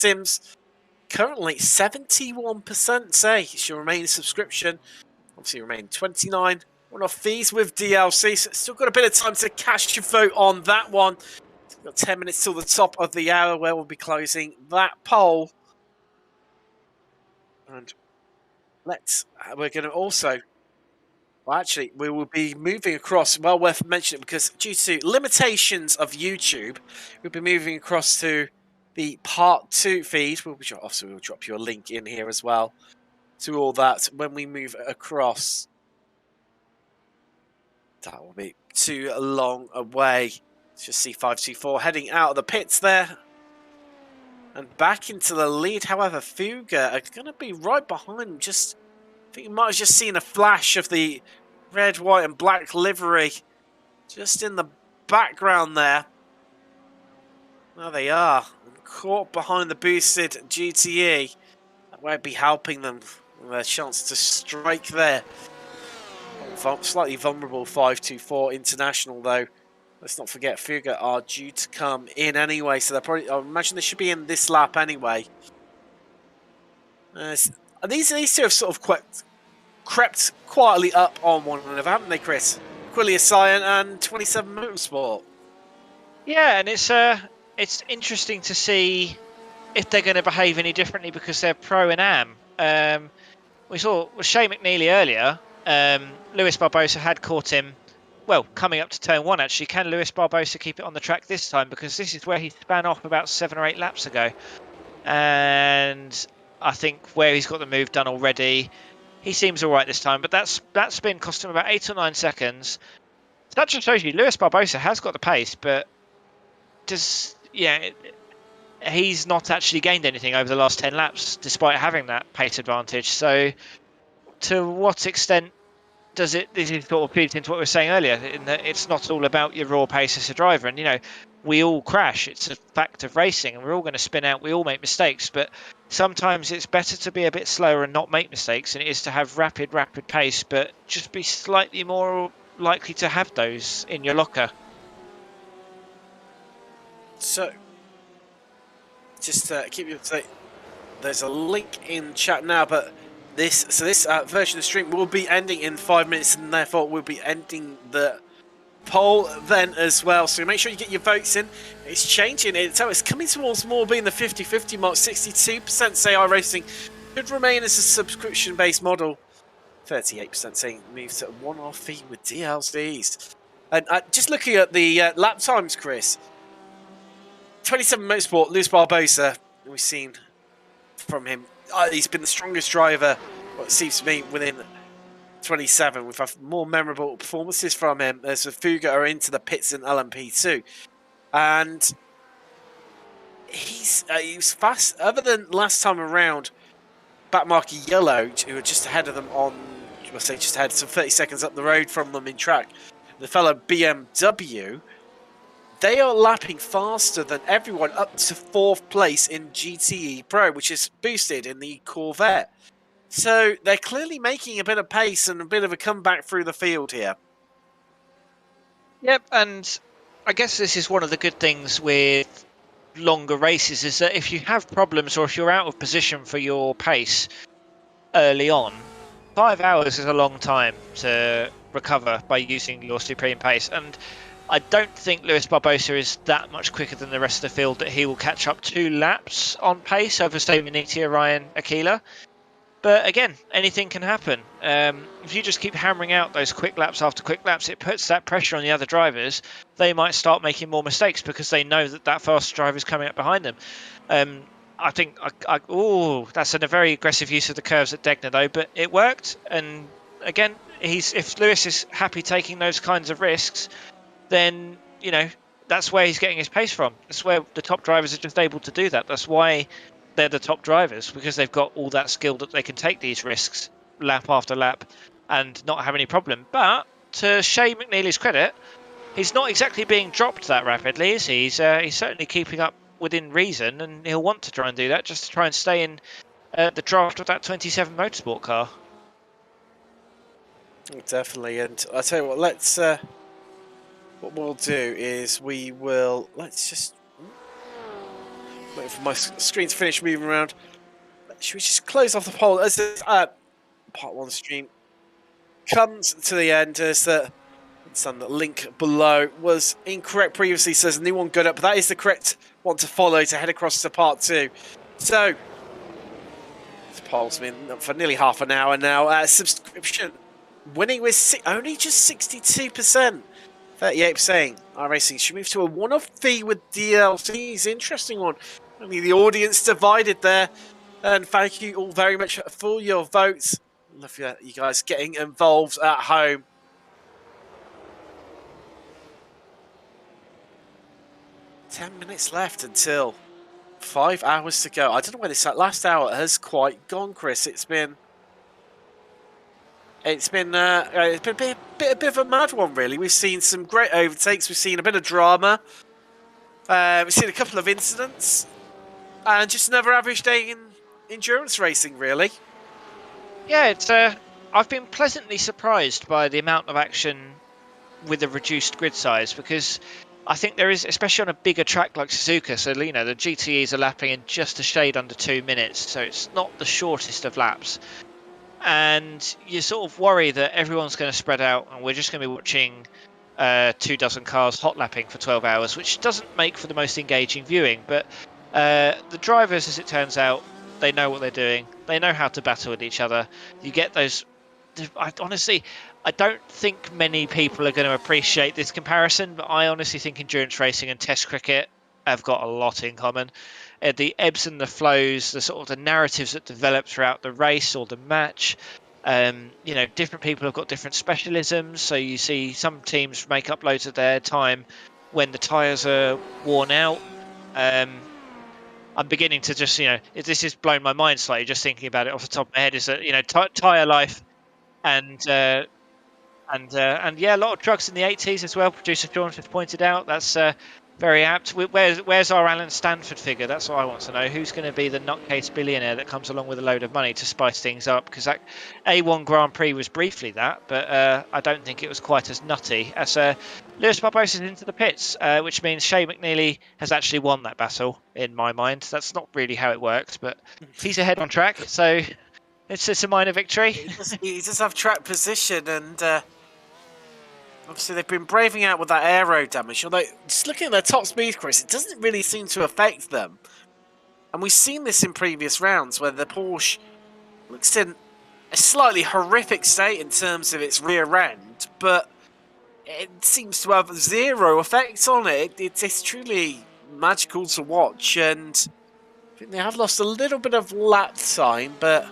Sims currently 71% say it should remain a subscription. Obviously, remain 29. One-off fees with DLC, so still got a bit of time to cast your vote on that one. We've got 10 minutes till the top of the hour where we'll be closing that poll. And we're going to also, well, actually, we will be moving across, well worth mentioning, because due to limitations of YouTube, we'll be moving across to the part 2 feed. Obviously, we'll drop you a link in here as well to all that when we move across. That will be too long away. Let's just see 524 heading out of the pits there. And back into the lead. However, Fuga are going to be right behind him. I think you might have just seen a flash of the red, white and black livery just in the background there. There they are. Caught behind the boosted GTE. That won't be helping them with their chance to strike there. Slightly vulnerable 524 International, though. Let's not forget, Fuga are due to come in anyway, so they're probably. I imagine they should be in this lap anyway. These two have sort of crept quietly up on one another, haven't they, Chris? Quillia Cyan and 27 Motorsport. Yeah, and it's interesting to see if they're going to behave any differently because they're pro and am. We saw with Shea McNeely earlier. Lewis Barbosa had caught him, well, coming up to turn 1 actually. Can Lewis Barbosa keep it on the track this time? Because this is where he span off about 7 or 8 laps ago. And I think where he's got the move done already, he seems all right this time. But that spin cost him about 8 or 9 seconds. So that just shows you Lewis Barbosa has got the pace, but he's not actually gained anything over the last 10 laps, despite having that pace advantage. So to what extent does this sort of feeds into what we were saying earlier, in that it's not all about your raw pace as a driver. And, we all crash. It's a fact of racing, and we're all going to spin out. We all make mistakes, but sometimes it's better to be a bit slower and not make mistakes than it is to have rapid pace, but just be slightly more likely to have those in your locker. So, just to keep you up to date, there's a link in chat now, but this version of the stream will be ending in 5 minutes, and therefore we'll be ending the poll then as well. So make sure you get your votes in. It's changing. It's coming towards more being the 50-50 mark. 62% say iRacing should remain as a subscription-based model. 38% saying move to a one-off fee with DLCs. And just looking at the lap times, Chris. 27 Motorsport, Lewis Barbosa, we've seen from him. He's been the strongest driver, what it seems to me, within 27. We've had more memorable performances from him as the Fuga are into the pits in LMP2. And he was fast. Other than last time around, back marker Yellow, who were just ahead of them on, just ahead, some 30 seconds up the road from them in track. The fellow BMW, they are lapping faster than everyone up to 4th place in GTE Pro, which is boosted in the Corvette. So they're clearly making a bit of pace and a bit of a comeback through the field here. Yep, and I guess this is one of the good things with longer races is that if you have problems or if you're out of position for your pace early on, 5 hours is a long time to recover by using your supreme pace. And I don't think Lewis Barbosa is that much quicker than the rest of the field that he will catch up 2 laps on pace over, say, Minitia, Ryan, Akila. But again, anything can happen. If you just keep hammering out those quick laps after quick laps, it puts that pressure on the other drivers. They might start making more mistakes because they know that fast driver is coming up behind them. I think, that's a very aggressive use of the curves at Degner, though, but it worked. And again, if Lewis is happy taking those kinds of risks, then, that's where he's getting his pace from. That's where the top drivers are just able to do that. That's why they're the top drivers, because they've got all that skill that they can take these risks lap after lap and not have any problem. But to Shea McNeely's credit, he's not exactly being dropped that rapidly, is he? He's certainly keeping up within reason, and he'll want to try and do that just to try and stay in the draft of that 27 Motorsport car. Definitely, and I'll tell you what, what we'll do is let's just Waiting for my screen to finish moving around. Should we just close off the poll as this part 1 stream comes to the end? As the link below was incorrect previously, says a new one good up, but that is the correct one to follow to head across to part 2. So this poll's been up for nearly half an hour now. Subscription winning with only just 62%. 38% saying iRacing should move to a one-off fee with DLCs. Interesting one. Only the audience divided there. And thank you all very much for your votes. Love you guys getting involved at home. "10 minutes left until 5 hours to go." I don't know where this last hour has quite gone, Chris. It's been a bit of a mad one, really. We've seen some great overtakes. We've seen a bit of drama. We've seen a couple of incidents, and just another average day in endurance racing, really. Yeah, it's. I've been pleasantly surprised by the amount of action with a reduced grid size, because I think there is, especially on a bigger track like Suzuka. So the GTEs are lapping in just a shade under 2 minutes, so it's not the shortest of laps. And you sort of worry that everyone's going to spread out and we're just going to be watching 24 cars hot lapping for 12 hours, which doesn't make for the most engaging viewing. But the drivers, as it turns out, they know what they're doing. They know how to battle with each other. You get those... Honestly, I don't think many people are going to appreciate this comparison, but I honestly think endurance racing and test cricket have got a lot in common. The ebbs and the flows, the sort of the narratives that develop throughout the race or the match. Different people have got different specialisms. So you see some teams make up loads of their time when the tyres are worn out. I'm beginning to just, this has blown my mind slightly just thinking about it off the top of my head, is that, tyre life and yeah, a lot of trucks in the 80s as well. Producer Sean has pointed out that's very apt. Where's our Alan Stanford figure? That's what I want to know. Who's going to be the nutcase billionaire that comes along with a load of money to spice things up? Because that A1 Grand Prix was briefly that, but I don't think it was quite as nutty. As Lewis Barbosa's into the pits, which means Shea McNeely has actually won that battle, in my mind. That's not really how it works, but he's ahead on track, so it's a minor victory. He does have track position, and obviously they've been braving out with that aero damage, although just looking at their top speed, Chris, it doesn't really seem to affect them. And we've seen this in previous rounds where the Porsche looks in a slightly horrific state in terms of its rear end, but it seems to have zero effect on it. It's truly magical to watch, and I think they have lost a little bit of lap time, but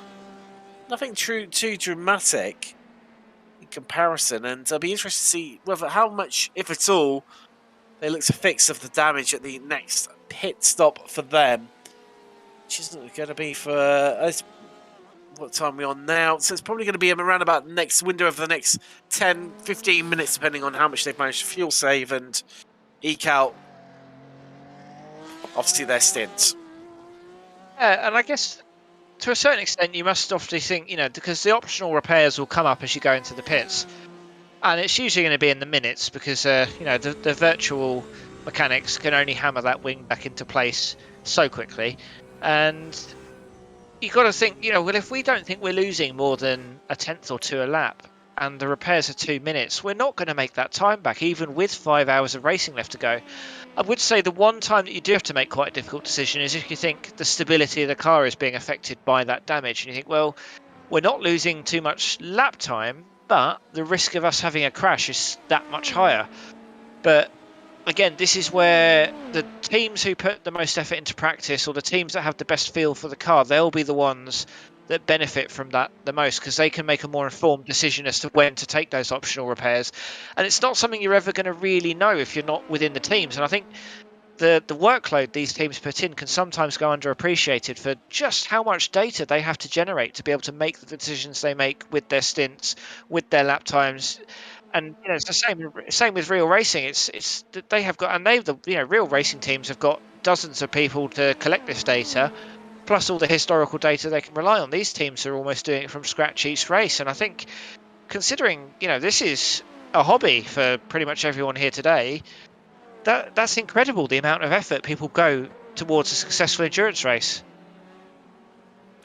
nothing too dramatic comparison, and I'll be interested to see how much, if at all, they look to fix of the damage at the next pit stop for them, which isn't going to be for what time are we on now, so it's probably going to be around about the next window of the next 10-15 minutes, depending on how much they've managed to fuel save and eke out obviously their stints. Yeah, and I guess to a certain extent, you must obviously think, because the optional repairs will come up as you go into the pits. And it's usually going to be in the minutes because, the virtual mechanics can only hammer that wing back into place so quickly. And you've got to think, well, if we don't think we're losing more than a tenth or two a lap and the repairs are 2 minutes, we're not going to make that time back, even with 5 hours of racing left to go. I would say the one time that you do have to make quite a difficult decision is if you think the stability of the car is being affected by that damage. And you think, well, we're not losing too much lap time, but the risk of us having a crash is that much higher. But again, this is where the teams who put the most effort into practice, or the teams that have the best feel for the car, they'll be the ones that benefit from that the most, because they can make a more informed decision as to when to take those optional repairs. And it's not something you're ever going to really know if you're not within the teams. And I think the workload these teams put in can sometimes go underappreciated for just how much data they have to generate to be able to make the decisions they make with their stints, with their lap times. And it's the same with real racing. It's they have got, and real racing teams have got dozens of people to collect this data, plus all the historical data they can rely on. These teams are almost doing it from scratch each race. And I think, considering, this is a hobby for pretty much everyone here today, that's incredible, the amount of effort people go towards a successful endurance race.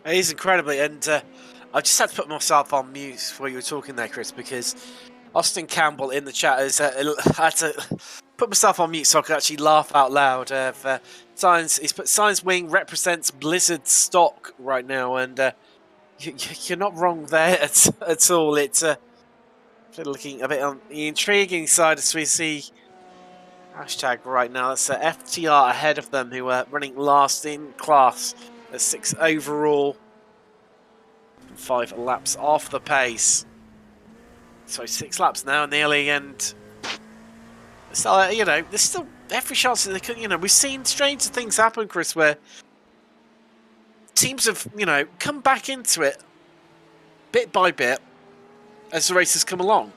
It is incredibly, and I just had to put myself on mute while you were talking there, Chris, because Austin Campbell in the chat has had to put myself on mute so I could actually laugh out loud. He's put Signs Wing represents Blizzard stock right now, and you're not wrong there at all. It's looking a bit on the intriguing side as we see hashtag right now. That's FTR ahead of them, who are running last in class at 6 overall, 5 laps off the pace. So 6 laps now nearly, and so there's still every chance that they could. We've seen stranger things happen, Chris, where teams have come back into it bit by bit as the races come along.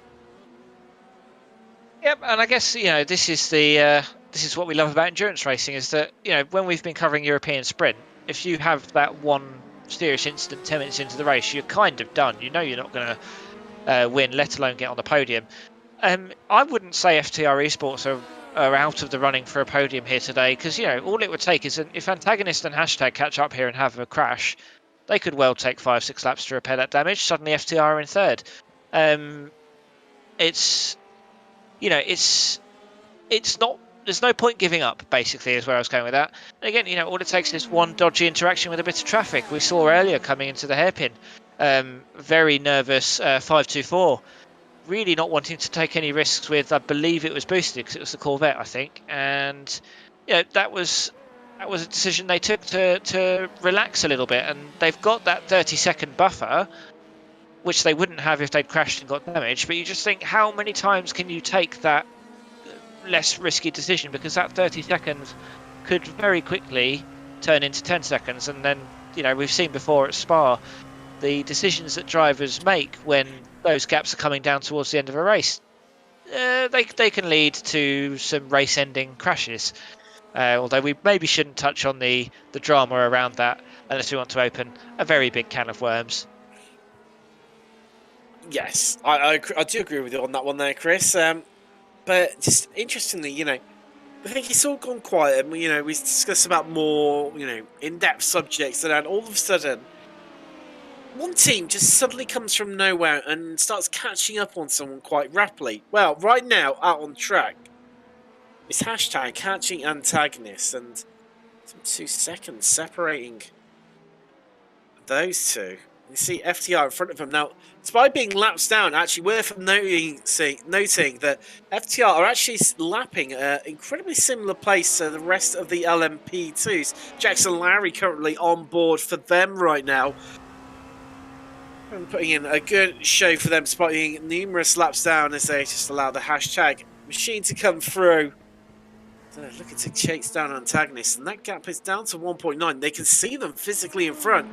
Yep, and I guess this is what we love about endurance racing, is that when we've been covering European Sprint, if you have that one serious incident 10 minutes into the race, you're kind of done. You're not going to win, let alone get on the podium. I wouldn't say FTR Esports are out of the running for a podium here today, because all it would take is if Antagonist and Hashtag catch up here and have a crash, they could well take 5-6 laps to repair that damage. Suddenly FTR are in third. It's not. There's no point giving up, basically, is where I was going with that. And again, all it takes is one dodgy interaction with a bit of traffic. We saw earlier coming into the hairpin, very nervous 524, really not wanting to take any risks with, I believe it was boosted because it was the Corvette, I think. And that was a decision they took to relax a little bit. And they've got that 30-second buffer, which they wouldn't have if they'd crashed and got damaged. But you just think, how many times can you take that less risky decision? Because that 30 seconds could very quickly turn into 10 seconds. And then, we've seen before at Spa, the decisions that drivers make when those gaps are coming down towards the end of a race, they can lead to some race-ending crashes. Although we maybe shouldn't touch on the drama around that unless we want to open a very big can of worms. Yes, I do agree with you on that one there, Chris. But just interestingly, I think it's all gone quiet. And, we discussed about more, in-depth subjects, and then all of a sudden, one team just suddenly comes from nowhere and starts catching up on someone quite rapidly. Well, right now, out on track, it's hashtag catching Antagonist, and some 2 seconds separating those two. You see FTR in front of him. Now, despite being laps down, actually worth noting that FTR are actually lapping an incredibly similar place to the rest of the LMP2s. Jackson Lowry currently on board for them right now. And putting in a good show for them, despite being numerous laps down, as they just allow the hashtag machine to come through. So looking to chase down Antagonists, and that gap is down to 1.9. They can see them physically in front.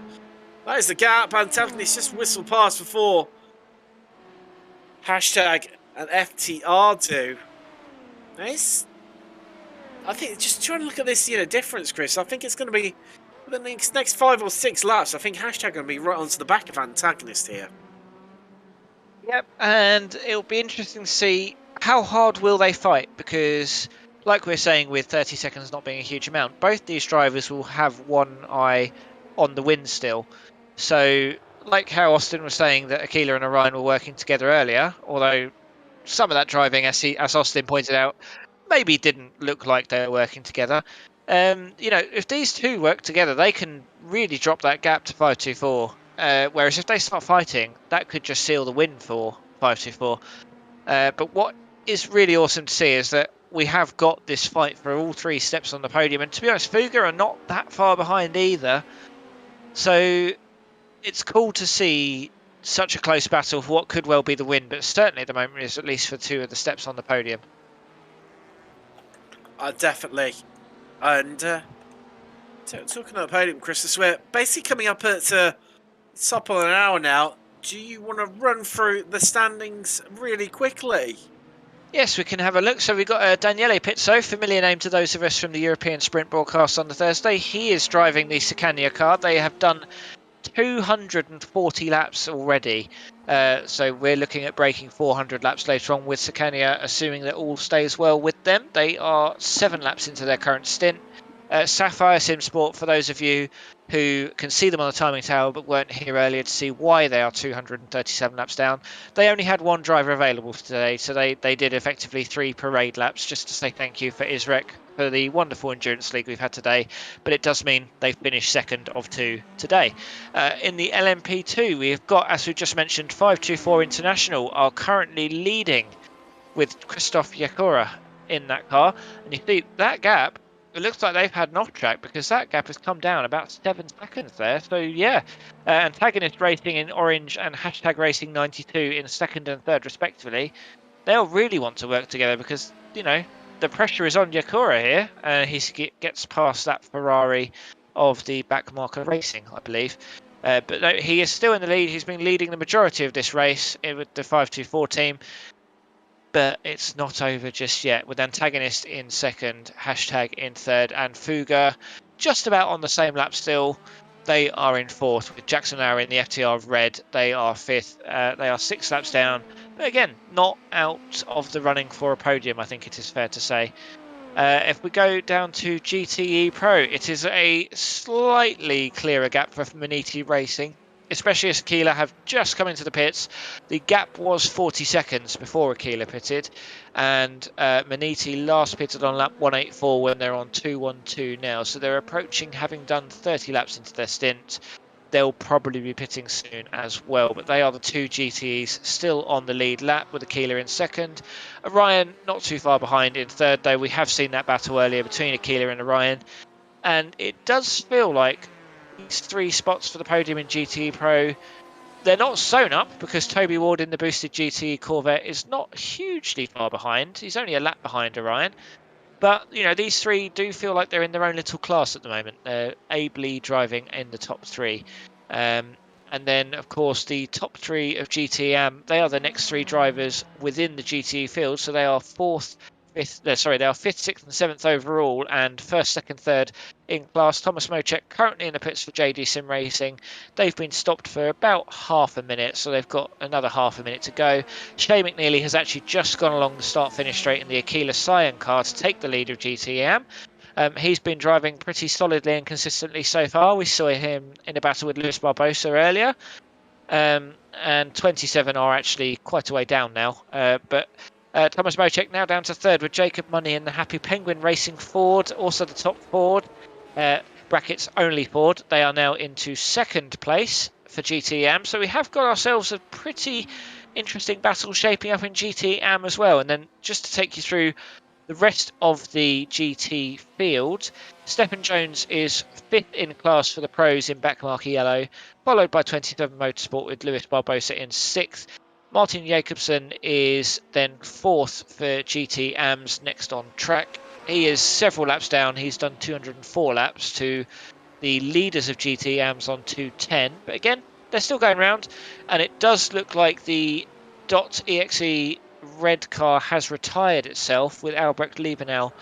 That is the gap. Antagonist just whistled past before hashtag and FTR do. Nice. I think just trying to look at this, difference, Chris. I think it's going to be the next 5 or 6 laps. I think hashtag going to be right onto the back of Antagonist here. Yep, and it'll be interesting to see how hard will they fight, because, like we're saying, with 30 seconds not being a huge amount, both these drivers will have one eye on the win still. So, like how Austin was saying that Akila and Orion were working together earlier, although some of that driving, as Austin pointed out, maybe didn't look like they were working together. If these two work together, they can really drop that gap to 524. Whereas if they start fighting, that could just seal the win for 524. But what is really awesome to see is that we have got this fight for all 3 steps on the podium. And to be honest, Fuga are not that far behind either. So it's cool to see such a close battle for what could well be the win, but certainly at the moment is at least for 2 of the steps on the podium. Definitely. And talking about the podium, Chris, we're basically coming up at top of an hour now. Do you want to run through the standings really quickly? Yes, we can have a look. So we've got Daniele Pizzo, familiar name to those of us from the European Sprint broadcast on the Thursday. He is driving the Scania car. They have done 240 laps already. So we're looking at breaking 400 laps later on with Scania, assuming that all stays well with them. They are 7 laps into their current stint. Sapphire Sim Sport, for those of you who can see them on the timing tower but weren't here earlier to see why they are 237 laps down, they only had one driver available today, so they did effectively 3 parade laps, just to say thank you for ISRC for the wonderful endurance league we've had today. But it does mean they finished second of 2 today. In the LMP2, we've got, as we just mentioned, 524 International are currently leading with Christoph Yakura in that car, and you see that gap, it looks like they've had an off track, because that gap has come down about 7 seconds there. So yeah, Antagonist Racing in orange and Hashtag Racing 92 in second and third respectively, they'll really want to work together, because, you know, the pressure is on Yakura here. He gets past that Ferrari of the backmarker Racing, I believe. But no, he is still in the lead. He's been leading the majority of this race with the 524 team. But it's not over just yet, with Antagonist in second, Hashtag in third, and Fuga just about on the same lap still. They are in fourth, with Jackson Hour in the FTR of red. They are fifth. They are 6 laps down. But again, not out of the running for a podium, I think it is fair to say. If we go down to GTE Pro, it is a slightly clearer gap for Maniti Racing, especially as Aquila have just come into the pits. The gap was 40 seconds before Aquila pitted, and Maniti last pitted on lap 184 when they're on 212 now. So they're approaching having done 30 laps into their stint. They'll probably be pitting soon as well, but they are the 2 GTEs still on the lead lap, with Aquila in second. Orion not too far behind in third, though. We have seen that battle earlier between Aquila and Orion, and it does feel like these 3 spots for the podium in GTE Pro, they're not sewn up, because Toby Ward in the boosted GTE Corvette is not hugely far behind. He's only a lap behind Orion. But, you know, these 3 do feel like they're in their own little class at the moment. They're ably driving in the top 3. And then, of course, the top 3 of GTM, they are the next 3 drivers within the GTE field. So they are 4th, 5th, they are 5th, 6th and 7th overall, and 1st, 2nd, 3rd in class. Thomas Mocek currently in the pits for JD Sim Racing. They've been stopped for about half a minute, so they've got another half a minute to go. Shay McNeely has actually just gone along the start-finish straight in the Aquila Cyan car to take the lead of GTM. He's been driving pretty solidly and consistently so far. We saw him in a battle with Luis Barbosa earlier. And 27 are actually quite a way down now. But Thomas Mocek now down to 3rd, with Jacob Money in the Happy Penguin Racing Ford, also the top Ford, brackets only Ford. They are now into 2nd place for GTM. So we have got ourselves a pretty interesting battle shaping up in GTM as well. And then just to take you through the rest of the GT field, Stephen Jones is 5th in class for the pros in backmarker yellow, followed by 27 Motorsport with Luis Barbosa in 6th. Martin Jacobsen is then 4th for GT AMS next on track. He is several laps down. He's done 204 laps to the leaders of GT AMS on 210. But again, they're still going round, and it does look like the .exe red car has retired itself, with Albrecht Liebenau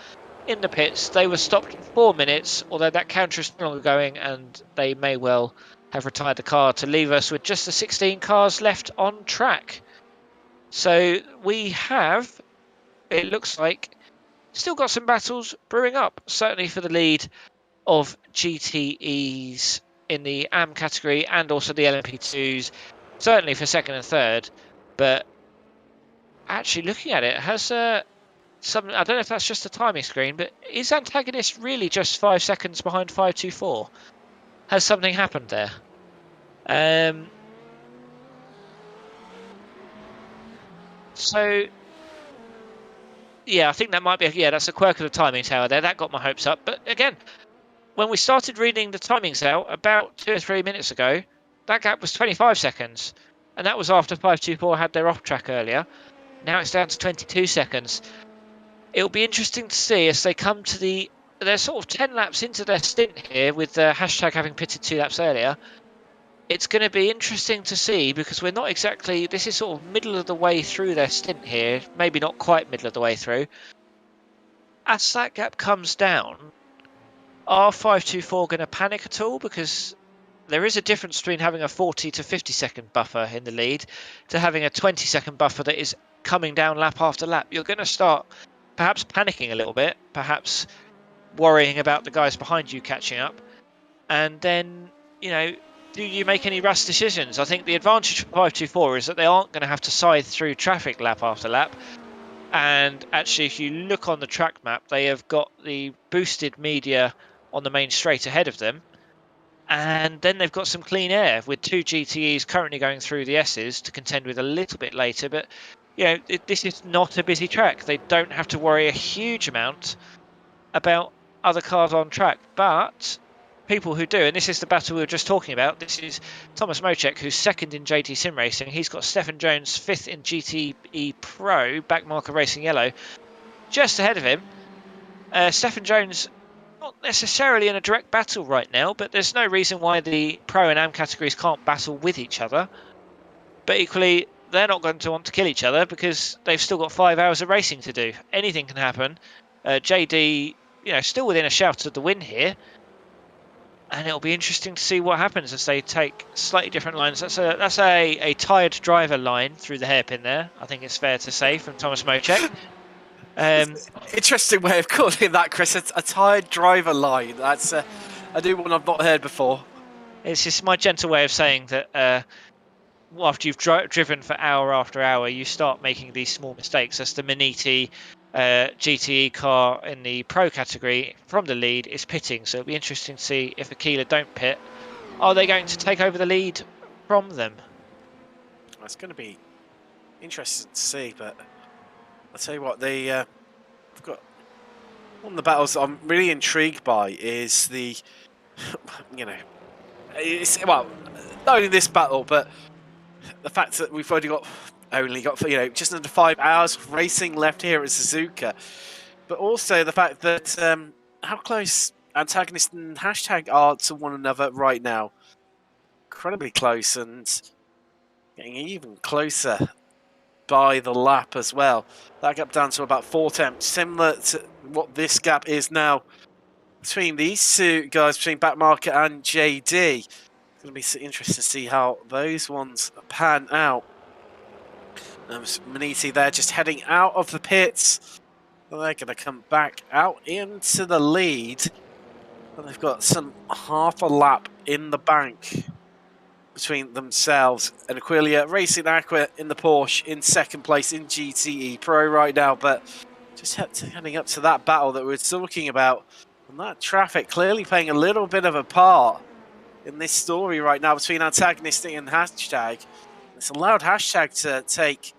in the pits. They were stopped for 4 minutes, although that counter is no longer going, and they may well have retired the car to leave us with just the 16 cars left on track. So we have, it looks like, still got some battles brewing up, certainly for the lead of GTEs in the AM category, and also the LMP2s, certainly for 2nd and 3rd. But actually looking at it, has something, I don't know if that's just a timing screen, but is Antagonist really just 5 seconds behind 524? Has something happened there? So yeah, I think that might be, that's a quirk of the timing tower there. That got my hopes up. But again, when we started reading the timings out about 2 or 3 minutes ago, that gap was 25 seconds. And that was after 524 had their off track earlier. Now it's down to 22 seconds. It'll be interesting to see as they come to they're sort of 10 laps into their stint here, with the hashtag having pitted 2 laps earlier. It's going to be interesting to see, because we're not exactly, this is sort of middle of the way through their stint here, maybe not quite middle of the way through. As that gap comes down, are 524 going to panic at all? Because there is a difference between having a 40 to 50 second buffer in the lead to having a 20 second buffer that is coming down lap after lap. You're going to start perhaps panicking a little bit, perhaps worrying about the guys behind you catching up. And then, do you make any rash decisions? I think the advantage for 524 is that they aren't going to have to scythe through traffic lap after lap. And actually, if you look on the track map, they have got the boosted media on the main straight ahead of them. And then they've got some clean air with 2 GTEs currently going through the S's to contend with a little bit later. But, this is not a busy track. They don't have to worry a huge amount about other cars on track. But people who do, and this is the battle we were just talking about, this is Thomas Mocek, who's second in JT Sim Racing. He's got Stephen Jones fifth in GTE Pro, backmarker Racing Yellow, just ahead of him. Stephen Jones not necessarily in a direct battle right now, but there's no reason why the Pro and Am categories can't battle with each other. But equally, they're not going to want to kill each other because they've still got 5 hours of racing to do. Anything can happen. JD, still within a shout of the win here. And it'll be interesting to see what happens as they take slightly different lines. That's a tired driver line through the hairpin there, I think it's fair to say, from Thomas Mocek. Interesting way of calling that, Chris. A tired driver line. That's a new one I've not heard before. It's just my gentle way of saying that after you've driven for hour after hour, you start making these small mistakes. As the Maniti GTE car in the Pro category from the lead is pitting, so it'll be interesting to see if Aquila don't pit. Are they going to take over the lead from them? It's going to be interesting to see, but I'll tell you what, they've got one of the battles that I'm really intrigued by is the, not only this battle, but the fact that we've only got just under 5 hours of racing left here at Suzuka, but also the fact that how close Antagonist and Hashtag are to one another right now. Incredibly close, and getting even closer by the lap as well. That gap down to about 4 tenths, similar to what this gap is now between these two guys, between Backmarket and JD. It's going to be so interesting to see how those ones pan out. Maniti there just heading out of the pits. They're going to come back out into the lead. And they've got some half a lap in the bank between themselves and Aquilia. Racing Aqua in the Porsche in second place in GTE Pro right now. But just heading up to that battle that we were talking about. And that traffic clearly playing a little bit of a part in this story right now between Antagonistic and Hashtag. It's allowed Hashtag to take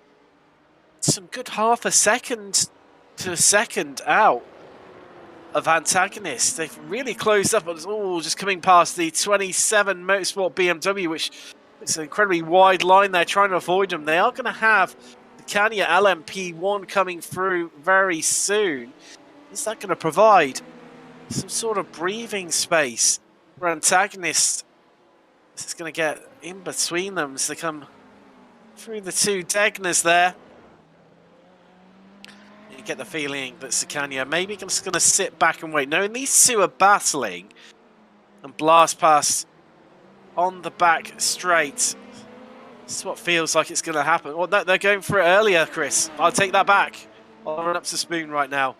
some good half a second to a second out of Antagonist. They've really closed up. Just coming past the 27 Motorsport BMW, which is an incredibly wide line there, trying to avoid them. They are going to have the Kanya LMP1 coming through very soon. Is that going to provide some sort of breathing space for Antagonist? This is going to get in between them as they come through the two Degners there. You get the feeling that Sukanya maybe just going to sit back and wait. Knowing these two are battling and blast past on the back straight. This is what feels like it's going to happen. Well, no, they're going for it earlier, Chris. I'll take that back. I'll run up to Spoon right now.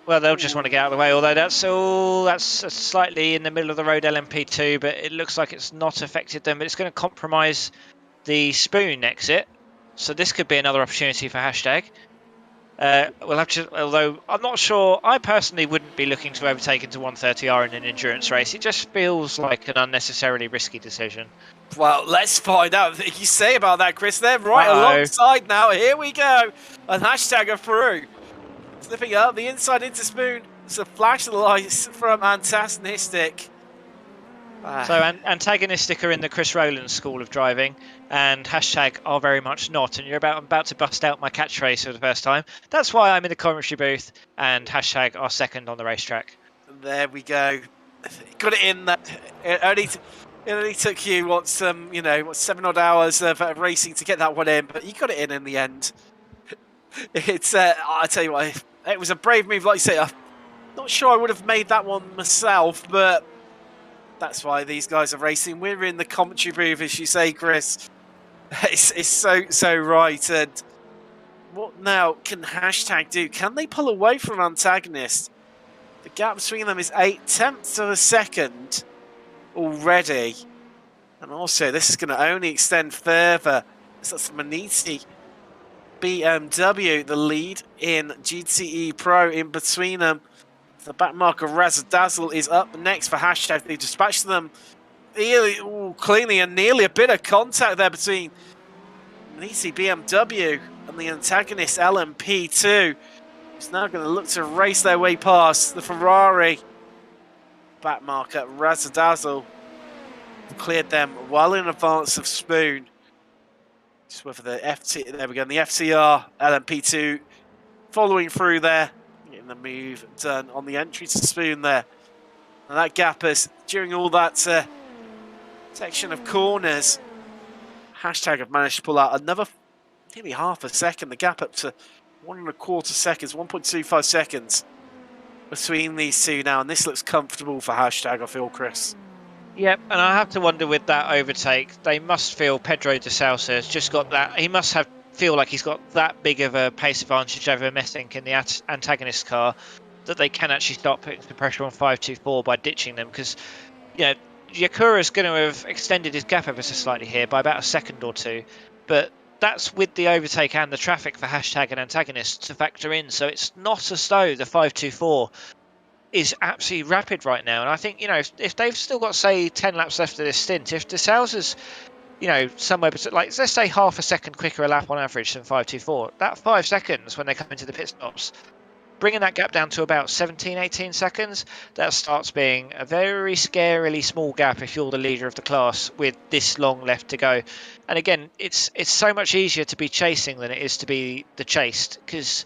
Well, they'll just want to get out of the way, although that's slightly in the middle of the road LMP2, but it looks like it's not affected them, but it's going to compromise the Spoon exit. So this could be another opportunity for Hashtag. We'll have to, although I'm not sure, I personally wouldn't be looking to overtake into 130R in an endurance race. It just feels like an unnecessarily risky decision. Well, let's find out what you say about that, Chris. They're right alongside now. Here we go. And Hashtag are through. Slipping up the inside into Spoon. It's a flash of lights from Antagonistic. So Antagonistic are in the Chris Rowlands school of driving, and Hashtag are very much not. And I'm about to bust out my catchphrase for the first time. That's why I'm in the commentary booth, and Hashtag are second on the racetrack. There we go. Got it in there. It only took you 7 odd hours of racing to get that one in, but you got it in the end. It's I tell you what, it was a brave move, like you say. I'm not sure I would have made that one myself, but that's why these guys are racing. We're in the commentary booth, as you say, Chris. It's so right. And what now can Hashtag do? Can they pull away from Antagonist? The gap between them is 0.8 of a second already. And also, this is going to only extend further. So that's Maniti BMW, the lead in GTE Pro in between them. The back marker Razzle is up next for Hashtag. They dispatched them cleanly, and nearly a bit of contact there between Maniti BMW and the antagonist LMP2. It's now going to look to race their way past the Ferrari. Back marker Razzle cleared them well in advance of Spoon. Just whether the there we go, the FTR LMP2 following through there, getting the move done on the entry to Spoon there. And that gap is during all that section of corners. Hashtag have managed to pull out another nearly half a second. The gap up to 1.25 seconds, 1.25 seconds between these two now, and this looks comfortable for Hashtag, I feel, Chris. Yep, and I have to wonder with that overtake, they must feel Pedro de Sousa has just got that. He must feel like he's got that big of a pace advantage over Messink in the antagonist car that they can actually start putting the pressure on 524 by ditching them, because Yakura's going to have extended his gap ever so slightly here by about a second or two, but that's with the overtake and the traffic for Hashtag and antagonist to factor in, so it's not as though the 524 is absolutely rapid right now. And I think, if they've still got, say, 10 laps left of this stint, if de Sousa's, somewhere between, like, let's say half a second quicker a lap on average than 524, that 5 seconds when they come into the pit stops, bringing that gap down to about 17, 18 seconds, that starts being a very scarily small gap if you're the leader of the class with this long left to go. And again, it's so much easier to be chasing than it is to be the chased, because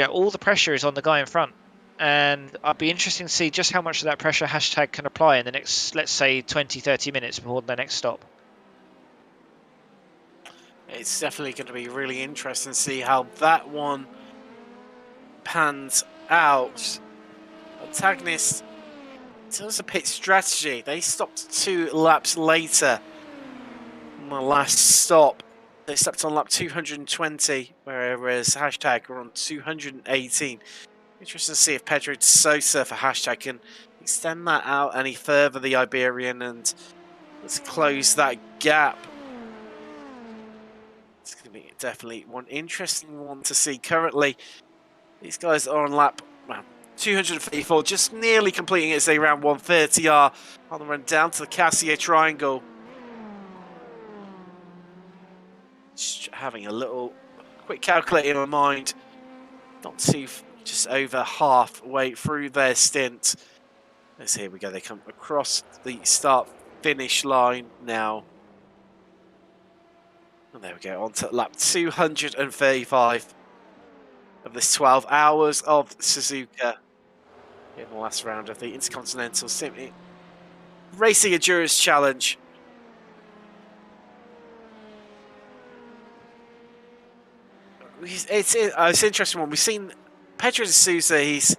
all the pressure is on the guy in front. And I'd be interested to see just how much of that pressure Hashtag can apply in the next, let's say, 20, 30 minutes before their next stop. It's definitely going to be really interesting to see how that one pans out. Antagonist, in terms of pit strategy, they stopped 2 laps later. My last stop, they stopped on lap 220, whereas Hashtag were on 218. Interesting to see if Pedro de Sousa for Hashtag can extend that out any further, the Iberian, and let's close that gap. It's going to be definitely one interesting one to see. Currently, these guys are on lap 234, just nearly completing it as they round 130 are on the run down to the Cassier Triangle. Just having a little quick calculator in my mind. Not too, just over halfway through their stint. As here we go, they come across the start-finish line now. And there we go, on to lap 235 of this 12 hours of Suzuka in the last round of the Intercontinental Racing Endurance Challenge. It's an interesting one. We've seen Pedro de Sousa, he's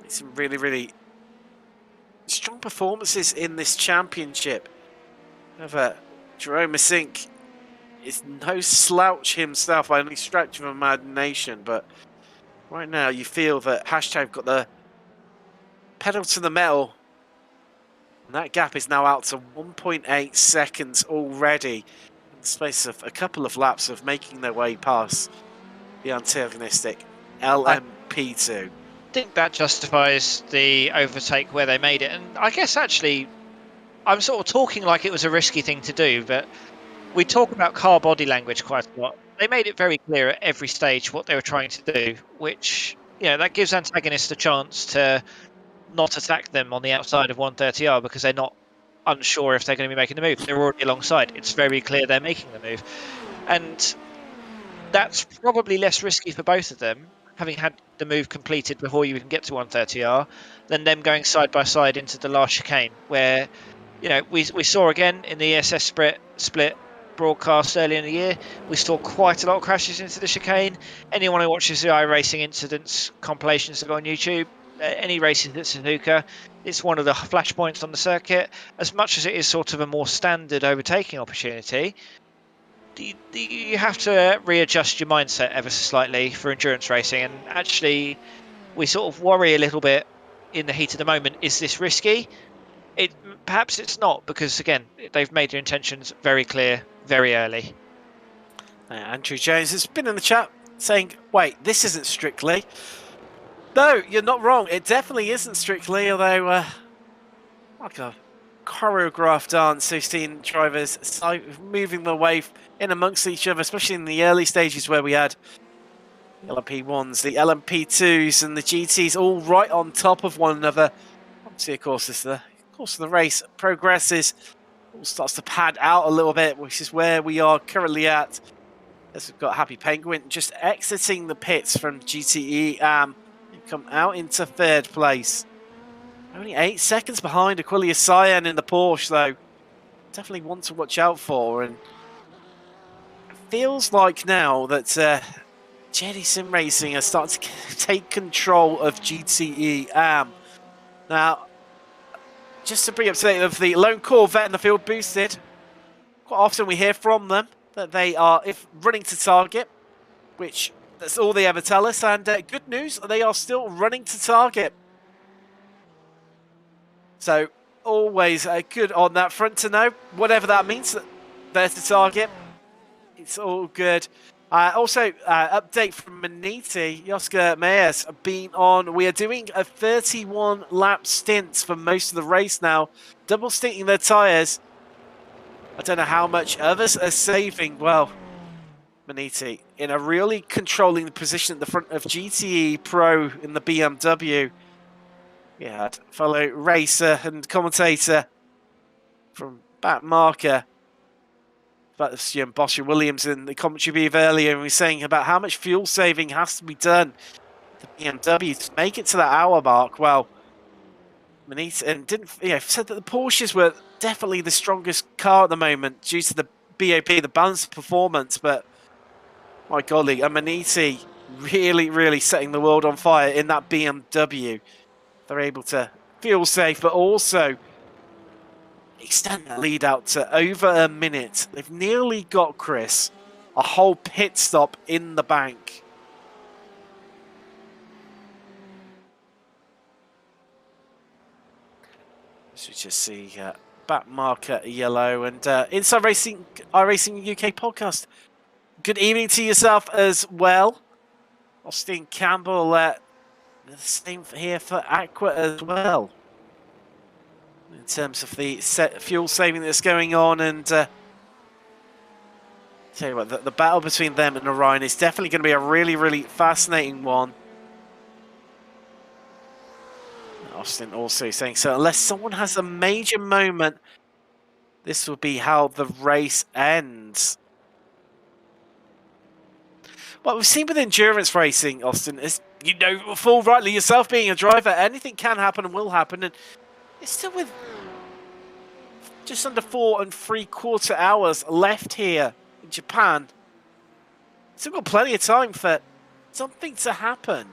some really, really strong performances in this championship. However, Jerome Messink is no slouch himself by any stretch of imagination, but right now you feel that Hashtag got the pedal to the metal, and that gap is now out to 1.8 seconds already in the space of a couple of laps of making their way past the antagonistic LMP2. I think that justifies the overtake where they made it, and I guess actually I'm sort of talking like it was a risky thing to do, but we talk about car body language quite a lot. They made it very clear at every stage what they were trying to do, which, that gives antagonists a chance to not attack them on the outside of 130R because they're not unsure if they're going to be making the move. They're already alongside. It's very clear they're making the move. And that's probably less risky for both of them, having had the move completed before you can get to 130R, than them going side by side into the last chicane, where, we saw again in the ESS split broadcast earlier in the year, we saw quite a lot of crashes into the chicane. Anyone who watches the iRacing incidents compilations that go on YouTube, any races at Suzuka, it's one of the flashpoints on the circuit. As much as it is sort of a more standard overtaking opportunity, you have to readjust your mindset ever so slightly for endurance racing. And actually, we sort of worry a little bit in the heat of the moment, is this risky? Perhaps it's not, because again, they've made their intentions very clear very early. Andrew Jones has been in the chat saying, wait, this isn't Strictly. No, you're not wrong. It definitely isn't Strictly, although like a choreographed dance. We've seen drivers moving their way in amongst each other, especially in the early stages where we had the LMP1s, the LMP2s and the GTs all right on top of one another. Obviously, of course, as the race progresses, it all starts to pad out a little bit, which is where we are currently at. As we've got Happy Penguin just exiting the pits from GTE, come out into third place. Only 8 seconds behind Aquilia Cyan in the Porsche, though. Definitely one to watch out for. And it feels like now that JD Sim Racing are starting to take control of GTE. Now, just to bring up to date of the lone Corvette in the field boosted, quite often we hear from them that they are running to target, which that's all they ever tell us. And good news, they are still running to target. So always good on that front to know, whatever that means, that they're to target. It's all good. Also, update from Maniti, Joska Mayers been on. We are doing a 31 lap stint for most of the race now, double stinting their tyres. I don't know how much others are saving. Well, Maniti in a really controlling the position at the front of GTE Pro in the BMW. We had fellow racer and commentator from Backmarker, Seb Bosher-Williams, in the commentary booth earlier, and we were saying about how much fuel saving has to be done the BMW to make it to that hour mark. Well, Manita and said that the Porsches were definitely the strongest car at the moment due to the BOP, the balanced performance. But my golly, Maniti really setting the world on fire in that BMW. They're able to fuel safe, but also extend that lead out to over a minute. They've nearly got, Chris, a whole pit stop in the bank. So we just see back marker yellow and Inside Racing, iRacing UK podcast. Good evening to yourself as well. Austin Campbell, the same here for Aqua as well. In terms of the fuel saving that's going on, and tell you what, the battle between them and Orion is definitely going to be a really fascinating one. Austin also saying, so unless someone has a major moment, this will be how the race ends. What we've seen with endurance racing, Austin, is, you know full rightly yourself, being a driver, anything can happen and will happen, and it's still with just under 4 3/4 hours left here in Japan. Still got plenty of time for something to happen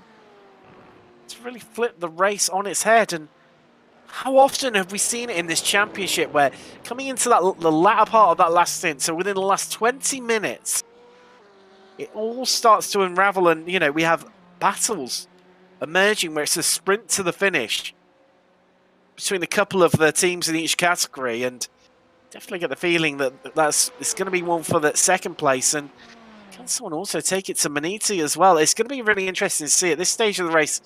to really flip the race on its head. And how often have we seen it in this championship where coming into the latter part of that last stint, so within the last 20 minutes, it all starts to unravel, and you know we have battles emerging where it's a sprint to the finish between a couple of the teams in each category, and definitely get the feeling that it's going to be one for the second place. And can someone also take it to Maniti as well? It's going to be really interesting to see at this stage of the race.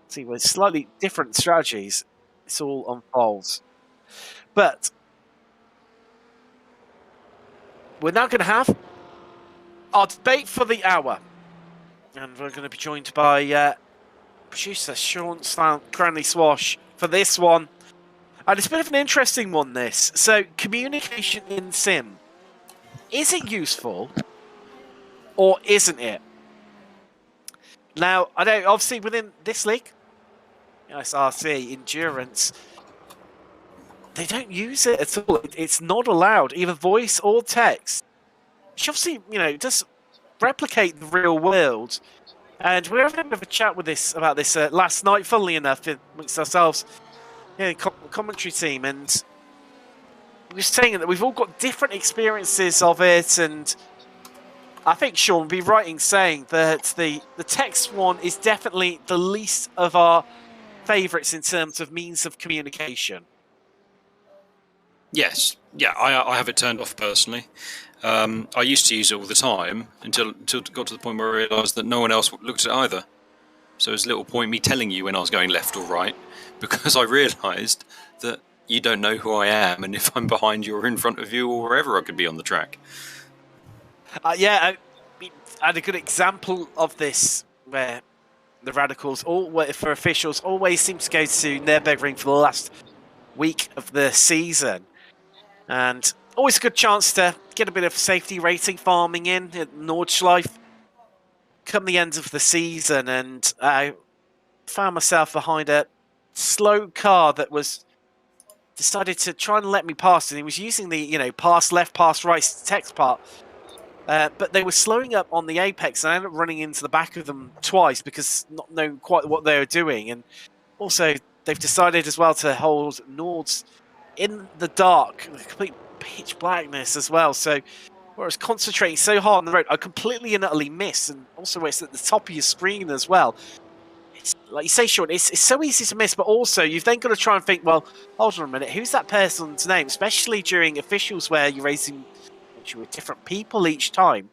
See, with slightly different strategies, this all unfolds. But we're now going to have our debate for the hour, and we're going to be joined by producer Sean Cranleigh-Swash for this one. And it's a bit of an interesting one, this. So, communication in sim. Is it useful or isn't it? Now, I know, obviously, within this league, ISRC, Endurance, they don't use it at all. It's not allowed, either voice or text. Which obviously, you know, does replicate the real world. And we were having a bit of a chat with about this last night, funnily enough, amongst ourselves, commentary team, and we were saying that we've all got different experiences of it, and I think Sean would be right in saying that the text one is definitely the least of our favourites in terms of means of communication? Yes, yeah, I have it turned off personally. I used to use it all the time until it got to the point where I realised that no one else looked at it either. So there's little point me telling you when I was going left or right, because I realised that you don't know who I am and if I'm behind you or in front of you or wherever I could be on the track. I had a good example of this where the Radicals, for officials, always seem to go to Nürburgring for the last week of the season. And always a good chance to get a bit of safety rating farming in at Nordschleife come the end of the season. And I found myself behind a slow car that was decided to try and let me pass. And he was using the, pass left, pass right text part. But they were slowing up on the apex, and I ended up running into the back of them twice because not knowing quite what they were doing. And also, they've decided as well to hold Nords in the dark, complete pitch blackness as well. So, where I was concentrating so hard on the road, I completely and utterly miss. And also, it's at the top of your screen as well. It's, like you say, Sean, it's so easy to miss, but also you've then got to try and think, well, hold on a minute, who's that person's name? Especially during officials where you're racing with different people each time.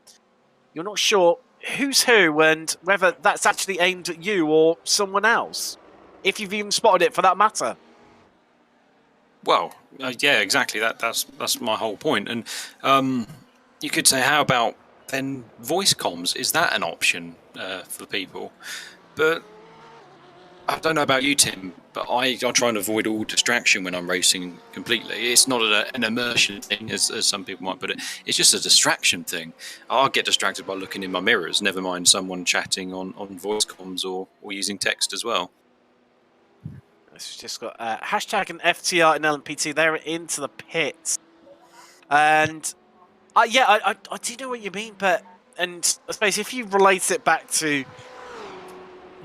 You're not sure who's who and whether that's actually aimed at you or someone else, if you've even spotted it for that matter. Well, yeah, exactly. That's my whole point. And you could say, how about then voice comms? Is that an option for people? But I don't know about you, Tim, but I try and avoid all distraction when I'm racing completely. It's not an immersion thing, as some people might put it. It's just a distraction thing. I'll get distracted by looking in my mirrors, never mind someone chatting on voice comms or using text as well. It's just got hashtag and FTR and LMPT. They're into the pits. And I do know what you mean, and I suppose if you relate it back to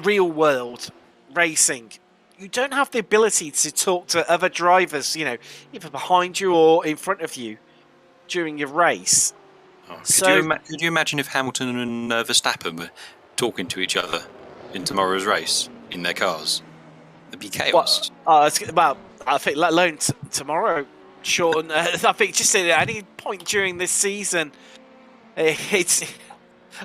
real world racing, you don't have the ability to talk to other drivers, either behind you or in front of you during your race. Oh, could you imagine if Hamilton and Verstappen were talking to each other in tomorrow's race in their cars? It'd be chaos. I think let alone tomorrow, Sean. I think just at any point during this season, I think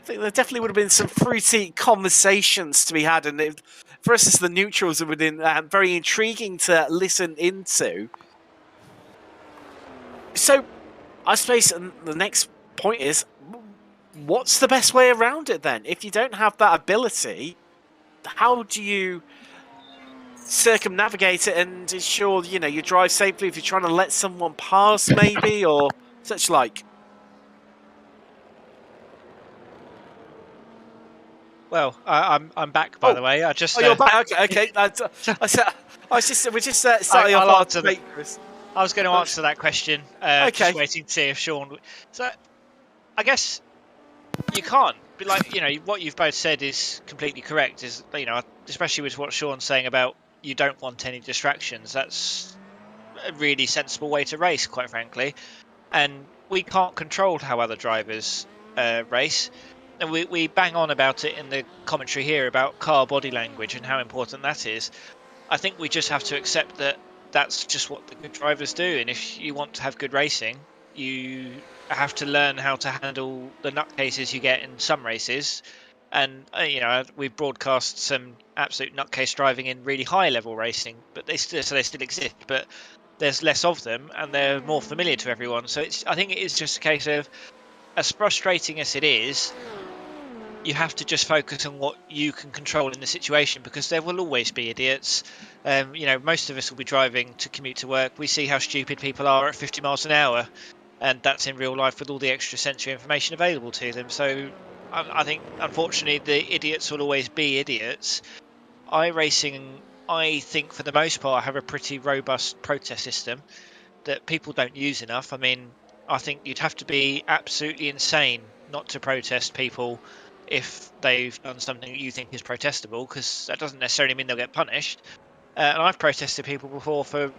there definitely would have been some fruity conversations to be had, and for us as the neutrals, it would have been very intriguing to listen into. So, I suppose the next point is, what's the best way around it then? If you don't have that ability, how do you circumnavigate it and ensure, you drive safely if you're trying to let someone pass, maybe, or such like? Well, I'm back, by the way. I just. You're back. Okay. We're just starting off our debate, Chris. I was going to answer that question. Okay. Just waiting to see if Sean. So, I guess you can't. But what you've both said is completely correct. Is especially with what Sean's saying about you don't want any distractions. That's a really sensible way to race, quite frankly. And we can't control how other drivers race. And we bang on about it in the commentary here about car body language and how important that is. I think we just have to accept that that's just what the good drivers do. And if you want to have good racing, you have to learn how to handle the nutcases you get in some races. And, we've broadcast some absolute nutcase driving in really high level racing, but they still exist. But there's less of them and they're more familiar to everyone. So I think it is just a case of, as frustrating as it is, you have to just focus on what you can control in the situation, because there will always be idiots. Most of us will be driving to commute to work. We see how stupid people are at 50 miles an hour, and that's in real life with all the extra sensory information available to them. So I think, unfortunately, the idiots will always be idiots. iRacing, I think, for the most part, have a pretty robust protest system that people don't use enough. I mean, I think you'd have to be absolutely insane not to protest people if they've done something that you think is protestable, because that doesn't necessarily mean they'll get punished. And I've protested people before for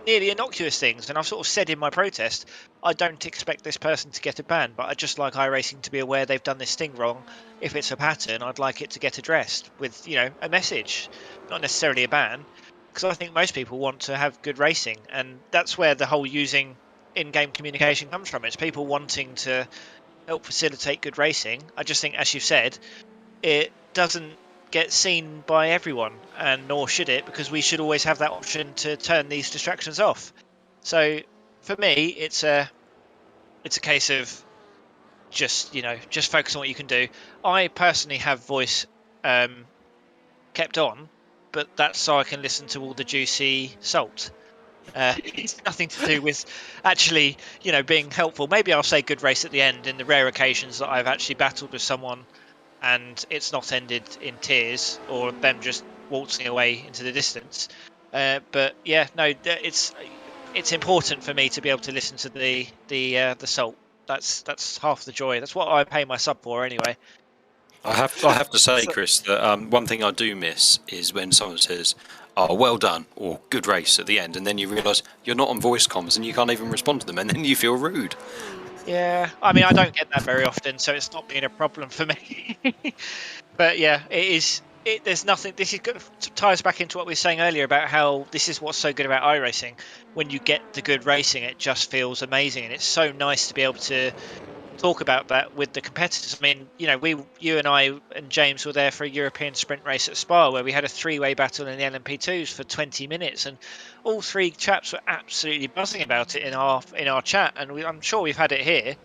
nearly innocuous things. And I've sort of said in my protest, I don't expect this person to get a ban, but I'd just like iRacing to be aware they've done this thing wrong. If it's a pattern, I'd like it to get addressed with, a message, not necessarily a ban, because I think most people want to have good racing, and that's where the whole using in-game communication comes from. It's people wanting to help facilitate good racing. I just think, as you've said, it doesn't get seen by everyone, and nor should it, because we should always have that option to turn these distractions off. So for me, it's a case of just focus on what you can do. I personally have voice kept on, but that's so I can listen to all the juicy salt. It's nothing to do with actually being helpful. Maybe I'll say good race at the end in the rare occasions that I've actually battled with someone and it's not ended in tears or them just waltzing away into the distance. But yeah, no, it's important for me to be able to listen to the salt. That's half the joy. That's what I pay my sub for anyway. I have to say, Chris, that one thing I do miss is when someone says, "Oh, well done," or "good race" at the end, and then you realise you're not on voice comms and you can't even respond to them, and then you feel rude. Yeah, I mean, I don't get that very often, so it's not been a problem for me. But yeah, it is. There's nothing. This is good, ties back into what we were saying earlier about how this is what's so good about iRacing. When you get the good racing, it just feels amazing, and it's so nice to be able to talk about that with the competitors. I mean, you and I and James were there for a European sprint race at Spa where we had a three-way battle in the LMP2s for 20 minutes, and all three chaps were absolutely buzzing about it in our chat, and I'm sure we've had it here.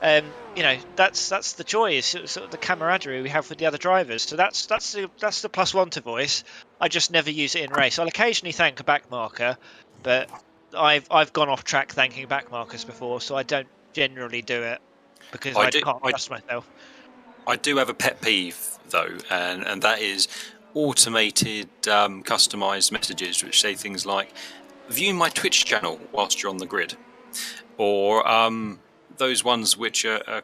That's the joy, is sort of the camaraderie we have with the other drivers. So that's the plus one to voice. I just never use it in race. I'll occasionally thank a back marker, but I've gone off track thanking back markers before, so I don't generally do it because I can't trust myself. I do have a pet peeve though, and that is automated customized messages which say things like "view my Twitch channel whilst you're on the grid," or those ones which are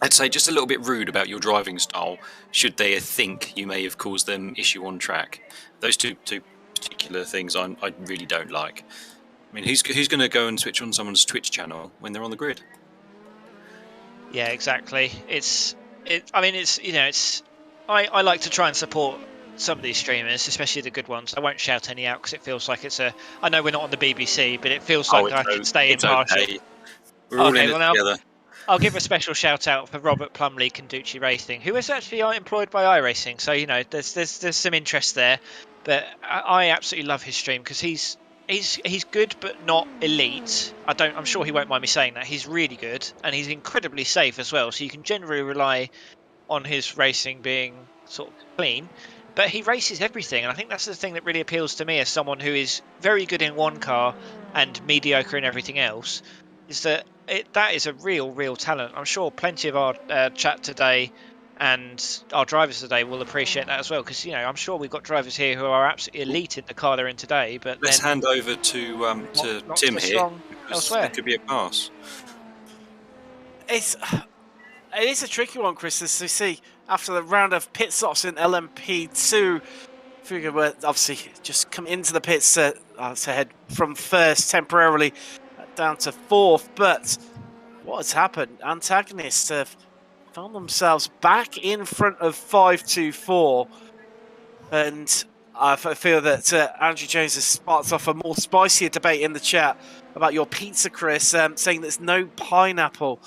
I'd say just a little bit rude about your driving style, should they think you may have caused them issue on track. Those two particular things I really don't like. I mean, who's going to go and switch on someone's Twitch channel when they're on the grid? Yeah, exactly. I like to try and support some of these streamers, especially the good ones. I won't shout any out because it feels like I know we're not on the BBC, but it feels like I should stay impartial. Okay. We're all in it together. I'll give a special shout out for Robert Plumley, Conducci Racing, who is actually employed by iRacing. So there's some interest there. But I absolutely love his stream because he's good but not elite. I'm sure he won't mind me saying that. He's really good and he's incredibly safe as well. So you can generally rely on his racing being sort of clean. But he races everything, and I think that's the thing that really appeals to me as someone who is very good in one car and mediocre in everything else. Is that is a real talent. I'm sure plenty of our chat today and our drivers today will appreciate that as well, because I'm sure we've got drivers here who are absolutely elite in the car they're in today. But let's hand over to Tim here. Elsewhere, it could be a pass. It is a tricky one, Chris. As you see, after the round of pit stops in LMP2, figure we're obviously just come into the pits to head from first temporarily down to fourth. But what has happened? Antagonists have found themselves back in front of 524, and I feel that Andrew Jones has sparked off a more spicier debate in the chat about your pizza, Chris, saying there's no pineapple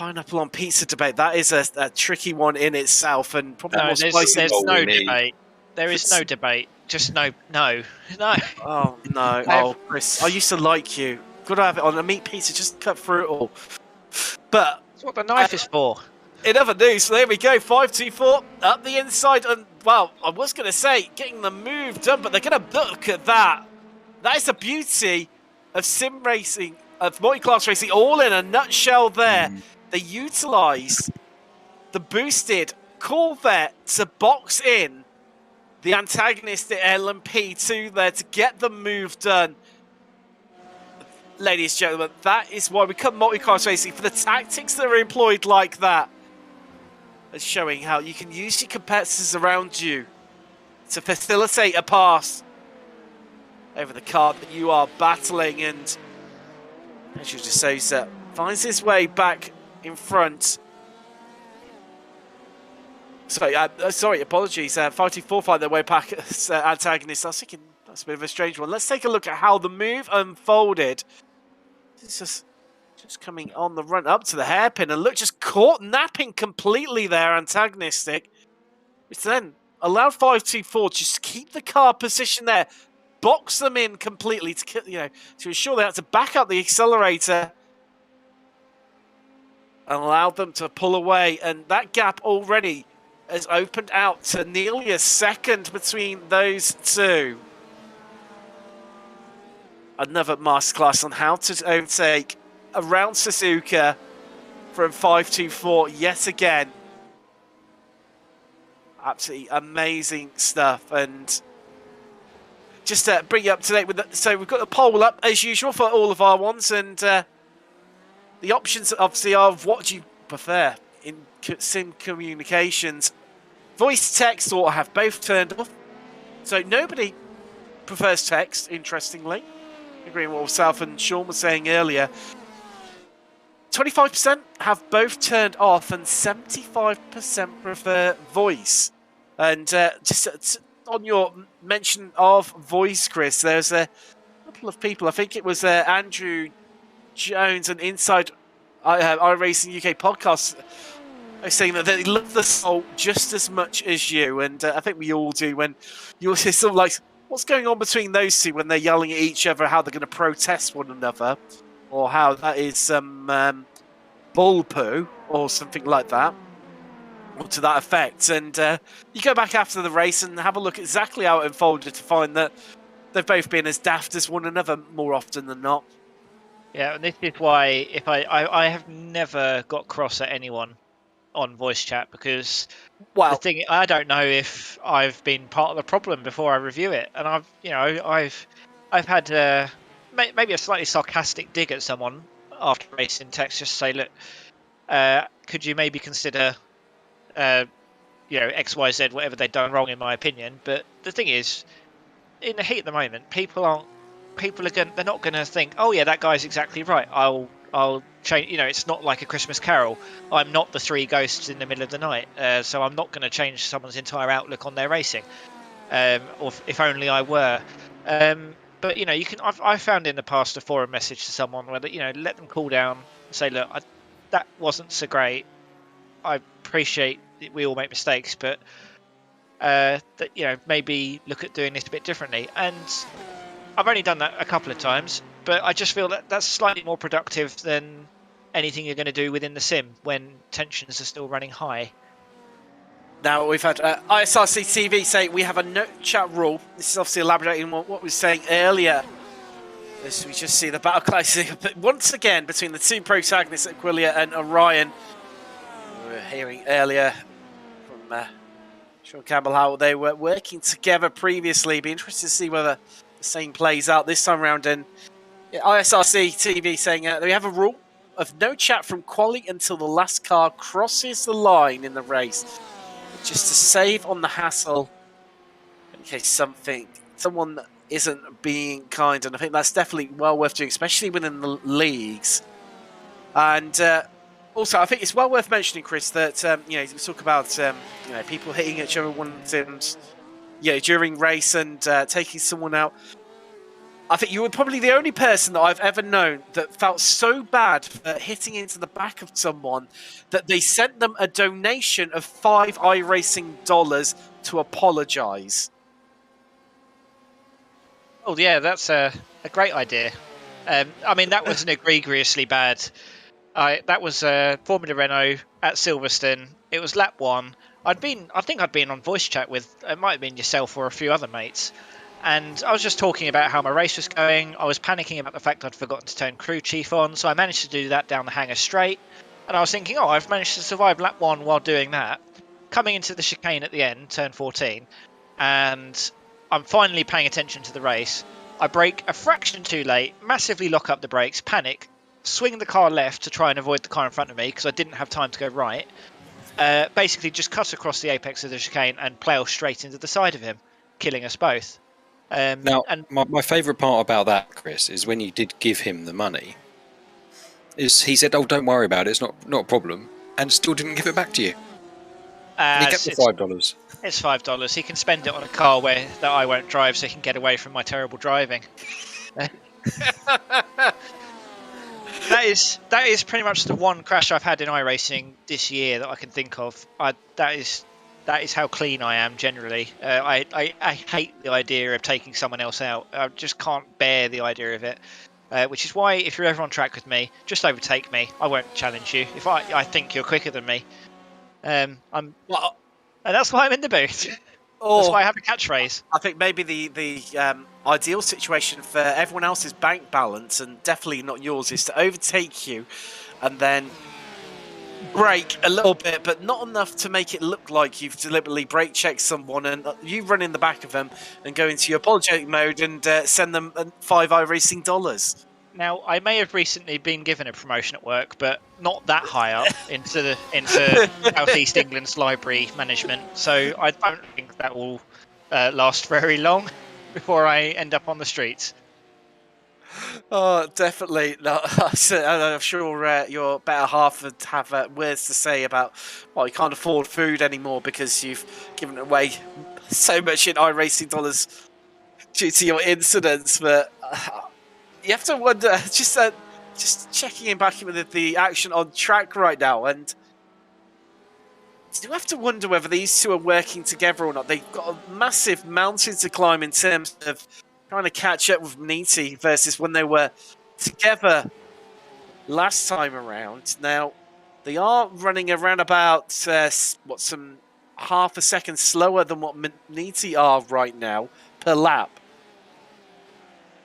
on pizza debate. That is a tricky one in itself, and probably more spicy. There's no debate. There is no debate. Just no. Oh no! Oh, Chris, I used to like you. Got to have it on a meat pizza. Just cut through it all. But that's what the knife is for. In other news, so there we go. 524 up the inside, and well, I was going to say getting the move done, but they're going to look at that. That is the beauty of sim racing, of multi-class racing, all in a nutshell. There, they utilised the boosted Corvette to box in the antagonistic LMP2 there to get the move done. Ladies and gentlemen, that is why we come multi-class racing, for the tactics that are employed like that. It's showing how you can use your competitors around you to facilitate a pass. over the car that you are battling, and Pedro de Sousa finds his way back in front. Sorry, apologies. 5-2-4 find their way back as antagonists. I was thinking that's a bit of a strange one. Let's take a look at how the move unfolded. It's just coming on the run up to the hairpin, and look, just caught napping completely there, antagonistic. Which then allowed 5-2-4 just keep the car positioned there, box them in completely to ensure they had to back up the accelerator and allowed them to pull away. And that gap already has opened out to nearly a second between those two. Another masterclass on how to overtake around Suzuka from 5-2-4 yet again. Absolutely amazing stuff. And just to bring you up to date with that, so we've got the poll up as usual for all of our ones, and the options obviously are of what do you prefer in sim communications. Voice, text, or have both turned off. So nobody prefers text, interestingly. Agreeing with what South and Sean were saying earlier. 25% have both turned off, and 75% prefer voice. And just on your mention of voice, Chris, there's a couple of people. I think it was Andrew Jones and Inside iRacing UK podcast saying that they love the soul just as much as you, and I think we all do. When you're sort of like, what's going on between those two when they're yelling at each other, how they're going to protest one another, or how that is some bull poo or something like that, or to that effect. And you go back after the race and have a look at exactly how it unfolded to find that they've both been as daft as one another more often than not. Yeah, and this is why if I have never got cross at anyone on voice chat, because the thing, I don't know if I've been part of the problem before I review it, and I've had maybe a slightly sarcastic dig at someone after racing text, just say, look, could you maybe consider XYZ, whatever they've done wrong in my opinion. But the thing is, in the heat of the moment, they're not going to think, oh yeah, that guy's exactly right, I'll change. It's not like A Christmas Carol. I'm not the three ghosts in the middle of the night, so I'm not going to change someone's entire outlook on their racing. Or if only I were. But you can. I've found in the past a forum message to someone where let them cool down and say, look, that wasn't so great. I appreciate that we all make mistakes, but maybe look at doing this a bit differently. And I've only done that a couple of times, but I just feel that that's slightly more productive than anything you're going to do within the sim when tensions are still running high. Now, we've had ISRC TV say we have a no chat rule. This is obviously elaborating on what we were saying earlier. We just see the battle closing once again between the two protagonists, Aquilia and Orion. We were hearing earlier from Sean Campbell how they were working together previously. Be interested to see whether the same plays out this time around. And ISRC TV saying we have a rule of no chat from quali until the last car crosses the line in the race, just to save on the hassle in case someone isn't being kind. And I think that's definitely well worth doing, especially within the leagues. And also, I think it's well worth mentioning, Chris, that we talk about people hitting each other during race and taking someone out. I think you were probably the only person that I've ever known that felt so bad for hitting into the back of someone that they sent them a donation of $5 iRacing to apologise. Oh yeah, that's a great idea. That was an egregiously bad. That was Formula Renault at Silverstone. It was lap 1. I think I'd been on voice chat with, it might have been yourself or a few other mates. And I was just talking about how my race was going. I was panicking about the fact I'd forgotten to turn crew chief on. So I managed to do that down the hangar straight. And I was thinking, I've managed to survive lap 1 while doing that. Coming into the chicane at the end, turn 14. And I'm finally paying attention to the race. I brake a fraction too late, massively lock up the brakes, panic, swing the car left to try and avoid the car in front of me because I didn't have time to go right. Basically just cut across the apex of the chicane and plough straight into the side of him, killing us both. Now, and my favourite part about that, Chris, is when you did give him the money, is he said, "Oh, don't worry about it. It's not a problem," and still didn't give it back to you. And he kept the $5. it's $5. He can spend it on a car that I won't drive, so he can get away from my terrible driving. That is pretty much the one crash I've had in iRacing this year that I can think of. That is how clean I am generally. I hate the idea of taking someone else out. I just can't bear the idea of it. Which is why, if you're ever on track with me, just overtake me. I won't challenge you. If I think you're quicker than me, and that's why I'm in the booth. That's why I have a catchphrase. I think maybe the ideal situation for everyone else's bank balance, and definitely not yours, is to overtake you and then brake a little bit, but not enough to make it look like you've deliberately brake checked someone, and you run in the back of them and go into your apologetic mode and send them $5 iRacing dollars. Now, I may have recently been given a promotion at work, but not that high up into South East England's library management. So I don't think that will last very long before I end up on the streets. Oh, definitely. No, I'm sure your better half would have words to say about, well, you can't afford food anymore because you've given away so much in iRacing dollars due to your incidents. But you have to wonder, just checking in back with the action on track right now, and you have to wonder whether these two are working together or not. They've got a massive mountain to climb in terms of trying to catch up with Maniti versus when they were together last time around. Now, they are running around about, some half a second slower than what Maniti are right now per lap.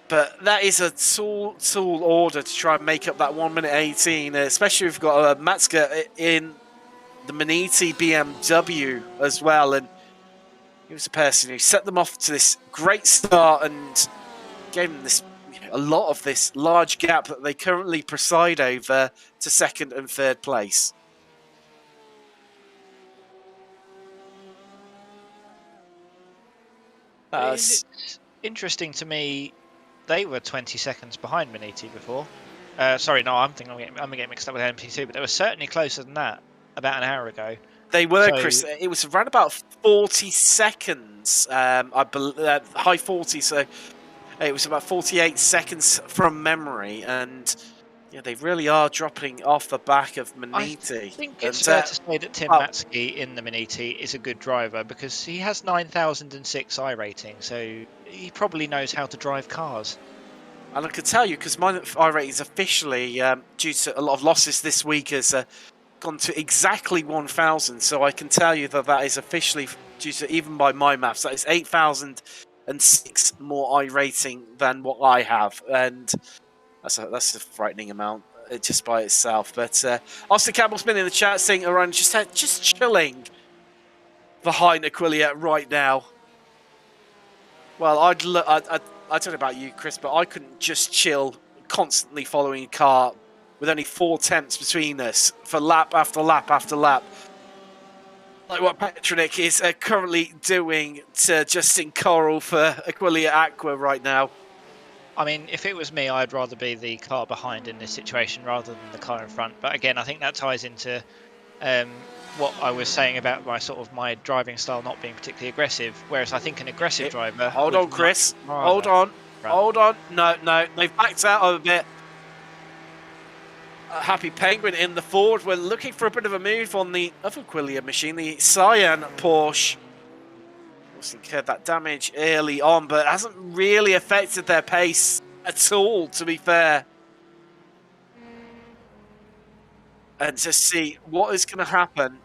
But that is a tall order to try and make up that 1 minute 18, especially if we've got Matska in the Maniti BMW as well. And he was the person who set them off to this great start and gave them this a lot of this large gap that they currently preside over to second and third place. It's interesting to me. They were 20 seconds behind Maniti before. Sorry, no, I'm getting mixed up with MP2, but they were certainly closer than that about an hour ago. They were, Chris. It was around about 40 seconds, I believe, high 40s. So it was about 48 seconds from memory, and yeah, they really are dropping off the back of Maniti. I think it's fair to say that Tim Matsky in the Maniti is a good driver because he has 9,006 I rating, so he probably knows how to drive cars. And I can tell you, because my I rating is officially, due to a lot of losses this week, has gone to exactly 1,000. So I can tell you that is officially, due to, even by my maths, that is 8,006 more I rating than what I have. And that's a frightening amount just by itself. But Austin Campbell's been in the chat saying around just chilling behind Aquilia right now. Well, I don't know about you, Chris, but I couldn't just chill constantly following a car with only 4 tenths between us for lap after lap after lap. Like what Petronik is currently doing to Justin Corral for Aquilia Aqua right now. I mean, if it was me, I'd rather be the car behind in this situation rather than the car in front. But again, I think that ties into what I was saying about my driving style not being particularly aggressive. Whereas I think an aggressive driver... Hold on, Chris. Hold on. No. They've backed out a bit. Happy Penguin in the Ford. We're looking for a bit of a move on the other Aquilia machine, the Cyan Porsche. Incurred that damage early on, but it hasn't really affected their pace at all, to be fair. And to see what is going to happen.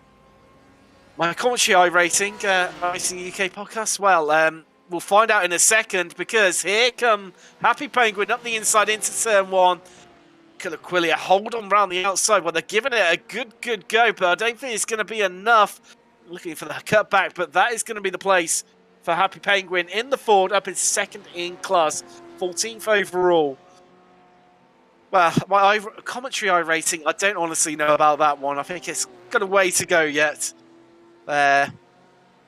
My commentary rating, iRacing UK podcast, well, we'll find out in a second, because here come Happy Penguin up the inside into turn 1. Aquilia hold on round the outside. Well, they're giving it a good go, but I don't think it's going to be enough. Looking for the cutback, but that is going to be the place for Happy Penguin in the Ford, up in second in class, 14th overall. Well, my commentary rating, I don't honestly know about that one. I think it's got a way to go yet.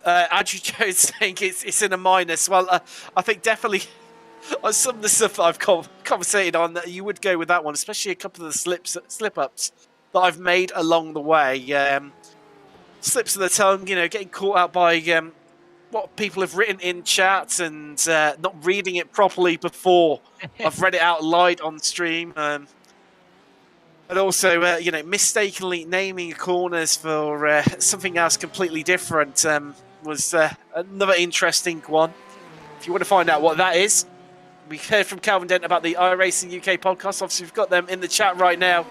Andrew Jones saying it's in a minus. Well, I think definitely on some of the stuff that I've conversated on, you would go with that one, especially a couple of the slip-ups that I've made along the way. Slips of the tongue, getting caught out by what people have written in chat and not reading it properly before I've read it out loud on stream. And also, mistakenly naming corners for something else completely different was another interesting one. If you want to find out what that is, we heard from Calvin Dent about the iRacing UK podcast. Obviously, we've got them in the chat right now.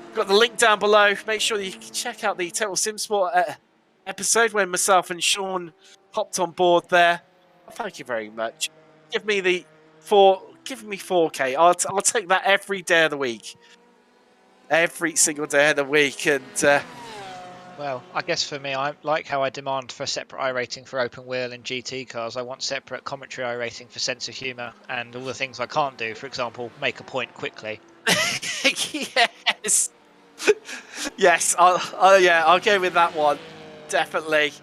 We've got the link down below. Make sure that you can check out the Total Sim Sport episode when myself and Sean hopped on board there. Thank you very much. Give me 4K. I'll take that every day of the week. Every single day of the week. And well, I guess for me, I like how I demand for a separate iRating for open wheel and GT cars. I want separate commentary iRating for sense of humour and all the things I can't do. For example, make a point quickly. Yes. Yes, I'll go with that one. Definitely.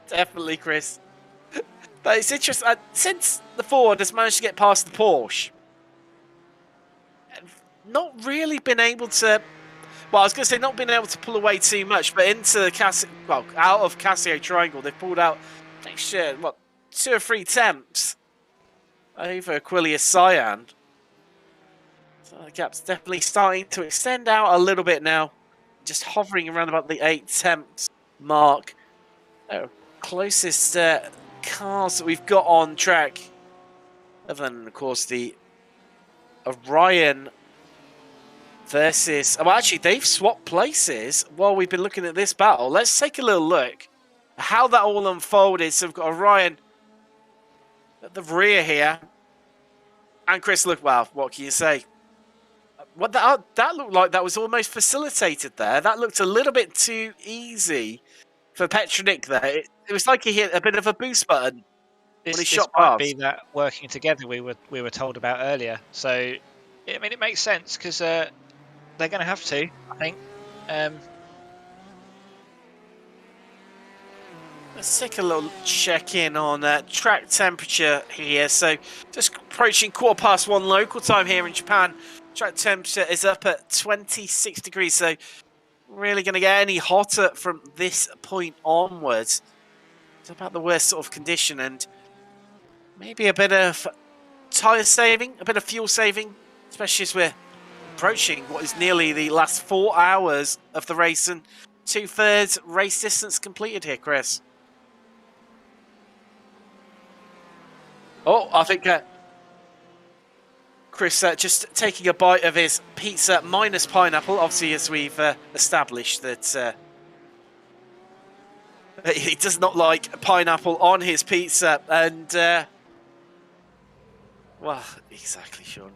Definitely, Chris. But it's interesting. Since the Ford has managed to get past the Porsche, not really been able to... Well, I was going to say not being able to pull away too much, but into the out of Casio Triangle, they've pulled out next year, 2 or 3 temps over Aquilius Cyan. So the gap's definitely starting to extend out a little bit now, just hovering around about the 8 temps mark. Closest cars that we've got on track, other than, of course, the Orion versus... Well, actually, they've swapped places while we've been looking at this battle. Let's take a little look at how that all unfolded. So we've got Orion at the rear here. And Chris, look, well, what can you say? What that looked like that was almost facilitated there. That looked a little bit too easy for Petronik there. It was like he hit a bit of a boost button when he shot might past. be that working together we were told about earlier. So, I mean, it makes sense because they're going to have to, I think. Let's take a little check-in on track temperature here. So, just approaching 1:15 local time here in Japan. Track temperature is up at 26 degrees, so really going to get any hotter from this point onwards. It's about the worst sort of condition, and maybe a bit of tyre saving, a bit of fuel saving, especially as we're approaching what is nearly the last 4 hours of the race and 2/3 race distance completed here, Chris. Oh, I think Chris just taking a bite of his pizza minus pineapple, obviously, as we've established that he does not like pineapple on his pizza. And, well, exactly, Sean.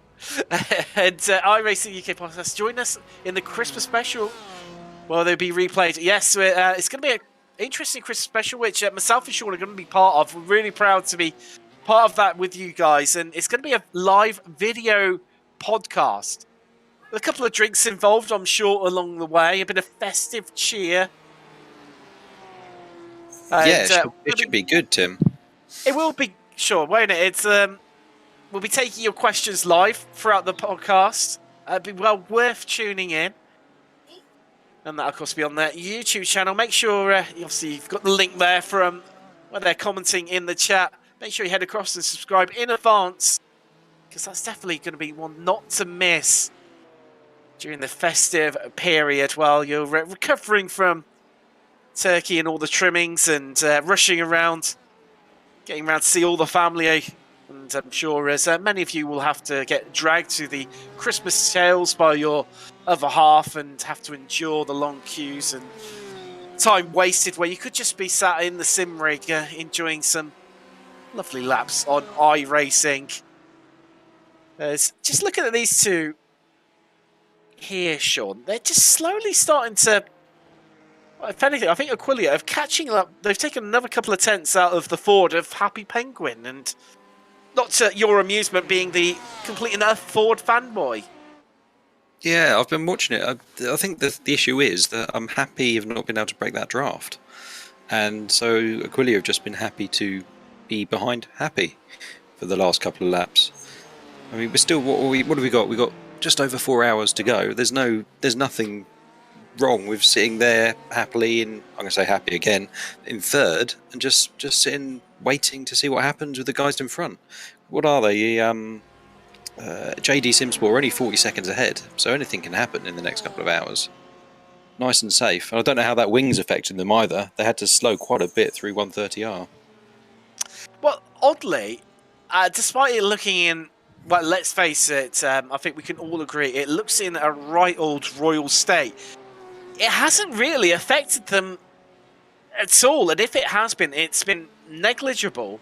And iRacing UK podcast, join us in the Christmas special. Well, they'll be replayed. Yes, it's going to be an interesting Christmas special, which myself and Sean are going to be part of. We're really proud to be part of that with you guys, and it's going to be a live video podcast. A couple of drinks involved, I'm sure, along the way. A bit of festive cheer. And, it should be good, Tim. It will be, sure, won't it? It's we'll be taking your questions live throughout the podcast. It'll be well worth tuning in. And that'll, of course, be on their YouTube channel. Make sure, obviously, you've got the link there from where they're commenting in the chat. Make sure you head across and subscribe in advance, because that's definitely going to be one not to miss during the festive period while you're recovering from Turkey and all the trimmings and rushing around, getting around to see all the family. And I'm sure as many of you will have to get dragged to the Christmas sales by your other half and have to endure the long queues and time wasted where you could just be sat in the sim rig enjoying some lovely laps on iRacing. Just looking at these two here, Sean, they're just slowly starting to, if anything, I think Aquilia are catching up. They've taken another couple of tenths out of the Ford of Happy Penguin, and not to your amusement being the complete and utter Ford fanboy. Yeah, I've been watching it. I think the issue is that I'm happy of not being able to break that draft. and so Aquilia have just been happy to be behind Happy for the last couple of laps. I mean, we're still what have we got? We got just over 4 hours to go. There's nothing wrong with sitting there happily, and I'm going to say happy again, in third, and just sitting waiting to see what happens with the guys in front. What are they? JD Simsport are only 40 seconds ahead, so anything can happen in the next couple of hours. Nice and safe. And I don't know how that wing's affecting them either. They had to slow quite a bit through 130R. Well, oddly, despite it looking in, well, let's face it, I think we can all agree, it looks in a right old royal state. It hasn't really affected them at all, and if it has been, it's been negligible.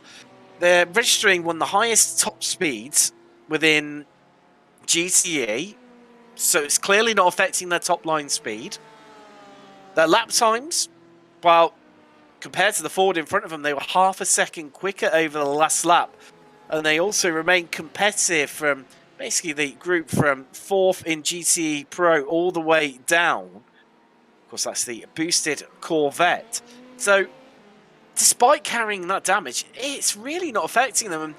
They're registering one of the highest top speeds within GTE, so it's clearly not affecting their top line speed. Their lap times, well, compared to the Ford in front of them, they were half a second quicker over the last lap, and they also remain competitive from basically the group from 4th in GTE Pro all the way down. Of course, that's the boosted Corvette. So, despite carrying that damage, it's really not affecting them. And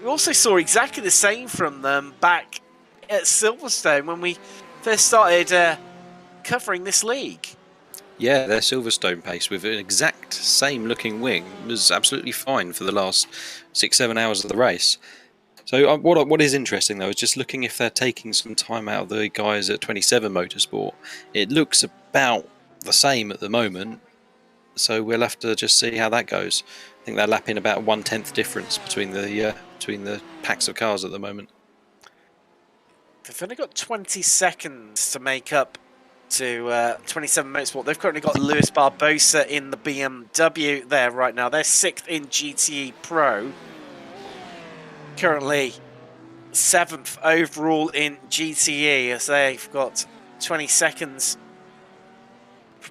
we also saw exactly the same from them back at Silverstone when we first started covering this league. Yeah, their Silverstone pace with an exact same looking wing was absolutely fine for the last 6-7 hours of the race. So what is interesting though is just looking if they're taking some time out of the guys at 27 Motorsport. It looks about the same at the moment, so we'll have to just see how that goes. I think they're lapping about 1/10 difference between the packs of cars at the moment. They've only got 20 seconds to make up to 27 Motorsport. They've currently got Lewis Barbosa in the BMW there right now. They're 6th in GTE Pro. Currently 7th overall in GTE, as they've got 20 seconds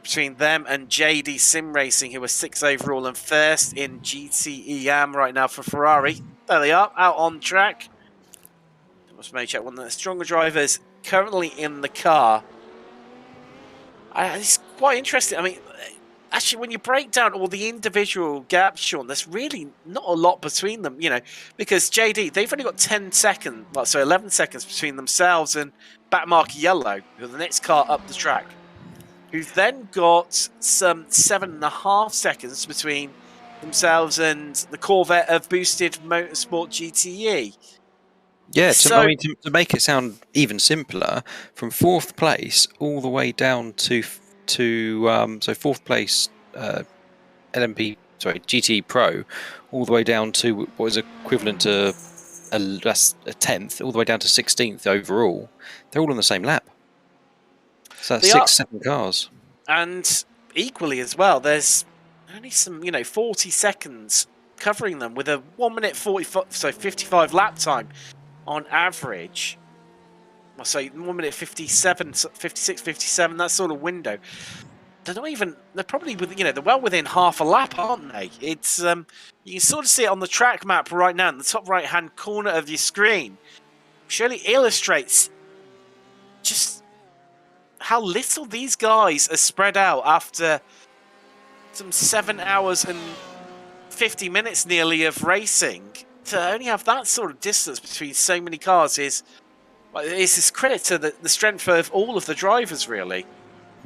between them and JD Sim Racing, who are 6th overall and 1st in GTE AM right now for Ferrari. There they are, out on track. Must make check one of the stronger drivers currently in the car. It's quite interesting. I mean, actually, when you break down all the individual gaps, Sean, there's really not a lot between them, you know, because JD, they've only got 10 seconds, well, so 11 seconds between themselves and Backmark Yellow, who are the next car up the track, who've then got some 7.5 seconds between themselves and the Corvette of Boosted Motorsport GTE. Yeah, So, to make it sound even simpler, from 4th place all the way down to so 4th place GT Pro, all the way down to what is equivalent to a 10th, all the way down to 16th overall. They're all on the same lap. So that's 6-7 cars. And equally as well, there's only some, 40 seconds covering them with a 1 minute 45, so 55 lap time on average. I'll say 1 minute 57, 56, 57, that sort of window. They're probably, they're well within half a lap, aren't they? It's, you can sort of see it on the track map right now in the top right hand corner of your screen. Surely illustrates just how little these guys are spread out after some 7 hours and 50 minutes nearly of racing. To only have that sort of distance between so many cars is this credit to the strength of all of the drivers, really.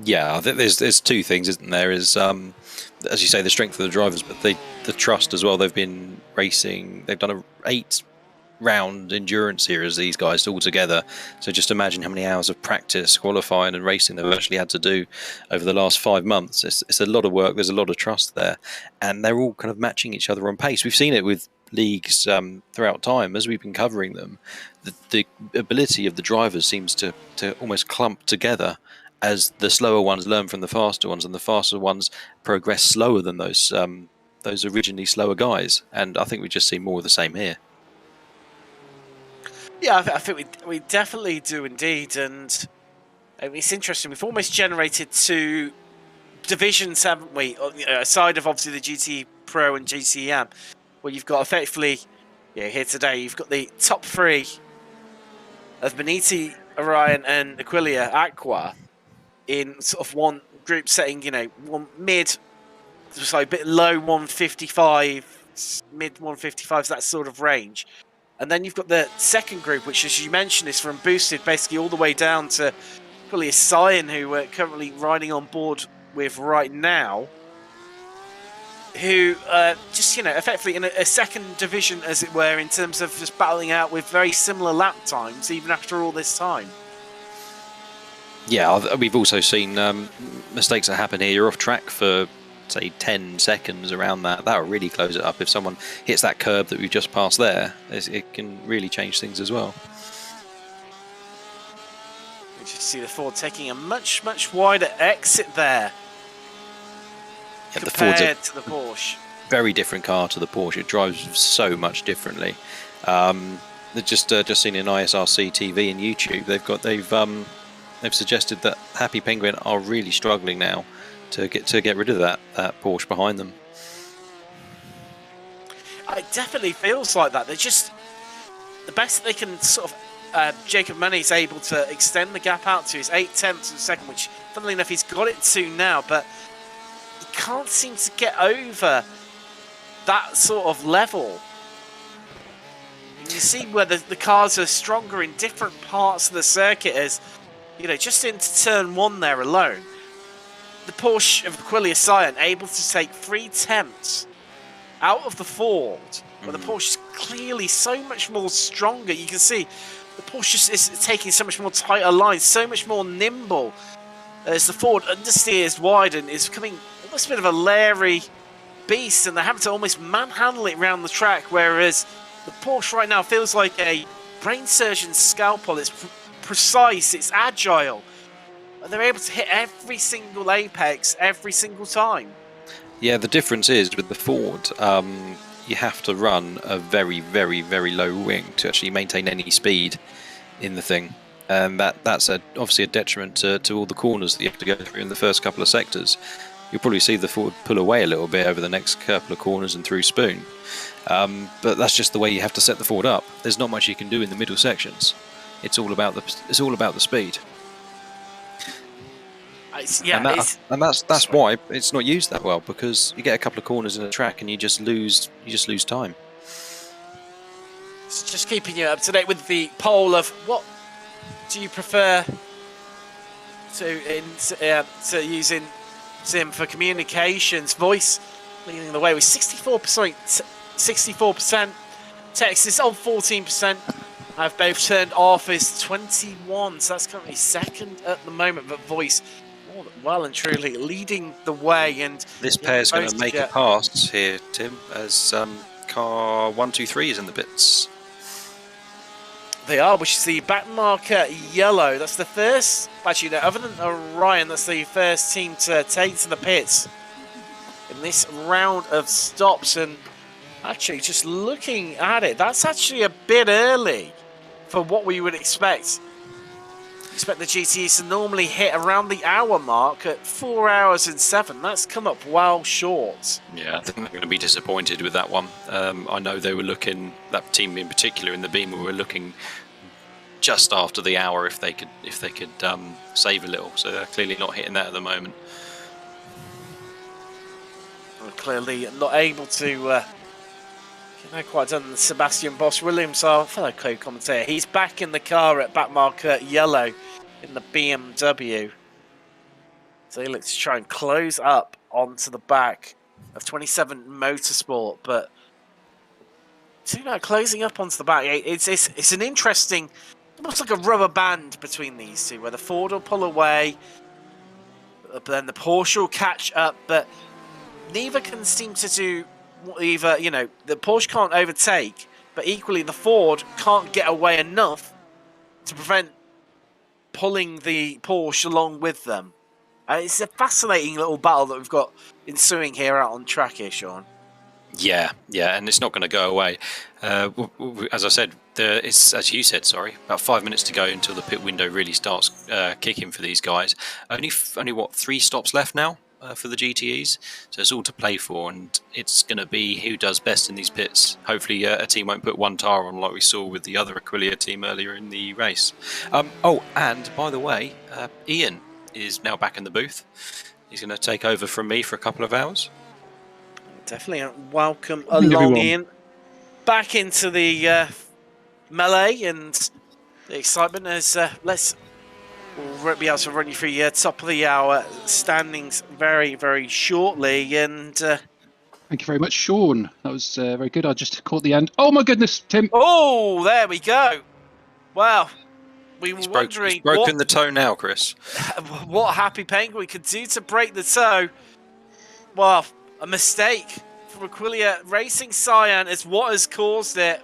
Yeah, I think there's two things, isn't there? Is as you say, the strength of the drivers, but the trust as well. They've been racing. They've done a 8-round endurance series, these guys all together. So just imagine how many hours of practice, qualifying and racing they've actually had to do over the last 5 months. It's a lot of work. There's a lot of trust there, and they're all kind of matching each other on pace. We've seen it with leagues throughout time as we've been covering them. The ability of the drivers seems to almost clump together as the slower ones learn from the faster ones, and the faster ones progress slower than those originally slower guys. And I think we just see more of the same here. Yeah, I think we definitely do indeed, and it's interesting. We've almost generated 2 divisions, haven't we? Aside of obviously the GT Pro and GTM, where you've got effectively, here today, you've got the top 3 of Beniti, Orion, and Aquilia Aqua in sort of one group setting, one mid just like a bit low 155, mid 155s, that sort of range. And then you've got the second group, which, as you mentioned, is from boosted basically all the way down to probably a Cyan, who we're currently riding on board with right now, who just, effectively in a second division, as it were, in terms of just battling out with very similar lap times, even after all this time. Yeah, we've also seen mistakes that happen here. You're off track for, say, 10 seconds around that. That'll really close it up. If someone hits that curb that we've just passed there, it can really change things as well. You just see the Ford taking a much, much wider exit there. Yeah, compared to the Porsche. Very different car to the Porsche. It drives so much differently. They've just seen in ISRC TV and YouTube. They've suggested that Happy Penguin are really struggling now to get rid of that Porsche behind them. It definitely feels like that. They're just the best they can sort of. Jacob Money's able to extend the gap out to his 0.8 of a second, which, funnily enough, he's got it to now, but he can't seem to get over that sort of level. And you see where the cars are stronger in different parts of the circuit, as just into turn 1 there alone. The Porsche of Aquilia Cyan able to take 3/10 out of the Ford, where the Porsche is clearly so much more stronger. You can see the Porsche is taking so much more tighter lines, so much more nimble, as the Ford understeers wide and is becoming almost a bit of a leery beast, and they're having to almost manhandle it around the track, whereas the Porsche right now feels like a brain surgeon's scalpel. It's precise, it's agile, and they're able to hit every single apex every single time. Yeah, the difference is with the Ford, you have to run a very, very, very low wing to actually maintain any speed in the thing, and that's obviously a detriment to all the corners that you have to go through in the first couple of sectors. You'll probably see the Ford pull away a little bit over the next couple of corners and through Spoon, but that's just the way you have to set the Ford up. There's not much you can do in the middle sections. It's all about the speed. And that's why it's not used that well, because you get a couple of corners in the track and you just lose time. It's just keeping you up to date with the poll of what do you prefer to using Sim for communications. Voice leading the way with 64%. Text is on 14%. I've both turned off is 21, so that's currently second at the moment, but voice well and truly leading the way. And this pair's going to make a pass here, Tim, as car 123 is in the bits. They are, which is the back marker yellow. That's the first, actually, other than Orion, that's the first team to take to the pits in this round of stops. And actually, just looking at it, that's actually a bit early for what we would expect. Expect the GTEs to normally hit around the hour mark at 4 hours and 7. That's come up well short. Yeah, I think they're going to be disappointed with that one. I know they were looking, that team in particular in the Beamer were looking just after the hour if they could save a little. So they're clearly not hitting that at the moment. We're clearly not able to. Quite done. Sebastian Bosher-Williams, our fellow co-commentator, he's back in the car at back marker yellow in the BMW. So he looks to try and close up onto the back of 27 Motorsport, but closing up onto the back, it's an interesting, almost like a rubber band between these two, where the Ford will pull away, but then the Porsche will catch up, but neither can seem to do. Either, the Porsche can't overtake, but equally the Ford can't get away enough to prevent pulling the Porsche along with them. It's a fascinating little battle that we've got ensuing here out on track here, Sean. Yeah, and it's not going to go away. As I said, it's, as you said, about 5 minutes to go until the pit window really starts kicking for these guys. Only 3 stops left now for the GTEs, so it's all to play for, and it's going to be who does best in these pits. Hopefully a team won't put one tyre on like we saw with the other Aquilia team earlier in the race. And by the way, Ian is now back in the booth. He's going to take over from me for a couple of hours. Definitely welcome Morning, along everyone. in. Back into the melee and the excitement as we'll be able to run you through your top of the hour standings very, very shortly. And Thank you very much, Sean. That was very good. I just caught the end. Oh my goodness, Tim! oh, there we go. Wow. We were He's wondering broken the toe now, Chris. what Happy Penguin could do to break the toe. Well, a mistake from Aquilia Racing Cyan is what has caused it.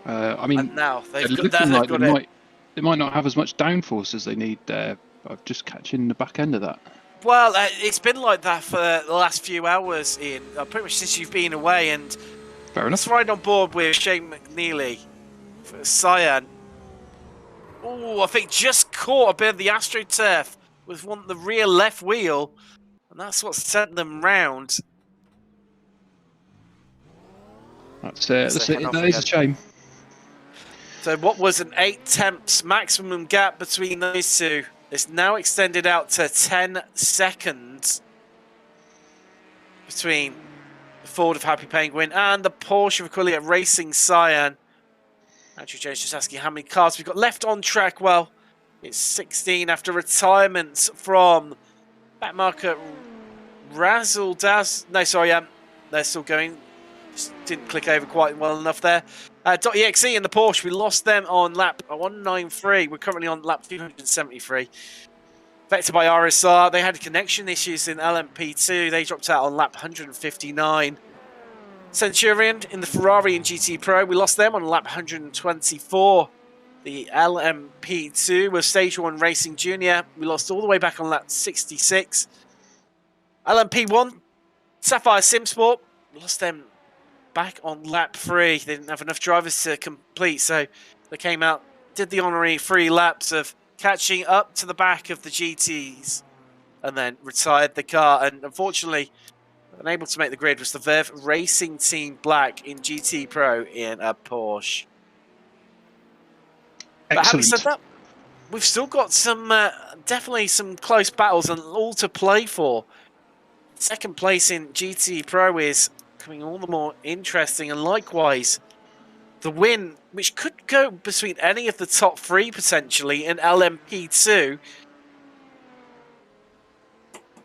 I mean, And now they're they've looking like got it. they might not have as much downforce as they need there. I'm just catching the back end of that. Well, it's been like that for the last few hours, Ian. Pretty much since you've been away, and Fair let's enough. ride on board with Shane McNeely for Cyan. Oh, I think just caught a bit of the AstroTurf with the rear left wheel, and that's what sent them round. That is a shame. So what was an 8/10 maximum gap between those two is now extended out to 10 seconds between the Ford of Happy Penguin and the Porsche of Aquilia Racing Cyan. Andrew Jones just asking how many cars we've got left on track. Well, it's 16 after retirements from backmarker Razzle Daz. No, sorry, they're still going. Just didn't click over quite well enough there. .exe and the Porsche, we lost them on lap 193. We're currently on lap 273. Vector by RSR, they had connection issues in LMP2. They dropped out on lap 159. Centurion in the Ferrari and GT Pro, we lost them on lap 124. The LMP2 with Stage 1 Racing Junior, we lost all the way back on lap 66. LMP1, Sapphire Simsport, we lost them back on lap 3. They didn't have enough drivers to complete, so they came out, did the honorary 3 laps of catching up to the back of the GTs, and then retired the car. And unfortunately, unable to make the grid was the Verve Racing Team Black in GT Pro in a Porsche. But having said that, we've still got some, definitely some close battles and all to play for. Second place in GT Pro is becoming all the more interesting, and likewise, the win, which could go between any of the top 3 potentially in LMP2.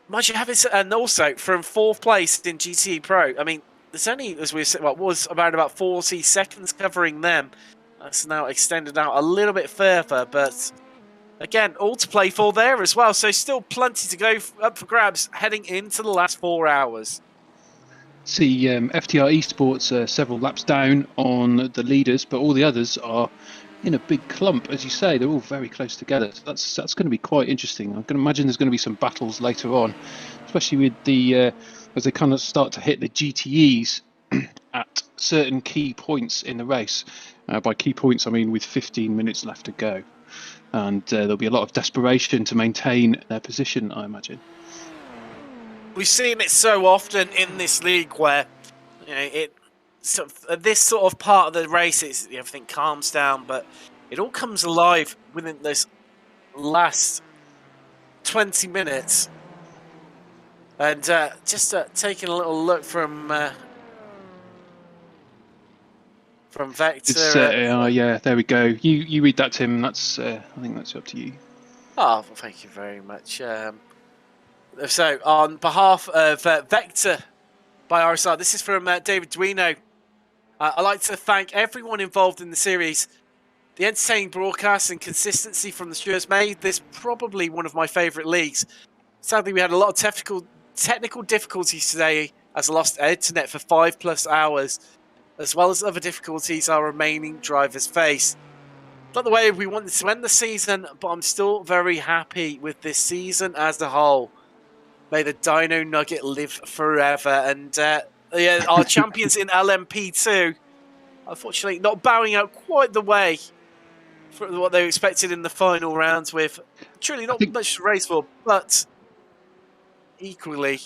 Might you have it, and also from 4th place in GT Pro. I mean, there's only, as we said, what was about 40 seconds covering them. That's now extended out a little bit further, but again, all to play for there as well. So still plenty to go up for grabs heading into the last 4 hours. See, FTR Esports several laps down on the leaders, but all the others are in a big clump, as you say. They're all very close together. So that's going to be quite interesting. I can imagine there's going to be some battles later on, especially with the as they kind of start to hit the GTEs at certain key points in the race. By key points, I mean with 15 minutes left to go, and there'll be a lot of desperation to maintain their position, I imagine. We've seen it so often in this league where, you know, this sort of part of the race, everything calms down, but it all comes alive within this last 20 minutes. And just taking a little look from Vector. Yeah, there we go. You read that, Tim. That's I think that's up to you. Oh, well, thank you very much. So, on behalf of Vector by RSR, this is from David Duino. I'd like to thank everyone involved in the series. The entertaining broadcast and consistency from the stewards made this probably one of my favourite leagues. Sadly, we had a lot of technical difficulties today as I lost internet for 5+ hours, as well as other difficulties our remaining drivers face. Not the way we wanted to end the season, but I'm still very happy with this season as a whole. May the Dino Nugget live forever. And yeah, our champions in LMP2, unfortunately, not bowing out quite the way for what they expected in the final rounds with truly not much to race for, but equally,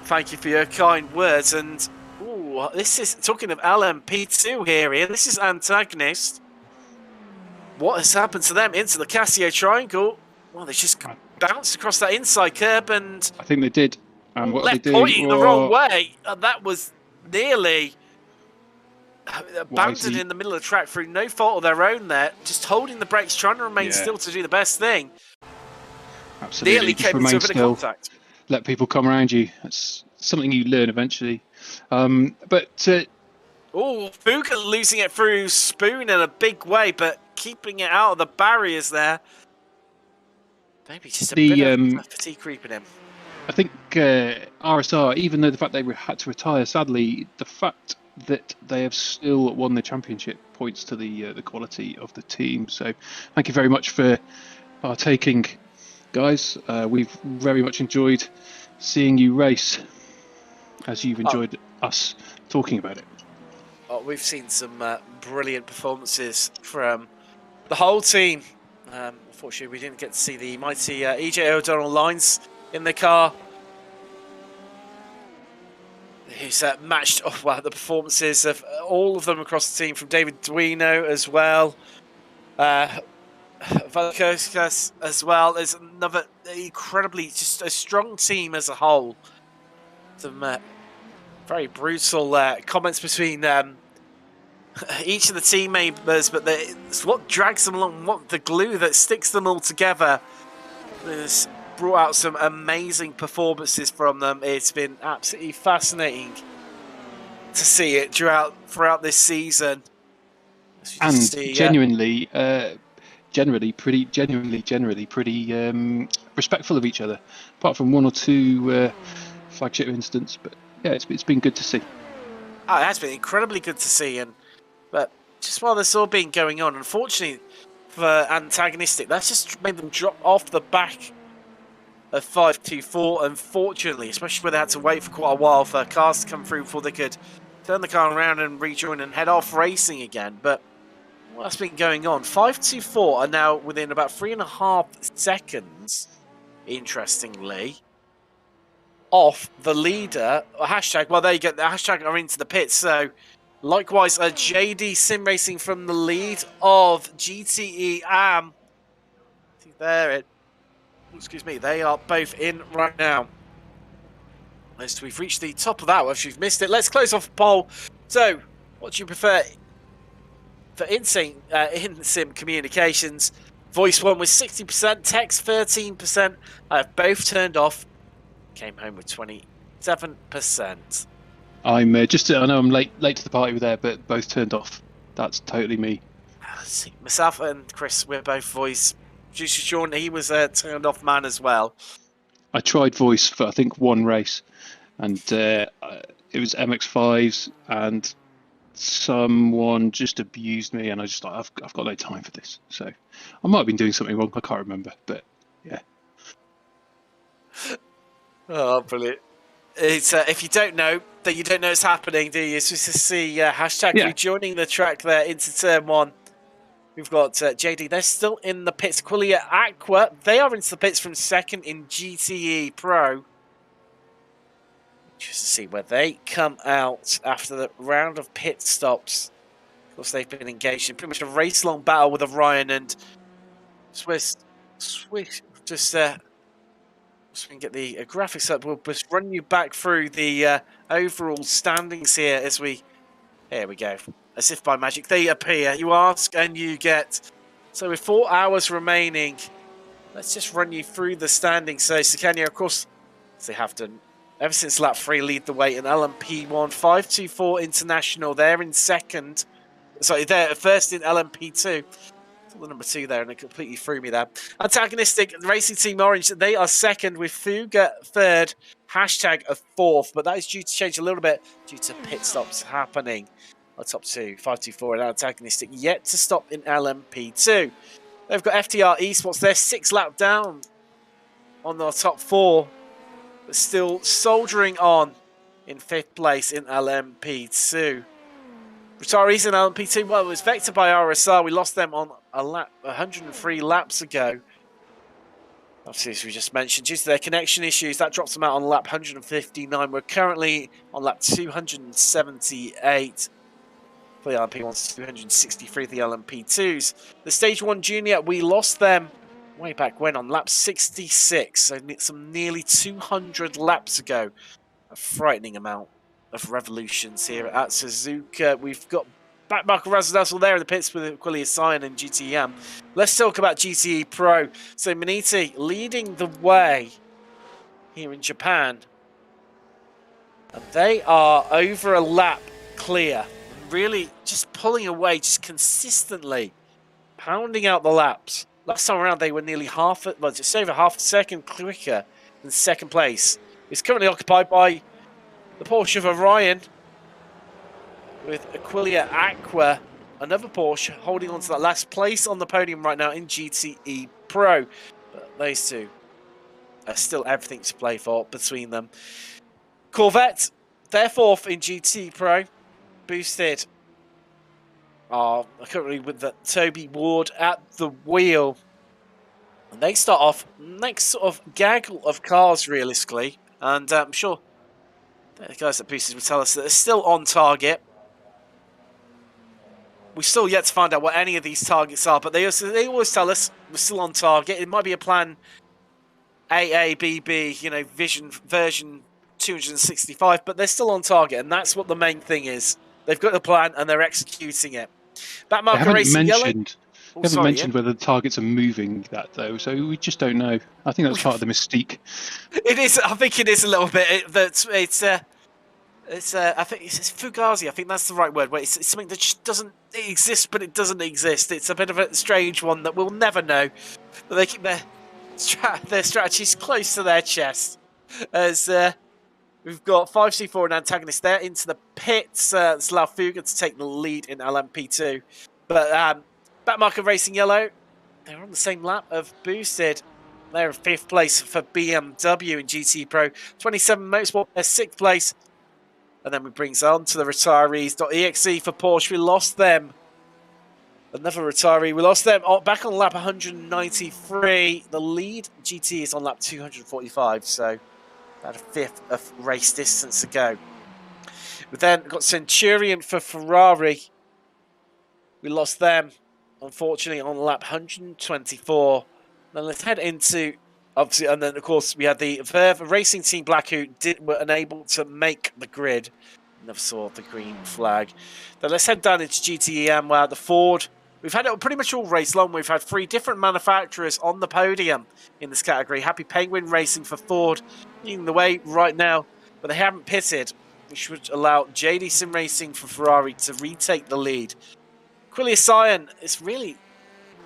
thank you for your kind words. And ooh, this is, talking of LMP2 here, Ian, this is Antagonist. What has happened to them into the Casio Triangle? Well, they just bounced across that inside curb and I think they did. And what left did they do? pointing the wrong way. And that was nearly abandoned in the middle of the track through no fault of their own there. Just holding the brakes, trying to remain still to do the best thing. Absolutely. Nearly Just came into a bit of contact. Let people come around you. That's something you learn eventually. But Oh, Fuga losing it through Spoon in a big way, but keeping it out of the barriers there. Maybe just a bit of fatigue creeping in. I think RSR, even though the fact they had to retire, sadly, the fact that they have still won the championship points to the quality of the team. So thank you very much for partaking, guys. We've very much enjoyed seeing you race, as you've enjoyed us talking about it. Oh, we've seen some brilliant performances from the whole team. Unfortunately, we didn't get to see the mighty EJ O'Donnell lines in the car. Who's matched the performances of all of them across the team, from David Duino as well. Valkoskas as well. There's another incredibly just a strong team as a whole. Some very brutal comments between each of the team members, but it's what drags them along, what the glue that sticks them all together. Has brought out some amazing performances from them. It's been absolutely fascinating to see it throughout this season. And genuinely pretty respectful of each other, apart from one or two flagship incidents. But yeah, it's been good to see. Oh, it has been incredibly good to see, but just while this all been going on, unfortunately for Antagonistic, that's just made them drop off the back of 524, unfortunately, especially where they had to wait for quite a while for cars to come through before they could turn the car around and rejoin and head off racing again. But what's been going on? 524 are now within about 3.5 seconds, interestingly, off the leader. Hashtag, well, there you go, the hashtag are into the pits. So likewise, JD Sim Racing from the lead of GTE Am. Excuse me, they are both in right now. As we've reached the top of that, if you've missed it, let's close off the poll. So, what do you prefer for in-sim communications? Voice 1 was 60%, text 13%. I have both turned off. Came home with 27%. I know I'm late to the party there, but both turned off. That's totally me. Myself and Chris, we're both voice. Juicy Sean, he was a turned off man as well. I tried voice for I think one race, and it was MX5s, and someone just abused me, and I just thought I've got no time for this. So I might have been doing something wrong. I can't remember, but yeah. Oh, brilliant! It's if you don't know that you don't know it's happening, do you? It's just to see hashtag rejoining the track there into turn 1. We've got JD. They're still in the pits. Quillia Aqua. They are into the pits from second in GTE Pro. Just to see where they come out after the round of pit stops. Of course, they've been engaged in pretty much a race-long battle with Orion and Swiss. Just so we can get the graphics up. We'll just run you back through the overall standings here as we. Here we go. As if by magic, they appear. You ask and you get. So with 4 hours remaining, let's just run you through the standings. So Sicania, of course, as they have done ever since lap 3, lead the way in LMP1. 524 International, they're in second. Sorry, they're first in LMP2. The number 2 there, and it completely threw me there. Antagonistic Racing Team Orange, they are second with Fuga third, hashtag a fourth, but that is due to change a little bit due to pit stops happening. Our top 2, 524 and Antagonistic, yet to stop in LMP2. They've got FTR Esports, they're 6 laps down on our top 4, but still soldiering on in 5th place in LMP2. Retirees in LMP2, well, it was vectored by RSR. We lost them on a lap, 103 laps ago. Obviously, as we just mentioned, due to their connection issues, that drops them out on lap 159. We're currently on lap 278. For the LMP1s, 263 for the LMP2s. The Stage 1 Junior, we lost them way back when on lap 66, so some nearly 200 laps ago. A frightening amount of revolutions here at Suzuka. We've got Marco Razadassel there in the pits with Quilly Sion and GTEM. Let's talk about GTE Pro. So Maniti leading the way here in Japan. And they are over a lap clear. Really just pulling away, just consistently pounding out the laps. Last time around, they were nearly just over half a second quicker than second place. It's currently occupied by the Porsche of Orion with Aquilia Aqua, another Porsche, holding on to that last place on the podium right now in GTE Pro. But those two are still everything to play for between them. Corvette, they're fourth in GT Pro. Boosted are currently with the Toby Ward at the wheel. And they start off next sort of gaggle of cars, realistically. And I'm sure the guys at Boosted will tell us that they're still on target. We're still yet to find out what any of these targets are, but they always tell us we're still on target. It might be a plan AABB, version 265, but they're still on target, and that's what the main thing is. They've got the plan and they're executing it. That marker racing yellow. They haven't mentioned whether the targets are moving that though, so we just don't know. I think that's part of the mystique. It is. I think it is a little bit. I think it's fugazi. I think that's the right word. Where it's something that just doesn't exist, but it doesn't exist. It's a bit of a strange one that we'll never know. But they keep their strategies close to their chest. As we've got 5C4 and antagonist there into the pits. It's La Fuga to take the lead in LMP2. But Backmarker Racing Yellow, they're on the same lap of Boosted. They're in 5th place for BMW in GT Pro. 27 Motorsport, they're 6th place. And then we bring on to the retirees.exe for Porsche. We lost them. Another retiree. We lost them back on lap 193. The lead GT is on lap 245. So about a fifth of race distance to go. We then got Centurion for Ferrari. We lost them, unfortunately, on lap 124. Then let's head into, obviously, and then of course we had the Verve Racing Team Black who were unable to make the grid. Never saw the green flag. Then let's head down into GTEM where the Ford. We've had it pretty much all race long. We've had 3 different manufacturers on the podium in this category. Happy Penguin Racing for Ford leading the way right now, but they haven't pitted, which would allow JD Sim Racing for Ferrari to retake the lead. Quilly Sion, it's really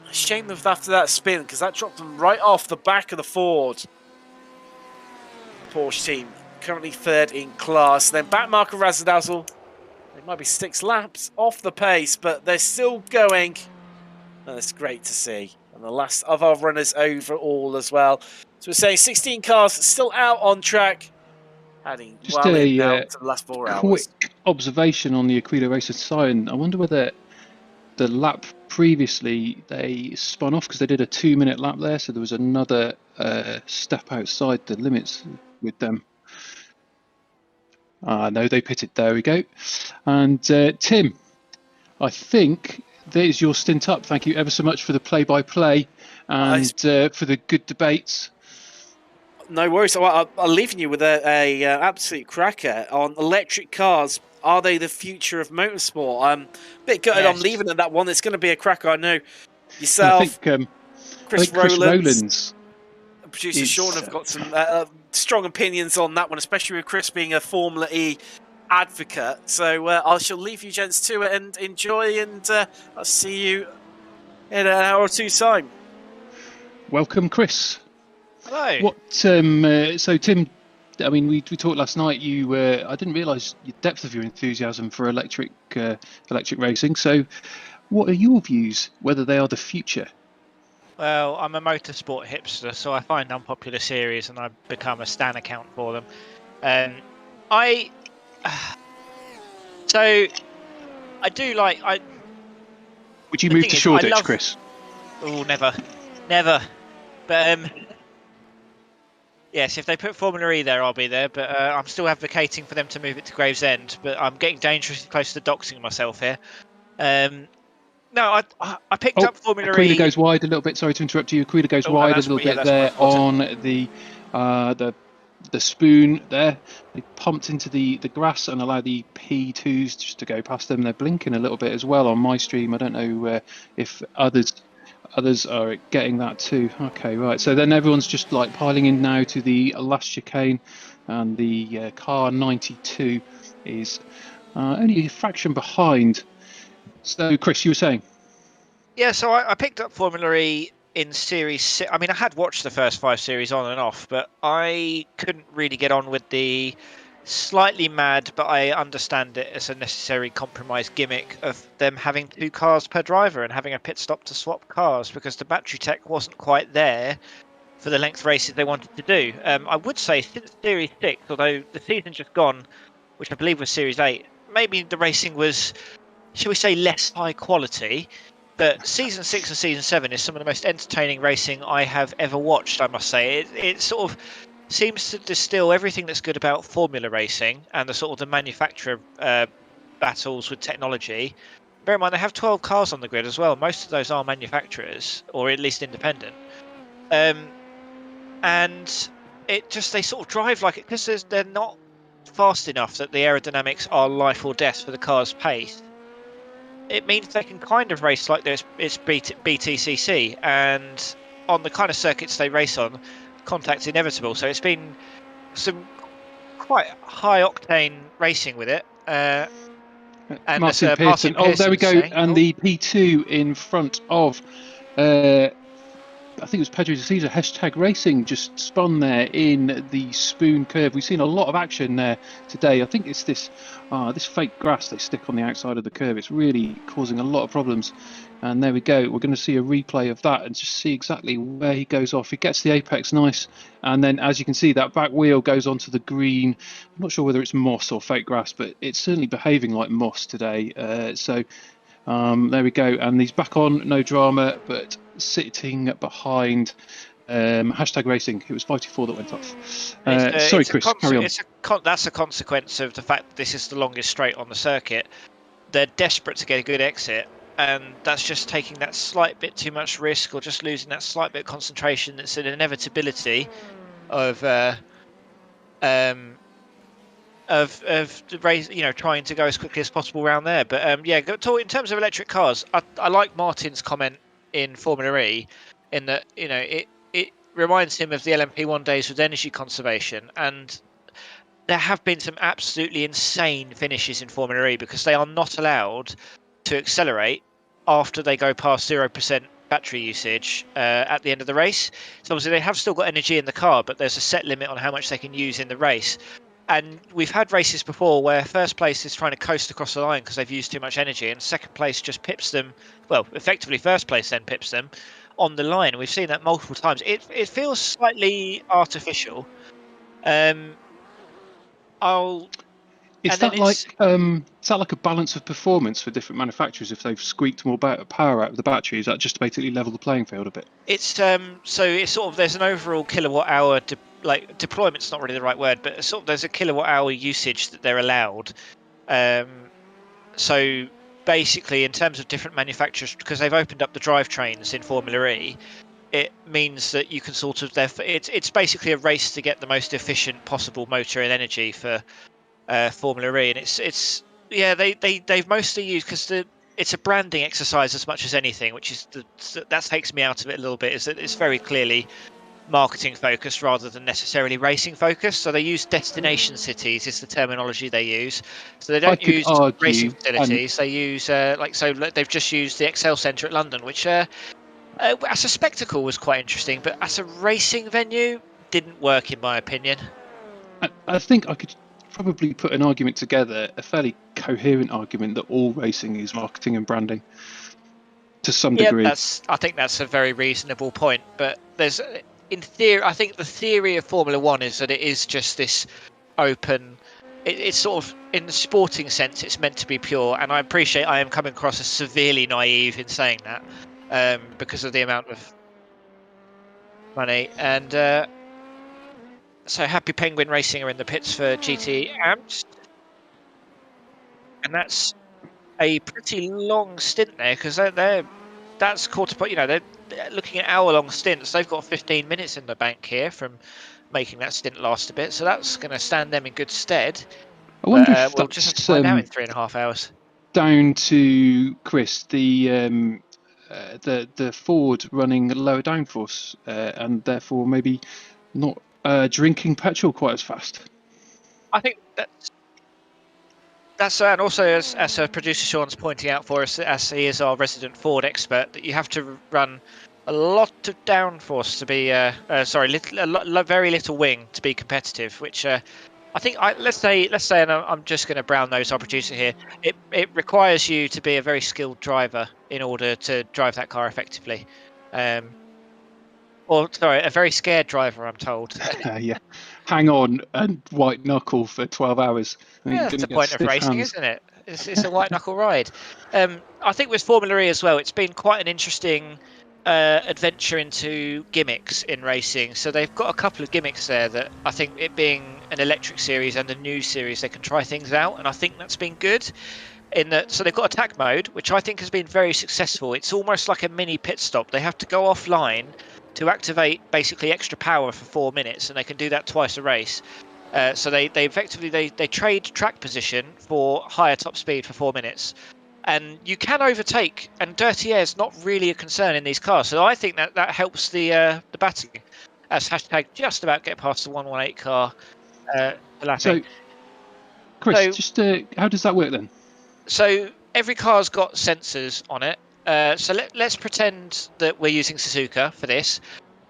a shame that after that spin, because that dropped them right off the back of the Ford. Porsche team currently 3rd in class. Then Backmarker Razadazzle, they might be 6 laps off the pace, but they're still going. And it's great to see. And the last of our runners overall as well. So we're saying 16 cars still out on track. Adding just well in now to the last 4 hours. Quick observation on the Aquila Racer Sion. I wonder whether the lap previously they spun off because they did a 2-minute lap there, so there was another step outside the limits with them. No, they pitted. There we go. And Tim, I think there's your stint up. Thank you ever so much for the play-by-play and for the good debates. No worries. I'm leaving you with a absolute cracker on electric cars. Are they the future of motorsport? I'm a bit gutted. Yes. I'm leaving at that one. It's going to be a cracker. I know yourself, I think Chris Rowlands, producer Sean have got some strong opinions on that one, especially with Chris being a Formula E advocate. So I shall leave you gents to it and enjoy, and I'll see you in an hour or two's time. Welcome, Chris. Hello. What? So Tim, I mean, we talked last night. I didn't realise the depth of your enthusiasm for electric racing. So, what are your views? Whether they are the future? Well, I'm a motorsport hipster, so I find unpopular series and I become a stan account for them. I do like. Would you move to Shoreditch, Chris? Oh, never. But yes, if they put Formula E there, I'll be there. But I'm still advocating for them to move it to Gravesend. But I'm getting dangerously close to doxing myself here. No, I picked up Formula Aquila E. goes wide a little bit. Sorry to interrupt you. Aquila goes Oh, no, wide a that's- little yeah, bit that's more there important. on the spoon there. They pumped into the grass and allowed the P2s just to go past them. They're blinking a little bit as well on my stream. I don't know if others are getting that too. Okay, right. So then everyone's just like piling in now to the last chicane, and the car 92 is only a fraction behind. So, Chris, you were saying? Yeah, so I picked up Formula E in Series 6. I mean, I had watched the first 5 series on and off, but I couldn't really get on with the slightly mad, but I understand it as a necessary compromise gimmick of them having 2 cars per driver and having a pit stop to swap cars because the battery tech wasn't quite there for the length races they wanted to do. I would say since Series 6, although the season just gone, which I believe was Series 8, maybe the racing was, shall we say, less high quality. But Season 6 and Season 7 is some of the most entertaining racing I have ever watched, I must say. It sort of seems to distill everything that's good about Formula racing and the sort of the manufacturer battles with technology. Bear in mind, they have 12 cars on the grid as well. Most of those are manufacturers, or at least independent. And it just, they sort of drive like it, because they're not fast enough that the aerodynamics are life or death for the car's pace. It means they can kind of race like it's BTCC, and on the kind of circuits they race on, contact's inevitable. So it's been some quite high octane racing with it. And Martin as Pearson. Martin Oh, there we Pearson's go. saying, And the P2 in front of, I think it was Pedro de Sousa, hashtag racing, just spun there in the spoon curve. We've seen a lot of action there today. I think it's this fake grass they stick on the outside of the curve. It's really causing a lot of problems. And there we go. We're going to see a replay of that and just see exactly where he goes off. He gets the apex nice. And then, as you can see, that back wheel goes onto the green. I'm not sure whether it's moss or fake grass, but it's certainly behaving like moss today. There we go. And he's back on, no drama, but sitting behind hashtag racing. It was 54 that went off. Sorry, Chris, carry on. That's a consequence of the fact that this is the longest straight on the circuit. They're desperate to get a good exit, and that's just taking that slight bit too much risk, or just losing that slight bit of concentration. That's an inevitability of the race, trying to go as quickly as possible around there. But in terms of electric cars, I like Martin's comment in Formula E, in that it reminds him of the LMP1 days with energy conservation, and there have been some absolutely insane finishes in Formula E because they are not allowed to accelerate after they go past 0% battery usage at the end of the race. So obviously they have still got energy in the car, but there's a set limit on how much they can use in the race. And we've had races before where first place is trying to coast across the line because they've used too much energy, and second place just pips them. Well, effectively first place then pips them on the line. We've seen that multiple times. It feels slightly artificial. Is that like a balance of performance for different manufacturers if they've squeaked more power out of the battery? Is that just to basically level the playing field a bit? It's so it's sort of, there's an overall kilowatt hour deployment's not really the right word, but sort of there's a kilowatt hour usage that they're allowed. So basically, in terms of different manufacturers, because they've opened up the drivetrains in Formula E, it means that you can sort of it's basically a race to get the most efficient possible motor and energy for Formula E, and they've mostly used, because it's a branding exercise as much as anything, which is that takes me out of it a little bit, is that it's very clearly marketing focused rather than necessarily racing focused. So they use destination cities is the terminology they use. So they don't use racing facilities. They use they've just used the Excel Centre at London, which as a spectacle was quite interesting, but as a racing venue didn't work in my opinion. I think I could probably put an argument together, a fairly coherent argument, that all racing is marketing and branding to some degree. I think that's a very reasonable point, but there's, in theory, I think the theory of Formula One is that it is just this open. It's sort of, in the sporting sense, it's meant to be pure, and I appreciate I am coming across as severely naive in saying that, because of the amount of money. And so Happy Penguin Racing are in the pits for GT Amps, and that's a pretty long stint there, because that's quarter. You know, they're looking at hour-long stints. They've got 15 minutes in the bank here from making that stint last a bit, so that's going to stand them in good stead. I wonder if We'll that's just have to find out in 3.5 hours. down to Chris, the Ford running lower downforce, and therefore maybe not drinking petrol quite as fast. I think that's and also as producer Sean's pointing out for us, as he is our resident Ford expert, that you have to run a lot of downforce to be very little wing to be competitive, which I think let's say, and I'm just going to brown nose our producer here. It requires you to be a very skilled driver in order to drive that car effectively. Or sorry, a very scared driver, I'm told. Yeah, hang on and white knuckle for 12 hours. Yeah, that's the point of racing, isn't it? It's a white knuckle ride. I think with Formula E as well, it's been quite an interesting adventure into gimmicks in racing. So they've got a couple of gimmicks there that I think, it being an electric series and a new series, they can try things out, and I think that's been good. So they've got attack mode, which I think has been very successful. It's almost like a mini pit stop. They have to go offline to activate basically extra power for 4 minutes, and they can do that twice a race. So they effectively they trade track position for higher top speed for 4 minutes, and you can overtake. And dirty air is not really a concern in these cars, so I think that helps the battling. As hashtag just about get past the 118 car. So, Chris, just how does that work then? So every car's got sensors on it. So let's pretend that we're using Suzuka for this.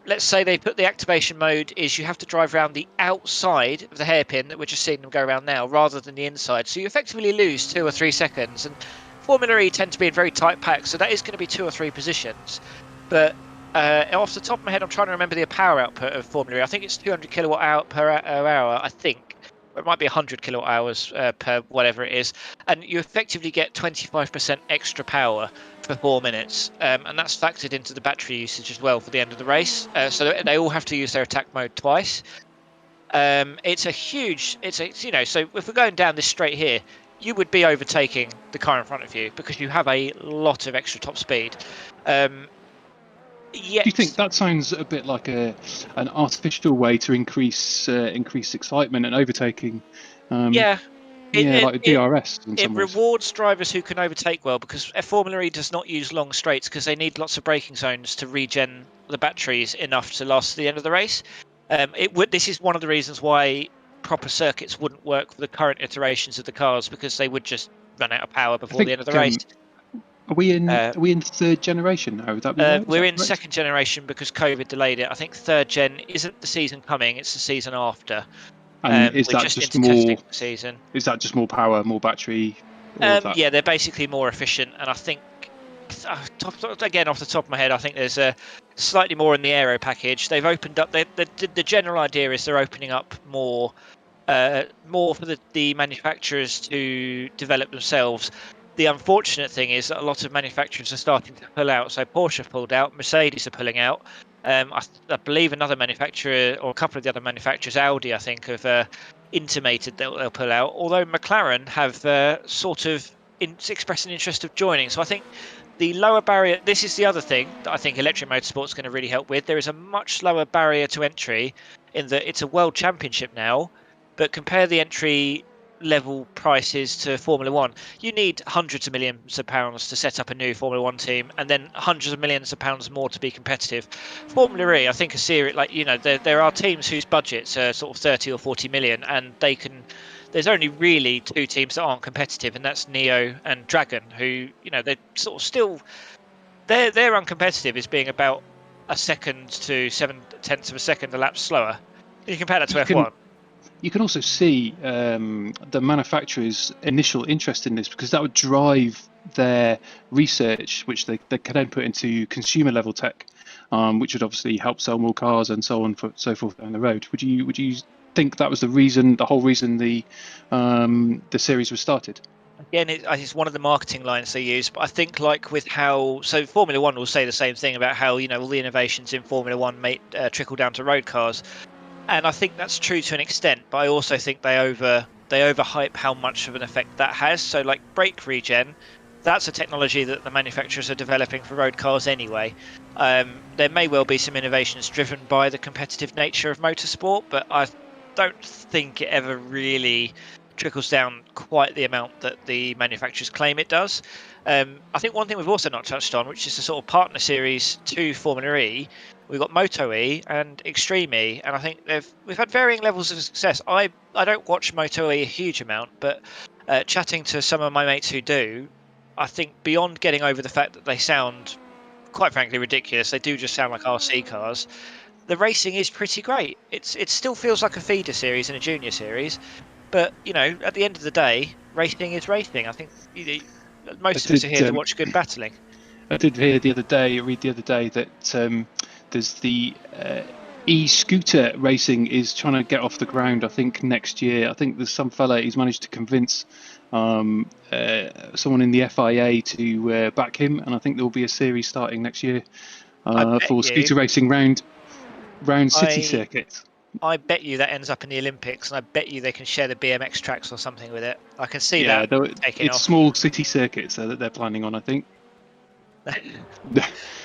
Let's say they put the activation mode is you have to drive around the outside of the hairpin that we're just seeing them go around now, rather than the inside. So you effectively lose 2 or 3 seconds. And Formula E tend to be in very tight packs, so that is going to be 2 or 3 positions. But off the top of my head, I'm trying to remember the power output of Formula E. I think it's 200 kilowatt hour per hour, I think. It might be 100 kilowatt hours per whatever it is, and you effectively get 25% extra power for 4 minutes, and that's factored into the battery usage as well for the end of the race. So they all have to use their attack mode twice. It's a huge, so if we're going down this straight here, you would be overtaking the car in front of you because you have a lot of extra top speed. Do you think that sounds a bit like an artificial way to increase excitement and overtaking? Like DRS. It rewards drivers who can overtake well, because Formula E does not use long straights because they need lots of braking zones to regen the batteries enough to last to the end of the race. This is one of the reasons why proper circuits wouldn't work for the current iterations of the cars, because they would just run out of power before the end of the race. Are we in third generation now? Would that be right? We're in second generation because COVID delayed it. I think third gen isn't the season coming; it's the season after. And is that just more season? Is that just more power, more battery? Yeah, they're basically more efficient, and I think, again off the top of my head, I think there's a slightly more in the aero package. They've opened up. The general idea is they're opening up more for the manufacturers to develop themselves. The unfortunate thing is that a lot of manufacturers are starting to pull out. So Porsche pulled out, Mercedes are pulling out. I believe another manufacturer, or a couple of the other manufacturers, Audi, I think, have intimated that they'll pull out. Although McLaren have expressed an interest of joining. So I think the lower barrier. This is the other thing that I think electric motorsport is going to really help with. There is a much lower barrier to entry in that it's a world championship now, but compare the entry level prices to Formula One. You need hundreds of millions of pounds to set up a new Formula One team, and then hundreds of millions of pounds more to be competitive. Formula E, I think, a series there are teams whose budgets are sort of 30 or 40 million, and there's only really 2 teams that aren't competitive, and that's Neo and Dragon, who they're sort of still their uncompetitive is being about a second to 0.7 of a second a lap slower. You compare that to F1. You can also see the manufacturer's initial interest in this, because that would drive their research, which they can then put into consumer level tech, which would obviously help sell more cars and so on, so forth down the road. Would you think that was the whole reason the series was started? Again, it's one of the marketing lines they use, but I think so Formula One will say the same thing about how all the innovations in Formula One may trickle down to road cars. And I think that's true to an extent, but I also think they they overhype how much of an effect that has. So like brake regen, that's a technology that the manufacturers are developing for road cars anyway. There may well be some innovations driven by the competitive nature of motorsport, but I don't think it ever really trickles down quite the amount that the manufacturers claim it does. I think one thing we've also not touched on, which is the sort of partner series to Formula E, we've got Moto E and Extreme E, and I think we've had varying levels of success. I don't watch Moto E a huge amount, but chatting to some of my mates who do, I think beyond getting over the fact that they sound, quite frankly, ridiculous, they do just sound like RC cars, the racing is pretty great. It still feels like a feeder series and a junior series, but at the end of the day, racing is racing. I think most of us are here to watch good battling. I did read the other day that there's the e-scooter racing is trying to get off the ground. I think next year. I think there's some fella he's managed to convince someone in the FIA to back him, and I think there will be a series starting next year for scooter racing round city circuits. I bet you that ends up in the Olympics, and I bet you they can share the BMX tracks or something with it. I can see that taking off. It's small city circuits that they're planning on, I think.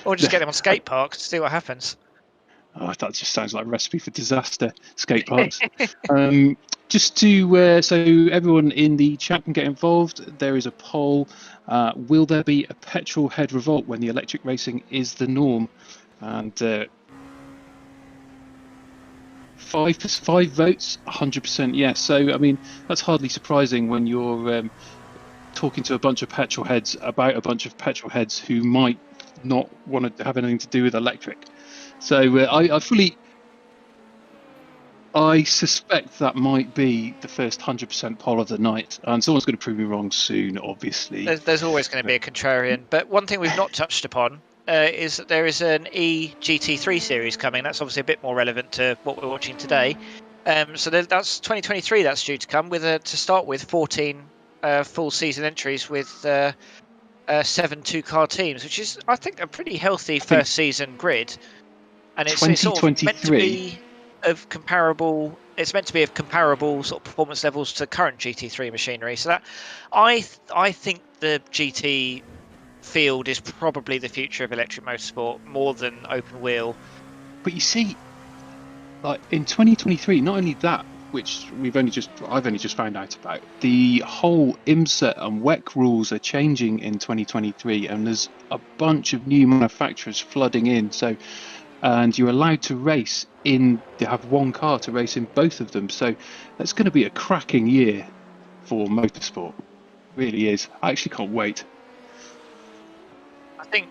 Or just get them on skate parks to see what happens. Oh, that just sounds like a recipe for disaster, skate parks. Just to so everyone in the chat can get involved, there is a poll. Will there be a petrol head revolt when the electric racing is the norm? And 5 votes, 100% yes. So, I mean, that's hardly surprising when you're talking to a bunch of petrol heads about a bunch of petrol heads who might not want to have anything to do with electric. So I suspect that might be the first 100% poll of the night, and someone's going to prove me wrong soon, obviously. There's always going to be a contrarian, but one thing we've not touched upon is that there is an E-GT3 series coming. That's obviously a bit more relevant to what we're watching today. So that's 2023 that's due to come, with to start with 14 full season entries with 7 2-car teams, which is, I think, a pretty healthy first season grid. And it's sort of meant to be of comparable. It's meant to be of comparable sort of performance levels to current GT3 machinery. So that I think the GT field is probably the future of electric motorsport more than open wheel. But you see, like in 2023, not only that, which I've only just found out about, the whole IMSA and WEC rules are changing in 2023, and there's a bunch of new manufacturers flooding in. So, and you're allowed to race they have one car to race in both of them. So that's going to be a cracking year for motorsport. It really is. I actually can't wait. I think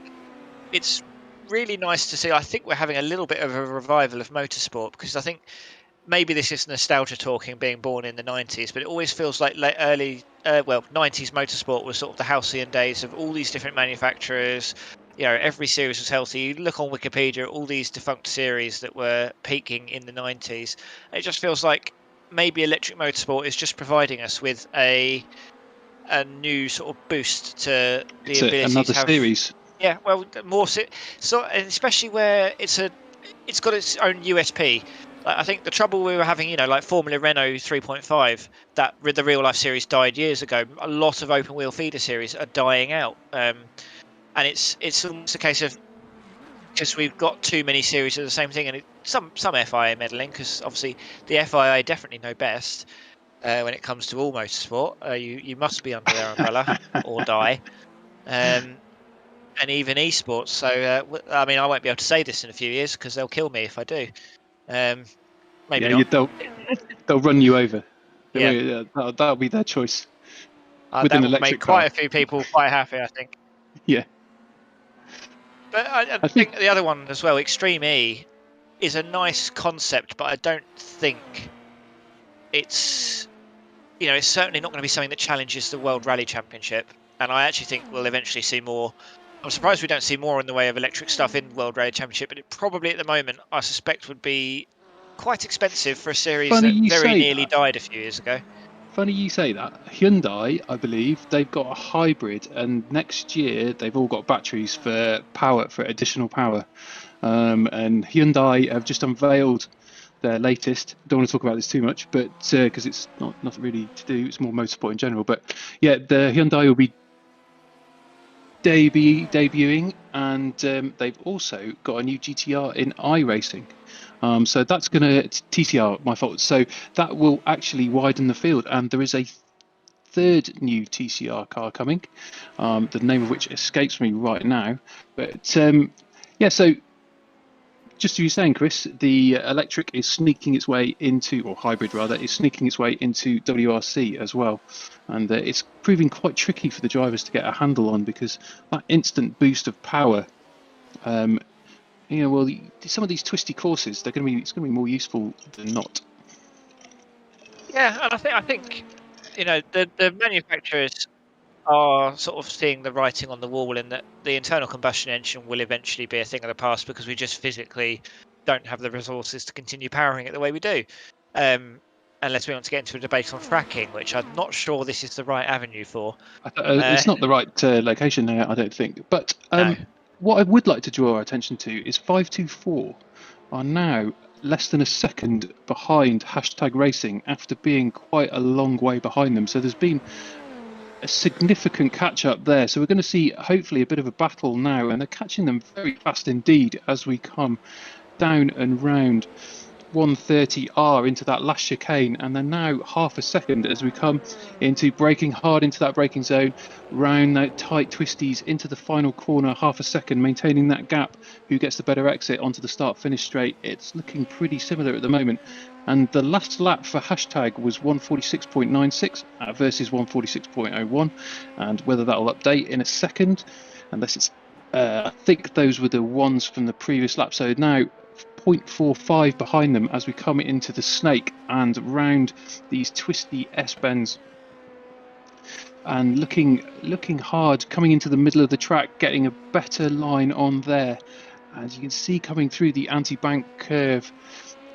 it's really nice to see. I think we're having a little bit of a revival of motorsport, because I think maybe this is nostalgia talking, being born in the 90s, but it always feels like early 90s motorsport was sort of the halcyon days of all these different manufacturers. Every series was healthy. You look on Wikipedia, all these defunct series that were peaking in the 90s. It just feels like maybe electric motorsport is just providing us with a new sort of boost to the ability another to have series. Yeah, well, more so, and especially where it's got its own USP. I think the trouble we were having, like Formula Renault 3.5, that the real life series died years ago. A lot of open wheel feeder series are dying out, and it's almost a case of just we've got too many series of the same thing, and some FIA meddling, because obviously the FIA definitely know best when it comes to all motorsport. You must be under their umbrella or die. And even esports. So, I mean, I won't be able to say this in a few years because they'll kill me if I do. Maybe not. They'll run you over. Yeah. That'll be their choice. That will make quite a few people quite happy, I think. Yeah. But I think the other one as well, Extreme E, is a nice concept, but I don't think it's certainly not going to be something that challenges the World Rally Championship. And I actually think we'll eventually see more. I'm surprised we don't see more in the way of electric stuff in World Rally Championship, but it probably at the moment, I suspect, would be quite expensive for a series that very nearly died a few years ago. Funny you say that. Hyundai, I believe, they've got a hybrid, and next year they've all got batteries for additional power. And Hyundai have just unveiled their latest. Don't want to talk about this too much, but because it's nothing really to do. It's more motorsport in general. But yeah, the Hyundai will be debuting, and they've also got a new GTR in iRacing. So that's going to TCR, my fault. So that will actually widen the field, and there is a third new TCR car coming, the name of which escapes me right now. But yeah, so just as you were saying, Chris, the electric is sneaking its way into, or hybrid rather, is sneaking its way into WRC as well. And it's proving quite tricky for the drivers to get a handle on, because that instant boost of power, some of these twisty courses, it's going to be more useful than not. Yeah, and I think the manufacturers are sort of seeing the writing on the wall in that the internal combustion engine will eventually be a thing of the past, because we just physically don't have the resources to continue powering it the way we do. Unless we want to get into a debate on fracking, which I'm not sure this is the right avenue for. It's not the right location there, I don't think. But No. what I would like to draw our attention to is 524 are now less than a second behind #racing after being quite a long way behind them. So there's been a significant catch up there. So we're going to see hopefully a bit of a battle now, and they're catching them very fast indeed as we come down and round 130R into that last chicane, and then now half a second as we come into braking hard into that braking zone, round that tight twisties into the final corner, half a second, maintaining that gap. Who gets the better exit onto the start finish straight? It's looking pretty similar at the moment. And the last lap for # was 146.96 versus 146.01, and whether that will update in a second, unless it's I think those were the ones from the previous lap. So now 0.45 behind them as we come into the snake and round these twisty S-bends, and looking hard, coming into the middle of the track, getting a better line on there, as you can see, coming through the anti-bank curve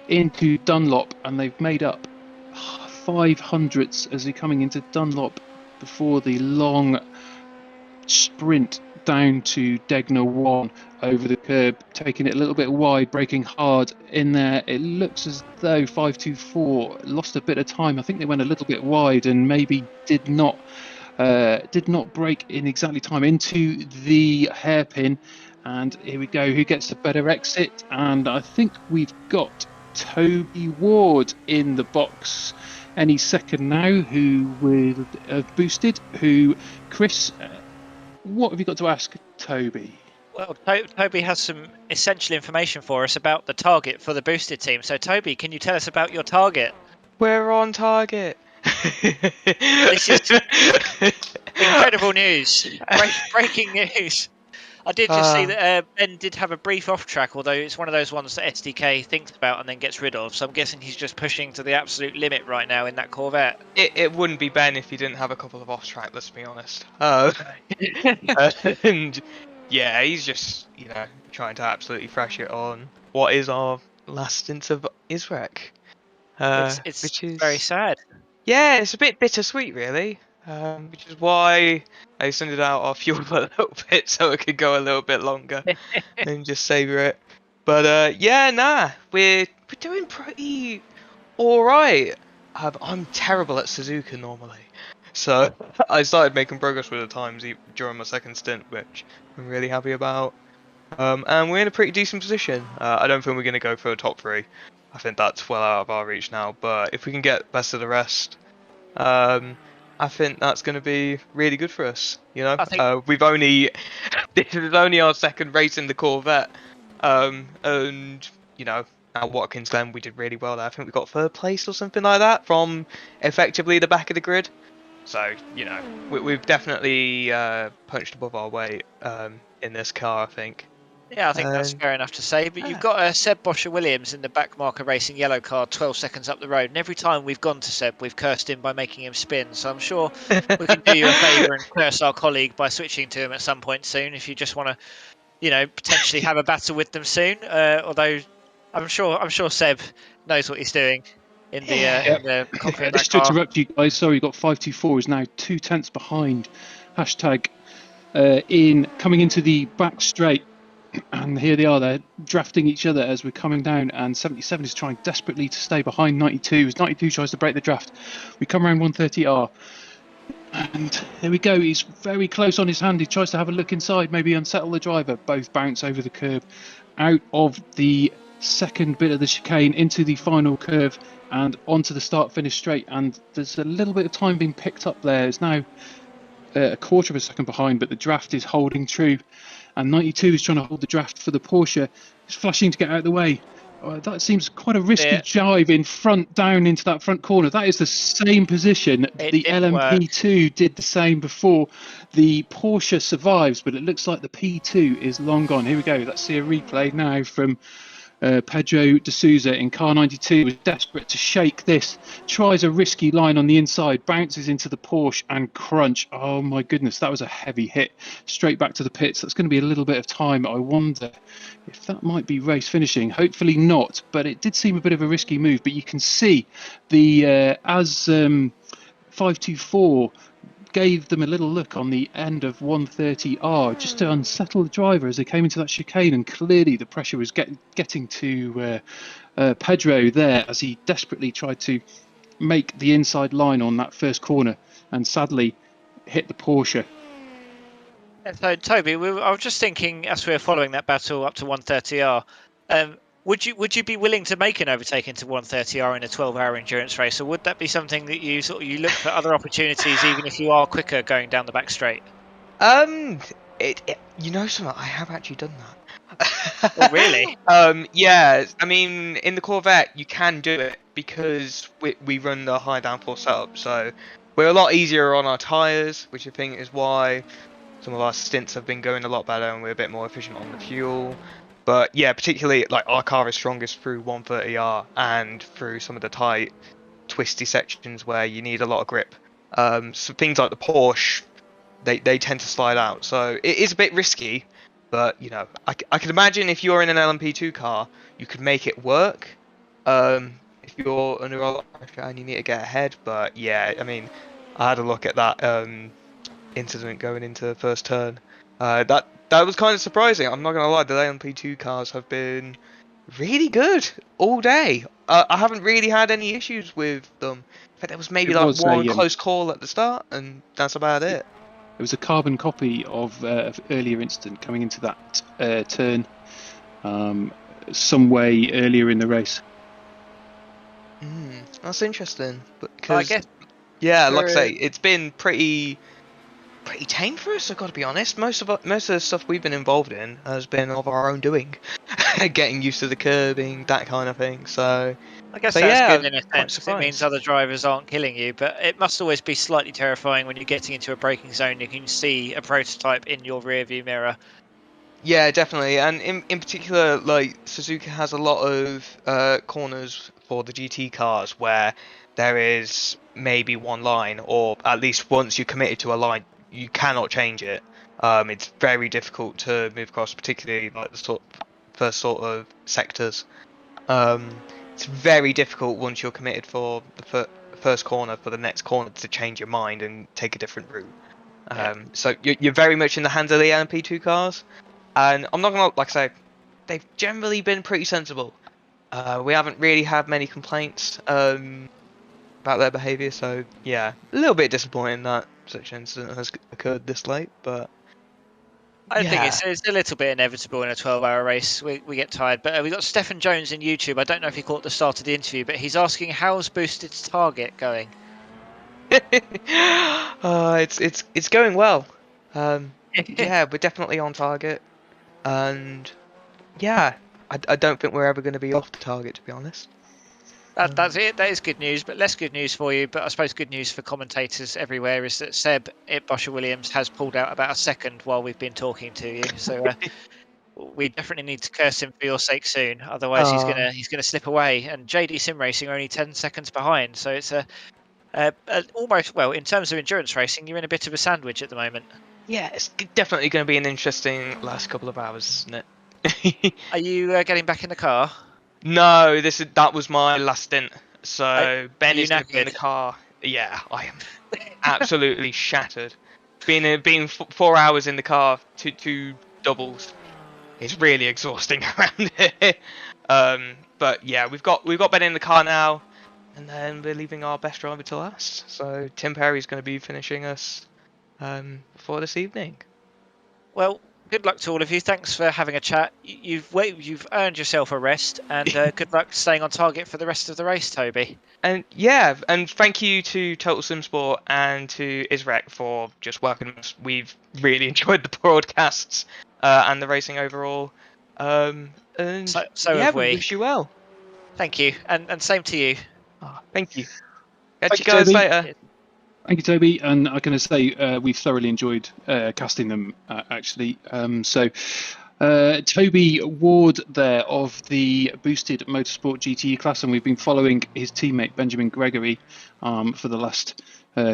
into Dunlop, and they've made up 500ths as they're coming into Dunlop before the long sprint down to Degner 1 over the curb, taking it a little bit wide, braking hard in there. It looks as though 524 lost a bit of time. I think they went a little bit wide and maybe did not brake in exactly time into the hairpin. And here we go, who gets the better exit? And I think we've got Toby Ward in the box any second now, who will have boosted. Who, Chris, what have you got to ask Toby? Well, Toby has some essential information for us about the target for the boosted team. So, Toby, can you tell us about your target? We're on target. This is incredible news. Breaking news. I did just see that Ben did have a brief off-track, although it's one of those ones that SDK thinks about and then gets rid of. So I'm guessing he's just pushing to the absolute limit right now in that Corvette. It wouldn't be Ben if he didn't have a couple of off-track, let's be honest. And yeah, he's just, trying to absolutely thrash it on what is our last stint of ISRC. It's which is very sad. Yeah, it's a bit bittersweet, really. Which is why I extended out our fuel a little bit so it could go a little bit longer and just savour it. But we're doing pretty alright. I'm terrible at Suzuka normally, so I started making progress with the times during my second stint, which I'm really happy about. And we're in a pretty decent position. I don't think we're going to go for a top 3. I think that's well out of our reach now, but if we can get best of the rest, I think that's going to be really good for us. This is only our second race in the Corvette, and at Watkins Glen we did really well there. I think we got 3rd place or something like that from effectively the back of the grid. So we've definitely punched above our weight in this car, I think. Yeah, I think that's fair enough to say. But you've got Seb Bosher-Williams in the back marker racing yellow car 12 seconds up the road. And every time we've gone to Seb, we've cursed him by making him spin. So I'm sure we can do you a favour and curse our colleague by switching to him at some point soon if you just want to, potentially have a battle with them soon. Although I'm sure Seb knows what he's doing in the cockpit of that Just to car. interrupt you guys, sorry, got 524 is now 2 tenths behind #, in coming into the back straight. And here they are, they're drafting each other as we're coming down, and 77 is trying desperately to stay behind 92 as 92 tries to break the draft. We come around 130R, and there we go, he's very close on his hand. He tries to have a look inside, maybe unsettle the driver. Both bounce over the curb, out of the second bit of the chicane into the final curve and onto the start-finish straight, and there's a little bit of time being picked up there. It's now a quarter of a second behind, but the draft is holding true, and 92 is trying to hold the draft for the Porsche. He's flashing to get out of the way. That seems quite a risky jive in front, down into that front corner. That is the same position. The LMP2 did the same before. The Porsche survives, but it looks like the P2 is long gone. Here we go. Let's see a replay now from Pedro de Souza in car 92. Was desperate to shake this, tries a risky line on the inside, bounces into the Porsche and crunch. Oh my goodness, that was a heavy hit. Straight back to the pits. That's going to be a little bit of time. I wonder if that might be race finishing. Hopefully not, but it did seem a bit of a risky move. But you can see the as 524 gave them a little look on the end of 130R just to unsettle the driver as they came into that chicane, and clearly the pressure was getting to Pedro there as he desperately tried to make the inside line on that first corner and sadly hit the Porsche. So Toby, I was just thinking as we were following that battle up to 130R, would you be willing to make an overtake into 130R in a 12-hour endurance race, or would that be something that you look for other opportunities, even if you are quicker going down the back straight? You know something, I have actually done that. Oh, really? Yeah, I mean, in the Corvette you can do it because we run the high downforce setup, so we're a lot easier on our tyres, which I think is why some of our stints have been going a lot better and we're a bit more efficient on the fuel. But yeah, particularly like our car is strongest through 130R and through some of the tight, twisty sections where you need a lot of grip. So things like the Porsche, they tend to slide out. So it is a bit risky, but you know, I can imagine if you're in an LMP2 car, you could make it work. If you're under a lot of pressure and you need to get ahead. But yeah, I mean, I had a look at that incident going into the first turn. That was kind of surprising. I'm not going to lie, the LMP2 cars have been really good all day. I haven't really had any issues with them. In fact, there was maybe one close call at the start, and that's about it. It was a carbon copy of an earlier incident coming into that turn some way earlier in the race. That's interesting. Because, I guess, yeah, like I say, it's been pretty tame for us, I've got to be honest. Most of the stuff we've been involved in has been of our own doing. Getting used to the curbing, that kind of thing. So I guess that's good in a sense, because it means other drivers aren't killing you, but it must always be slightly terrifying when you're getting into a braking zone. You can see a prototype in your rear view mirror. Yeah, definitely, and in particular, like Suzuka has a lot of corners for the GT cars where there is maybe one line, or at least once you're committed to a line, you cannot change it. It's very difficult to move across, particularly like the first sort of sectors. It's very difficult once you're committed for the first corner, for the next corner, to change your mind and take a different route. So you're very much in the hands of the LMP2 cars, and I'm not gonna, like I say, they've generally been pretty sensible. We haven't really had many complaints about their behaviour, so yeah, a little bit disappointing that such an incident has occurred this late, but I think it's a little bit inevitable in a 12-hour race. We get tired, but we've got Stephen Jones in YouTube. I don't know if he caught the start of the interview, but he's asking, how's Boosted's target going? It's going well. Yeah, we're definitely on target, and yeah, I don't think we're ever going to be off the target, to be honest. That's it. That is good news, but less good news for you. But I suppose good news for commentators everywhere is that Seb Bosher-Williams has pulled out about a second while we've been talking to you. So we definitely need to curse him for your sake soon. Otherwise, he's gonna slip away. And JD Sim Racing are only 10 seconds behind. So it's almost, well, in terms of endurance racing, you're in a bit of a sandwich at the moment. Yeah, it's definitely going to be an interesting last couple of hours, isn't it? Are you getting back in the car? No, that was my last stint. So Ben is going to be in the car. Yeah, I am absolutely shattered. Being 4 hours in the car, two doubles, it's really exhausting around here. But yeah, we've got Ben in the car now, and then we're leaving our best driver to last. So Tim Perry's going to be finishing us for this evening. Well, good luck to all of you. Thanks for having a chat. You've earned yourself a rest, and good luck staying on target for the rest of the race, Toby. And yeah, and thank you to Total Sim Sport and to ISRC for just welcoming us. We've really enjoyed the broadcasts and the racing overall. And So yeah, have we we. wish you well. Thank you, and same to you. Oh, thank you. Catch Thank you you, guys Toby. later. Thank you, Toby. And I'm going to say we've thoroughly enjoyed casting them, actually. Toby Ward there of the Boosted Motorsport GTE class, and we've been following his teammate Benjamin Gregory for the last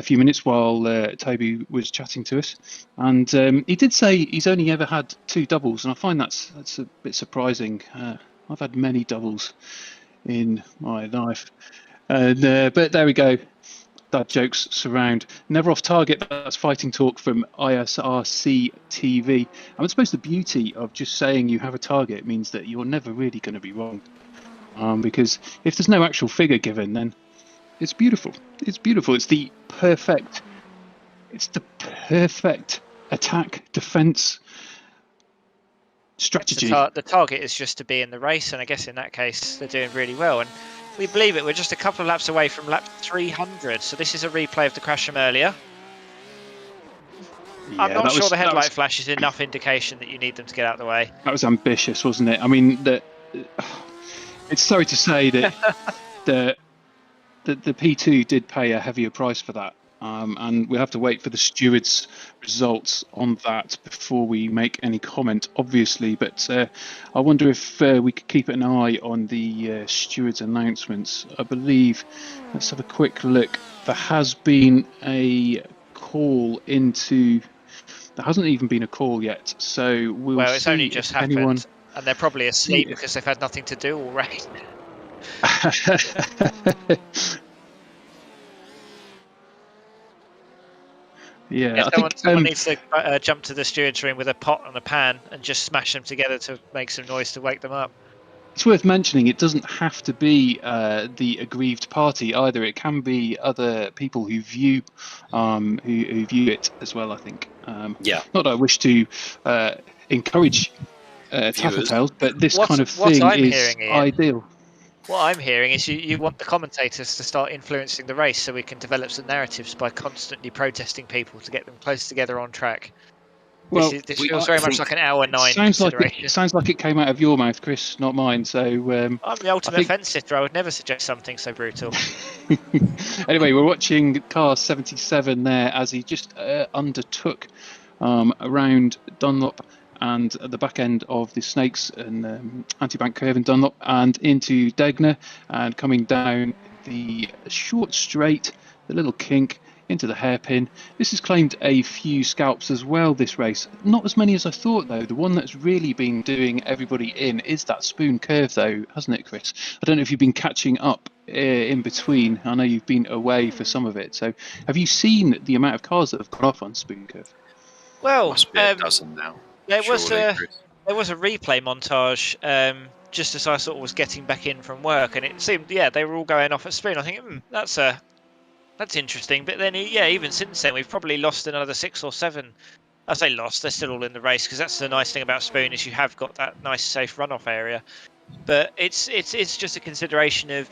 few minutes while Toby was chatting to us. And he did say he's only ever had 2 doubles, and I find that's a bit surprising. I've had many doubles in my life. But there we go. Dad jokes surround. Never off target. That's fighting talk from ISRC TV. I suppose the beauty of just saying you have a target means that you're never really going to be wrong. Because if there's no actual figure given, then it's beautiful. It's beautiful. It's the perfect attack defense strategy. The target is just to be in the race, and I guess in that case they're doing really well. And we believe it. We're just a couple of laps away from lap 300, so this is a replay of the crash from earlier. Yeah, I'm not sure the headlight flash is enough indication that you need them to get out of the way. That was ambitious, wasn't it? I mean, it's sorry to say that the P2 did pay a heavier price for that. And we'll have to wait for the stewards' results on that before we make any comment, obviously. But I wonder if we could keep an eye on the stewards' announcements. I believe, let's have a quick look. There has been a call into... There hasn't even been a call yet, so we'll see. Well, it's only just happened, anyone... and they're probably asleep because they've had nothing to do all race. Yeah, I someone think needs to jump to the steward's room with a pot and a pan and just smash them together to make some noise to wake them up. it's worth mentioning it doesn't have to be the aggrieved party either. It can be other people who view who view it as well, I think. Yeah. Not that I wish to encourage tattletales, but this kind of thing is ideal. What I'm hearing is you want the commentators to start influencing the race so we can develop some narratives by constantly protesting people to get them close together on track. Well, this feels very much like an hour 9 sounds consideration. like it came out of your mouth, Chris, not mine. So I'm the ultimate fence sitter. I would never suggest something so brutal. Anyway, we're watching car 77 there as he just undertook around Dunlop and at the back end of the Snakes and anti-bank curve in Dunlop and into Degner and coming down the short straight, the little kink into the hairpin. This has claimed a few scalps as well this race. Not as many as I thought though. The one that's really been doing everybody in is that spoon curve though, hasn't it, Chris? I don't know if you've been catching up in between. I know you've been away for some of it. So have you seen the amount of cars that have gone off on spoon curve? Well, Must be a dozen now. There was a replay montage just as I sort of was getting back in from work, and it seemed they were all going off at spoon. I think that's interesting. But then even since then we've probably lost another 6 or 7. I say lost; they're still all in the race because that's the nice thing about spoon is you have got that nice safe runoff area. But it's just a consideration of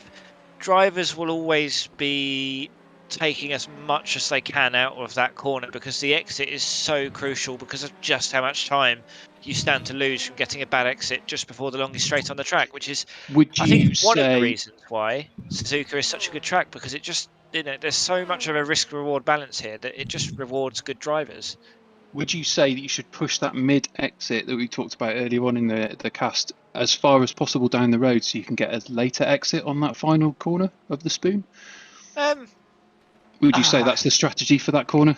drivers will always be taking as much as they can out of that corner because the exit is so crucial because of just how much time you stand to lose from getting a bad exit just before the longest straight on the track, which is I think one of the reasons why Suzuka is such a good track, because it just there's so much of a risk reward balance here that it just rewards good drivers. Would you say that you should push that mid exit that we talked about earlier on in the cast as far as possible down the road so you can get a later exit on that final corner of the spoon? Would you say that's the strategy for that corner?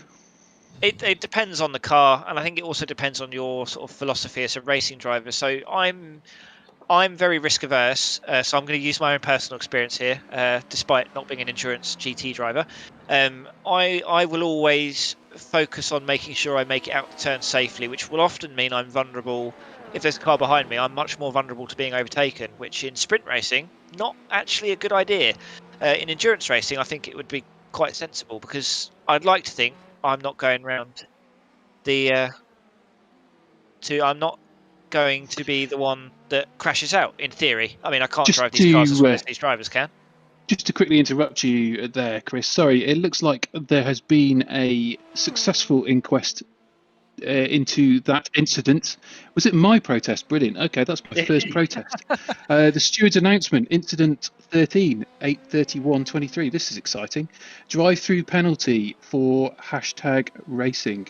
It depends on the car, and I think it also depends on your sort of philosophy as a racing driver. So I'm very risk averse, so I'm going to use my own personal experience here, despite not being an endurance GT driver. I will always focus on making sure I make it out the turn safely, which will often mean I'm vulnerable if there's a car behind me, I'm much more vulnerable to being overtaken, which in sprint racing, not actually a good idea. In endurance racing, I think it would be quite sensible, because I'd like to think I'm not going round the I'm not going to be the one that crashes out, in theory. I mean, I can't Just drive these cars as to, well as these drivers can. Just to quickly interrupt you there, Chris. Sorry, it looks like there has been a successful inquest into that incident. Was it my protest? Brilliant. Okay, that's my first protest. The steward's announcement, incident 13, 8:31:23. This is exciting. Drive-through penalty for #racing.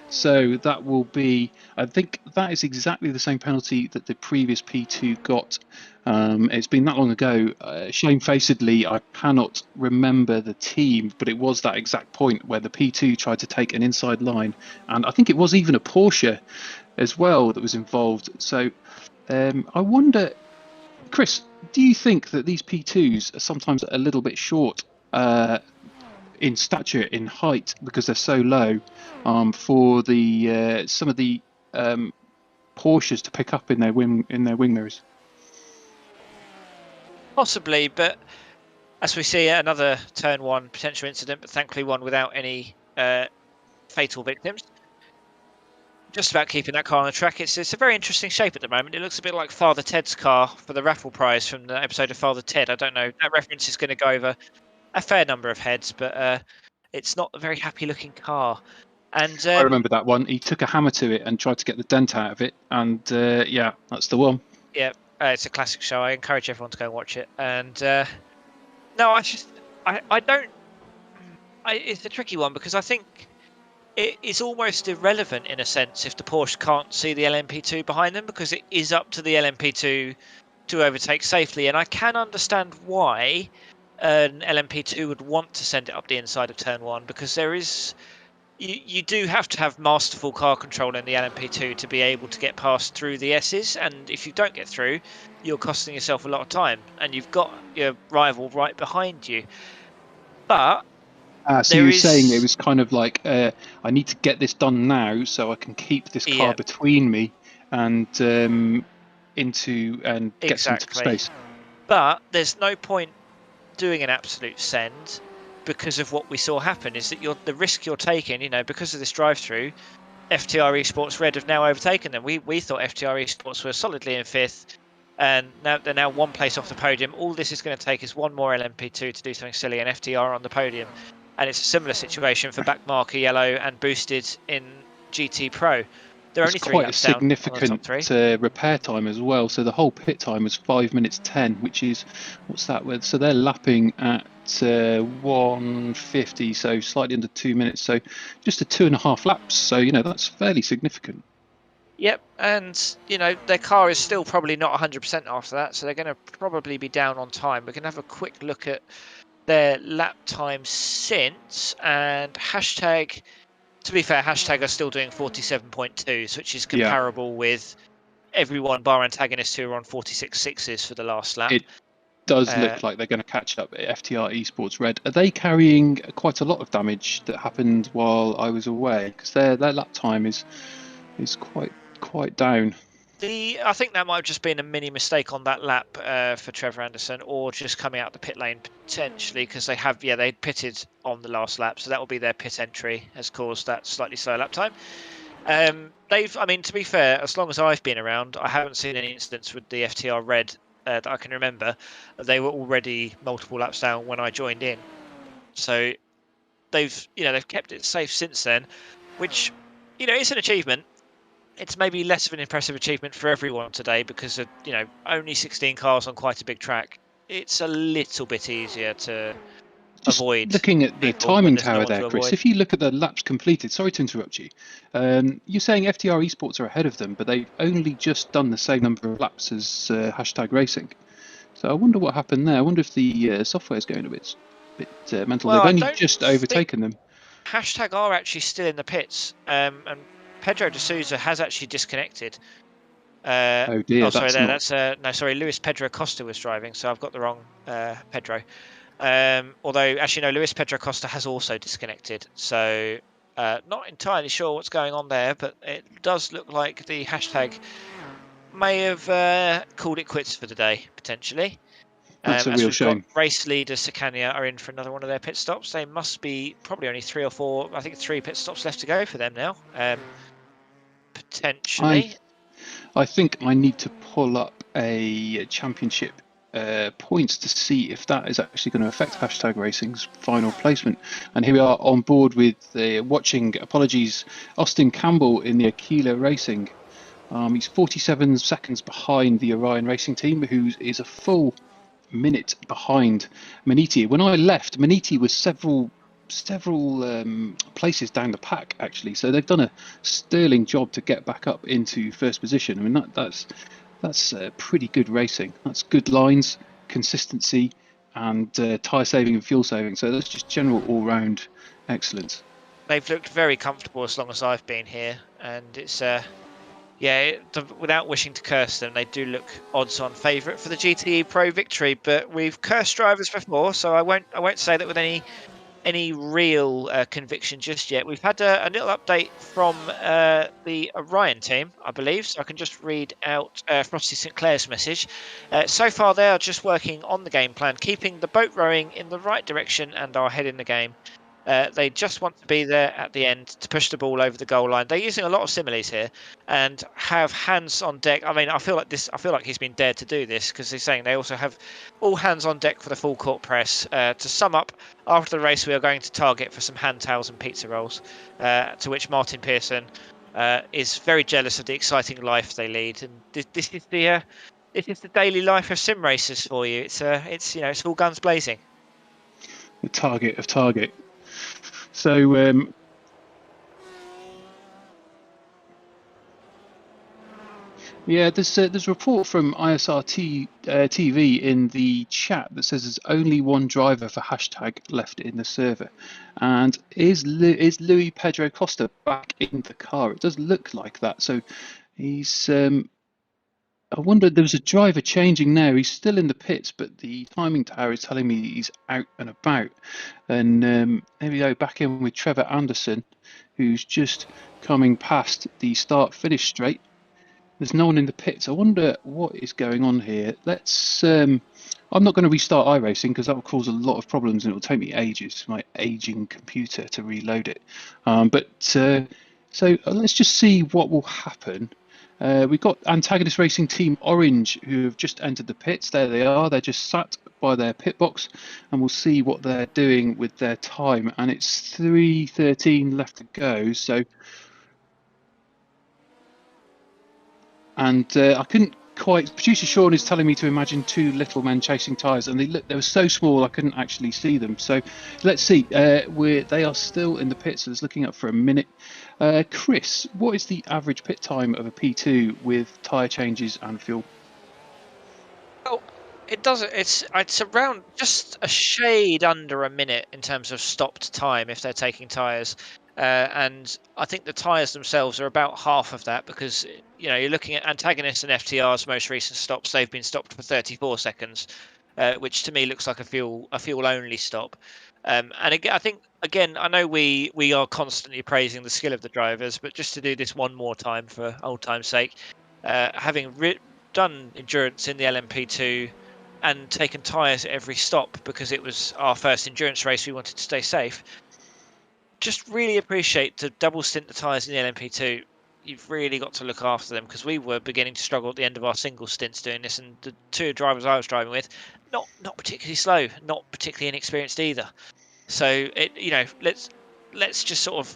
So that will be, I think that is exactly the same penalty that the previous P2 got. It's been that long ago. Shamefacedly, I cannot remember the team, but it was that exact point where the P2 tried to take an inside line, and I think it was even a Porsche as well that was involved. So I wonder, Chris, do you think that these P2s are sometimes a little bit short in stature, in height, because they're so low, for the some of the Porsches to pick up in their wing mirrors? Possibly, but as we see, another turn one potential incident, but thankfully one without any fatal victims. Just about keeping that car on the track. It's a very interesting shape at the moment. It looks a bit like Father Ted's car for the raffle prize from the episode of Father Ted. I don't know. That reference is going to go over a fair number of heads, but it's not a very happy looking car. And I remember that one. He took a hammer to it and tried to get the dent out of it, and yeah, that's the one. Yeah, it's a classic show. I encourage everyone to go and watch it. And no, I don't. It's a tricky one, because I think it is almost irrelevant in a sense if the Porsche can't see the LMP2 behind them, because it is up to the LMP2 to overtake safely. And I can understand why an LMP2 would want to send it up the inside of turn one, because there is. You do have to have masterful car control in the LMP2 to be able to get past through the S's, and if you don't get through, you're costing yourself a lot of time, and you've got your rival right behind you. But so you're saying it was kind of like, I need to get this done now so I can keep this car between me and get some space. But there's no point doing an absolute send, because of what we saw happen, is that the risk you're taking, because of this drive-through, FTR Esports Red have now overtaken them. We thought FTR Esports were solidly in fifth, and now they're now one place off the podium. All this is going to take is one more LMP2 to do something silly, and FTR on the podium. And it's a similar situation for Backmarker Yellow and Boosted in GT Pro. They're only quite a significant repair time as well. So the whole pit time was 5 minutes 10, which is, what's that with? So they're lapping at 150, so slightly under 2 minutes. So just a 2.5 laps. So that's fairly significant. Yep, and their car is still probably not 100% after that, so they're going to probably be down on time. We're going to have a quick look at their lap time since, and hashtag. To be fair, hashtag are still doing 47.2s, which is comparable with everyone bar antagonists who are on 46.6s for the last lap. It does look like they're going to catch up at FTR Esports Red. Are they carrying quite a lot of damage that happened while I was away? Because their lap time is quite down. I think that might have just been a mini mistake on that lap for Trevor Anderson, or just coming out the pit lane potentially, because they pitted on the last lap, so that will be their pit entry has caused that slightly slow lap time. To be fair, as long as I've been around, I haven't seen any incidents with the FTR Red that I can remember. They were already multiple laps down when I joined in, so they've kept it safe since then, which is an achievement. It's maybe less of an impressive achievement for everyone today because of only 16 cars on quite a big track. It's a little bit easier to avoid. Looking at the timing tower there, Chris, if you look at the laps completed, sorry to interrupt you, you're saying FTR Esports are ahead of them, but they've only just done the same number of laps as hashtag racing. So I wonder what happened there. I wonder if the software is going a bit mental. Well, they've only just overtaken them. Hashtag are actually still in the pits, and Pedro de Souza has actually disconnected. Oh dear! Luis Pedro Costa was driving, so I've got the wrong Pedro. Although actually no, Luis Pedro Costa has also disconnected, so not entirely sure what's going on there, but it does look like the hashtag may have called it quits for the day, potentially. That's a as real we've shame. got race leader Sacania are in for another one of their pit stops. They must be probably only 3 or 4, I think 3 pit stops left to go for them now. Potentially. I think I need to pull up a championship points to see if that is actually going to affect Hashtag Racing's final placement. And here we are on board with watching, apologies, Austin Campbell in the Aquila Racing. He's 47 seconds behind the Orion Racing team, who is a full minute behind Maniti. When I left, Maniti was several places down the pack, actually, so they've done a sterling job to get back up into first position. I mean, that's pretty good racing. That's good lines, consistency, and tyre saving and fuel saving. So that's just general all-round excellence. They've looked very comfortable as long as I've been here, and it's without wishing to curse them, they do look odds-on favourite for the GTE Pro victory. But we've cursed drivers before, so I won't say that with any real conviction just yet. We've had a little update from the Orion team, I believe, so I can just read out Frosty St Clair's message. So far, they are just working on the game plan, keeping the boat rowing in the right direction and are ahead in the game. They just want to be there at the end to push the ball over the goal line. They're using a lot of similes here and have hands on deck. I mean, I feel like he's been dared to do this, because he's saying they also have all hands on deck for the full court press. To sum up, after the race, we are going to target for some hand towels and pizza rolls. To which Martin Pearson is very jealous of the exciting life they lead, and this is the daily life of sim racers for you. It's all guns blazing. The target of target. So there's a report from ISRC TV in the chat that says there's only one driver for Hashtag left in the server, and is Luis Pedro Costa back in the car? It does look like that. So he's. I wonder, there was a driver changing now. He's still in the pits, but the timing tower is telling me he's out and about. And there we go, back in with Trevor Anderson, who's just coming past the start-finish straight. There's no one in the pits. I wonder what is going on here. Let's. I'm not going to restart iRacing, because that will cause a lot of problems and it will take me ages, my aging computer, to reload it. So let's just see what will happen. We've got Antagonist Racing Team Orange, who have just entered the pits. There they are. They're just sat by their pit box, and we'll see what they're doing with their time. And it's 3:13 left to go. So, and I couldn't quite. Producer Sean is telling me to imagine 2 little men chasing tyres, and they were so small I couldn't actually see them. So let's see. They are still in the pits. So it's looking up for a minute. Chris, what is the average pit time of a P2 with tyre changes and fuel? Well, it doesn't. It's around just a shade under a minute in terms of stopped time if they're taking tyres, and I think the tyres themselves are about half of that, because you're looking at Antagonist and FTR's most recent stops. They've been stopped for 34 seconds, which to me looks like a fuel only stop. And again, I think I know we are constantly praising the skill of the drivers, but just to do this one more time for old time's sake, having done endurance in the LMP2 and taken tyres at every stop because it was our first endurance race, we wanted to stay safe. Just really appreciate the double stint the tyres in the LMP2. You've really got to look after them, because we were beginning to struggle at the end of our single stints doing this, and the 2 drivers I was driving with, not particularly slow, not particularly inexperienced either. So let's just sort of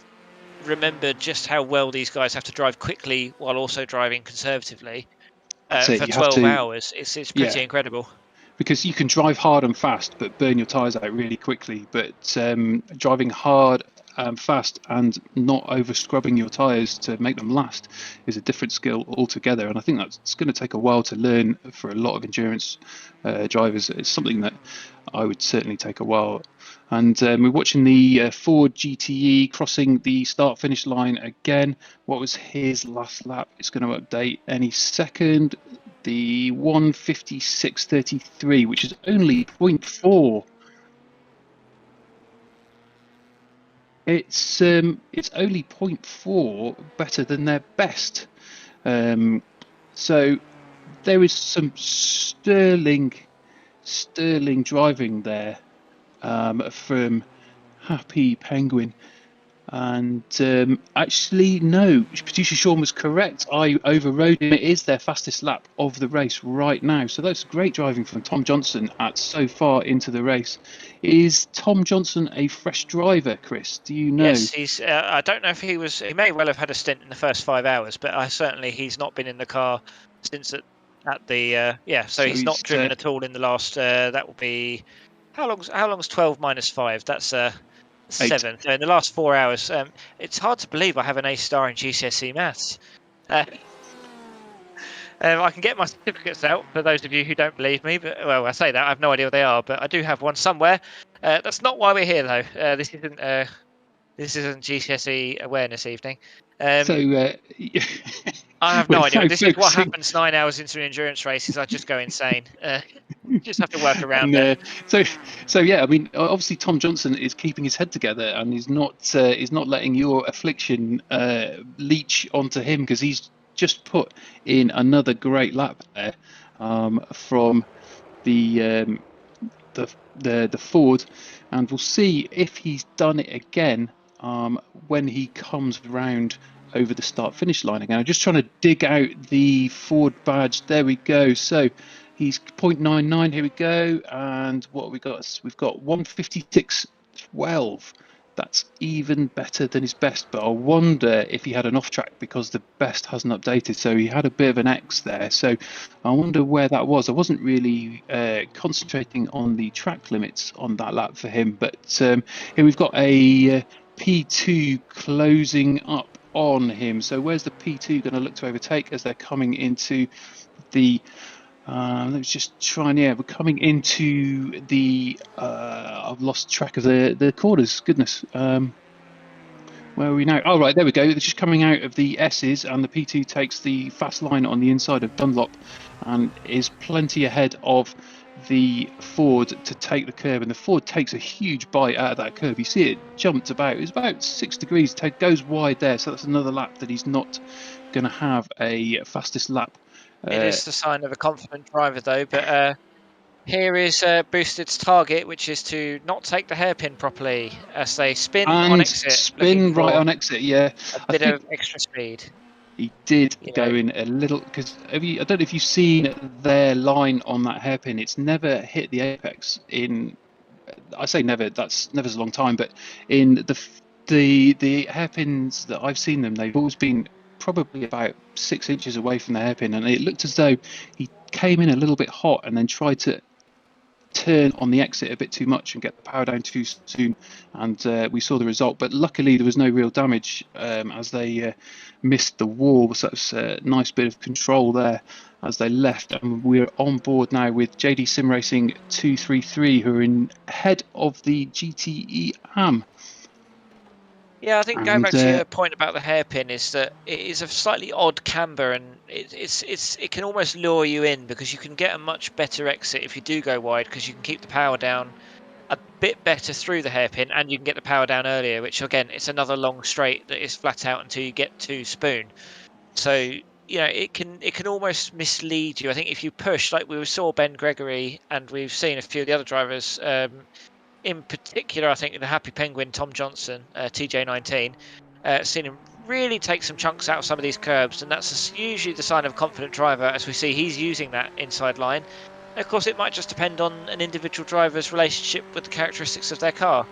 remember just how well these guys have to drive quickly while also driving conservatively for 12 hours. It's pretty incredible. Because you can drive hard and fast, but burn your tyres out really quickly. But driving hard and fast and not over scrubbing your tyres to make them last is a different skill altogether. And I think that's going to take a while to learn for a lot of endurance drivers. It's something that I would certainly take a while. And we're watching the Ford GTE crossing the start-finish line again. What was his last lap? It's going to update any second. The 1:56.33, which is only 0.4. It's only 0.4 better than their best. So there is some sterling driving there from Happy Penguin. And actually, no, producer Sean was correct. I overrode him. It is their fastest lap of the race right now. So that's great driving from Tom Johnson at so far into the race. Is Tom Johnson a fresh driver, Chris? Do you know? Yes, he's. I don't know if he was. He may well have had a stint in the first 5 hours, but he's not been in the car since at the. So he's not driven at all in the last. That will be. How long's 12 minus 5? That's 7. So in the last 4 hours, it's hard to believe I have an A star in GCSE maths. I can get my certificates out for those of you who don't believe me, but well, I say that I have no idea what they are, but I do have one somewhere. That's not why we're here, though. This isn't GCSE awareness evening. I have no idea. This is what happens 9 hours into an endurance race. Is I just go insane. Just have to work around it. So yeah, I mean, obviously Tom Johnson is keeping his head together, and he's not letting your affliction leach onto him, because he's just put in another great lap there from the Ford, and we'll see if he's done it again when he comes round over the start-finish line again. I'm just trying to dig out the Ford badge. There we go. So he's 0.99. Here we go. And what have we got? We've got 156.12. That's even better than his best, but I wonder if he had an off track, because the best hasn't updated. So he had a bit of an X there. So I wonder where that was. I wasn't really concentrating on the track limits on that lap for him. But here we've got a P2 closing up on him. So where's the P2 going to look to overtake as they're coming into the let's just try and we're coming into the I've lost track of the corners. Goodness. Where are we now? Oh, right, there we go. They're just coming out of the S's, and the P2 takes the fast line on the inside of Dunlop and is plenty ahead of the Ford to take the curb, and the Ford takes a huge bite out of that curb. You see it jumped about. It's about 6 degrees. Goes wide there, so that's another lap that he's not going to have a fastest lap. It is the sign of a confident driver, though. But here is Boosted's target, which is to not take the hairpin properly as they spin on exit. Spin right on exit, yeah. A bit of extra speed. He did go in a little, because I don't know if you've seen their line on that hairpin. It's never hit the apex in. I say never. That's never's a long time, but in the hairpins that I've seen them, they've always been probably about 6 inches away from the hairpin, and it looked as though he came in a little bit hot and then tried to turn on the exit a bit too much and get the power down too soon, and we saw the result. But luckily there was no real damage as they missed the wall, so that's a nice bit of control there as they left. And we're on board now with JD Sim Racing 233, who are in head of the GTE AM. Yeah, I think going back to your point about the hairpin is that it is a slightly odd camber, and it can almost lure you in, because you can get a much better exit if you do go wide, because you can keep the power down a bit better through the hairpin, and you can get the power down earlier, which again, it's another long straight that is flat out until you get to Spoon. So it can almost mislead you. I think if you push, like we saw Ben Gregory, and we've seen a few of the other drivers. In particular, I think the Happy Penguin, Tom Johnson, TJ19, seen him really take some chunks out of some of these curbs, and that's usually the sign of a confident driver, as we see he's using that inside line. And of course, it might just depend on an individual driver's relationship with the characteristics of their car.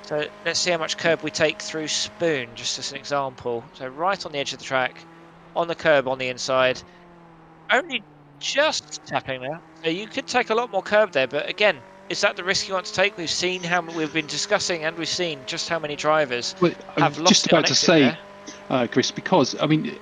So let's see how much curb we take through Spoon, just as an example. So right on the edge of the track, on the curb on the inside, only just tapping there. So you could take a lot more curb there, but again, is that the risk you want to take? We've seen we've been discussing, and we've seen just how many drivers have lost just about to say, Chris, because I mean,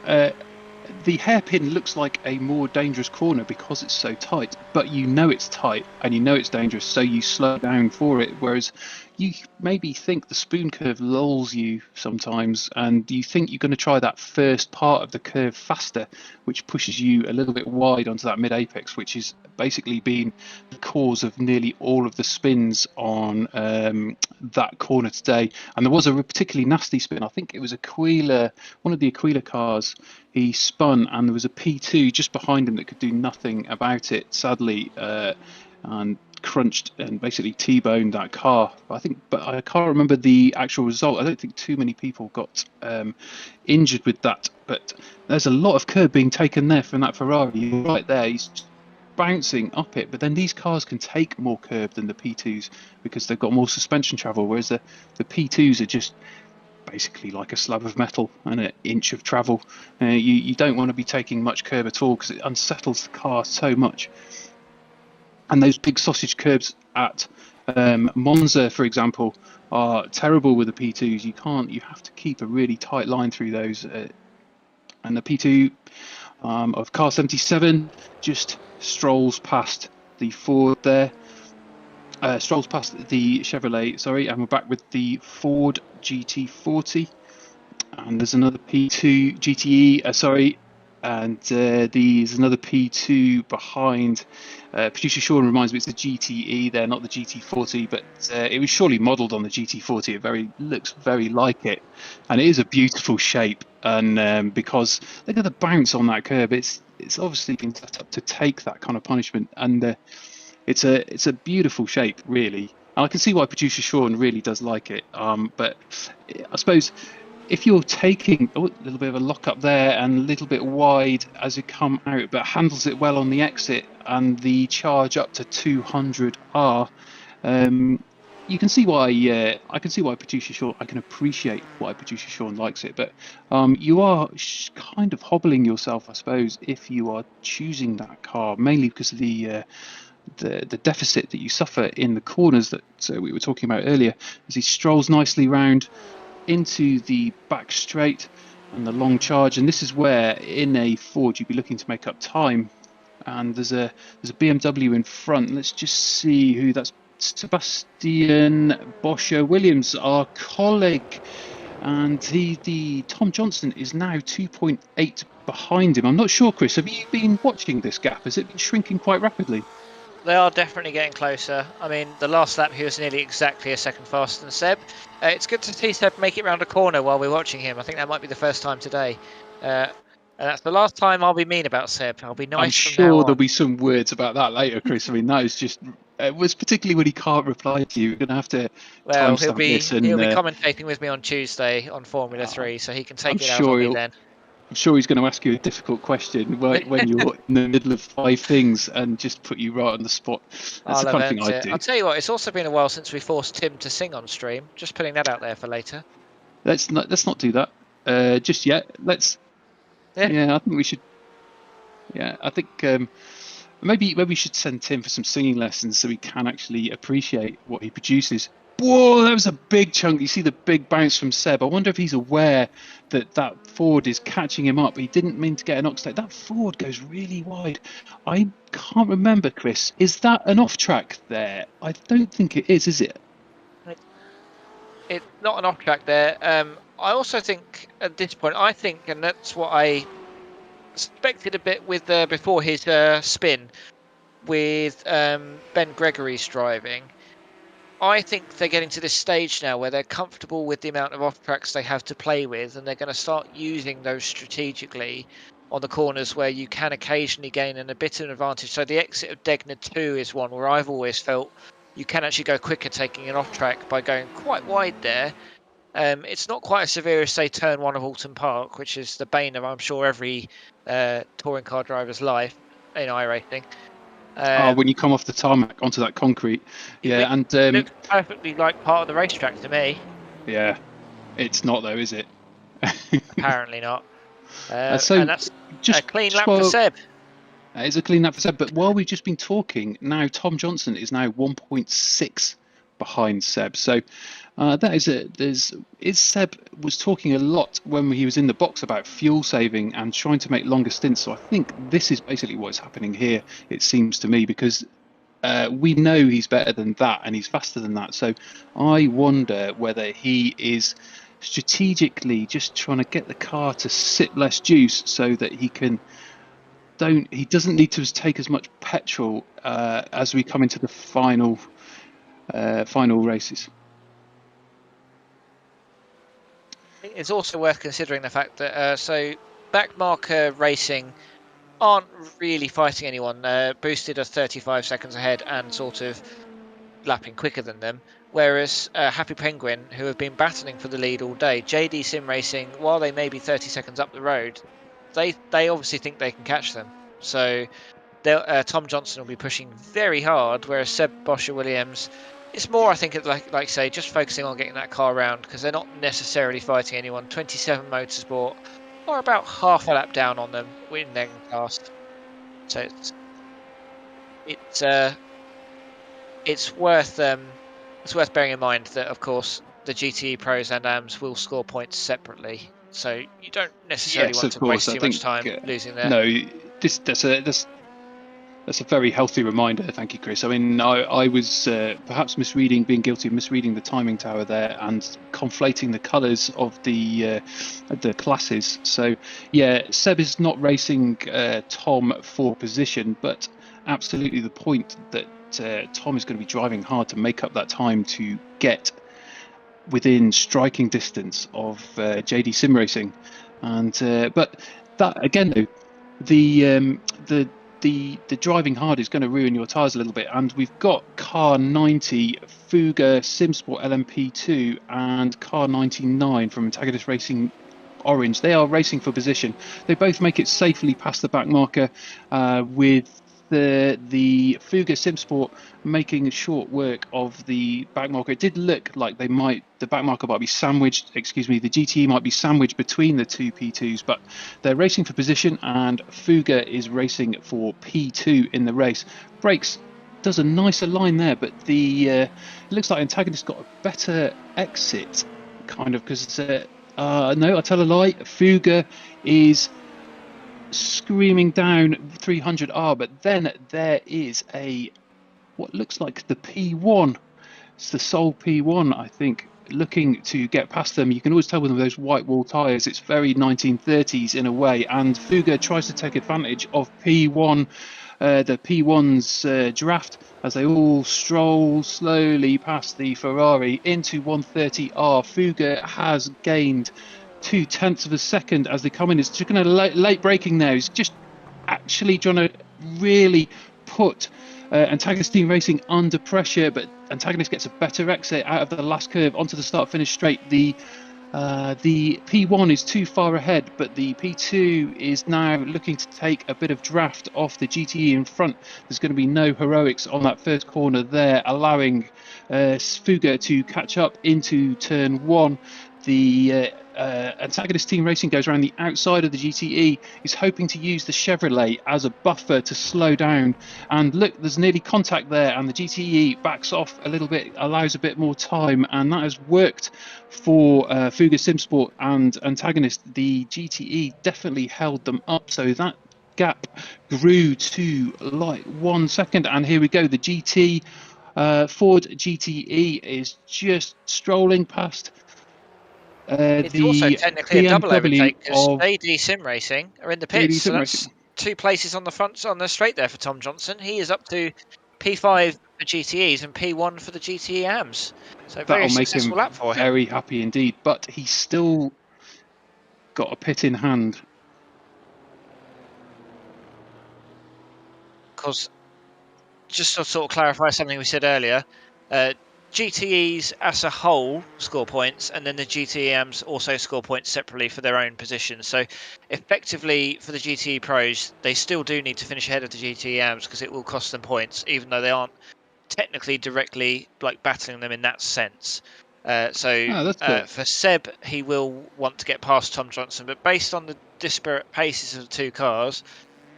the hairpin looks like a more dangerous corner because it's so tight, but you know it's tight and you know it's dangerous, so you slow down for it. Whereas you maybe think the spoon curve lulls you sometimes, and you think you're going to try that first part of the curve faster, which pushes you a little bit wide onto that mid-apex, which has basically been the cause of nearly all of the spins on that corner today. And there was a particularly nasty spin. I think it was Aquila, one of the Aquila cars. He spun, and there was a P2 just behind him that could do nothing about it, sadly, and crunched and basically T-boned that car. But I can't remember the actual result. I don't think too many people got injured with that. But there's a lot of curb being taken there from that Ferrari. You're right there. He's just bouncing up it. But then these cars can take more curb than the P2s because they've got more suspension travel, whereas the P2s are just basically like a slab of metal and an inch of travel. You don't want to be taking much curb at all because it unsettles the car so much. And those big sausage curbs at Monza, for example, are terrible with the P2s. You have to keep a really tight line through those. And the P2 of car 77 just strolls past the Ford there. Strolls past the Chevrolet, sorry, and we're back with the Ford GT40. And there's another P2 GTE, and there's another P2 behind. Producer Sean reminds me it's the GTE there, not the GT40, but it was surely modelled on the GT40. It looks very like it, and it is a beautiful shape. And because look at the bounce on that curb, it's obviously been set up to take that kind of punishment, and it's a beautiful shape, really. And I can see why producer Sean really does like it. But I suppose if you're taking a little bit of a lock up there and a little bit wide as you come out, but handles it well on the exit and the charge up to 200R, you can see why. I can see why producer Sean. I can appreciate why producer Sean likes it. But you are kind of hobbling yourself, I suppose, if you are choosing that car, mainly because of the deficit that you suffer in the corners that we were talking about earlier, as he strolls nicely round into the back straight and the long charge. And this is where in a Ford you'd be looking to make up time, and there's a BMW in front. Let's just see who that's. Sebastian Bosher-Williams, our colleague, and the Tom Johnson is now 2.8 behind him. I'm not sure, Chris, have you been watching this gap? Has it been shrinking quite rapidly? They are definitely getting closer. I mean, the last lap he was nearly exactly a second faster than Seb. It's good to see Seb make it round a corner while we're watching him. I think that might be the first time today. And that's the last time I'll be mean about Seb. I'll be nice. I'm sure there'll be some words about that later, Chris. I mean, that is just... It was particularly when he can't reply to you. You're going to have to he'll be commentating with me on Tuesday on Formula 3, so he can take it out on me then. I'm sure he's going to ask you a difficult question when you're in the middle of 5 things and just put you right on the spot. That's the kind of thing I do. I'll tell you what, it's also been a while since we forced Tim to sing on stream. Just putting that out there for later. Let's not do that just yet. Yeah, I think we should. Yeah, I think maybe we should send Tim for some singing lessons so he can actually appreciate what he produces. Whoa, that was a big chunk. You see the big bounce from Seb. I wonder if he's aware that Ford is catching him up. He didn't mean to get an oxlate. That Ford goes really wide. I can't remember, Chris. Is that an off-track there? I don't think it is it? It's not an off-track there. I also think at this point, and that's what I suspected a bit with before his spin with Ben Gregory's driving. I think they're getting to this stage now where they're comfortable with the amount of off-tracks they have to play with, and they're going to start using those strategically on the corners where you can occasionally gain a bit of an advantage. So the exit of Degner 2 is one where I've always felt you can actually go quicker taking an off-track by going quite wide there. It's not quite as severe as, say, turn 1 of Alton Park, which is the bane of, I'm sure, every touring car driver's life in iRacing. When you come off the tarmac onto that concrete. Yeah, and it looks perfectly like part of the racetrack to me. Yeah, it's not though, is it? Apparently not. So and that's just a clean lap for Seb. It is a clean lap for Seb, but while we've just been talking, now Tom Johnson is now 1.6 behind Seb. So Seb was talking a lot when he was in the box about fuel saving and trying to make longer stints. So I think this is basically what's happening here, it seems to me, because we know he's better than that, and he's faster than that. So I wonder whether he is strategically just trying to get the car to sit less juice so that he doesn't need to take as much petrol as we come into the final races. It's also worth considering the fact that so backmarker racing aren't really fighting anyone. Boosted are 35 seconds ahead and sort of lapping quicker than them, whereas Happy Penguin, who have been battling for the lead all day, JD Sim Racing, while they may be 30 seconds up the road, they obviously think they can catch them. So Tom Johnson will be pushing very hard, whereas Seb Bosher-Williams, it's more, I think, like say, just focusing on getting that car around, because they're not necessarily fighting anyone. 27 Motorsport are about half a lap down on them in their class. So it's worth bearing in mind that, of course, the GTE pros and AMs will score points separately. So you don't necessarily want to waste too much time losing there. No, that's a very healthy reminder. Thank you, Chris. I mean, I was perhaps being guilty of misreading the timing tower there and conflating the colours of the classes. So, yeah, Seb is not racing Tom for position, but absolutely the point that Tom is going to be driving hard to make up that time to get within striking distance of JD Sim Racing. And but that again, though, the driving hard is going to ruin your tyres a little bit, and we've got car 90 Fuga Simsport LMP2 and car 99 from Antagonist Racing Orange. They are racing for position. They both make it safely past the back marker, with the Fuga Simsport making short work of the back marker. It did look like the back marker might be sandwiched, the GTE might be sandwiched between the two P2s, but they're racing for position, and Fuga is racing for P2 in the race. Brakes does a nicer line there, but it looks like Antagonist got a better exit, kind of, because no, I tell a lie, Fuga is screaming down 300R, but then there is what looks like the P1. It's the sole P1, I think, looking to get past them. You can always tell with those white wall tyres, it's very 1930s in a way, and Fuga tries to take advantage of P1, the P1's draft, as they all stroll slowly past the Ferrari into 130R. Fuga has gained 0.2 of a second as they come in. It's just going to late braking there. He's just actually trying to really put Antagonist Team Racing under pressure, but Antagonist gets a better exit out of the last curve onto the start-finish straight. The P1 is too far ahead, but the P2 is now looking to take a bit of draft off the GTE in front. There's going to be no heroics on that first corner there, allowing Fuga to catch up into turn one. The Antagonist Team Racing goes around the outside of the GTE. He's hoping to use the Chevrolet as a buffer to slow down. And look, there's nearly contact there, and the GTE backs off a little bit, allows a bit more time, and that has worked for Fuga Simsport and Antagonist. The GTE definitely held them up, so that gap grew to like 1 second. And here we go, the Ford GTE is just strolling past. It's also technically a double overtake, because JD Sim Racing are in the pits, so that's 2 places on the front on the straight there for Tom Johnson. He is up to P5 for GTEs and P1 for the GTE AMs. So very successful lap for him. Very happy indeed, but he's still got a pit in hand. Because just to sort of clarify something we said earlier, GTEs as a whole score points, and then the GTEMs also score points separately for their own positions. So effectively for the GTE pros, they still do need to finish ahead of the GTEMs, because it will cost them points, even though they aren't technically directly like battling them in that sense. For Seb, he will want to get past Tom Johnson, but based on the disparate paces of the two cars,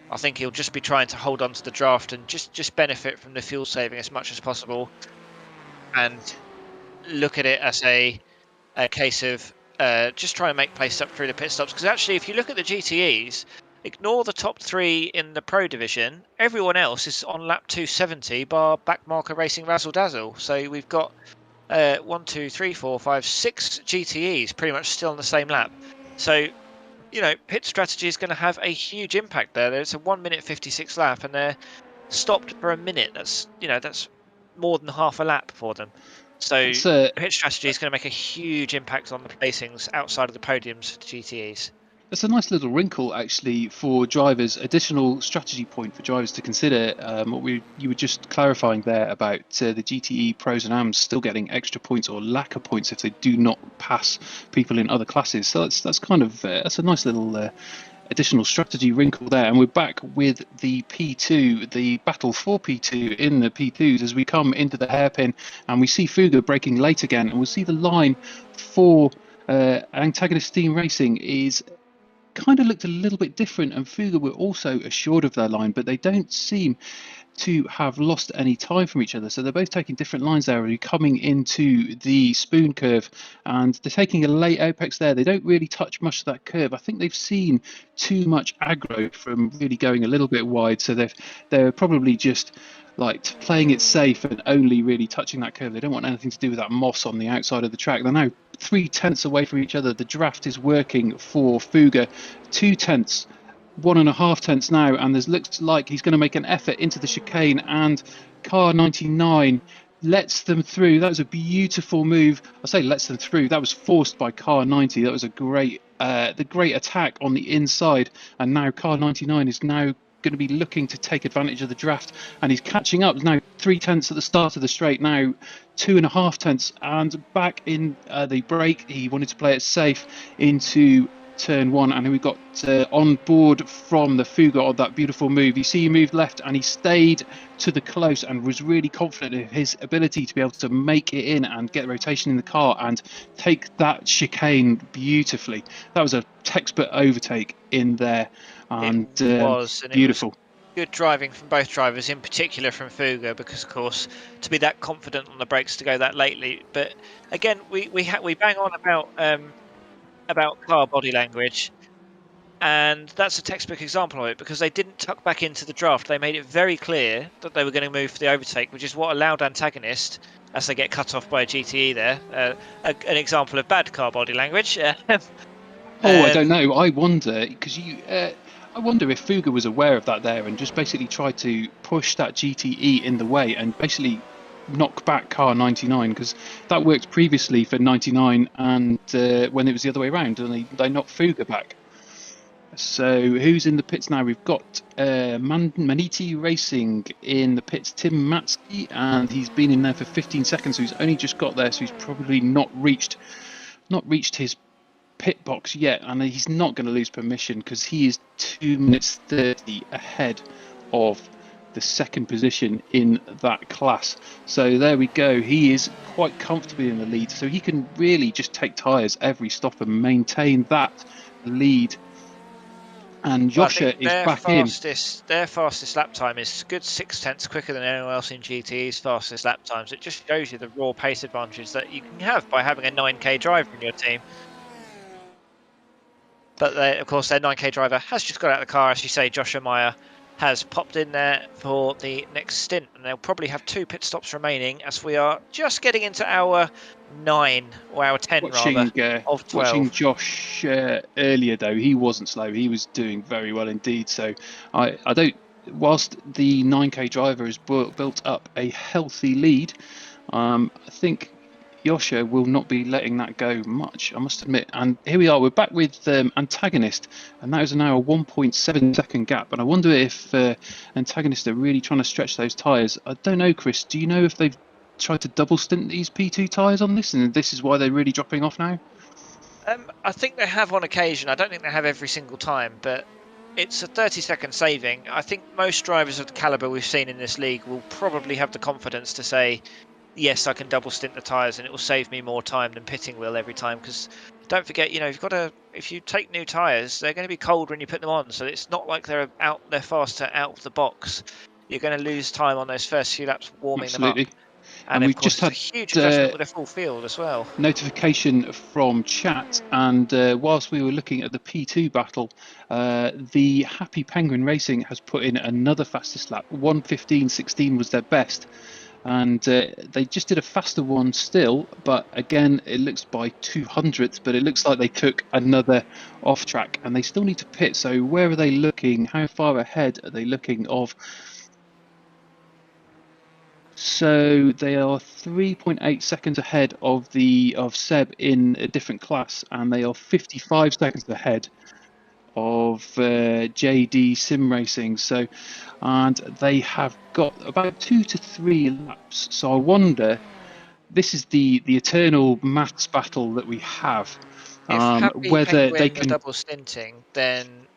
I think he'll just be trying to hold on to the draft and just benefit from the fuel saving as much as possible, and look at it as a case of just try and make pace up through the pit stops. Because actually, if you look at the GTEs, ignore the top 3 in the Pro Division. Everyone else is on lap 270 bar Backmarker Racing Razzle Dazzle. So we've got 1, 2, 3, 4, 5, 6 GTEs pretty much still on the same lap. So, pit strategy is going to have a huge impact there. It's a 1 minute 56 lap, and they're stopped for a minute. That's more than half a lap for them. So pit strategy is going to make a huge impact on the placings outside of the podiums for the GTEs. It's a nice little wrinkle, actually, for drivers. Additional strategy point for drivers to consider. You were just clarifying there about the GTE pros and AMs still getting extra points or lack of points if they do not pass people in other classes. So that's kind of that's a nice little additional strategy wrinkle there. And we're back with the P2, the battle for P2 in the P2s as we come into the hairpin, and we see Fuga breaking late again, and we'll see the line for Antagonist Team Racing is kind of looked a little bit different, and Fuga were also assured of their line, but they don't seem to have lost any time from each other. So they're both taking different lines there, coming into the spoon curve, and they're taking a late apex there. They don't really touch much of that curve. I think they've seen too much aggro from really going a little bit wide, so they're probably just like playing it safe and only really touching that curve. They don't want anything to do with that moss on the outside of the track. They're now 3/10 away from each other. The draft is working for Fuga. 2/10, 1.5 tenths now, and there's looks like he's going to make an effort into the chicane, and car 99 lets them through. That was a beautiful move. I say lets them through. That was forced by car 90. That was a great attack on the inside, and now car 99 is now going to be looking to take advantage of the draft, and he's catching up. Now 3/10 at the start of the straight, now 2.5 tenths, and back in the break. He wanted to play it safe into turn 1, and we got on board from the Fuga on that beautiful move. You see he moved left, and he stayed to the close and was really confident in his ability to be able to make it in and get rotation in the car and take that chicane beautifully. That was a textbook overtake in there, and beautiful. Good driving from both drivers, in particular from Fuga, because of course to be that confident on the brakes to go that lately. But again, we bang on about car body language, and that's a textbook example of it, because they didn't tuck back into the draft. They made it very clear that they were going to move for the overtake, which is what allowed Antagonist, as they get cut off by a GTE there, an example of bad car body language. I don't know. I wonder, because I wonder if Fuga was aware of that there and just basically tried to push that GTE in the way and basically knock back car 99, because that worked previously for 99, and when it was the other way around, and they knocked Fuga back. So who's in the pits now? We've got Maniti Racing in the pits, Tim Matsky, and he's been in there for 15 seconds, so he's only just got there, so he's probably not reached his pit box yet, and he's not going to lose permission because he is 2 minutes 30 ahead of the second position in that class. So there we go. He is quite comfortably in the lead, so he can really just take tyres every stop and maintain that lead. And Josha is back in. Their fastest lap time is good 6/10 quicker than anyone else in GTE's fastest lap times. It just shows you the raw pace advantage that you can have by having a 9k driver in your team. But of course, their 9k driver has just got out of the car. As you say, Joshua Meyer has popped in there for the next stint, and they'll probably have 2 pit stops remaining as we are just getting into our 9 or our 10 of 12. Watching Josh earlier though, he wasn't slow. He was doing very well indeed. So I don't. Whilst the 9k driver has built up a healthy lead, I think Josha will not be letting that go much, I must admit. And here we are, we're back with Antagonist, and that is now a 1.7 second gap. And I wonder if Antagonist are really trying to stretch those tyres. I don't know, Chris, do you know if they've tried to double stint these P2 tyres on this, and this is why they're really dropping off now? I think they have on occasion. I don't think they have every single time, but it's a 30-second saving. I think most drivers of the calibre we've seen in this league will probably have the confidence to say, yes, I can double stint the tyres and it will save me more time than pitting will every time. Because don't forget, if you take new tyres, they're going to be cold when you put them on. So it's not like they're faster out of the box. You're going to lose time on those first few laps warming them up. And we've of course, just it's had a huge adjustment with a full field as well. notification from chat, and whilst we were looking at the P2 battle, the Happy Penguin Racing has put in another fastest lap. 1:15.16 was their best, and they just did a faster one still, but again it looks by 200ths, but it looks like they took another off track, and they still need to pit. So where are they looking? How far ahead are they looking of? So they are 3.8 seconds ahead of Seb in a different class, and they are 55 seconds ahead of JD Sim Racing. So, and they have got about 2 to 3 laps. So I wonder, this is the eternal maths battle that we have. If Happy Whether Penguin they are can double stinting, then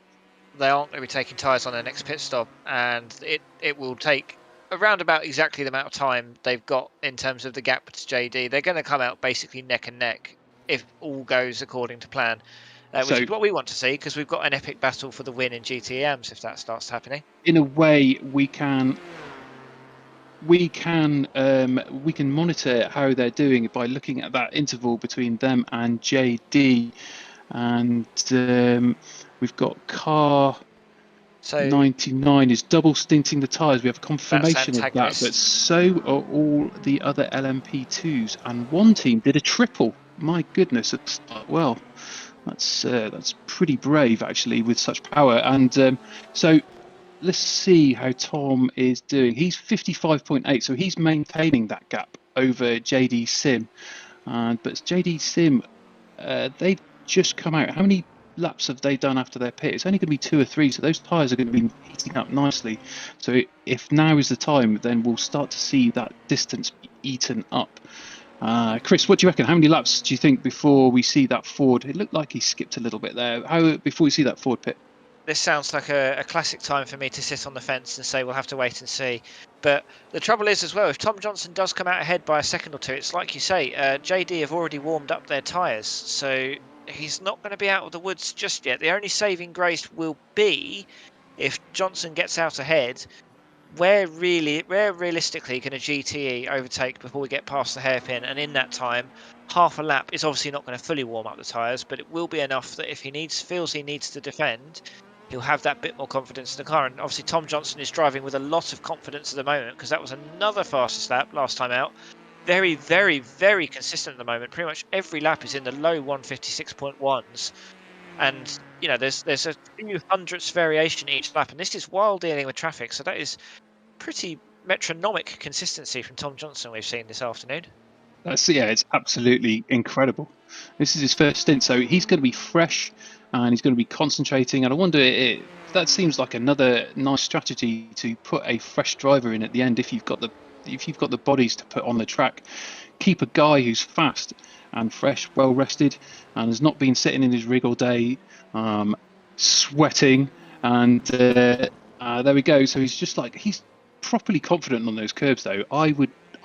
they aren't going to be taking tyres on their next pit stop, and it will take around about exactly the amount of time they've got in terms of the gap to JD. They're going to come out basically neck and neck if all goes according to plan, which is what we want to see, because we've got an epic battle for the win in GTMs if that starts happening. In a way, we can monitor how they're doing by looking at that interval between them and JD, and we've got car So 99 is double stinting the tyres. We have confirmation of that, antagonist. but so are all the other LMP2s, and one team did a triple. My goodness, well, that's pretty brave actually with such power. And so let's see how Tom is doing. He's 55.8, so he's maintaining that gap over JD Sim. But JD Sim, they've just come out. How many laps have they done after their pit? It's only going to be 2 or 3, so those tyres are going to be heating up nicely. So if now is the time, then we'll start to see that distance be eaten up. Chris, what do you reckon? How many laps do you think before we see that Ford? It looked like he skipped a little bit there. How before we see that Ford pit? This sounds like a classic time for me to sit on the fence and say we'll have to wait and see. But the trouble is as well, if Tom Johnson does come out ahead by a second or two, it's like you say, JD have already warmed up their tyres, so he's not going to be out of the woods just yet. The only saving grace will be if Johnson gets out ahead. Where realistically can a GTE overtake before we get past the hairpin? And in that time, half a lap is obviously not going to fully warm up the tyres, but it will be enough that if he feels he needs to defend, he'll have that bit more confidence in the car. And obviously Tom Johnson is driving with a lot of confidence at the moment, because that was another fastest lap last time out. Very, very, very consistent at the moment. Pretty much every lap is in the low 156.1s. And, you know, there's a few hundredths variation each lap. And this is while dealing with traffic. So that is pretty metronomic consistency from Tom Johnson we've seen this afternoon. It's absolutely incredible. This is his first stint, so he's going to be fresh and he's going to be concentrating. And I wonder, that seems like another nice strategy to put a fresh driver in at the end if you've got the bodies to put on the track. Keep a guy who's fast and fresh, well rested, and has not been sitting in his rig all day, sweating. And there we go. So he's properly confident on those curbs, though. I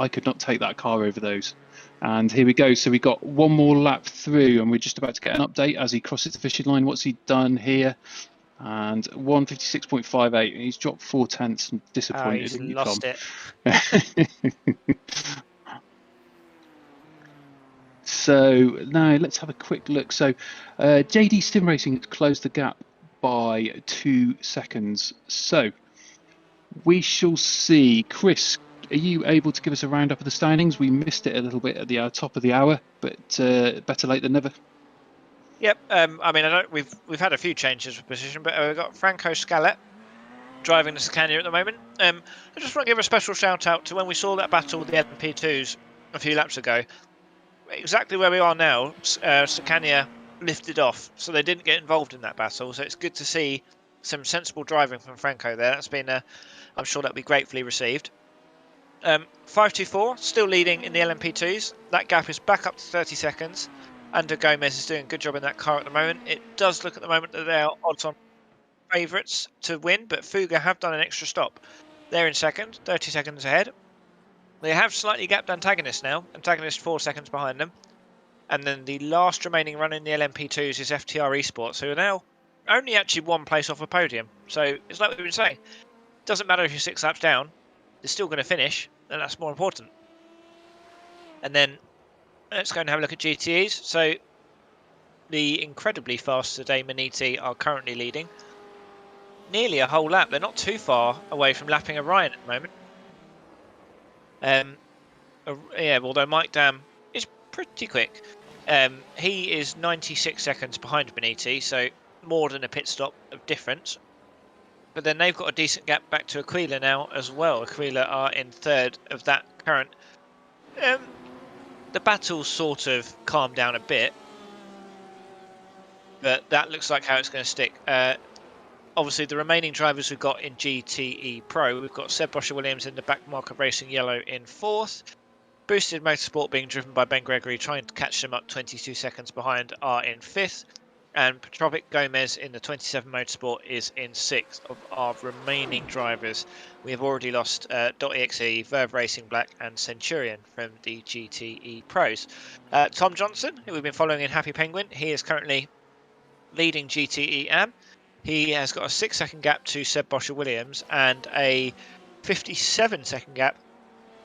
could not take that car over those. And here we go. So we got one more lap through, and we're just about to get an update as he crosses the finishing line. What's he done here? And 156.58. He's dropped 4 tenths. I'm disappointed. He's in you, lost Tom. it. So now let's have a quick look. So JD Sim Racing has closed the gap by 2 seconds. So we shall see. Chris, are you able to give us a roundup of the standings? We missed it a little bit at the top of the hour, but better late than never. Yep. I mean, we've had a few changes of position, but we've got Franco Scalet driving the Scania at the moment. I just want to give a special shout out to when we saw that battle with the LMP2s a few laps ago. Exactly where we are now, Scania lifted off, so they didn't get involved in that battle. So it's good to see some sensible driving from Franco there. That's been, I'm sure that'll be gratefully received. 524 still leading in the LMP2s. That gap is back up to 30 seconds. Ander Gomez is doing a good job in that car at the moment. It does look at the moment that they are odds on favourites to win, but Fuga have done an extra stop. They're in second, 30 seconds ahead. They have slightly gapped Antagonist now. Antagonist 4 seconds behind them. And then the last remaining run in the LMP2s is FTR Esports, who are now only actually 1 place off a podium. So it's like we've been saying. Doesn't matter if you're 6 laps down, they're still going to finish, and that's more important. And then let's go and have a look at GTEs. So the incredibly fast today Maniti are currently leading. Nearly a whole lap. They're not too far away from lapping Orion at the moment. Yeah, although Mike Dam is pretty quick. He is 96 seconds behind Beniti, so more than a pit stop of difference. But then they've got a decent gap back to Aquila now as well. Aquila are in third of that current. The battle's sort of calmed down a bit, but that looks like how it's going to stick. Obviously, the remaining drivers we've got in GTE Pro, we've got Seb Bosher-Williams in the back marker Racing Yellow in fourth. Boosted Motorsport being driven by Ben Gregory, trying to catch them up 22 seconds behind, are in fifth. And Petrovic Gomez in the 27 Motorsport is in sixth. Of our remaining drivers, we have already lost .exe, Verve Racing Black and Centurion from the GTE Pros. Tom Johnson, who we've been following in Happy Penguin, he is currently leading GTE AM. He has got a 6-second gap to Seb Bosher-Williams and a 57-second gap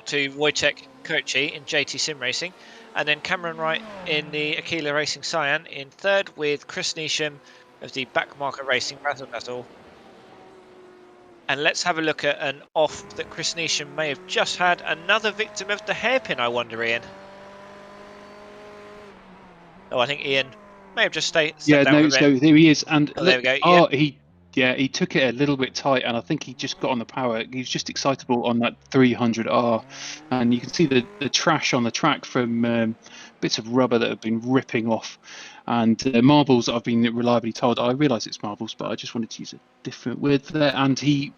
to Wojciech Kochi in JT Sim Racing. And then Cameron Wright in the Aquila Racing Cyan in third, with Chris Neesham of the backmarker Racing Razzle Dazzle. And let's have a look at an off that Chris Neesham may have just had. Another victim of the hairpin, I wonder, Ian. Oh, I think Ian may have just stepped down a bit. So there he is, and there we go. he took it a little bit tight, and I think he just got on the power. He was just excitable on that 300R, and you can see the trash on the track from bits of rubber that have been ripping off, and marbles that I've been reliably told. I realise it's marbles, but I just wanted to use a different word for that. And he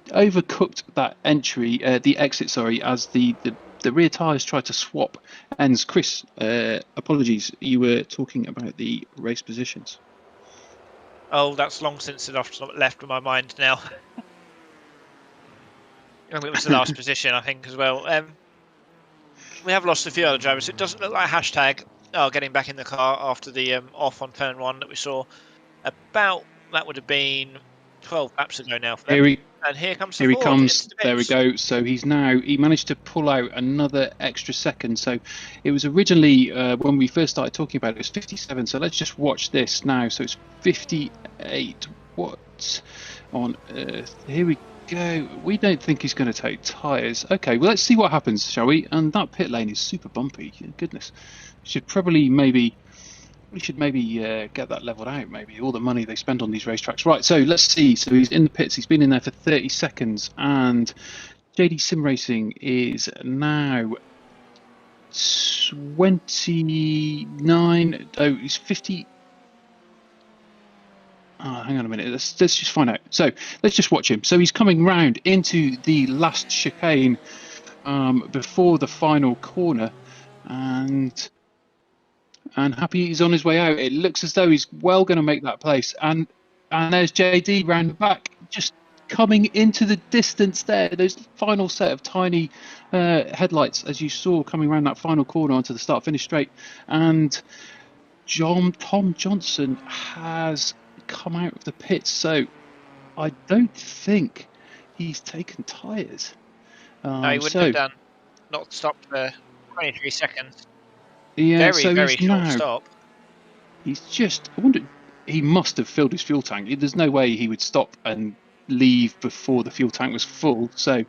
overcooked that the exit, as the rear tyres tried to swap ends. Chris, apologies, you were talking about the race positions. Oh, that's long since left my mind now. It was the last position, I think, as well. We have lost a few other drivers. It doesn't look like hashtag getting back in the car after the off on turn one that we saw. That would have been 12 laps ago now. For them. And here comes the Ford. Here he comes. There we go. So he managed to pull out another extra second. So it was originally, when we first started talking about it, it was 57. So let's just watch this now. So it's 58. What on earth? Here we go. We don't think he's going to take tyres. Okay, well, let's see what happens, shall we? And that pit lane is super bumpy. Goodness. We should maybe get that leveled out, maybe, all the money they spend on these racetracks. Right, so let's see. So he's in the pits. He's been in there for 30 seconds. And JD Sim Racing is now 29. Oh, he's 50. Oh, hang on a minute. Let's just find out. So let's just watch him. So he's coming round into the last chicane before the final corner. And Happy is on his way out. It looks as though he's well going to make that place. And there's JD round the back, just coming into the distance there. Those final set of tiny headlights, as you saw, coming around that final corner onto the start-finish straight. And Tom Johnson has come out of the pits. So I don't think he's taken tyres. No, he wouldn't have done. Not stopped for 23 seconds. Yeah, very short stop. He's just, I wonder, he must have filled his fuel tank. There's no way he would stop and leave before the fuel tank was full. So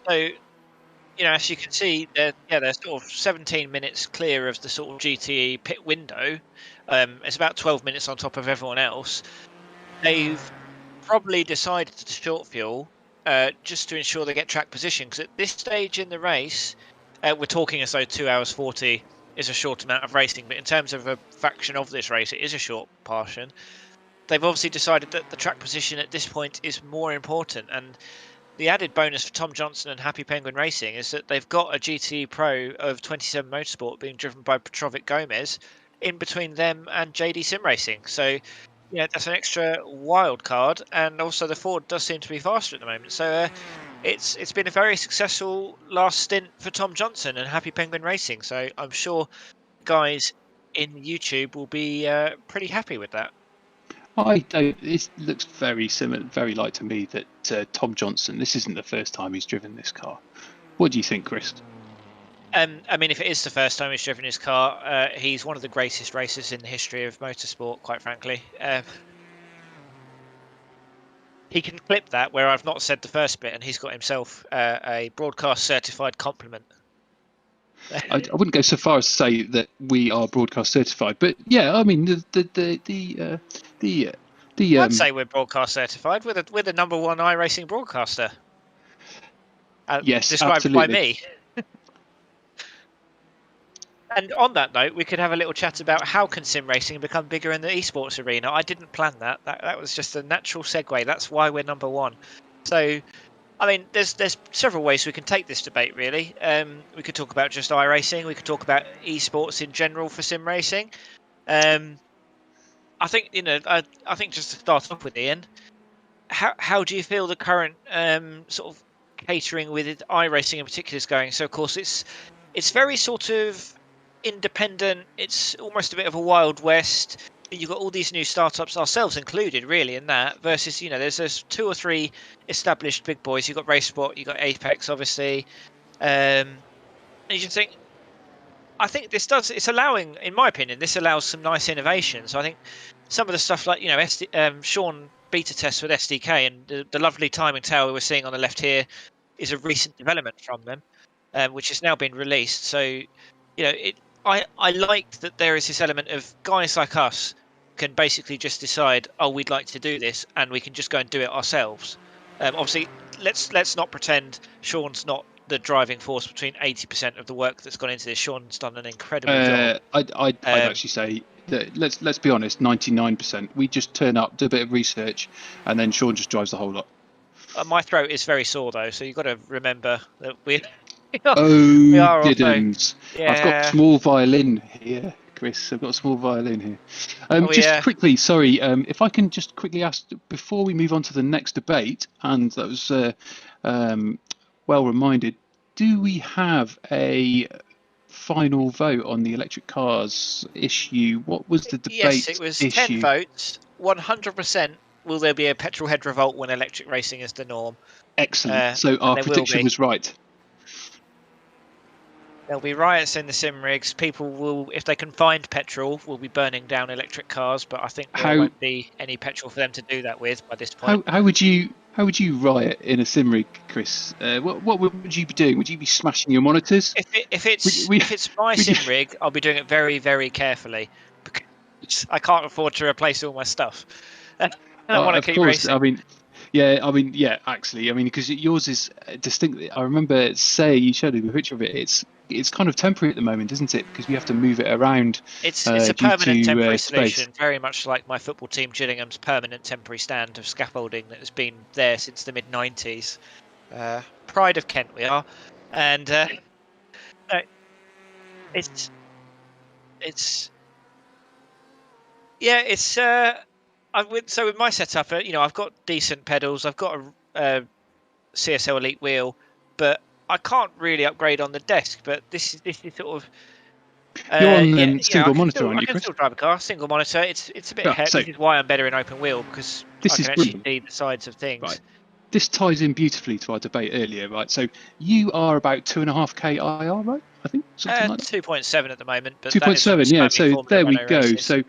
as you can see, they're sort of 17 minutes clear of the sort of GTE pit window. It's about 12 minutes on top of everyone else. They've probably decided to short fuel just to ensure they get track position, because at this stage in the race, we're talking as though 2 hours 40 is a short amount of racing, but in terms of a fraction of this race, it is a short portion. They've obviously decided that the track position at this point is more important, and the added bonus for Tom Johnson and Happy Penguin Racing is that they've got a GTE Pro of 27 Motorsport being driven by Petrovic Gomez in between them and JD Sim Racing. So that's an extra wild card, and also the Ford does seem to be faster at the moment. So it's been a very successful last stint for Tom Johnson and Happy Penguin Racing. So I'm sure guys in YouTube will be pretty happy with that. It looks very similar, very like to me that Tom Johnson, this isn't the first time he's driven this car. What do you think, Chris? I mean, if it is the first time he's driven his car, he's one of the greatest racers in the history of motorsport, quite frankly. He can clip that where I've not said the first bit, and he's got himself a broadcast certified compliment. I wouldn't go so far as to say that we are broadcast certified, but yeah, I mean the I'd say we're broadcast certified. We're the #1 iRacing broadcaster. Yes, described absolutely. by me. And on that note, we could have a little chat about how can sim racing become bigger in the esports arena. I didn't plan that. That was just a natural segue. That's why we're #1. So, I mean, there's several ways we can take this debate, really. We could talk about just iRacing. We could talk about esports in general for sim racing. I think, I think just to start off with, Ian, how do you feel the current sort of catering with iRacing in particular is going? So, of course, it's very sort of independent. It's almost a bit of a wild west. You've got all these new startups, ourselves included, really, in that. Versus, there's 2 or 3 established big boys. You've got RaceSport, you've got Apex, obviously, and you just think, I think it's allowing, in my opinion, this allows some nice innovations. I think some of the stuff like Sean beta tests with SDK and the lovely timing tower we're seeing on the left here is a recent development from them, which has now been released. So, I liked that there is this element of guys like us can basically just decide, oh, we'd like to do this, and we can just go and do it ourselves. Obviously, let's not pretend Sean's not the driving force between 80% of the work that's gone into this. Sean's done an incredible job. I'd actually say that let's be honest, 99%. We just turn up, do a bit of research, and then Sean just drives the whole lot. My throat is very sore though, so you've got to remember that we. Oh, didn't. Yeah. I've got a small violin here, Chris. I've got a small violin here. Quickly, sorry, if I can just quickly ask, before we move on to the next debate, and that was well reminded, do we have a final vote on the electric cars issue? What was the debate Yes, it was issue? 10 votes, 100%. Will there be a petrol head revolt when electric racing is the norm? Excellent. So our prediction was right. There'll be riots in the sim rigs. People will, if they can find petrol, will be burning down electric cars. But I think there won't be any petrol for them to do that with by this point. How would you riot in a sim rig, Chris? What would you be doing? Would you be smashing your monitors? If it's my sim rig, I'll be doing it very, very carefully because I can't afford to replace all my stuff. I want to keep racing. Actually, because yours is distinctly. I remember, you showed me a picture of it. It's kind of temporary at the moment, isn't it? Because we have to move it around. It's a permanent temporary solution, space. very much like my football team Gillingham's permanent temporary stand of scaffolding that has been there since the mid-90s. Pride of Kent we are, and so with my setup, I've got decent pedals. I've got a CSL Elite wheel, but I can't really upgrade on the desk. But this is sort of. You're on single monitor, aren't you, I can Chris? still drive a car, single monitor. It's a bit heavy. So this is why I'm better in open wheel, because I can actually see the sides of things. Right. This ties in beautifully to our debate earlier, right? So you are about 2.5k IR, right? I think something like that. 2.7 at the moment, but 2.7, yeah. So there we go. Races. So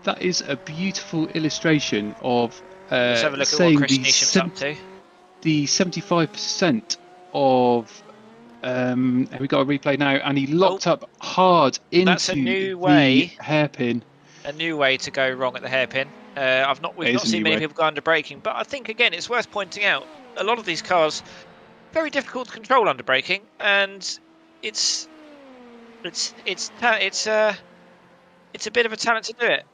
that is a beautiful illustration of Let's have a look saying at what Chris Neesham's up to. the 75% of. Have we got a replay now? And he locked up hard into that's a new way, the hairpin. A new way to go wrong at the hairpin. We've not seen many people go under braking, but I think again it's worth pointing out a lot of these cars very difficult to control under braking, and it's a bit of a talent to do it.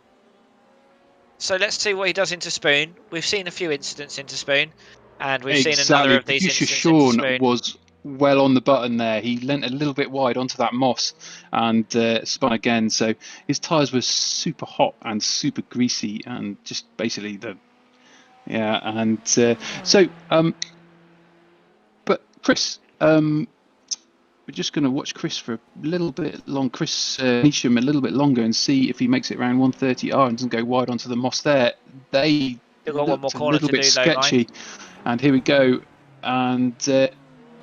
So let's see what he does into Spoon. We've seen a few incidents into Spoon, and we've seen another of these incidents Sean into Spoon. Was well on the button there. He leant a little bit wide onto that moss and spun again. So his tyres were super hot and super greasy, and just basically but Chris, we're just going to watch Chris for a little bit long. Chris Neesham a little bit longer and see if he makes it around 130R and doesn't go wide onto the moss there. They Still got one more looked a corner little to bit do, though, sketchy, and here we go. And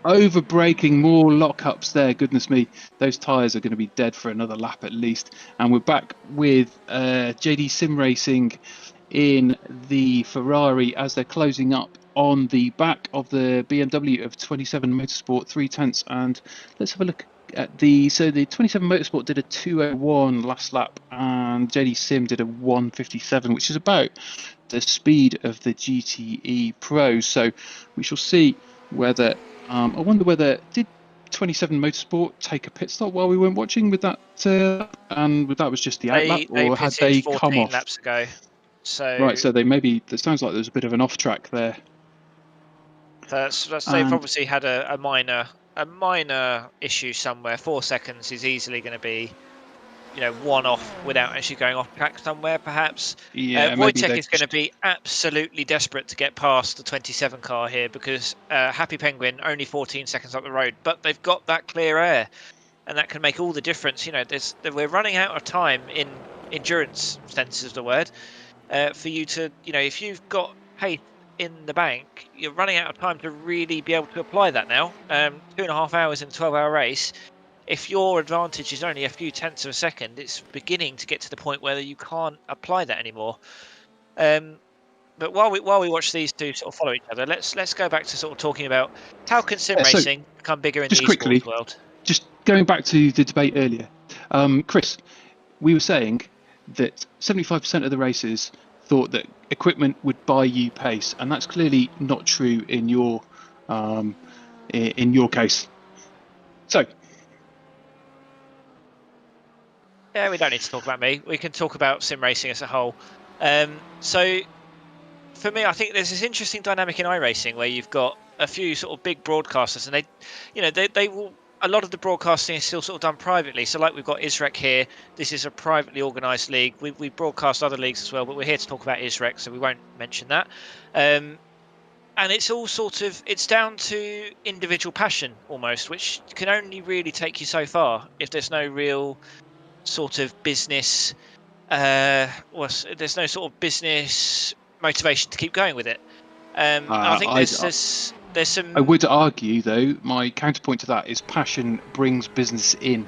over braking, more lockups there. Goodness me, those tyres are going to be dead for another lap at least. And we're back with JD Sim Racing in the Ferrari as they're closing up on the back of the BMW of 27 Motorsport 3/10. And let's have a look at the 27 Motorsport did a 2:01 last lap, and JD Sim did a 1:57, which is about the speed of the GTE Pro. So we shall see whether I wonder whether did 27 Motorsport take a pit stop while we weren't watching with that, and that was just the outlap, or had they come off? Laps ago. So right, so they maybe. It sounds like there's a bit of an off track there. They've obviously had a minor issue somewhere. 4 seconds is easily going to be, one off without actually going off track somewhere, perhaps. Yeah, Wojtek is going to be absolutely desperate to get past the 27 car here because Happy Penguin only 14 seconds up the road, but they've got that clear air, and that can make all the difference. We're running out of time in endurance sense of the word for you to, if you've got pace in the bank, you're running out of time to really be able to apply that now. 2.5 hours in a 12-hour race. If your advantage is only a few tenths of a second, it's beginning to get to the point where you can't apply that anymore. But while we watch these two sort of follow each other, let's go back to sort of talking about how can sim racing become bigger in the esports world. Just going back to the debate earlier, Chris, we were saying that 75% of the racers thought that equipment would buy you pace, and that's clearly not true in your case. So. Yeah, we don't need to talk about me. We can talk about sim racing as a whole. So, for me, I think there's this interesting dynamic in iRacing where you've got a few sort of big broadcasters, and they will. A lot of the broadcasting is still sort of done privately. So, like we've got ISRC here. This is a privately organised league. We broadcast other leagues as well, but we're here to talk about ISRC, so we won't mention that. And it's all it's down to individual passion almost, which can only really take you so far if there's no real sort of business there's no sort of business motivation to keep going with it. I think there's some. I would argue, though, my counterpoint to that is passion brings business in,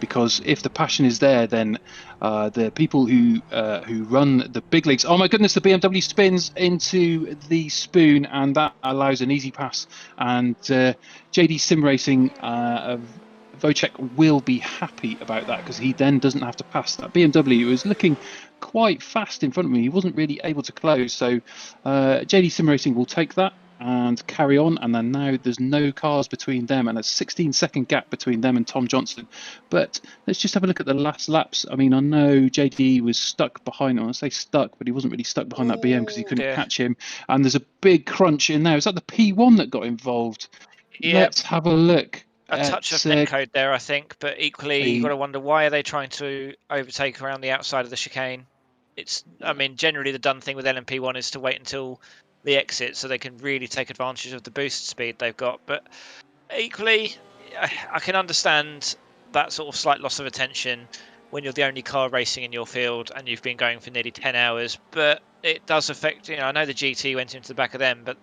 because if the passion is there, then the people who run the big leagues. Oh my goodness, the BMW spins into the spoon, and that allows an easy pass. And JD Sim Racing. Wojtek will be happy about that because he then doesn't have to pass. That BMW was looking quite fast in front of me. He wasn't really able to close. So JD Sim Racing will take that and carry on. And then now there's no cars between them and a 16-second gap between them and Tom Johnson. But let's just have a look at the last laps. I mean, I know JD was stuck behind. I want to say stuck, but he wasn't really stuck behind that BM because he couldn't catch him. And there's a big crunch in there. Is that the P1 that got involved? Yep. Let's have a look. A touch of net code there, I think, but equally you've got to wonder, why are they trying to overtake around the outside of the chicane? Generally the done thing with LMP1 is to wait until the exit so they can really take advantage of the boost speed they've got. But equally, I can understand that sort of slight loss of attention when you're the only car racing in your field and you've been going for nearly 10 hours. But it does affect, I know the GT went into the back of them, but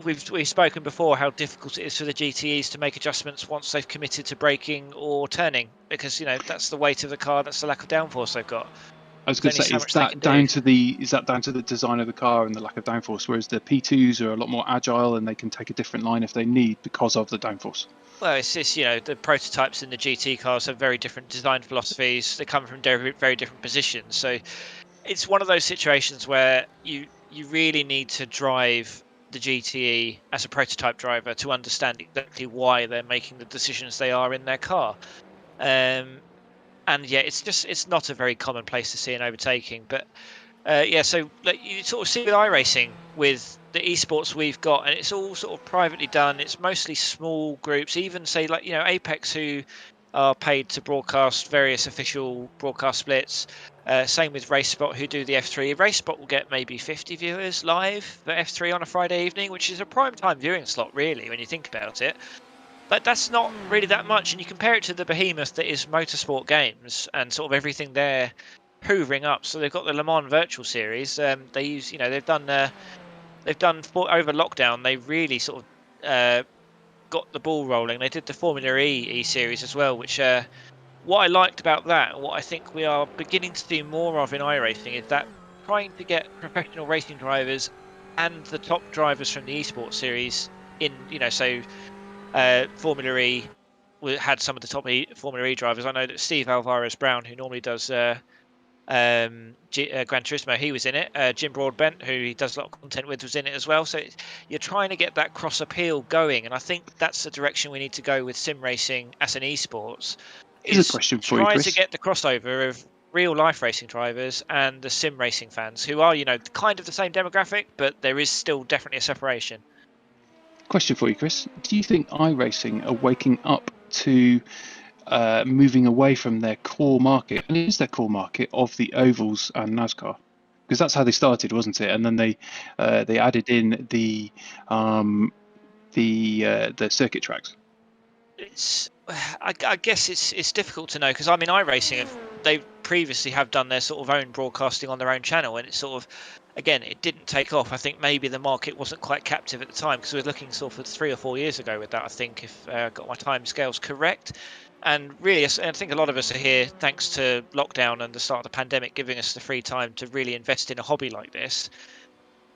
we've spoken before how difficult it is for the GTEs to make adjustments once they've committed to braking or turning, because that's the weight of the car, that's the lack of downforce they've got. I was going to say, is that down to the design of the car and the lack of downforce, whereas the P2s are a lot more agile and they can take a different line if they need because of the downforce? Well, it's just, the prototypes in the GT cars have very different design philosophies. They come from very, very different positions. So it's one of those situations where you really need to drive the GTE as a prototype driver to understand exactly why they're making the decisions they are in their car. And yeah, it's not a very common place to see an overtaking. But so you sort of see with iRacing, with the esports we've got, and it's all sort of privately done. It's mostly small groups, even say Apex, who are paid to broadcast various official broadcast splits. Same with RaceSpot, who do the F3. RaceSpot will get maybe 50 viewers live for F3 on a Friday evening, which is a prime time viewing slot, really, when you think about it. But that's not really that much, and you compare it to the behemoth that is Motorsport Games and sort of everything they're hoovering up. So they've got the Le Mans Virtual Series. They use, they've done over lockdown. They really sort of got the ball rolling. They did the Formula E series as well, which what I liked about that, and what I think we are beginning to see more of in iRacing, is that trying to get professional racing drivers and the top drivers from the esports series in, Formula E had some of the top Formula E drivers. I know that Steve Alvarez Brown, who normally does Gran Turismo, he was in it. Jim Broadbent, who he does a lot of content with, was in it as well. So you're trying to get that cross appeal going, and I think that's the direction we need to go with sim racing as an esports. Here's a question for you, try Chris. to get the crossover of real life racing drivers and the sim racing fans, who are, kind of the same demographic, but there is still definitely a separation. Question for you, Chris. Do you think iRacing are waking up to moving away from their core market, and it is their core market of the ovals and NASCAR? Because that's how they started, wasn't it? And then they added in the circuit tracks. I guess it's difficult to know, because I mean, iRacing, they previously have done their sort of own broadcasting on their own channel, and it's sort of, again, it didn't take off. I think maybe the market wasn't quite captive at the time, because we were looking sort of 3 or 4 years ago with that, I think, if I got my time scales correct. And really, I think a lot of us are here thanks to lockdown and the start of the pandemic, giving us the free time to really invest in a hobby like this.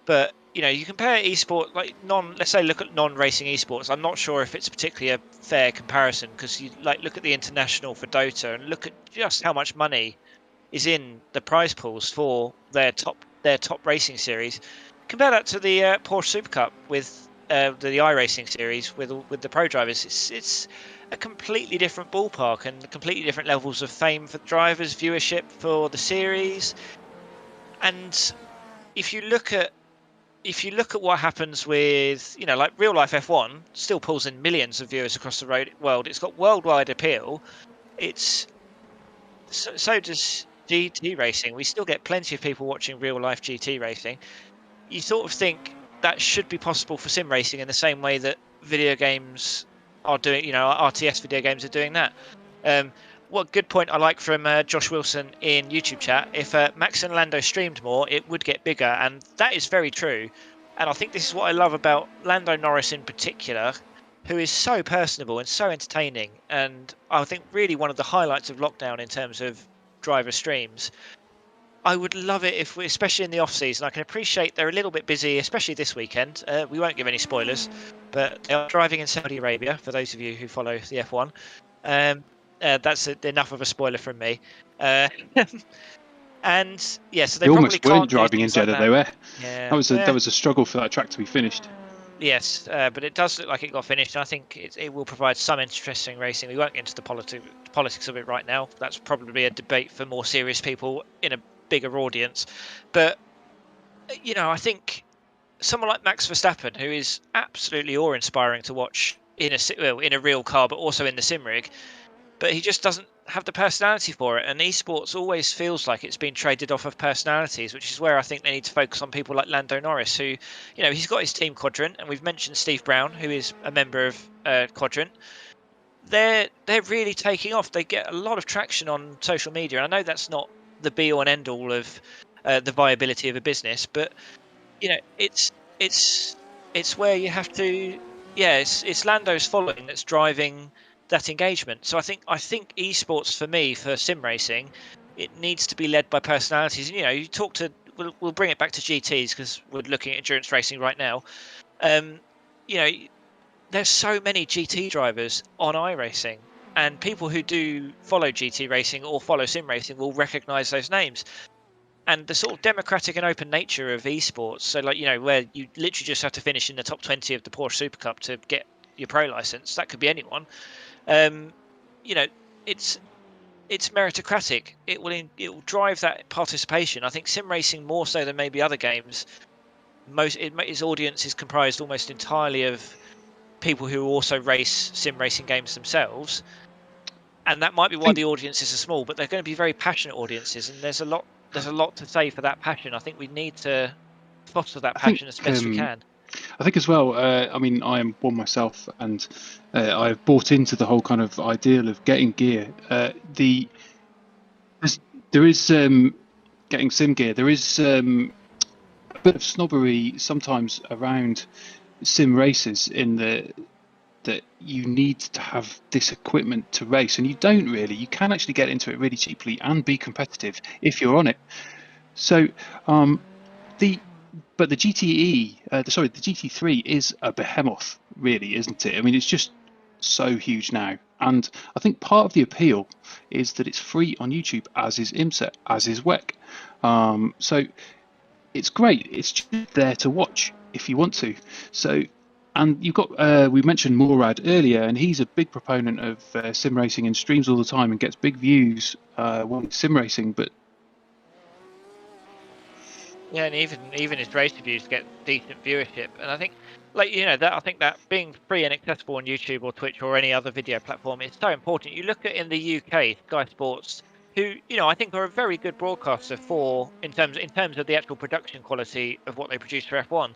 But you compare esports, let's say look at non-racing esports. I'm not sure if it's particularly a fair comparison, because you look at the international for Dota and look at just how much money is in the prize pools for their top racing series. Compare that to the Porsche Super Cup with the iRacing series with the pro drivers. It's a completely different ballpark and completely different levels of fame for drivers, viewership for the series. And if you look at what happens with, real life F1 still pulls in millions of viewers across the world. It's got worldwide appeal. So does GT racing. We still get plenty of people watching real life GT racing. You sort of think that should be possible for sim racing in the same way that video games are doing, RTS video games are doing that. What good point I like from Josh Wilson in YouTube chat. If Max and Lando streamed more, it would get bigger, and that is very true. And I think this is what I love about Lando Norris in particular, who is so personable and so entertaining. And I think really one of the highlights of lockdown in terms of driver streams. I would love it if, especially in the off season, I can appreciate they're a little bit busy, especially this weekend. We won't give any spoilers, but they are driving in Saudi Arabia, for those of you who follow the F1. That's enough of a spoiler from me. And yeah, so they almost probably weren't driving in Jeddah, they were. Yeah, that was a struggle for that track to be finished. Yes, but it does look like it got finished, and I think it will provide some interesting racing. We won't get into the politics of it right now. That's probably a debate for more serious people in a bigger audience. But I think someone like Max Verstappen, who is absolutely awe-inspiring to watch in a real car, but also in the sim rig, but he just doesn't have the personality for it. And esports always feels like it's been traded off of personalities, which is where I think they need to focus on people like Lando Norris, who, he's got his team Quadrant, and we've mentioned Steve Brown, who is a member of Quadrant. They're really taking off. They get a lot of traction on social media, and I know that's not the be-all and end-all of the viability of a business, but it's where you have to. Yeah, it's Lando's following that's driving that engagement. So I think esports for me, for sim racing, it needs to be led by personalities. And, you talk to, we'll bring it back to GTs because we're looking at endurance racing right now. There's so many GT drivers on iRacing, and people who do follow GT racing or follow sim racing will recognise those names. And the sort of democratic and open nature of esports, so where you literally just have to finish in the top 20 of the Porsche Super Cup to get your pro license. That could be anyone. It's meritocratic. It will drive that participation. I think sim racing more so than maybe other games. Its audience is comprised almost entirely of people who also race sim racing games themselves, and that might be why the audiences are small. But they're going to be very passionate audiences, and there's a lot to say for that passion. I think we need to foster that passion as best we can. I think as well, I mean, I am one myself, and I've bought into the whole kind of ideal of getting gear. There is getting sim gear. There is a bit of snobbery sometimes around sim races in the that you need to have this equipment to race, and you don't really. You can actually get into it really cheaply and be competitive if you're on it. So the GTE, the GT3 is a behemoth, really, isn't it? I mean, it's just so huge now, and I think part of the appeal is that it's free on YouTube, as is IMSA, as is WEC. So it's great. It's just there to watch if you want to. So, and you've got we mentioned Morad earlier, and he's a big proponent of sim racing and streams all the time and gets big views when sim racing. But yeah, and even his race reviews get decent viewership, and I think, like, you know, that I think that being free and accessible on YouTube or Twitch or any other video platform is so important. You look at in the UK, Sky Sports, who, you know, I think are a very good broadcaster for in terms of the actual production quality of what they produce for F1,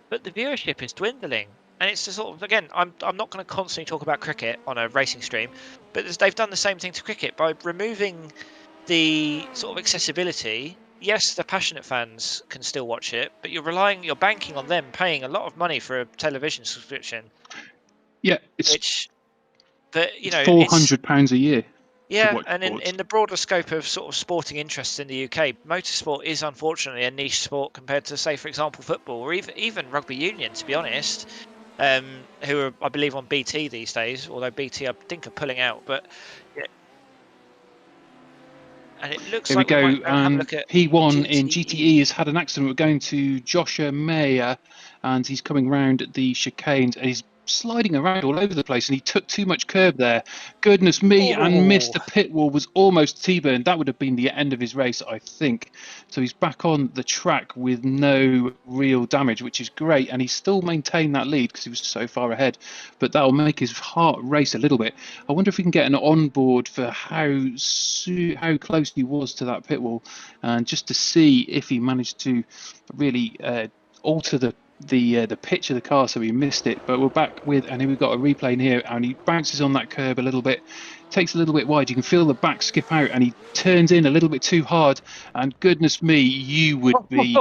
but the viewership is dwindling, and it's the sort of, again, I'm not going to constantly talk about cricket on a racing stream, but they've done the same thing to cricket by removing the sort of accessibility. Yes, the passionate fans can still watch it, but you're banking on them paying a lot of money for a television subscription. yeah, it's £400 a year. Yeah, and in the broader scope of sort of sporting interests in the UK, motorsport is unfortunately a niche sport compared to, say, for example, football or even rugby union, to be honest, who are, I believe, on BT these days, although BT, I think, are pulling out. But yeah. And it looks Here like we go. P1 GTE. in GTE has had an accident. We're going to Joshua Mayer, and he's coming round the chicanes, and he's sliding around all over the place, and he took too much curb there. Goodness me, and missed the pit wall, was almost T-burned. That would have been the end of his race, I think. So he's back on the track with no real damage, which is great, and he still maintained that lead because he was so far ahead. But that'll make his heart race a little bit. I wonder if we can get an onboard for how close he was to that pit wall, and just to see if he managed to really alter the pitch of the car, so he missed it. But we're back with, and we've got a replay in here, and he bounces on that curb a little bit, takes a little bit wide. You can feel the back skip out, and he turns in a little bit too hard. And goodness me, you would be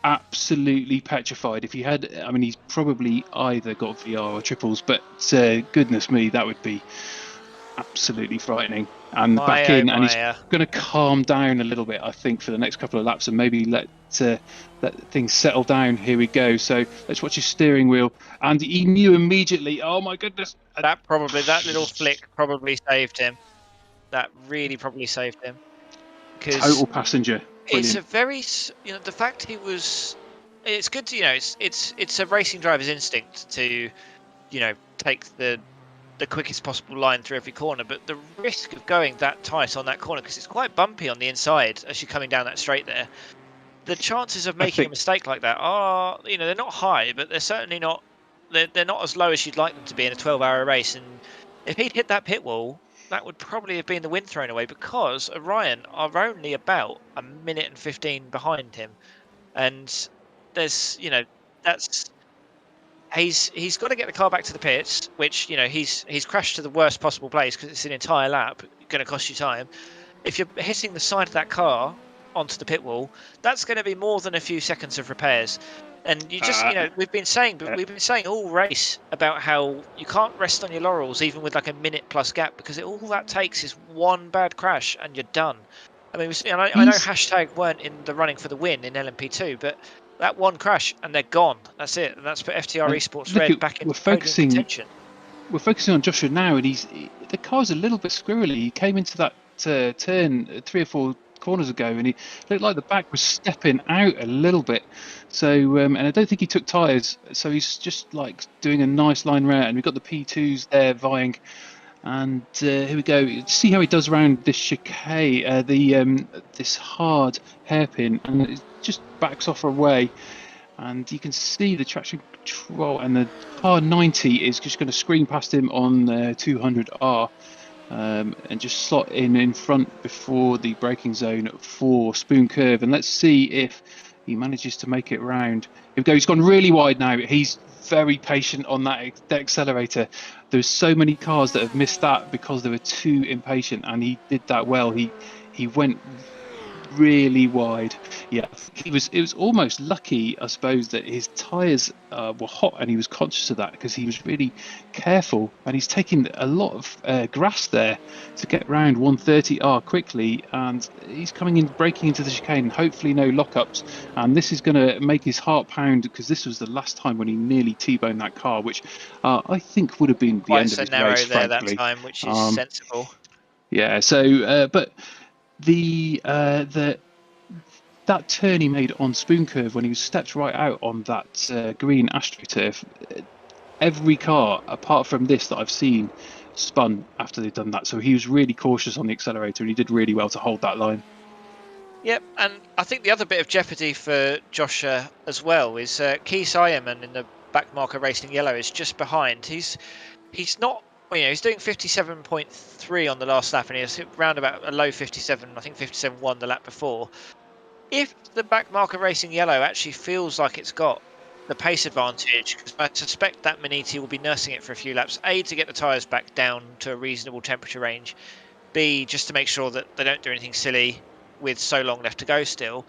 absolutely petrified if you had. I mean, he's probably either got VR or triples, but goodness me, that would be absolutely frightening. And back in, and he's going to calm down a little bit, I think, for the next couple of laps, and maybe let things settle down. Here we go. So let's watch his steering wheel, and he knew immediately. Oh my goodness! That little flick probably saved him. That really probably saved him. Total passenger. Brilliant. It's a very, the fact he was. It's good to, it's a racing driver's instinct to, take the quickest possible line through every corner, but the risk of going that tight on that corner, because it's quite bumpy on the inside as you're coming down that straight there, the chances of making a mistake like that are, they're not high, but they're certainly not, they're not as low as you'd like them to be in a 12-hour race. And if he'd hit that pit wall, that would probably have been the win thrown away, because Orion are only about a minute and 15 behind him, and there's, that's. He's got to get the car back to the pits, which, he's crashed to the worst possible place because it's an entire lap, going to cost you time. If you're hitting the side of that car onto the pit wall, that's going to be more than a few seconds of repairs. And you just, we've been saying all race about how you can't rest on your laurels even with like a minute plus gap, because all that takes is one bad crash and you're done. I mean, I know hashtag weren't in the running for the win in LMP2, but that one crash and they're gone. That's it. And that's put FTR Esports Red back in contention. We're focusing on Joshua now, and the car's a little bit squirrely. He came into that turn 3 or 4 corners ago, and he looked like the back was stepping out a little bit. So, and I don't think he took tyres. So he's just like doing a nice line round, and we've got the P2s there vying. And here we go. See how he does around this chicane, this hard hairpin, and it just backs off away. And you can see the traction control, and the car 90 is just going to scream past him on 200R, and just slot in front before the braking zone for Spoon Curve. And let's see if he manages to make it round. Here we go. He's gone really wide now. He's very patient on that accelerator. There's so many cars that have missed that because they were too impatient, and he did that well. He went really wide. Yeah, it was almost lucky, I suppose, that his tyres were hot and he was conscious of that, because he was really careful, and he's taking a lot of grass there to get round 130R quickly, and he's braking into the chicane, hopefully no lockups, and this is going to make his heart pound, because this was the last time when he nearly T-boned that car, which I think would have been the end of his narrow race, there frankly. that time, which is sensible. Yeah, so but that turn he made on Spoon Curve when he stepped right out on that green AstroTurf, every car apart from this that I've seen spun after they've done that. So he was really cautious on the accelerator, and he did really well to hold that line. Yep, and I think the other bit of jeopardy for Joshua as well is Keith Ironman in the back marker racing yellow is just behind. He's not. Well, he's doing 57.3 on the last lap, and he's around about a low 57. I think 57.1 the lap before. If the back marker racing yellow actually feels like it's got the pace advantage, because I suspect that Maniti will be nursing it for a few laps, A, to get the tyres back down to a reasonable temperature range, B, just to make sure that they don't do anything silly with so long left to go still.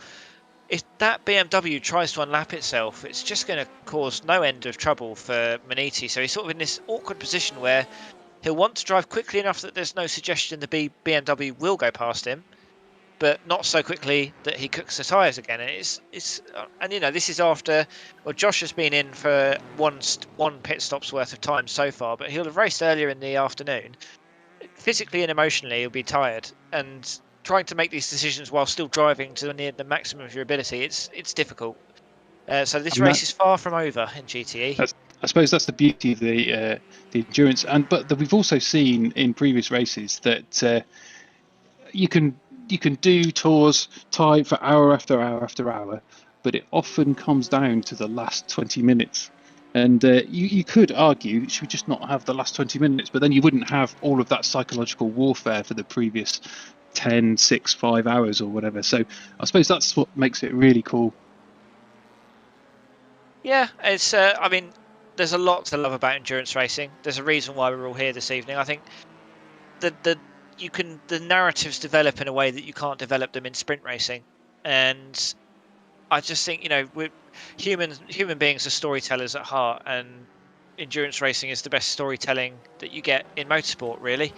If that BMW tries to unlap itself, it's just going to cause no end of trouble for Maniti. So he's sort of in this awkward position where he'll want to drive quickly enough that there's no suggestion the BMW will go past him, but not so quickly that he cooks the tyres again. And this is after, well, Josh has been in for one pit stop's worth of time so far, but he'll have raced earlier in the afternoon. Physically and emotionally, he'll be tired, and trying to make these decisions while still driving to near the maximum of your ability, it's difficult. So this race is far from over in GTE. I suppose that's the beauty of the endurance, but we've also seen in previous races that you can do tours tied for hour after hour after hour, but it often comes down to the last 20 minutes. And you could argue, should we just not have the last 20 minutes? But then you wouldn't have all of that psychological warfare for the previous 10, 6, 5 hours or whatever. So I suppose that's what makes it really cool. Yeah, it's. There's a lot to love about endurance racing. There's a reason why we're all here this evening. I think the narratives develop in a way that you can't develop them in sprint racing, and I just think we're human beings are storytellers at heart, and endurance racing is the best storytelling that you get in motorsport, really.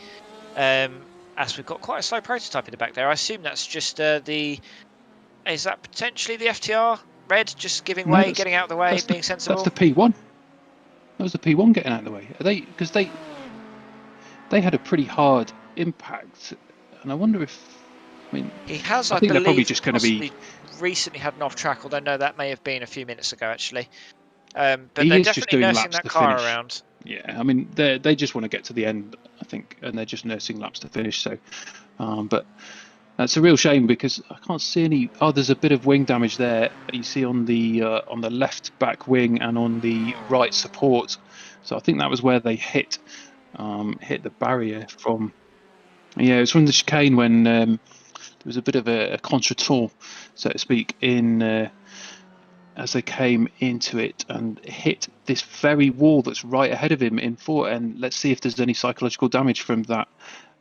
As we've got quite a slow prototype in the back there, I assume that's just is that potentially the FTR red just giving way, getting out of the way, being sensible? That's the P1. That was the P1 getting out of the way. Because they had a pretty hard impact, and I wonder if he has. I think they're probably just going to be recently had an off track, although no, that may have been a few minutes ago actually. But he they're is just definitely doing nursing laps that to car finish. around. Yeah, they just want to get to the end, I think, and they're just nursing laps to finish. So, but that's a real shame because I can't see any. Oh, there's a bit of wing damage there. You see on the left back wing and on the right support. So I think that was where they hit the barrier from. Yeah, it was from the chicane when there was a bit of a contretemps, so to speak, in as they came into it and hit this very wall that's right ahead of him in fourth. And let's see if there's any psychological damage from that.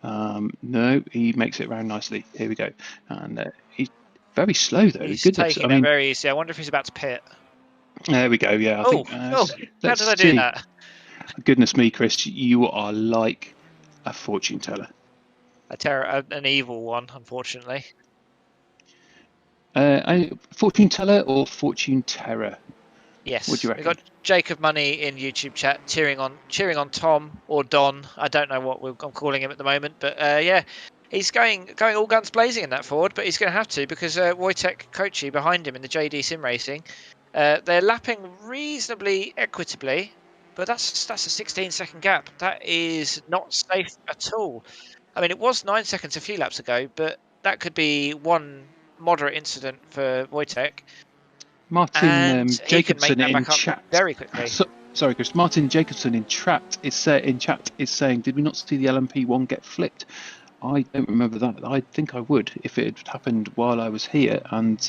No, he makes it round nicely. Here we go. And he's very slow though. He's Goodness. taking it very easy. I wonder if he's about to pit. There we go. Yeah, I think. How did I do that? Goodness me, Chris, you are like a fortune teller. An evil one, unfortunately. Fortune teller or fortune terror? Yes. What do you reckon? We've got Jacob Money in YouTube chat cheering on Tom or Don. I don't know what I'm calling him at the moment, but yeah, he's going all guns blazing in that Ford, but he's going to have to because Wojtek Kochi behind him in the JD Sim Racing, they're lapping reasonably equitably, but that's a 16-second gap. That is not safe at all. I mean, it was 9 seconds a few laps ago, but that could be one moderate incident for Wojtek. Martin Jacobson in chat very quickly. Sorry, Chris. Martin Jacobson in chat is saying, "Did we not see the LMP1 get flipped?" I don't remember that. I think I would if it had happened while I was here, and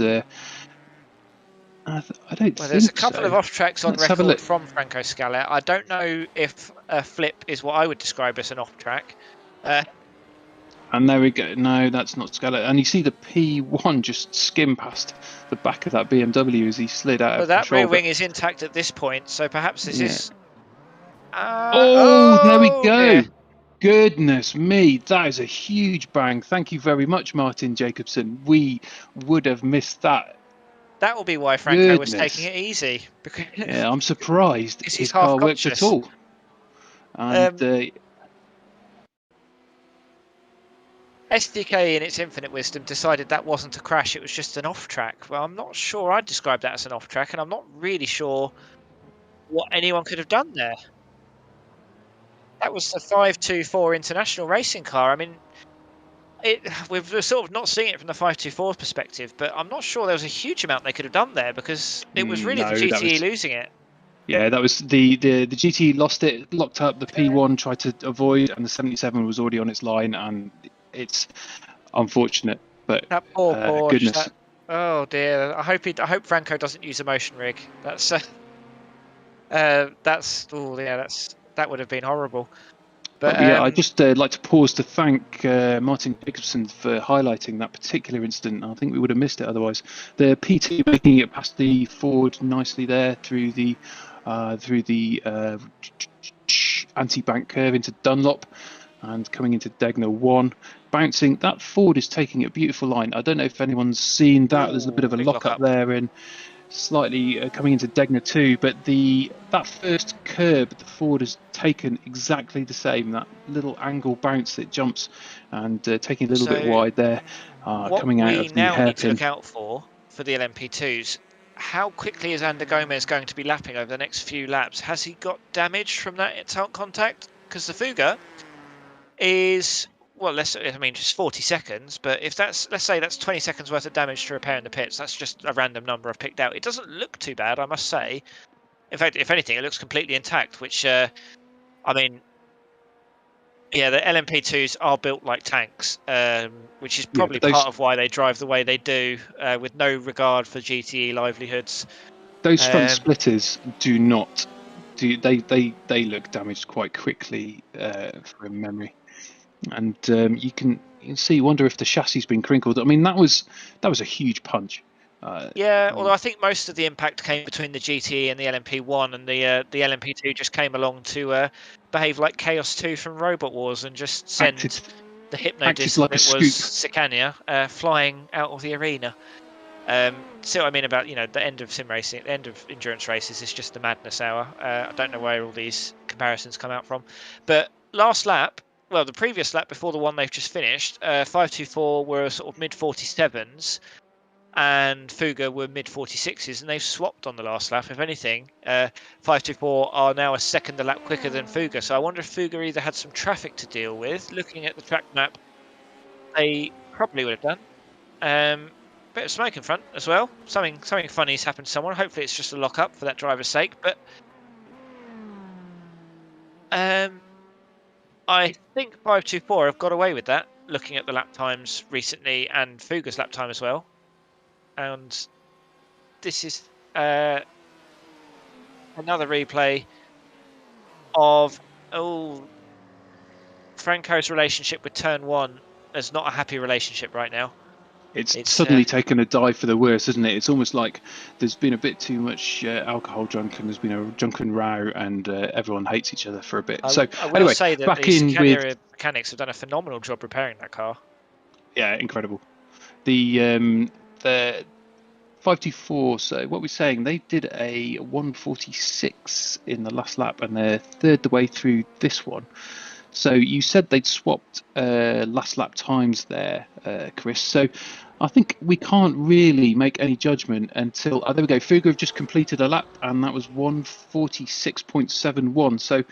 I don't. Well, there's a couple of off tracks on record from Franco Scala. I don't know if a flip is what I would describe as an off track. And there we go. No, that's not Scarlett. And you see the P1 just skim past the back of that BMW as he slid out Well, of that control. rear wing is intact at this point, so perhaps this is. There we go. Dear. Goodness me, that is a huge bang. Thank you very much, Martin Jacobson. We would have missed that. That will be why Franco was Goodness. taking it easy. Yeah, I'm surprised He's his half car worked at conscious. all. And SDK, in its infinite wisdom, decided that wasn't a crash, it was just an off-track. Well, I'm not sure I'd describe that as an off-track, and I'm not really sure what anyone could have done there. That was the 524 International racing car. I mean, we're sort of not seeing it from the 524's perspective, but I'm not sure there was a huge amount they could have done there, because it was really the GTE losing it. Yeah, that was the GTE lost it, locked up. The P1 tried to avoid, and the 77 was already on its line, and it's unfortunate. But that poor Porsche. Goodness. Oh dear. I hope Franco doesn't use a motion rig. That would have been horrible. But yeah, I'd just like to pause to thank Martin Jacobson for highlighting that particular incident. I think we would have missed it otherwise. The P2 making it past the Ford nicely there through the anti-bank curve into Dunlop and coming into Degner 1. Bouncing, that Ford is taking a beautiful line. I don't know if anyone's seen that. There's a bit of a lock-up there and slightly coming into Degner 2, but that first curb the Ford has taken exactly the same, that little angle bounce that jumps and taking a little bit wide there, coming out of the hairpin. What we now need to look out for the LMP2s, how quickly is Ander Gomez going to be lapping over the next few laps? Has he got damage from that contact? Because the Fuga is, well, just 40 seconds, but if that's, let's say that's 20 seconds worth of damage to repair in the pits, that's just a random number I've picked out. It doesn't look too bad, I must say. In fact, if anything, it looks completely intact, which, I mean, yeah, the LMP2s are built like tanks, which is probably part of why they drive the way they do, with no regard for GTE livelihoods. Those front splitters do not, they look damaged quite quickly from memory. And you can see, wonder if the chassis has been crinkled. I mean, that was a huge punch. Although I think most of the impact came between the GTE and the LMP1, and the LMP2 just came along to behave like Chaos 2 from Robot Wars and just send the hypnodisc like that was Sicania flying out of the arena. So I mean, about the end of sim racing, the end of endurance races is just the madness hour. I don't know where all these comparisons come out from, but last lap. Well, the previous lap before the one they've just finished, 524 were sort of mid 47s, and Fuga were mid 46s, and they've swapped on the last lap. If anything, 524 are now a second a lap quicker than Fuga. So I wonder if Fuga either had some traffic to deal with. Looking at the track map, they probably would have done. Bit of smoke in front as well. Something funny's happened to someone. Hopefully, it's just a lock up for that driver's sake. But I think 524 have got away with that, looking at the lap times recently and Fuga's lap time as well. And this is another replay of Franco's relationship with Turn 1 is not a happy relationship right now. It's suddenly taken a dive for the worse, isn't it? It's almost like there's been a bit too much alcohol drunk, and there's been a drunken row, and everyone hates each other for a bit. I will say that the Sicania mechanics have done a phenomenal job repairing that car. Yeah, incredible. The 524. So what we're saying, they did a 146 in the last lap, and they're third the way through this one. So you said they'd swapped last lap times there, Chris. So I think we can't really make any judgment until... there we go. Fuga have just completed a lap, and that was 146.71. So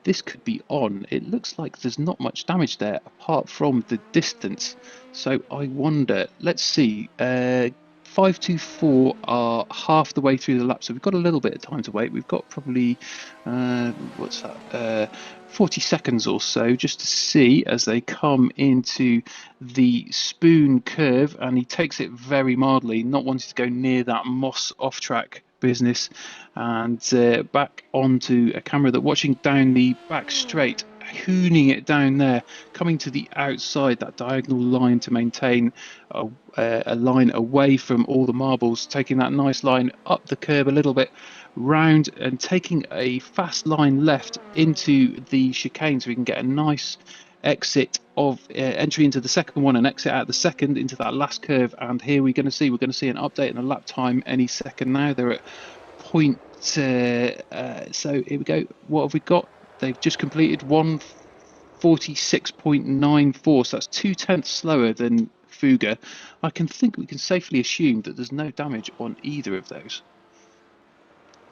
this could be on. It looks like there's not much damage there, apart from the distance. So I wonder... Let's see. 524 are half the way through the lap, so we've got a little bit of time to wait. We've got probably 40 seconds or so just to see as they come into the spoon curve, and he takes it very mildly, not wanting to go near that moss off-track business, and back onto a camera that watching down the back straight. hooning it down there, coming to the outside, that diagonal line to maintain a line away from all the marbles, taking that nice line up the curb a little bit, round, and taking a fast line left into the chicane so we can get a nice exit of entry into the second one and exit out the second into that last curve. And here we're going to see an update in the lap time any second now. They're at point so here we go. What have we got? They've just completed 1:46.94, so that's 2/10 slower than Fuga. I think we can safely assume that there's no damage on either of those.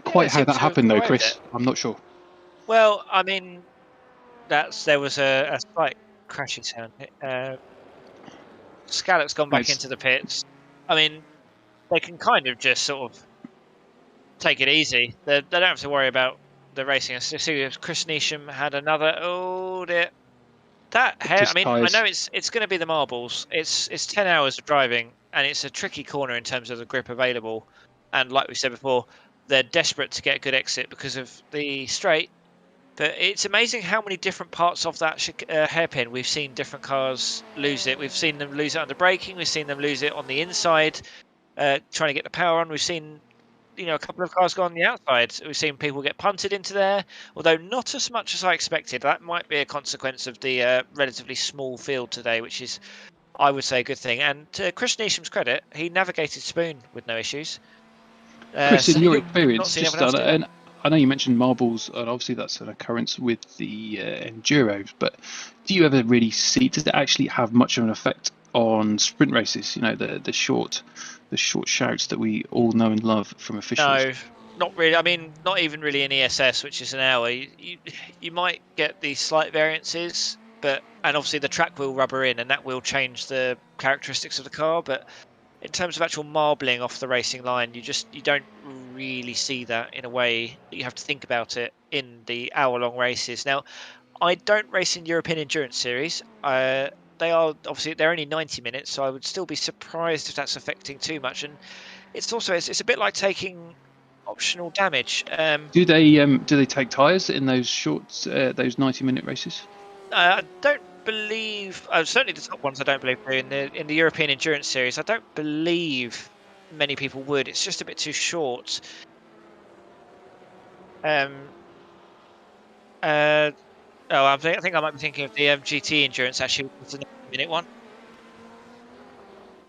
Quite how that happened though, Chris, I'm not sure. Well, I mean, there was a slight crashy sound. Scallop's gone back into the pits. I mean, they can kind of just sort of take it easy. They don't have to worry about the racing. I see Chris Neesham had another. Oh dear. That hair. I mean, tires. I know it's going to be the marbles. It's 10 hours of driving, and it's a tricky corner in terms of the grip available. And like we said before, they're desperate to get a good exit because of the straight. But it's amazing how many different parts of that hairpin we've seen different cars lose it. We've seen them lose it under braking. We've seen them lose it on the inside, trying to get the power on. We've seen, a couple of cars go on the outside. We've seen people get punted into there, although not as much as I expected. That might be a consequence of the relatively small field today, which is, I would say, a good thing. And to Chris Neesham's credit, he navigated Spoon with no issues. Chris, in your experience, and I know you mentioned marbles, and obviously that's an occurrence with the Enduros, but do you ever really does it actually have much of an effect on sprint races? The short shouts that we all know and love from officials. No, not really. I mean, not even really in ESS, which is an hour. You might get these slight variances, and obviously the track will rubber in, and that will change the characteristics of the car. But in terms of actual marbling off the racing line, you don't really see that in a way that you have to think about it in the hour-long races. Now, I don't race in European Endurance Series. They're only 90 minutes, so I would still be surprised if that's affecting too much. And it's a bit like taking optional damage. Do they take tyres in those those 90-minute races? I don't believe. Certainly the top ones I don't believe do. In the European Endurance Series, I don't believe many people would. It's just a bit too short. I think I might be thinking of the GT Endurance, actually. It's a 90-minute one,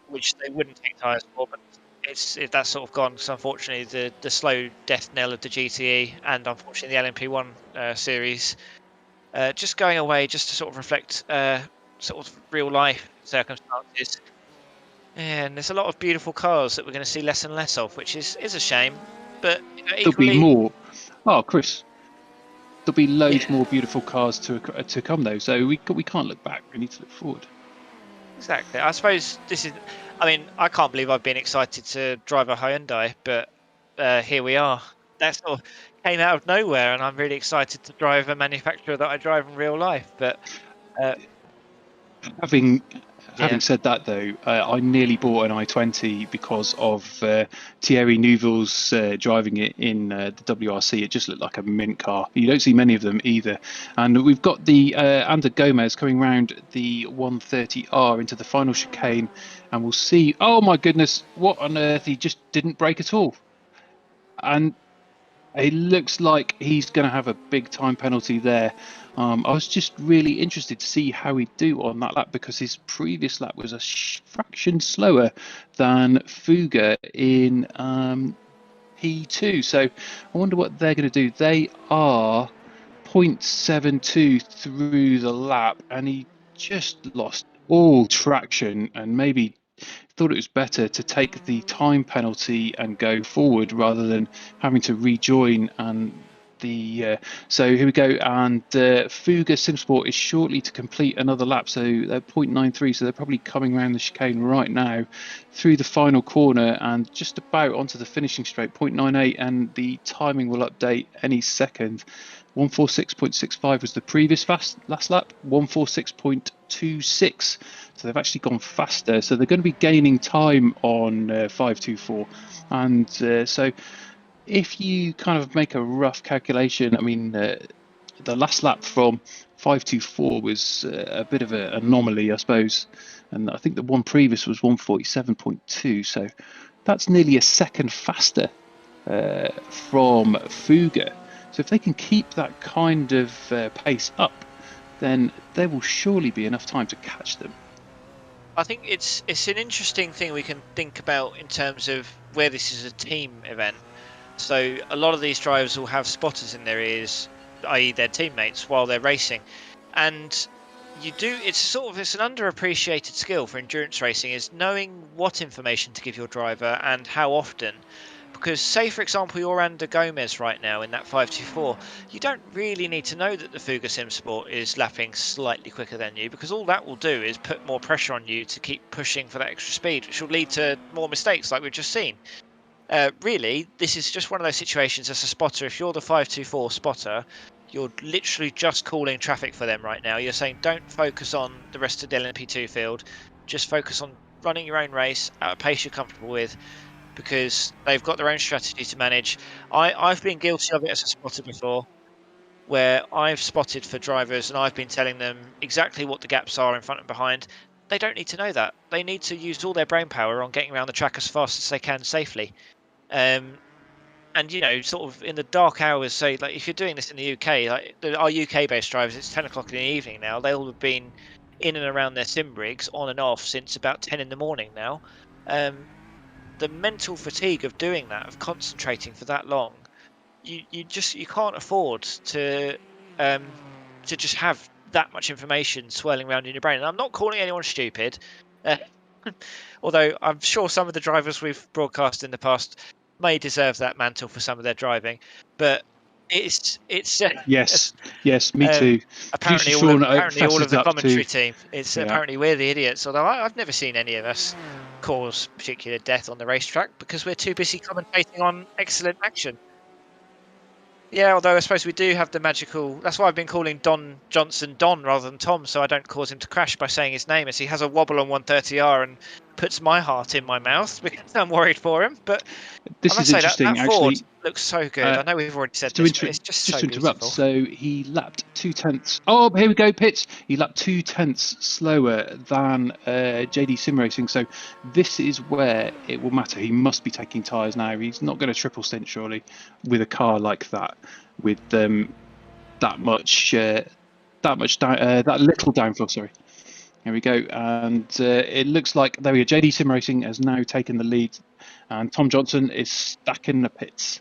which they wouldn't take tyres for, but that's sort of gone. So unfortunately, the slow death knell of the GTE and unfortunately the LMP1 series just going away, just to sort of reflect sort of real life circumstances. And there's a lot of beautiful cars that we're going to see less and less of, which is a shame. But there'll be more. Oh, Chris, there'll be loads more beautiful cars to come though. So we can't look back. We need to look forward. Exactly. I suppose this is. I mean, I can't believe I've been excited to drive a Hyundai, but here we are. That sort of came out of nowhere, and I'm really excited to drive a manufacturer that I drive in real life. But having said that, though, I nearly bought an i20 because of Thierry Neuville's driving it in the WRC. It just looked like a mint car. You don't see many of them either. And we've got the Ander Gomez coming round the 130R into the final chicane, and we'll see. Oh my goodness, what on earth? He just didn't brake at all. And it looks like he's going to have a big time penalty there. I was just really interested to see how he'd do on that lap, because his previous lap was a fraction slower than Fuga in P2. So I wonder what they're going to do. They are 0.72 through the lap, and he just lost all traction and maybe thought it was better to take the time penalty and go forward rather than having to rejoin. And so here we go, and Fuga Simsport is shortly to complete another lap, so they're 0.93, so they're probably coming around the chicane right now through the final corner and just about onto the finishing straight, 0.98, and the timing will update any second. 146.65 was the previous last lap, 146.26, so they've actually gone faster, so they're going to be gaining time on 524. And so if you kind of make a rough calculation, I mean, the last lap from 524 was a bit of an anomaly, I suppose. And I think the one previous was 147.2. So that's nearly a second faster from Fuga. So if they can keep that kind of pace up, then there will surely be enough time to catch them. I think it's an interesting thing we can think about in terms of where this is a team event. So a lot of these drivers will have spotters in their ears, i.e. their teammates, while they're racing. And it's an underappreciated skill for endurance racing, is knowing what information to give your driver and how often. Because say, for example, you're under Gomez right now in that 524, you don't really need to know that the Fuga Sim Sport is lapping slightly quicker than you, because all that will do is put more pressure on you to keep pushing for that extra speed, which will lead to more mistakes like we've just seen. Really, this is just one of those situations as a spotter. If you're the 524 spotter, you're literally just calling traffic for them right now. You're saying don't focus on the rest of the LMP2 field, just focus on running your own race at a pace you're comfortable with, because they've got their own strategy to manage. I've been guilty of it as a spotter before, where I've spotted for drivers and I've been telling them exactly what the gaps are in front and behind. They don't need to know that. They need to use all their brain power on getting around the track as fast as they can safely. And sort of in the dark hours, say, like if you're doing this in the UK, like our UK-based drivers, it's 10 o'clock in the evening now. They'll have been in and around their sim rigs on and off since about 10 in the morning now. The mental fatigue of doing that, of concentrating for that long, you can't afford to just have that much information swirling around in your brain. And I'm not calling anyone stupid, although I'm sure some of the drivers we've broadcast in the past may deserve that mantle for some of their driving, but it's yes, me too. Apparently, all of the commentary team. It's apparently we're the idiots. Although I've never seen any of us cause particular death on the racetrack because we're too busy commentating on excellent action. Yeah, although I suppose we do have the magical. That's why I've been calling Don Johnson Don rather than Tom, so I don't cause him to crash by saying his name, as he has a wobble on 130R and puts my heart in my mouth because I'm worried for him. But this is interesting. That Ford looks so good. I know we've already said this, but it's just so interrupt. beautiful. So he lapped 0.2. Oh, here we go, pits. He lapped 0.2 slower than JD Sim Racing. So this is where it will matter. He must be taking tyres now. He's not going to triple stint surely with a car like that, with that little downforce. Sorry. Here we go, and it looks like there we go. JD Sim Racing has now taken the lead, and Tom Johnson is stacking the pits.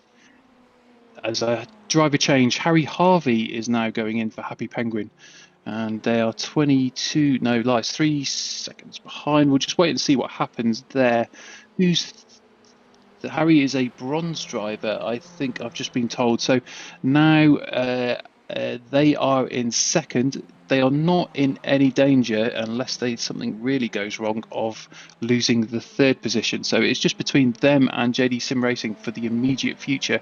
As a driver change, Harry Harvey is now going in for Happy Penguin, and they are 3 seconds behind. We'll just wait and see what happens there. Harry is a bronze driver, I think I've just been told. So now they are in second. They are not in any danger unless something really goes wrong of losing the third position. So it's just between them and JD Sim Racing for the immediate future.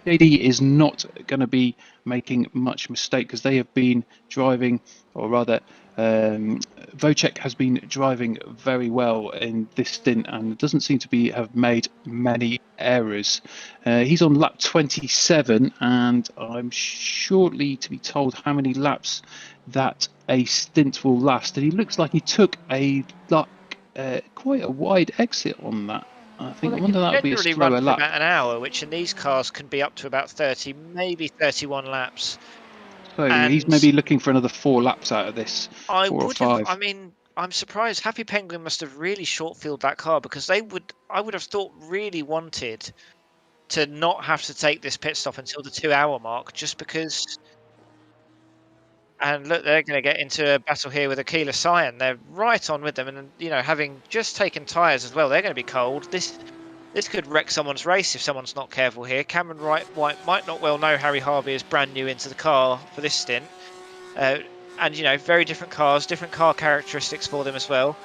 JD is not going to be making much mistake because they have been driving, or rather Vocek has been driving very well in this stint and doesn't seem to have made many errors. He's on lap 27 and I'm shortly to be told how many laps that a stint will last, and he looks like he took quite a wide exit on that. I wonder that would be a slower lap. About an hour, which in these cars can be up to about 30, maybe 31 laps. So he's maybe looking for another 4 laps out of this. 4 or 5. I'm surprised. Happy Penguin must have really short-fielded that car, because I would have thought really wanted to not have to take this pit stop until the 2-hour mark, just because. And look, they're going to get into a battle here with Aquila Cyan. They're right on with them, and having just taken tyres as well, they're going to be cold. This could wreck someone's race if someone's not careful here. Cameron White might not well know Harry Harvey is brand new into the car for this stint, and very different cars, different car characteristics for them as well.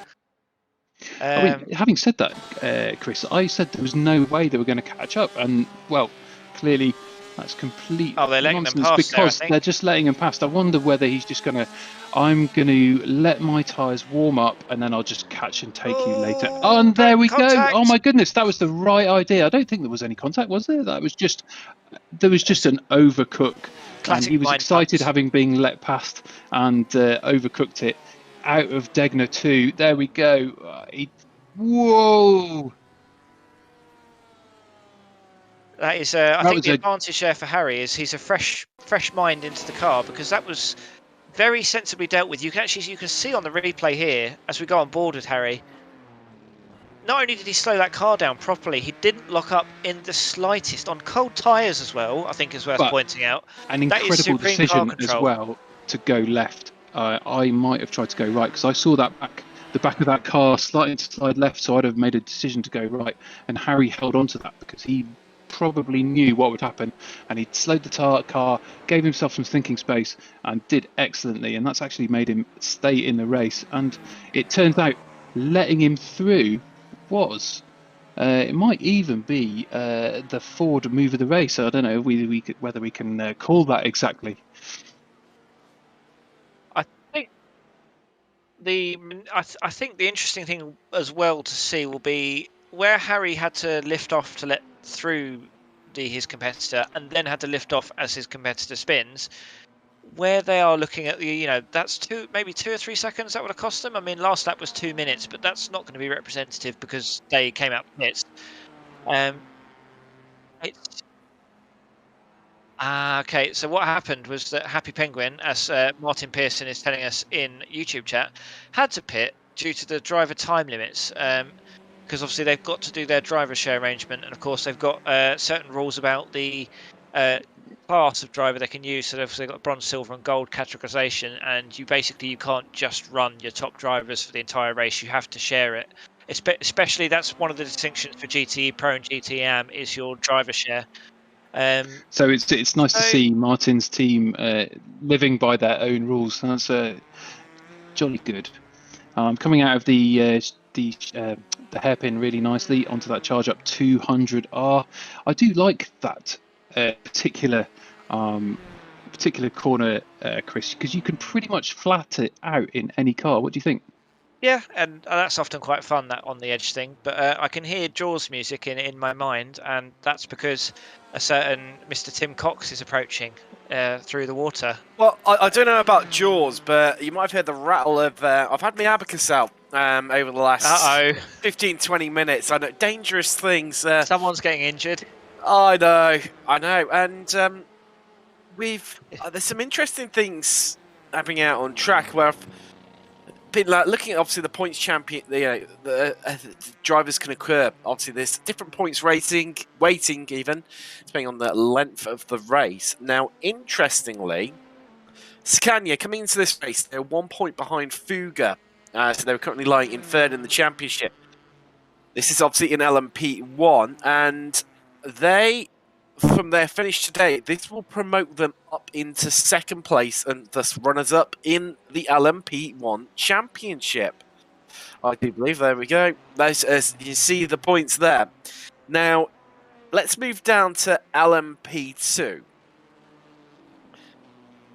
Having said that, Chris, I said there was no way they were going to catch up, and well, clearly That's complete Oh, they're letting them nonsense pass there, I because think. they're just letting him past. I wonder whether he's just going to, I'm going to let my tyres warm up and then I'll just catch and take you later. Oh, and there we go. Contact. Oh my goodness, that was the right idea. I don't think there was any contact, was there? There was just an overcook. And Classic he was mind excited fucks. having been let past and overcooked it out of Degner 2. There we go. Whoa. That is, I think the advantage there for Harry is he's a fresh mind into the car, because that was very sensibly dealt with. You can see on the replay here as we go on board with Harry. Not only did he slow that car down properly, he didn't lock up in the slightest on cold tyres as well. I think is worth pointing out. An incredible decision as well to go left. I might have tried to go right because I saw the back of that car slightly to slide left, so I'd have made a decision to go right. And Harry held on to that because he probably knew what would happen, and he slowed the car, gave himself some thinking space, and did excellently. And that's actually made him stay in the race. And it turns out letting him through was it might even be the Ford move of the race. I don't know whether we can call that exactly. I think the interesting thing as well to see will be where Harry had to lift off to let through his competitor, and then had to lift off as his competitor spins. Where they are looking at that's maybe 2 or 3 seconds that would have cost them. I mean, last lap was 2 minutes, but that's not going to be representative because they came out pits. Okay, so what happened was that Happy Penguin, as Martin Pearson is telling us in YouTube chat, had to pit due to the driver time limits, because obviously they've got to do their driver share arrangement, and of course they've got certain rules about the class of driver they can use. So they've got bronze, silver and gold categorization, and you can't just run your top drivers for the entire race. You have to share it. Especially that's one of the distinctions for GTE Pro and GTE Am is your driver share. So it's nice to see Martin's team living by their own rules. That's jolly good. Coming out of the hairpin really nicely onto that charge up 200R. I do like that particular corner, Chris, because you can pretty much flat it out in any car. What do you think? Yeah, and that's often quite fun, that on the edge thing. But I can hear Jaws music in my mind, and that's because a certain Mr. Tim Cox is approaching through the water. Well, I don't know about Jaws, but you might have heard the rattle of... I've had my abacus out over the last 15, 20 minutes. I know, dangerous things. Someone's getting injured. I know. And there's some interesting things happening out on track where I've been looking at, obviously, the points champion, the drivers can occur. Obviously, there's different points waiting even, depending on the length of the race. Now, interestingly, Scania coming into this race, they're 1 point behind Fuga. So they're currently lying in third in the championship. This is obviously in LMP1, and they, from their finish today, this will promote them up into second place and thus runners-up in the LMP1 championship. I do believe. There we go. As you see the points there. Now, let's move down to LMP2.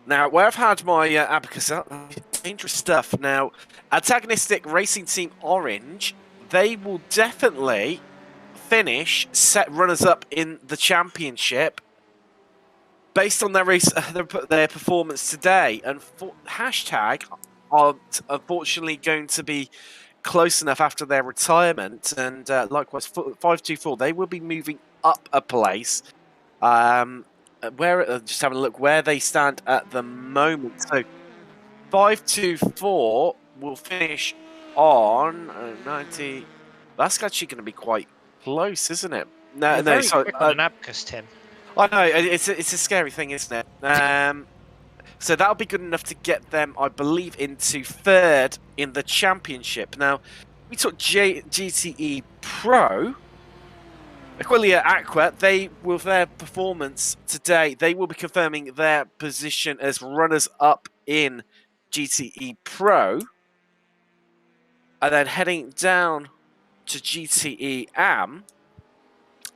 Now, where I've had my abacus out, dangerous stuff. Now, antagonistic Racing Team Orange, they will definitely finish set runners-up in the championship based on their race, their performance today. And hashtag aren't unfortunately going to be close enough after their retirement. And likewise, 524, they will be moving up a place. Just having a look where they stand at the moment. So 524 will finish on 90. That's actually going to be quite close, isn't it? No, so on an abacus, Tim. I know it's a scary thing, isn't it? So that'll be good enough to get them, I believe, into third in the championship. Now, we took GTE Pro. Aquilia Aqua, with their performance today, they will be confirming their position as runners-up in GTE Pro. And then heading down to GTE Am,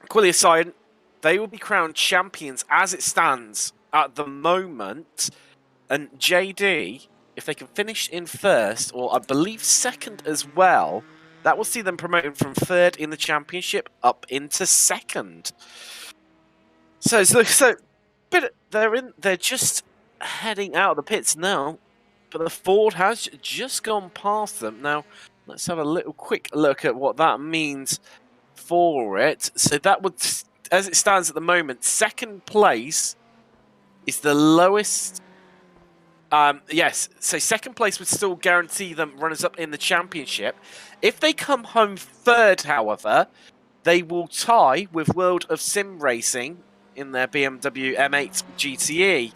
Aquilia Cyan, they will be crowned champions as it stands at the moment. And JD, if they can finish in first, or I believe second as well, that will see them promoted from third in the championship up into second. But they're just heading out of the pits now. But the Ford has just gone past them. Now, let's have a little quick look at what that means for it. So that would, as it stands at the moment, second place is the lowest. Yes, so second place would still guarantee them runners-up in the championship. If they come home third, however, they will tie with World of Sim Racing in their BMW M8 GTE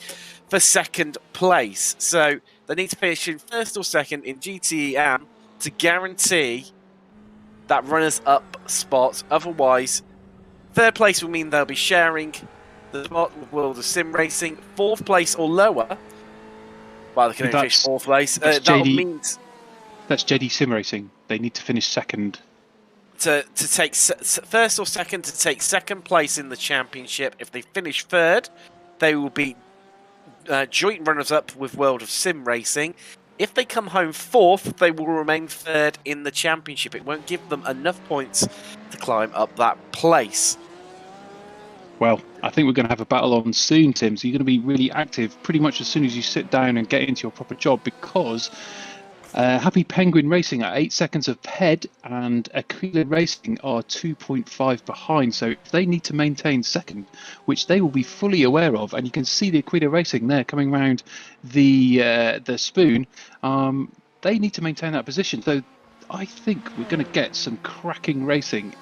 for second place. So they need to finish in first or second in GTE AM to guarantee that runners-up spot. Otherwise, third place will mean they'll be sharing the spot with World of Sim Racing. Fourth place or lower, well, they can only finish fourth place. That means that's JD Sim Racing. They need to finish second. To take first or second to take second place in the championship. If they finish third, they will be joint runners-up with World of Sim Racing. If they come home fourth, they will remain third in the championship. It won't give them enough points to climb up that place. Well, I think we're going to have a battle on soon, Tim. So you're going to be really active pretty much as soon as you sit down and get into your proper job, because Happy Penguin Racing are 8 seconds ahead and Aquila Racing are 2.5 behind. So if they need to maintain second, which they will be fully aware of, and you can see the Aquila Racing there coming round the spoon, they need to maintain that position. So I think we're going to get some cracking racing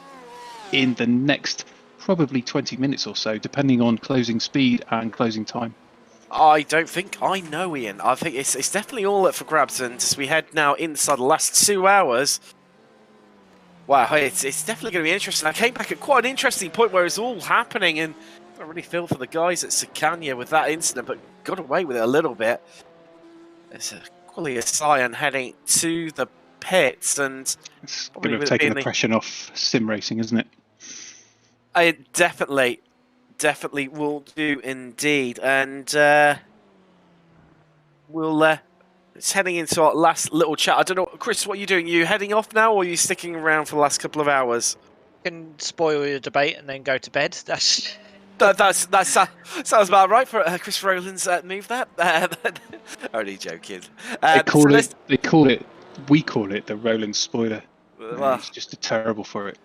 in the next probably 20 minutes or so, depending on closing speed and closing time. I don't think I know, Ian. I think it's definitely all up for grabs, and as we head now inside the last 2 hours, wow, it's definitely going to be interesting. I came back at quite an interesting point where it's all happening, and I really feel for the guys at Sicania with that incident, but got away with it a little bit. There's quality of Cyan heading to the pits, and it's going to have taken the pressure off sim racing, isn't it? It definitely will do indeed, and it's heading into our last little chat. I don't know, Chris, what are you doing? Are you heading off now, or are you sticking around for the last couple of hours? You can spoil your debate and then go to bed. That sounds about right for Chris Rowlands. Move that. Only joking. We call it the Rowlands spoiler. It's just terrible for it.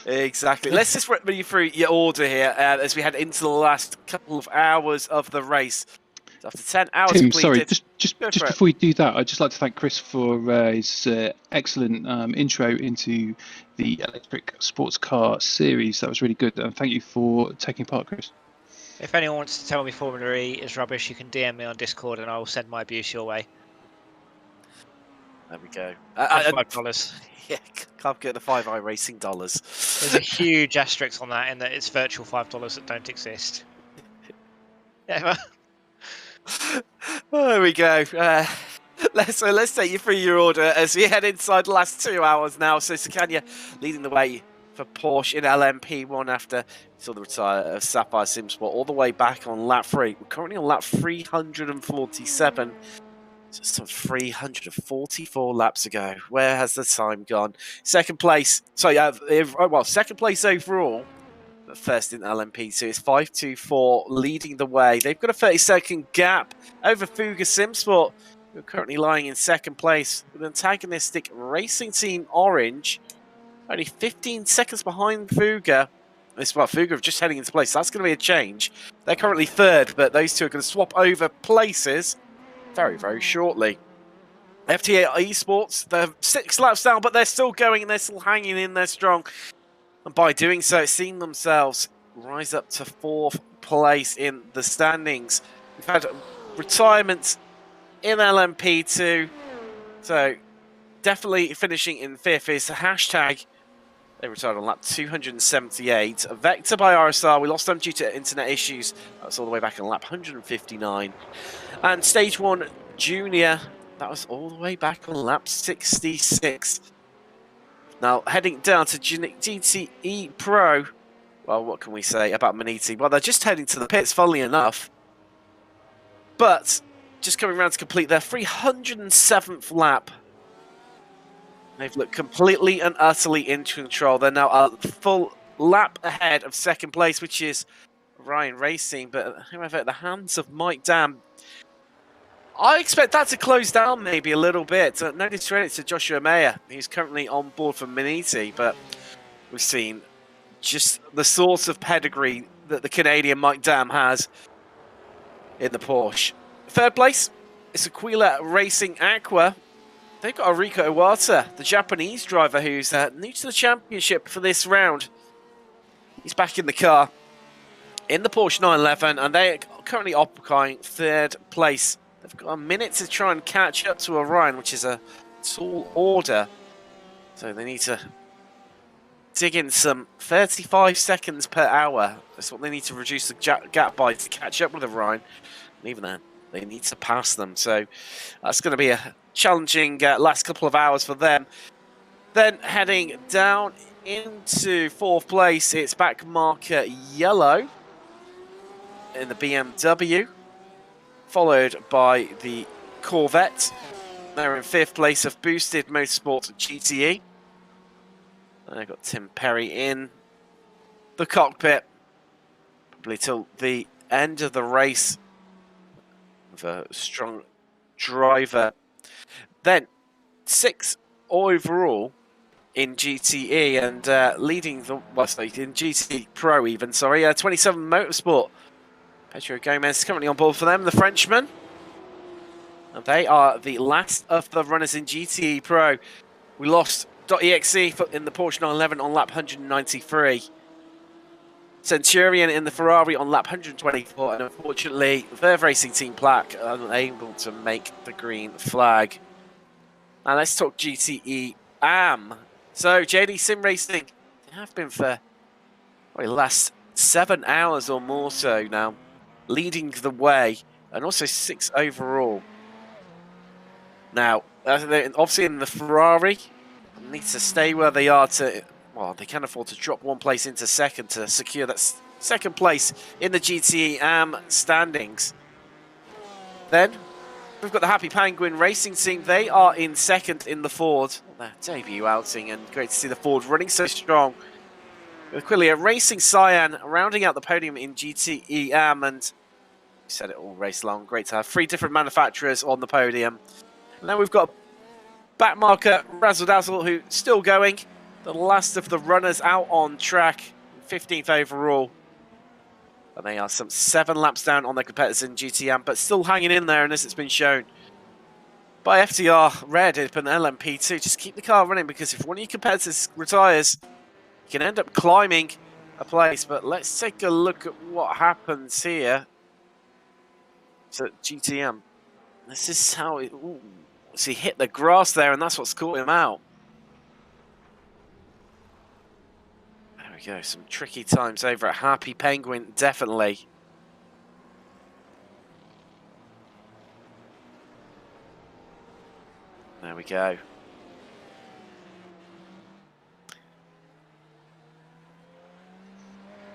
Exactly. Let's just run you through your order here as we head into the last couple of hours of the race. So after 10 hours Tim, completed... sorry, just before you do that, I'd just like to thank Chris for his excellent intro into the electric sports car series. That was really good, and thank you for taking part, Chris. If anyone wants to tell me Formula E is rubbish, you can DM me on Discord and I will send my abuse your way. There we go. $5. Yeah, can't get the 5 iRacing dollars. There's a huge asterisk on that in that it's virtual $5 that don't exist. Yeah. There we go. Let's take you through your order as we head inside the last 2 hours now. So Sicania leading the way for Porsche in LMP1 after saw the retire of Sapphire Simsport all the way back on lap 3. We're currently on lap 347. Just 344 laps ago. Where has the time gone? Second place. Second place overall. But first in LMP2 is 524 leading the way. They've got a 30-second gap over Fuga Simsport, who are currently lying in second place with antagonistic Racing Team Orange, only 15 seconds behind Fuga. Fuga are just heading into place. So that's going to be a change. They're currently third, but those two are going to swap over places very, very shortly. FTA Esports, they're 6 laps down, but they're still going and they're still hanging in there strong. And by doing so, seeing themselves rise up to 4th place in the standings. We've had retirements in LMP2, so definitely finishing in 5th is hashtag. They retired on lap 278. Vector by RSR, we lost them due to internet issues. That was all the way back on lap 159. And Stage 1 Junior, that was all the way back on lap 66. Now, heading down to GTE Pro, well, what can we say about Maniti? Well, they're just heading to the pits, funnily enough. But just coming around to complete their 307th lap. They've looked completely and utterly in control. They're now a full lap ahead of second place, which is Ryan Racing. But however, at the hands of Mike Dam, I expect that to close down maybe a little bit. No discredit to Joshua Mayer, who's currently on board for Maniti, but we've seen just the sort of pedigree that the Canadian Mike Dam has in the Porsche. Third place is Aquila Racing Aqua. They've got Ariko Iwata, the Japanese driver who's new to the championship for this round. He's back in the car in the Porsche 911, and they are currently occupying third place. They've got a minute to try and catch up to Orion, which is a tall order. So they need to dig in some 35 seconds per hour. That's what they need to reduce the gap by to catch up with Orion. And even then, they need to pass them. So that's going to be a challenging last couple of hours for them. Then heading down into fourth place, it's back marker yellow in the BMW, followed by the Corvette. They're in fifth place of Boosted Motorsport GTE. And I've got Tim Perry in the cockpit, probably till the end of the race, with a strong driver. Then sixth overall in GTE and leading the in GT Pro even. 27 Motorsport. Pedro Gomez is currently on board for them, the Frenchman. And they are the last of the runners in GTE Pro. We lost .exe in the Porsche 911 on lap 193. Centurion in the Ferrari on lap 124, and unfortunately, Verve Racing Team Plaque unable to make the green flag. Now let's talk GTE AM. So JD Sim Racing, they have been for the last 7 hours or more so now, leading the way, and also 6 overall. Now, obviously in the Ferrari, they need to stay where they are to. Well, they can afford to drop 1 place into second to secure that second place in the GTE AM standings. Then, we've got the Happy Penguin Racing Team. They are in second in the Ford. Their debut outing, and great to see the Ford running so strong. With Quillia Racing Cyan rounding out the podium in GTE AM, and we said it all race long. Great to have 3 different manufacturers on the podium. And then we've got backmarker Razzle Dazzle, who's still going. The last of the runners out on track, 15th overall. And they are some 7 laps down on their competitors in GTM, but still hanging in there, and as it's been shown by FTR, Red Dip and LMP2. Just keep the car running, because if one of your competitors retires, you can end up climbing a place. But let's take a look at what happens here. So GTM, this is how it... Ooh, so he hit the grass there, and that's what's caught him out. There we go, some tricky times over at Happy Penguin, definitely. There we go.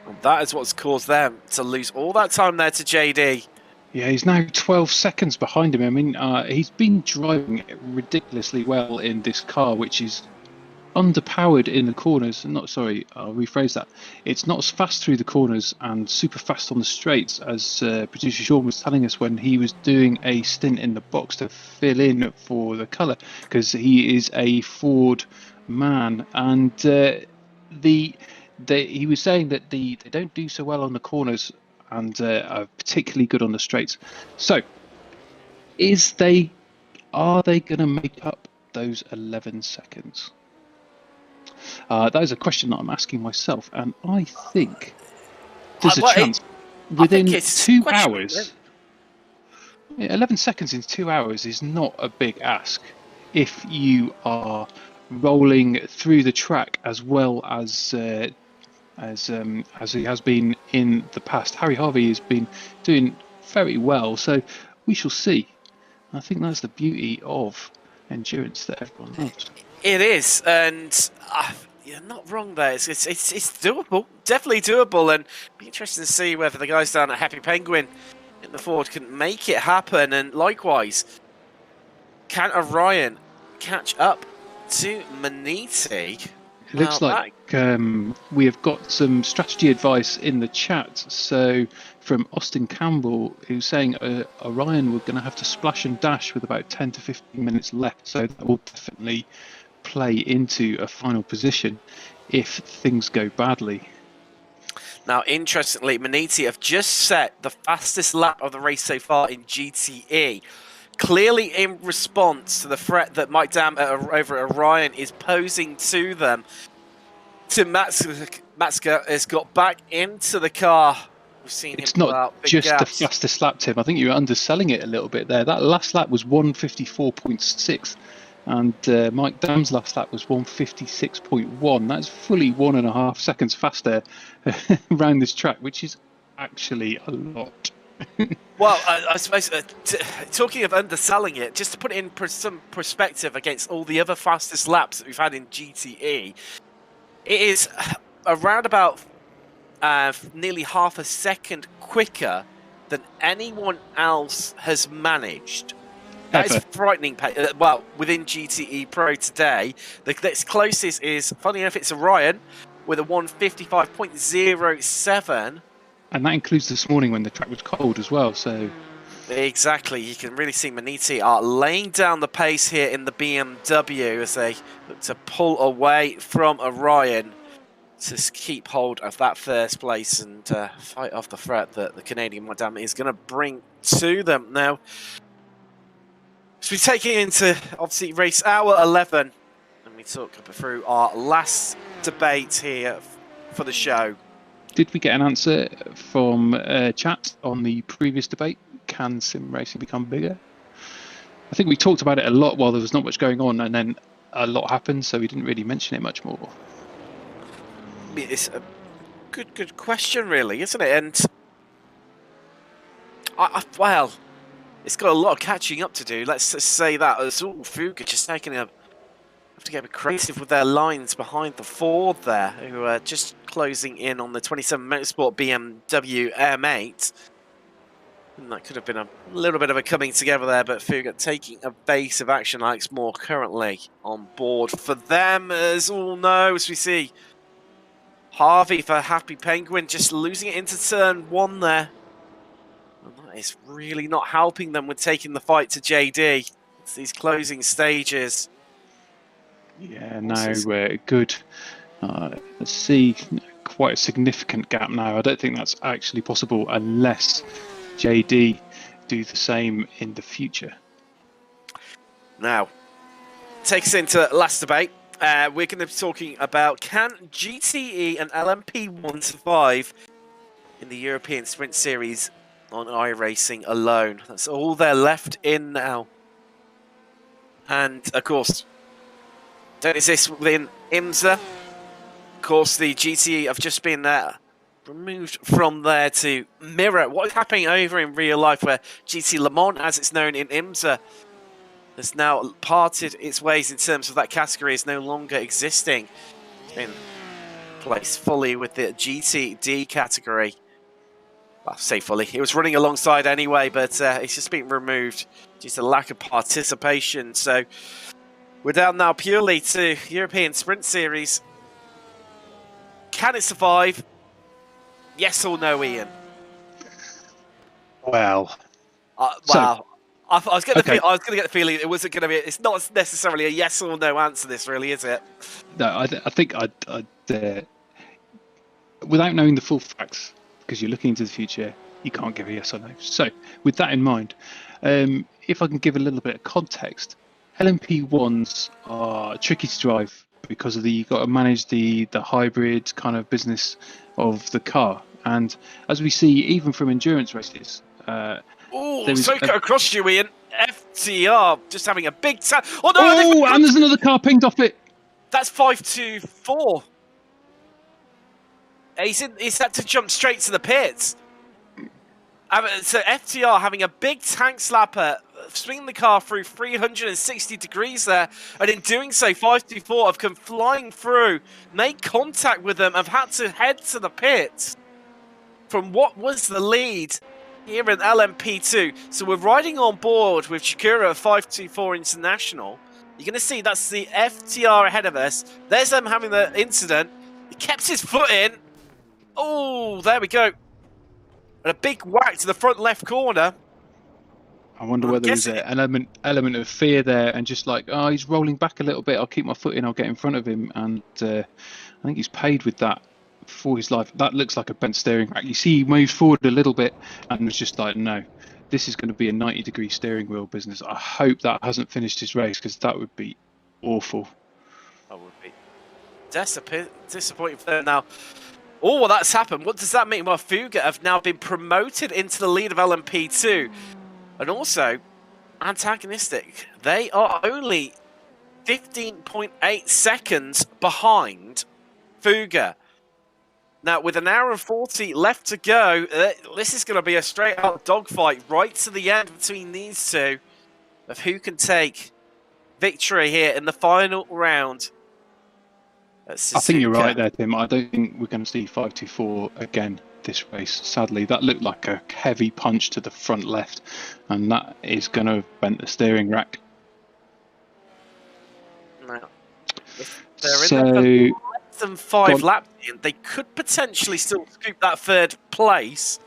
And that is what's caused them to lose all that time there to JD. Yeah, he's now 12 seconds behind him. I mean, he's been driving ridiculously well in this car, which is underpowered in the corners. I'll rephrase that. It's not as fast through the corners and super fast on the straights as producer Sean was telling us when he was doing a stint in the box to fill in for the colour, because he is a Ford man. And he was saying that they don't do so well on the corners and are particularly good on the straights. So, are they going to make up those 11 seconds? That is a question that I'm asking myself, and I think there's a chance within 2 hours. 11 seconds in 2 hours is not a big ask if you are rolling through the track as well as he has been in the past. Harry Harvey has been doing very well, so we shall see. I think that's the beauty of endurance that everyone loves. It is, and you're not wrong there. It's doable, definitely doable, and it'll be interesting to see whether the guys down at Happy Penguin in the Ford can make it happen. And likewise, can Orion catch up to Maniti? It looks like we have got some strategy advice in the chat. So from Austin Campbell, who's saying Orion we're going to have to splash and dash with about 10 to 15 minutes left. So that will definitely play into a final position if things go badly. Now, interestingly, Maniti have just set the fastest lap of the race so far in GTE. Clearly in response to the threat that Mike Dam over at Orion is posing to them. Matska has got back into the car. We've seen it's him not just gaps. the fastest lap, Tim. I think you were underselling it a little bit there. That last lap was 154.6 and Mike Dam's last lap was 156.1. That's fully 1.5 seconds faster around this track, which is actually a lot. Well, I suppose, talking of underselling it, just to put it in some perspective against all the other fastest laps that we've had in GTE, it is around about nearly half a second quicker than anyone else has managed. That is frightening. Well, within GTE Pro today, the next closest is, funny enough, it's Orion with a 155.07. And that includes this morning when the track was cold as well. So exactly, you can really see Maniti are laying down the pace here in the BMW as they look to pull away from Orion to keep hold of that first place and fight off the threat that the Canadian Madame is going to bring to them. Now, as we take it into, obviously, race hour 11, and we talk through our last debate here for the show. Did we get an answer from chat on the previous debate? Can sim racing become bigger? I think we talked about it a lot while there was not much going on, and then a lot happened, so we didn't really mention it much more. It's a good question, really, isn't it? And well, it's got a lot of catching up to do. Let's just say that. It's all Fuga just taking a. Have to get a bit creative with their lines behind the Ford there, who are just closing in on the 27 Motorsport BMW M8. And that could have been a little bit of a coming together there, but Fuga taking a base of action. Alex Moore currently on board for them, as all know, as we see Harvey for Happy Penguin just losing it into turn 1 there. And that is really not helping them with taking the fight to JD. It's these closing stages. Yeah, no, good. Let's see, quite a significant gap now. I don't think that's actually possible unless JD do the same in the future. Now, take us into last debate. We're going to be talking about, can GTE and LMP1 survive in the European Sprint Series on iRacing alone? That's all they're left in now. And, of course, don't exist within IMSA. Of course, the GTE have just been removed from there to mirror what is happening over in real life, where GT Le Mans, as it's known in IMSA, has now parted its ways in terms of that category is no longer existing. It's been placed fully with the GTD category. Well, I say fully. It was running alongside anyway, but it's just been removed due to lack of participation. So we're down now purely to European Sprint Series. Can it survive? Yes or no, Ian? Well, I was going to get the feeling it wasn't going to be. It's not necessarily a yes or no answer. This really is it. No, I think I'd without knowing the full facts, because you're looking into the future, you can't give a yes or no. So, with that in mind, if I can give a little bit of context, LMP1s are tricky to drive because of you've got to manage the hybrid kind of business of the car, and as we see even from endurance races. Suzuka across you, Ian. FTR just having a big time. Oh no! Oh, and there's another car pinged off it. That's 5-2-4. He's had to jump straight to the pits. So FTR having a big tank slapper swinging the car through 360 degrees there, and in doing so, 524 have come flying through, made contact with them, have had to head to the pits from what was the lead here in LMP2. So we're riding on board with Shakura 524 International. You're going to see that's the FTR ahead of us. There's them having the incident. He kept his foot in. Oh, there we go. And a big whack to the front left corner. I wonder whether there's an element of fear there, and just like, oh, he's rolling back a little bit. I'll keep my foot in. I'll get in front of him, and I think he's paid with that for his life. That looks like a bent steering rack. You see, he moves forward a little bit, and it's just like, no, this is going to be a 90-degree steering wheel business. I hope that hasn't finished his race, because that would be awful. That would be disappointing for them now. Oh, well, that's happened. What does that mean? Well, Fuga have now been promoted into the lead of LMP2. And also, antagonistic. They are only 15.8 seconds behind Fuga. Now, with an hour and 40 left to go, this is going to be a straight-out dogfight right to the end between these two of who can take victory here in the final round. I think you're right there, Tim. I don't think we're going to see 524 again this race. Sadly, that looked like a heavy punch to the front left, and that is going to have bent the steering rack. Now, if they're in less than 5 laps in, they could potentially still scoop that third place.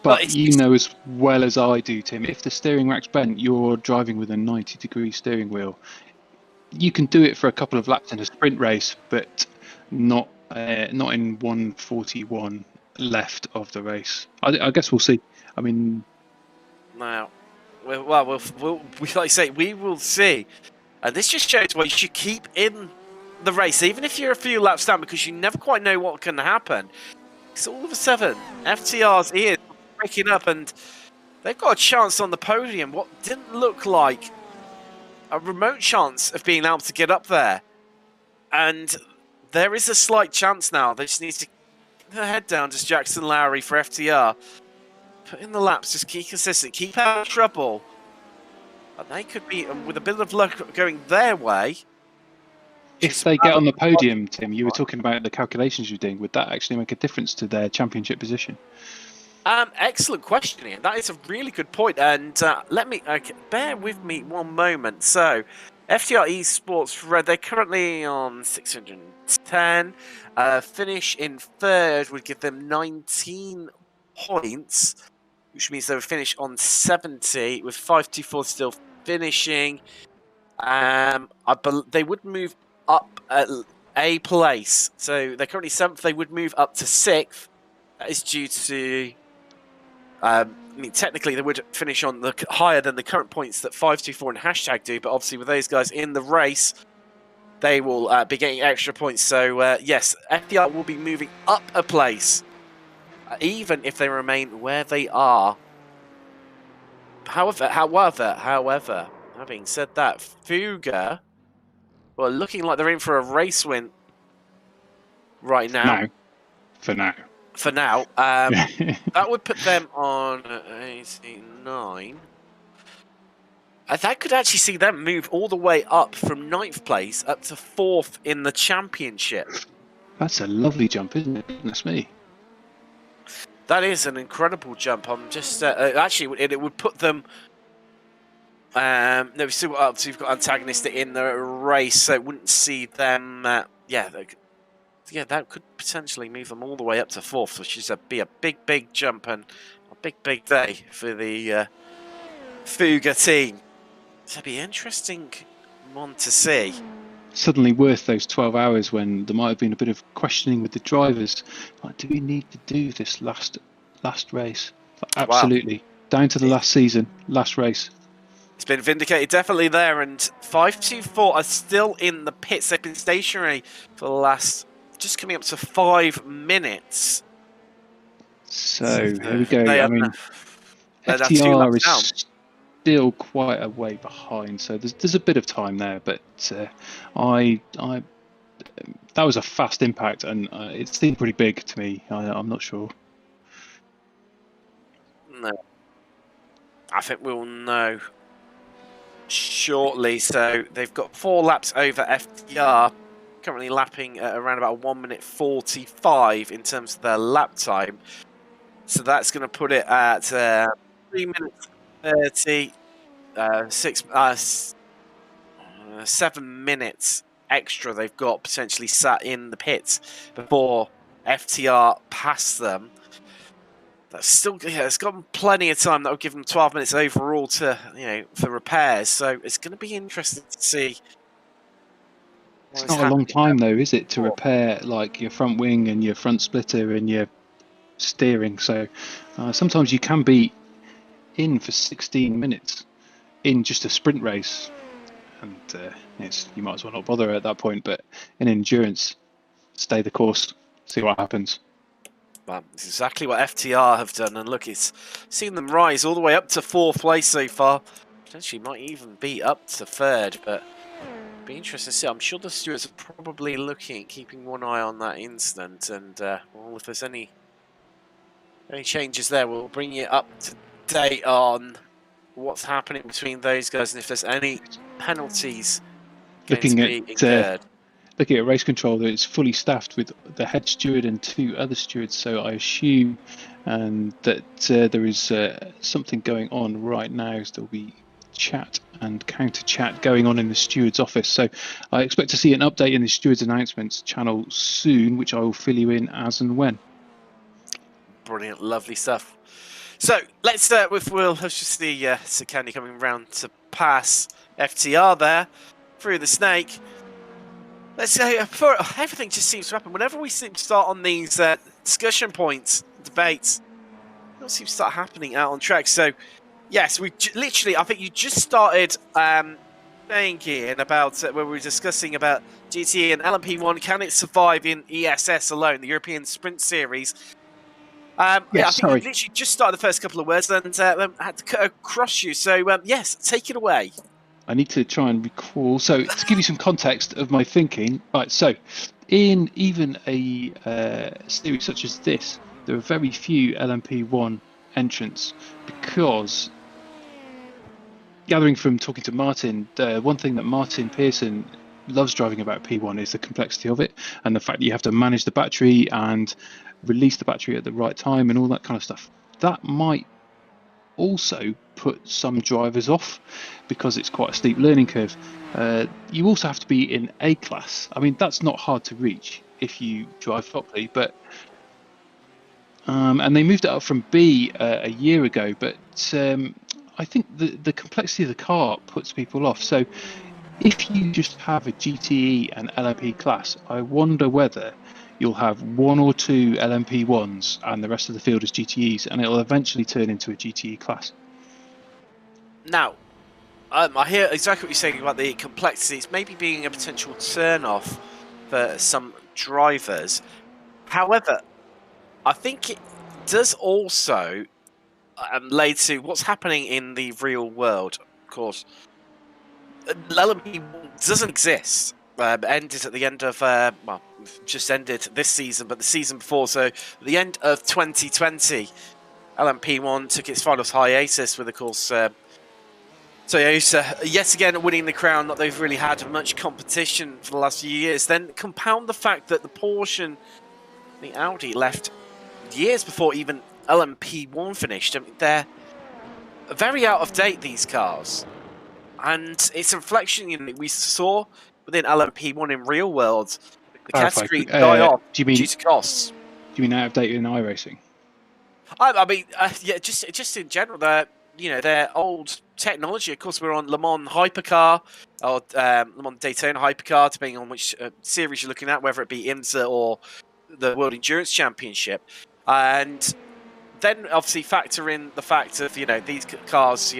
But you know as well as I do, Tim, if the steering rack's bent, you're driving with a 90-degree steering wheel. You can do it for a couple of laps in a sprint race, but not in 141 left of the race. I guess we'll see. I mean, now, we'll like I say, we will see. And this just shows why you should keep in the race, even if you're a few laps down, because you never quite know what can happen. So all of a sudden, FTR's ears are breaking up, and they've got a chance on the podium. What didn't look like a remote chance of being able to get up there. And there is a slight chance now. They just need to keep their head down, just Jackson Lowry for FTR. Put in the laps, just keep consistent, keep out of trouble. And they could be, with a bit of luck going their way. If they get on the podium, Tim, you were talking about the calculations you're doing. Would that actually make a difference to their championship position? Excellent question, Ian. That is a really good point. And bear with me one moment. So, FTR Esports Red, they're currently on 610. Finish in third would give them 19 points, which means they would finish on 70, with 524 still finishing. They would move up a place. So, they're currently 7th. They would move up to 6th. That is due to... I mean, technically, they would finish on the higher than the current points that 524 and Hashtag do, but obviously with those guys in the race, they will be getting extra points. So, yes, FDR will be moving up a place, even if they remain where they are. However, having said that, Fuga, well, looking like they're in for a race win right now. No, for now. For now, that would put them on 89. That could actually see them move all the way up from 9th place up to 4th in the championship. That's a lovely jump, isn't it? That's me. That is an incredible jump. I'm just actually, it would put them. No, we still got up to. You've got antagonistic in the race, so it wouldn't see them. Yeah, that could potentially move them all the way up to 4th, which is be a big jump and a big day for the Fuga team. So it'd be an interesting one to see. Suddenly worth those 12 hours when there might have been a bit of questioning with the drivers. Like, do we need to do this last race? Like, absolutely. Wow. Down to the last season, last race. It's been vindicated definitely there, and 524 are still in the pits. They've been stationary for the last... just coming up to 5 minutes. So here we go. I mean, FTR is still quite a way behind, so there's a bit of time there. But that was a fast impact, and it seemed pretty big to me. I'm not sure. No, I think we'll know shortly. So they've got 4 laps over FTR, currently lapping at around about 1 minute 45 in terms of their lap time. So that's going to put it at 3 minutes 30, 7 minutes extra they've got potentially sat in the pits before FTR pass them. That's still, it's got plenty of time. That will give them 12 minutes overall to, for repairs. So it's going to be interesting to see. It's not a long time though, is it, to repair like your front wing and your front splitter and your steering? So sometimes you can be in for 16 minutes in just a sprint race, and you might as well not bother at that point. But in endurance, stay the course, see what happens. Well, it's exactly what FTR have done, and look, it's seen them rise all the way up to 4th place so far. Potentially might even be up to 3rd, but it'll be interesting to see. I'm sure the stewards are probably keeping one eye on that incident, and well, if there's any changes there, we'll bring you up to date on what's happening between those guys, and if there's any penalties looking at race control, that it's fully staffed with the head steward and 2 other stewards, so I assume that there is something going on right now. So there'll be chat and counter chat going on in the steward's office, so I expect to see an update in the steward's announcements channel soon, which I will fill you in as and when. Brilliant, lovely stuff. So let's start with let's just see Sakani coming round to pass FTR there through the snake. Let's say everything just seems to happen whenever we seem to start on these discussion points, debates. It all seems to start happening out on track. So yes, we literally, I think you just started saying here about where we were discussing about GTE and LMP1. Can it survive in ESS alone, the European Sprint Series? I think we literally just started the first couple of words and had to cut across you. So yes, take it away. I need to try and recall. So to give you some context of my thinking, right, so in even a series such as this, there are very few LMP1 entrants, because gathering from talking to Martin, the one thing that Martin Pearson loves driving about P1 is the complexity of it, and the fact that you have to manage the battery and release the battery at the right time and all that kind of stuff. That might also put some drivers off because it's quite a steep learning curve. You also have to be in A class. I mean, that's not hard to reach if you drive properly, but and they moved it up from B a year ago, but I think the complexity of the car puts people off. So if you just have a GTE and LMP class, I wonder whether you'll have 1 or 2 LMP1s and the rest of the field is GTEs, and it'll eventually turn into a GTE class. Now, I hear exactly what you're saying about the complexities, maybe being a potential turn-off for some drivers. However, I think it does also lay to what's happening in the real world. Of course, LMP1 doesn't exist. Ended at the end of, well, just ended this season, but the season before, so the end of 2020, LMP1 took its final hiatus with, of course, Toyota yet again winning the crown. Not they've really had much competition for the last few years. Then compound the fact that the Porsche and the Audi left years before even LMP1 finished. I mean, they're very out of date, these cars, and it's a reflection we saw within LMP1 in real world. The category die off due to costs. Do you mean out of date in iRacing? I mean, yeah, just in general, their old technology. Of course, we're on Le Mans Hypercar or Le Mans Daytona Hypercar, depending on which series you're looking at, whether it be IMSA or the World Endurance Championship. And then obviously factor in the fact of these cars,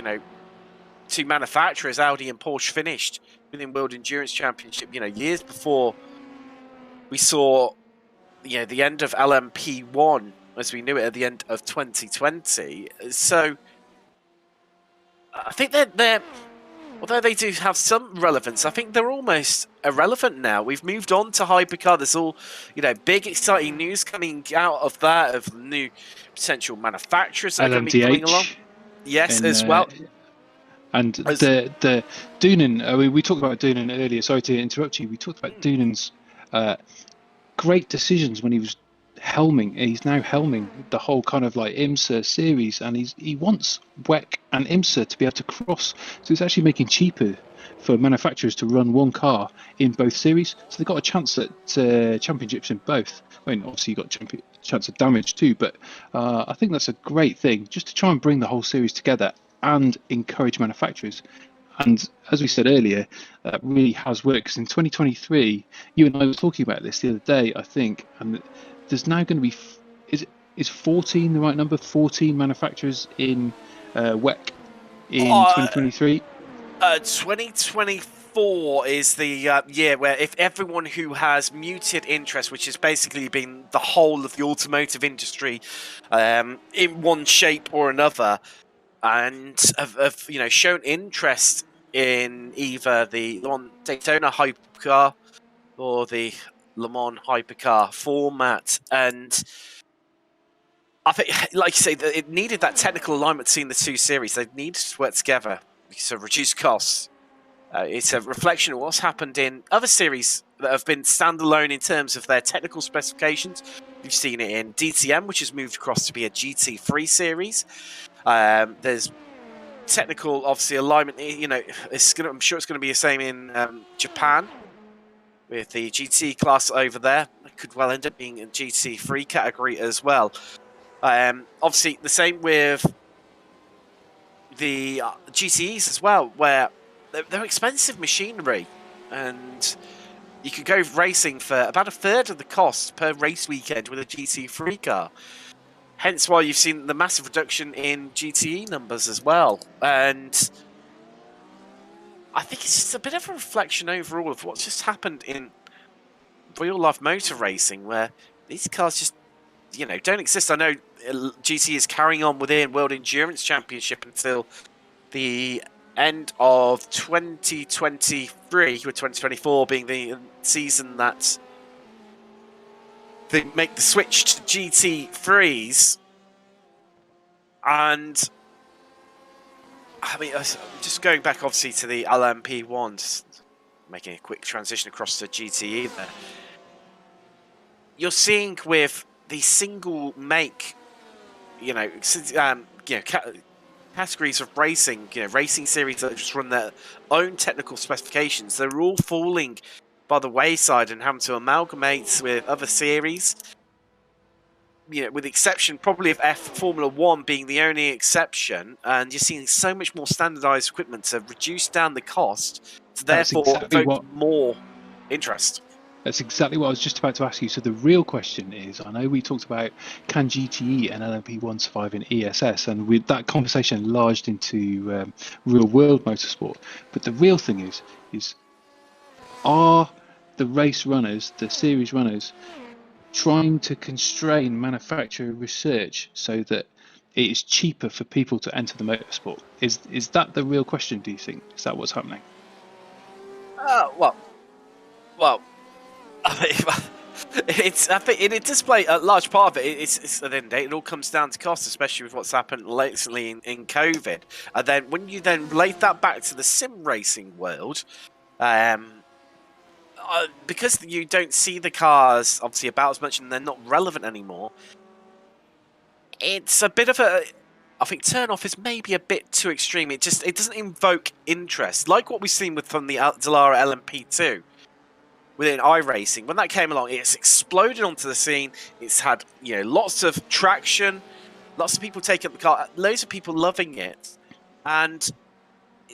two manufacturers, Audi and Porsche, finished within World Endurance Championship, years before we saw, the end of LMP1 as we knew it at the end of 2020. So I think they're although they do have some relevance, I think they're almost irrelevant now. We've moved on to Hypercar. There's all, big exciting news coming out of that, of new potential manufacturers that are going to be coming along. Yes, as well. And the Doonan, I mean, we talked about Doonan earlier. Sorry to interrupt you. We talked about Doonan's great decisions when he was helming. He's now helming the whole kind of like IMSA series, and he wants WEC and IMSA to be able to cross. So it's actually making cheaper for manufacturers to run one car in both series. So they've got a chance at championships in both. I mean, obviously you've got chance of damage too, but I think that's a great thing, just to try and bring the whole series together and encourage manufacturers. And as we said earlier, that really has worked, because in 2023, you and I were talking about this the other day, I think, and there's now going to be, is 14 the right number? 14 manufacturers in WEC in 2023? 2024 is the year where if everyone who has muted interest, which has basically been the whole of the automotive industry in one shape or another, and have shown interest in either the Le Mans Daytona hypercar or the Le Mans hypercar format, and I think, like you say, that it needed that technical alignment between the two series. They needed to work together to reduce costs. It's a reflection of what's happened in other series that have been standalone in terms of their technical specifications. We've seen it in DTM, which has moved across to be a GT3 series. There's technical, obviously, alignment. I'm sure it's going to be the same in Japan with the GT class over there. It could well end up being a GT3 category as well. Obviously, the same with the GTEs as well, where they're expensive machinery, and you could go racing for about a third of the cost per race weekend with a GT3 car. Hence why you've seen the massive reduction in GTE numbers as well. And I think it's just a bit of a reflection overall of what's just happened in real-life motor racing, where these cars just, don't exist. I know GT is carrying on within World Endurance Championship until the end of 2023, with 2024 being the season that they make the switch to GT3s. And I mean, just going back obviously to the LMP1, just making a quick transition across to GTE there. You're seeing with the single make, categories of racing, racing series that just run their own technical specifications, they're all falling by the wayside and having to amalgamate with other series. With the exception probably of Formula 1 being the only exception, and you're seeing so much more standardized equipment to reduce down the cost, to therefore evoke more interest. That's exactly what I was just about to ask you. So the real question is, I know we talked about can GTE and LMP1 survive in ESS, and with that conversation enlarged into real world motorsport. But the real thing is are the race runners, the series runners, trying to constrain manufacturer research so that it is cheaper for people to enter the motorsport? Is that the real question, do you think? Is that what's happening? Well, I think it does play a large part of it. It's at the end of the day, it all comes down to cost, especially with what's happened lately in COVID. And then when you then relate that back to the sim racing world, because you don't see the cars obviously about as much and they're not relevant anymore, it's a bit of a, I think turn off is maybe a bit too extreme. It doesn't invoke interest like what we've seen from the Dallara LMP2 within iRacing. When that came along, it's exploded onto the scene. It's had lots of traction, lots of people taking up the car, loads of people loving it, and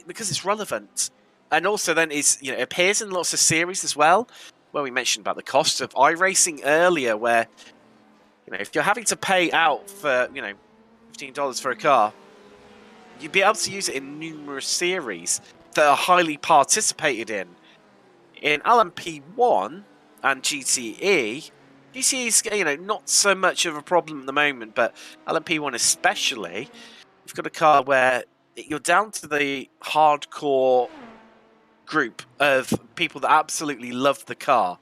because it's relevant. And also then it appears in lots of series as well, where we mentioned about the cost of iRacing earlier, where if you're having to pay out for $15 for a car, you'd be able to use it in numerous series that are highly participated in. In LMP1 and GTE is not so much of a problem at the moment, but LMP1 especially, you've got a car where you're down to the hardcore group of people that absolutely love the car.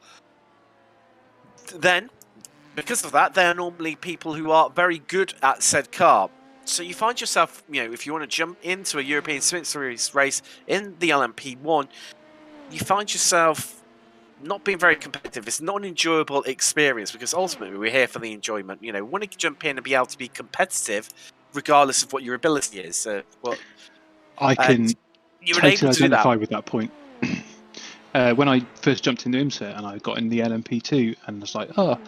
Then, because of that, they're normally people who are very good at said car. So you find yourself, if you want to jump into a European Sprint Series race in the LMP1, you find yourself not being very competitive. It's not an enjoyable experience because ultimately we're here for the enjoyment. We want to jump in and be able to be competitive regardless of what your ability is. I can you were totally able to do that. identify with that point. When I first jumped into IMSA and I got in the LMP2 and was like, oh,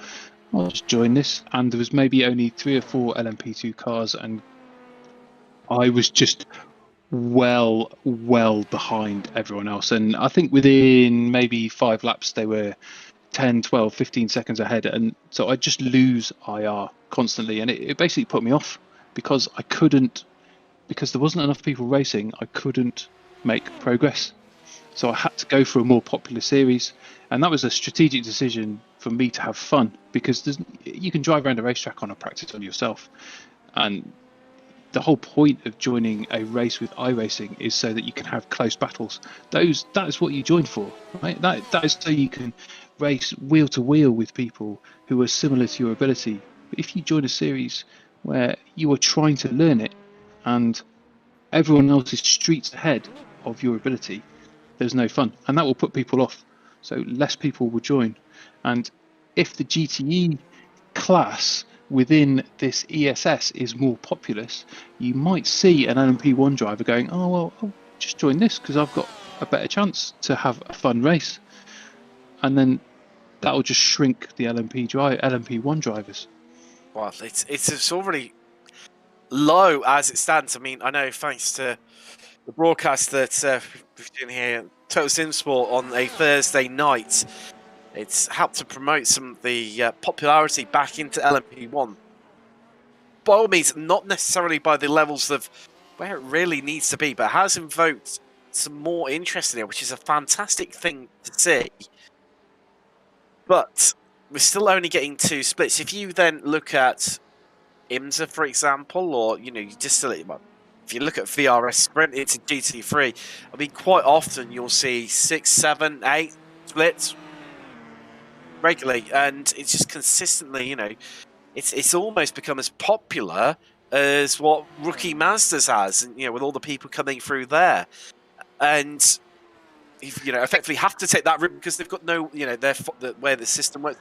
I'll just join this. And there was maybe only 3 or 4 LMP2 cars and I was just well behind everyone else. And I think within maybe 5 laps, they were 10, 12, 15 seconds ahead. And so I just lose IR constantly. And it basically put me off because because there wasn't enough people racing, I couldn't make progress. So I had to go for a more popular series, and that was a strategic decision for me to have fun because you can drive around a racetrack on a practice on yourself, and the whole point of joining a race with iRacing is so that you can have close battles. That is what you join for, right? That is so you can race wheel to wheel with people who are similar to your ability. But if you join a series where you are trying to learn it and everyone else is streets ahead of your ability, there's no fun, and that will put people off. So less people will join. And if the GTE class within this ESS is more populous, you might see an LMP1 driver going, oh well, I'll just join this because I've got a better chance to have a fun race, and then that will just shrink the LMP1 drivers. Well, it's already low as it stands. I mean, I know thanks to the broadcast that we've done here, Total Sim Sport, on a Thursday night, it's helped to promote some of the popularity back into LMP1. By all means, not necessarily by the levels of where it really needs to be, but has invoked some more interest in it, which is a fantastic thing to see. But we're still only getting 2 splits. If you then look at IMSA, for example, or if you look at VRS Sprint into GT3, I mean, quite often you'll see 6, 7, 8 splits regularly, and it's just consistently, it's almost become as popular as what Rookie Masters has, and with all the people coming through there, and effectively have to take that route because they've got no, where the system works,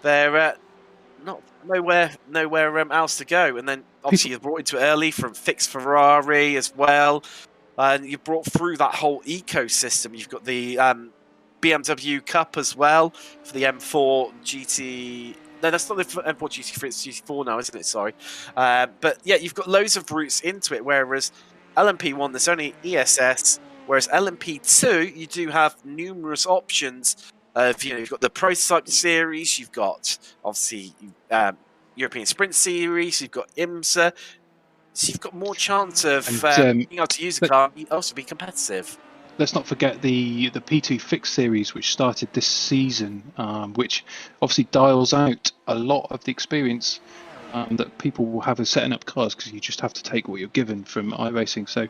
they're not nowhere else to go. And then obviously you're brought into it early from Fix Ferrari as well, and you've brought through that whole ecosystem. You've got the BMW Cup as well for the M4 GT. No, that's not the M4 GT3, it's GT4 now, isn't it? Sorry. But yeah, you've got loads of routes into it, whereas LMP1 there's only ESS, whereas LMP2 you do have numerous options. You've got the Prototype Series, you've got obviously European Sprint Series, you've got IMSA, so you've got more chance of being able to use the car and also be competitive. Let's not forget the P2 Fix Series, which started this season, which obviously dials out a lot of the experience that people will have as setting up cars, because you just have to take what you're given from iRacing. So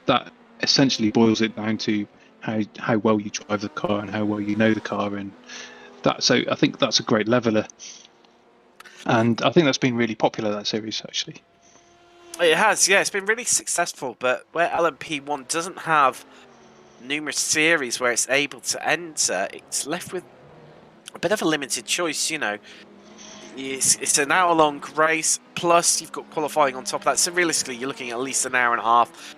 that essentially boils it down to how well you drive the car and how well you know the car, and that. So I think that's a great leveler, and I think that's been really popular, that series, actually. It has, yeah, it's been really successful. But where LMP1 doesn't have numerous series where it's able to enter, it's left with a bit of a limited choice. It's an hour-long race, plus you've got qualifying on top of that. So realistically, you're looking at least an hour and a half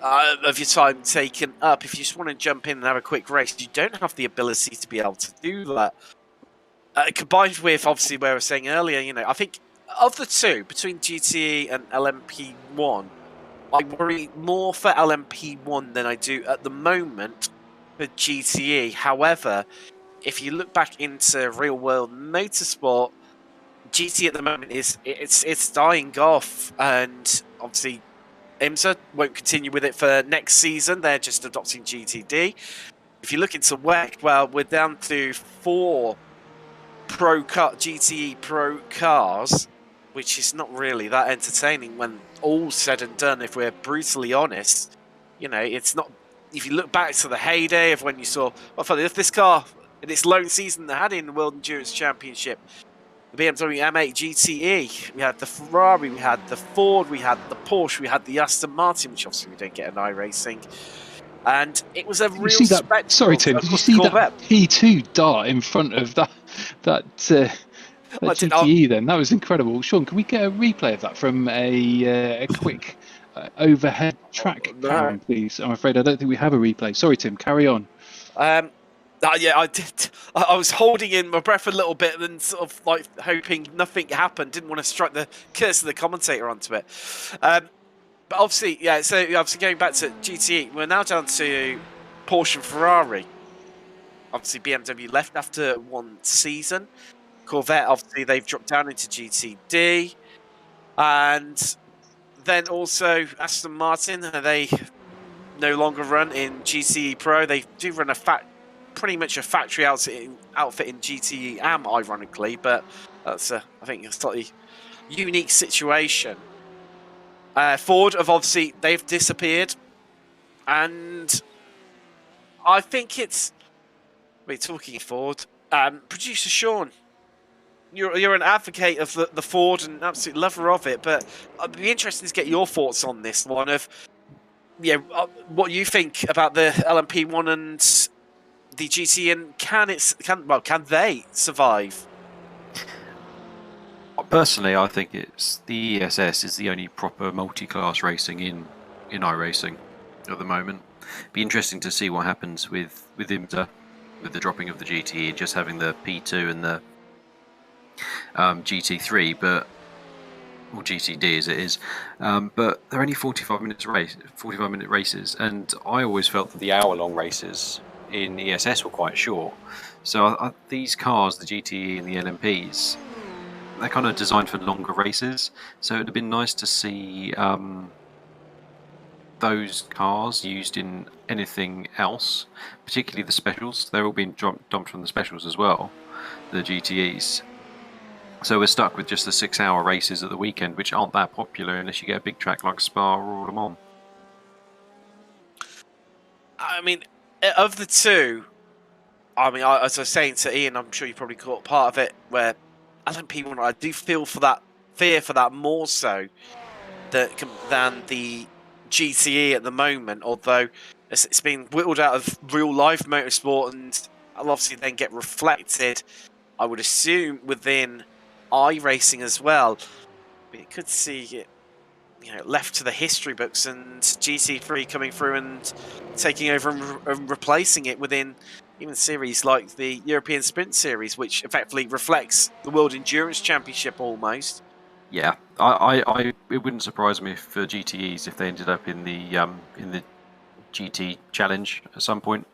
of your time taken up. If you just want to jump in and have a quick race, you don't have the ability to be able to do that. Combined with, obviously, where I was saying earlier, I think of the two, between GTE and LMP1, I worry more for LMP1 than I do at the moment for GTE. However, if you look back into real-world motorsport, GTE at the moment it's dying off, and obviously IMSA won't continue with it for next season. They're just adopting GTD. If you look into WEC, well, we're down to 4 GTE Pro cars, which is not really that entertaining when all's said and done, if we're brutally honest. It's not. If you look back to the heyday of when you saw, this car in its lone season they had in the World Endurance Championship, the BMW M8 GTE, we had the Ferrari, we had the Ford, we had the Porsche, we had the Aston Martin, which obviously we don't get in iRacing. And it was a Did you real see that? spectacle. Sorry, Tim. Of Did you course, see the that Corvette. P2 dart in front of that I did- GTE? Then that was incredible. Sean, can we get a replay of that from a quick overhead track No. cam, please? I'm afraid I don't think we have a replay. Sorry, Tim. Carry on. Yeah, I did. I was holding in my breath a little bit and sort of like hoping nothing happened. Didn't want to strike the curse of the commentator onto it. But obviously, yeah, so obviously going back to GTE, we're now down to Porsche and Ferrari. Obviously, BMW left after one season. Corvette, obviously, they've dropped down into GTD. And then also Aston Martin, they no longer run in GTE Pro. They do run pretty much a factory outfit in GTE AM, ironically, but that's, I think, a slightly unique situation. Ford have obviously, they've disappeared, and I think it's, we're talking Ford, producer Sean, you're an advocate of the Ford and absolute lover of it, but I'd be interested to get your thoughts on this one of, what you think about the LMP1 and the GT, and can they survive? Personally, I think it's the ESS is the only proper multi-class racing in iRacing at the moment. Be interesting to see what happens with IMSA, with the dropping of the GTE and just having the P2 and the GT3, or GTD as it is. But they're only 45-minute races, and I always felt that the hour-long races in ESS were quite short. So these cars, the GTE and the LMPs, they're kind of designed for longer races, so it'd have been nice to see those cars used in anything else, particularly the specials. They're all being dumped from the specials as well, the GTEs. So we're stuck with just the 6-hour races at the weekend, which aren't that popular unless you get a big track like Spa or Le Mans. I mean, of the two, I mean, as I was saying to Ian, I'm sure you probably caught part of it, where LMP1, I do feel for that more so than the GTE at the moment, although it's been whittled out of real life motorsport and will obviously then get reflected, I would assume, within iRacing as well. We could see it, left to the history books, and GT3 coming through and taking over and replacing it within even series like the European Sprint Series, which effectively reflects the World Endurance Championship almost. Yeah, it wouldn't surprise me for GTEs if they ended up in the GT Challenge at some point,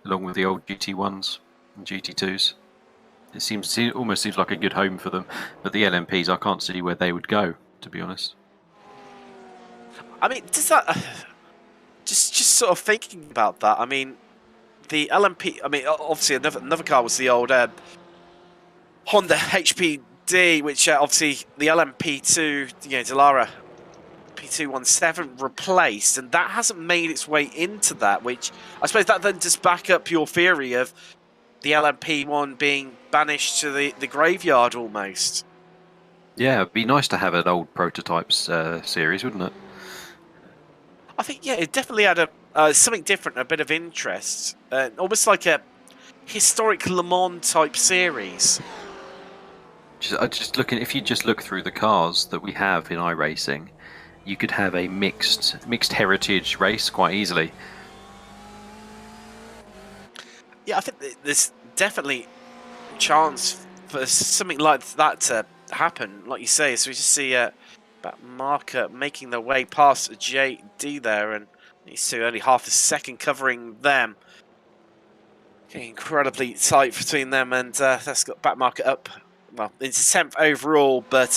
along with the old GT1s and GT2s. It almost seems like a good home for them, but the LMPs, I can't see where they would go, to be honest. I mean, does that just sort of thinking about that? I mean, the LMP. I mean, obviously another car was the old Honda HPD, which obviously the LMP2, Dallara P217 replaced, and that hasn't made its way into that. Which I suppose that then just back up your theory of the LMP1 being banished to the graveyard almost. Yeah, it'd be nice to have an old prototypes series, wouldn't it? I think, yeah, it definitely had something different, a bit of interest, almost like a historic Le Mans type series. If you just look through the cars that we have in iRacing, you could have a mixed heritage race quite easily. Yeah, I think there's definitely a chance for something like that to happen, like you say. So we just see Marker making their way past JD there, and he's to only half a second covering them. Getting incredibly tight between them, and that's got back market up, well, into 10th overall, but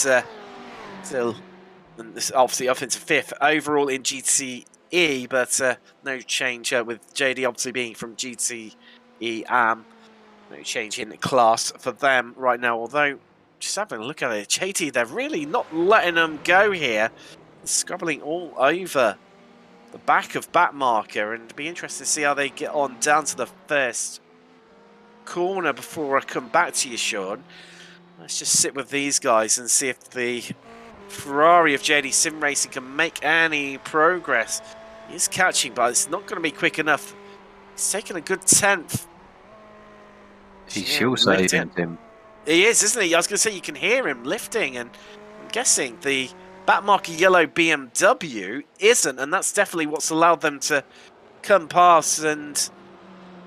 still, obviously up into 5th overall in GTE, but no change with JD obviously being from GTE AM. No change in class for them right now, although just having a look at it, JT, they're really not letting them go here. Scrabbling all over the back of Backmarker, and it'd be interesting to see how they get on down to the first corner before I come back to you, Sean. Let's just sit with these guys and see if the Ferrari of JD Sim Racing can make any progress. He's catching, but it's not going to be quick enough. He's taking a good 10th. He's fuel saving him. He is, isn't he? I was going to say you can hear him lifting, and I'm guessing the backmarker yellow BMW isn't, and that's definitely what's allowed them to come past and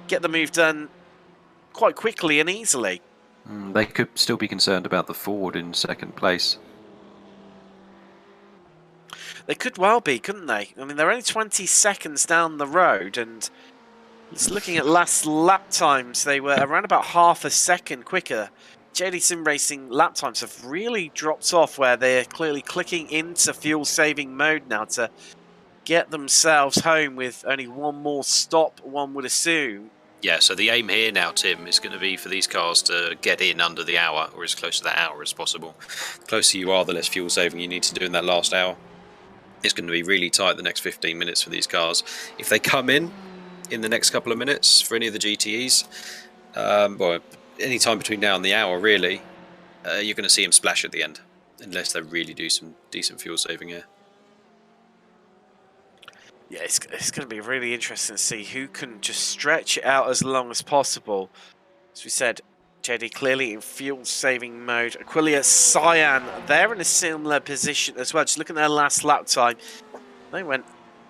get the move done quite quickly and easily. They could still be concerned about the Ford in second place. They could well be, couldn't they? I mean, they're only 20 seconds down the road, and just looking at last lap times, they were around about half a second quicker. JD Sim Racing lap times have really dropped off, where they're clearly clicking into fuel-saving mode now to get themselves home with only one more stop, one would assume. Yeah, so the aim here now, Tim, is going to be for these cars to get in under the hour, or as close to that hour as possible. The closer you are, the less fuel saving you need to do in that last hour. It's going to be really tight the next 15 minutes for these cars. If they come in the next couple of minutes for any of the GTEs, well, any time between now and the hour, really, you're going to see them splash at the end, unless they really do some decent fuel saving here. Yeah, it's going to be really interesting to see who can just stretch it out as long as possible. As we said, JD clearly in fuel-saving mode. Aquilia, Cyan, they're in a similar position as well. Just looking at their last lap time, they went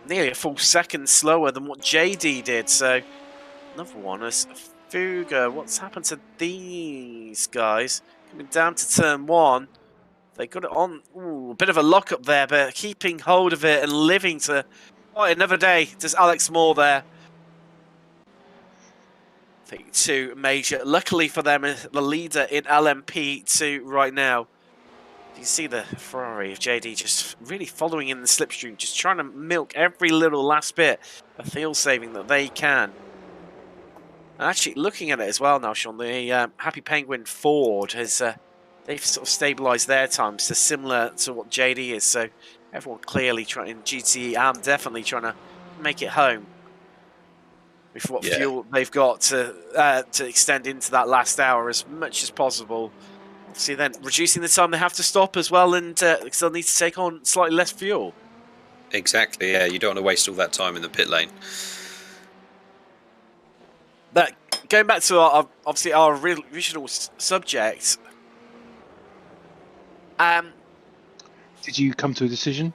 nearly a full second slower than what JD did. So, another one is Fuga. What's happened to these guys? Coming down to turn one. They got it on. Ooh, a bit of a lock-up there, but keeping hold of it and living to... another day. Does Alex Moore there? I think 2 major. Luckily for them, the leader in LMP2 right now. You can see the Ferrari of JD just really following in the slipstream, just trying to milk every little last bit of fuel saving that they can. And actually, looking at it as well now, Sean, the Happy Penguin Ford has they've sort of stabilised their times to similar to what JD is. So everyone clearly trying in GTE. I'm definitely trying to make it home with what fuel they've got to extend into that last hour as much as possible. Obviously, then reducing the time they have to stop as well, and they'll need to take on slightly less fuel. Exactly. Yeah, you don't want to waste all that time in the pit lane. But going back to obviously our original subject. Did you come to a decision?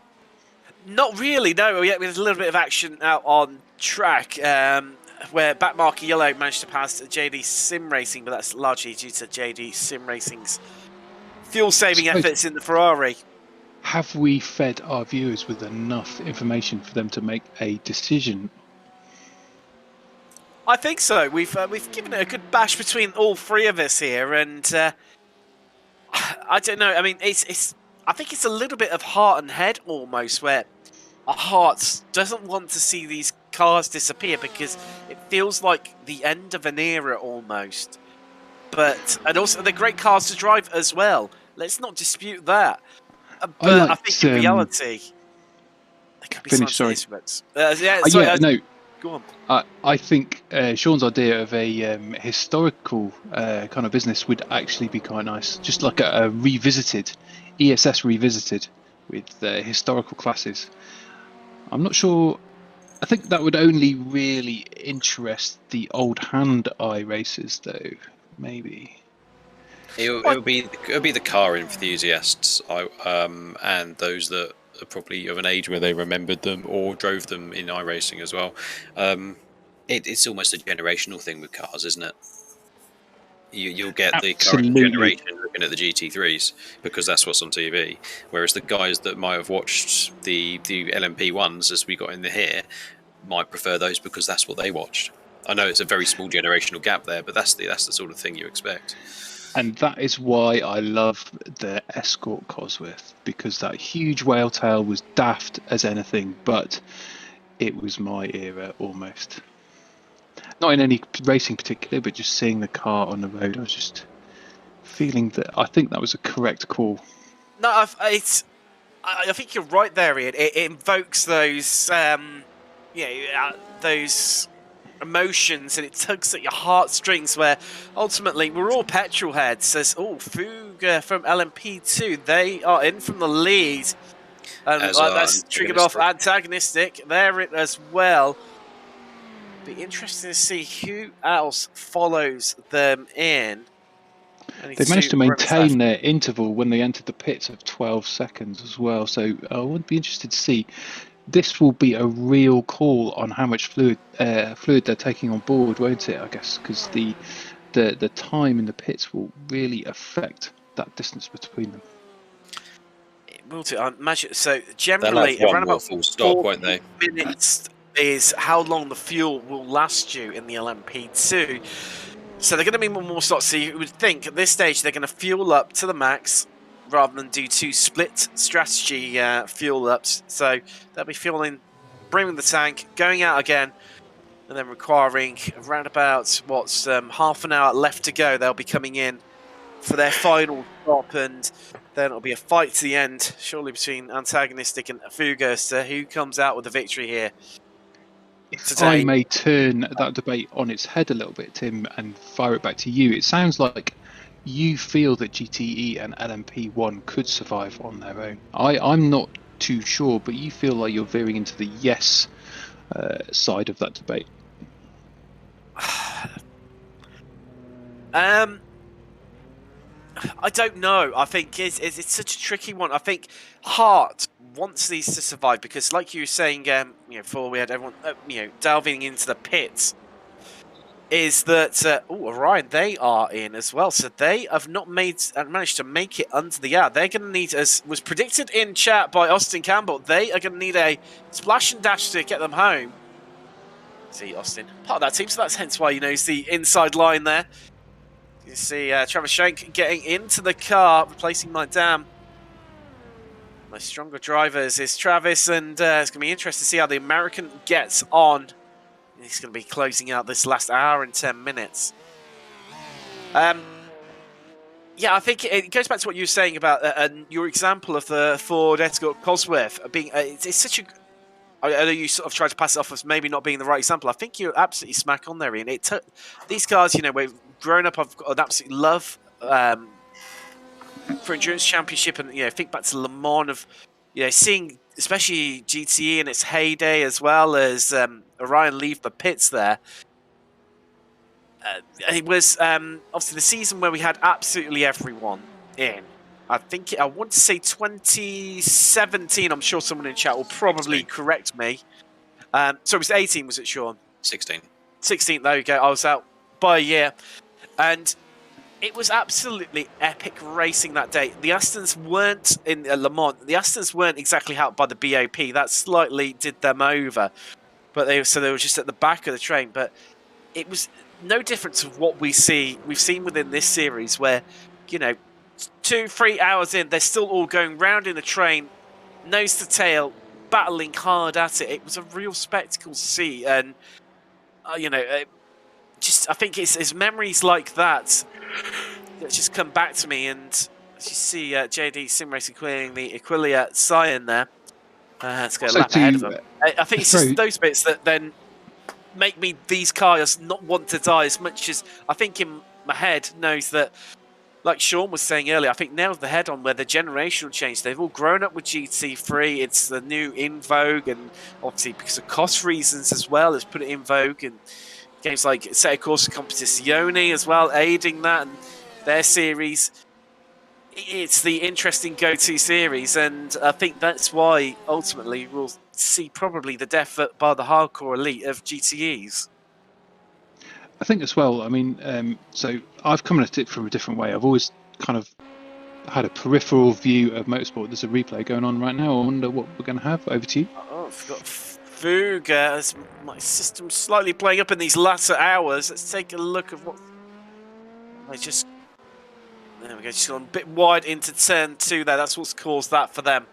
Not really, no. Yeah, there's a little bit of action out on track where backmarker yellow managed to pass JD Sim Racing, but that's largely due to JD Sim Racing's fuel-saving efforts in the Ferrari. Have we fed our viewers with enough information for them to make a decision? I think so. We've given it a good bash between all three of us here, and I don't know. I mean, I think it's a little bit of heart and head almost, where our hearts doesn't want to see these cars disappear because it feels like the end of an era almost. And also they're great cars to drive as well. Let's not dispute that. But I think in reality, there could be some instruments. No. Go on. I think Sean's idea of a historical kind of business would actually be quite nice. Just like a revisited, ESS revisited with historical classes. I'm not sure. I think that would only really interest the old hand iRacers, though. Maybe. It'll be the car enthusiasts, and those that are probably of an age where they remembered them or drove them in iRacing as well. It's almost a generational thing with cars, isn't it? You'll get the current generation looking at the GT3s because that's what's on TV, whereas the guys that might have watched the LMP ones, as we got in here, might prefer those because that's what they watched. I know it's a very small generational gap there, but that's the sort of thing you expect. And that is why I love the Escort Cosworth, because that huge whale tail was daft as anything, but it was my era almost. Not in any racing particular, but just seeing the car on the road, I was just feeling that I think that was a correct call. No, I think you're right there, Ian. It invokes those, those emotions, and it tugs at your heartstrings. Where ultimately we're all petrol heads. Says, oh, Fug Suzuka from LMP2. They are in from the lead. And As that's triggered off antagonistic. They're it as well. Be interesting to see who else follows them in. They managed to maintain their interval when they entered the pits of 12 seconds as well. So I would be interested to see. This will be a real call on how much fluid they're taking on board, won't it? I guess because the time in the pits will really affect that distance between them. It will do. I imagine so. Generally, around about full stop, won't they? Minutes is how long the fuel will last you in the LMP2. So they're going to be more stops. So you would think at this stage they're going to fuel up to the max rather than do 2 split strategy fuel ups. So they'll be fueling, bringing the tank, going out again, and then requiring around about half an hour left to go. They'll be coming in for their final stop, and then it'll be a fight to the end, surely between antagonistic and Fuga as to who comes out with the victory here. If I may turn that debate on its head a little bit, Tim, and fire it back to you. It sounds like you feel that GTE and LMP1 could survive on their own. I'm not too sure, but you feel like you're veering into the yes side of that debate. I don't know. I think it's such a tricky one. I think Hart wants these to survive because, like you were saying, before we had everyone, delving into the pits, is that Orion, they are in as well, so they have not managed to make it under the hour. They're going to need, as was predicted in chat by Austin Campbell, they are going to need a splash and dash to get them home. See, Austin, part of that team, so that's hence why he's the inside line there. You see Travis Shank getting into the car, replacing my dam. My stronger drivers is Travis, and it's going to be interesting to see how the American gets on. He's going to be closing out this last hour and 10 minutes. Yeah, I think it goes back to what you were saying about your example of the Ford Escort Cosworth being. It's such a. I know you sort of tried to pass it off as maybe not being the right example. I think you're absolutely smack on there, Ian. It took these cars. We've grown up. I've got an absolute love for endurance championship, and think back to Le Mans of seeing especially GTE in its heyday, as well as Orion leave the pits there. It was obviously the season where we had absolutely everyone in. I want to say 2017. I'm sure someone in chat will probably 16. correct me. So it was 18, was it, Sean? 16. 16, there you go. I was out by a year. And it was absolutely epic racing that day. The Astons weren't in Le Mans. The Astons weren't exactly helped by the BOP. That slightly did them over. But they were just at the back of the train. But it was no different to what we've seen within this series, where 2-3 hours in, they're still all going round in the train, nose to tail, battling hard at it. It was a real spectacle to see, and I think it's memories like that just come back to me. And as you see, JD Sim Racing clearing the Aquilia Cyan there. Let's go a lap ahead of them. I think it's just those bits that then make me these cars not want to die as much as I think in my head knows that. Like Sean was saying earlier, I think nailed the head on where the generational change. They've all grown up with GT3. It's the new in vogue, and obviously because of cost reasons as well, it's put it in vogue. And games like Assetto Corsa Competizione as well, aiding that and their series. It's the interesting go-to series, and I think that's why ultimately we'll see probably the death by the hardcore elite of GTEs. I think as well, I mean, so I've come at it from a different way. I've always kind of had a peripheral view of motorsport. There's a replay going on right now. I wonder what we're going to have. Over to you. Oh, I've got Fuga as my system's slightly playing up in these latter hours. Let's take a look at what I just... There we go, just gone a bit wide into turn 2 there. That's what's caused that for them.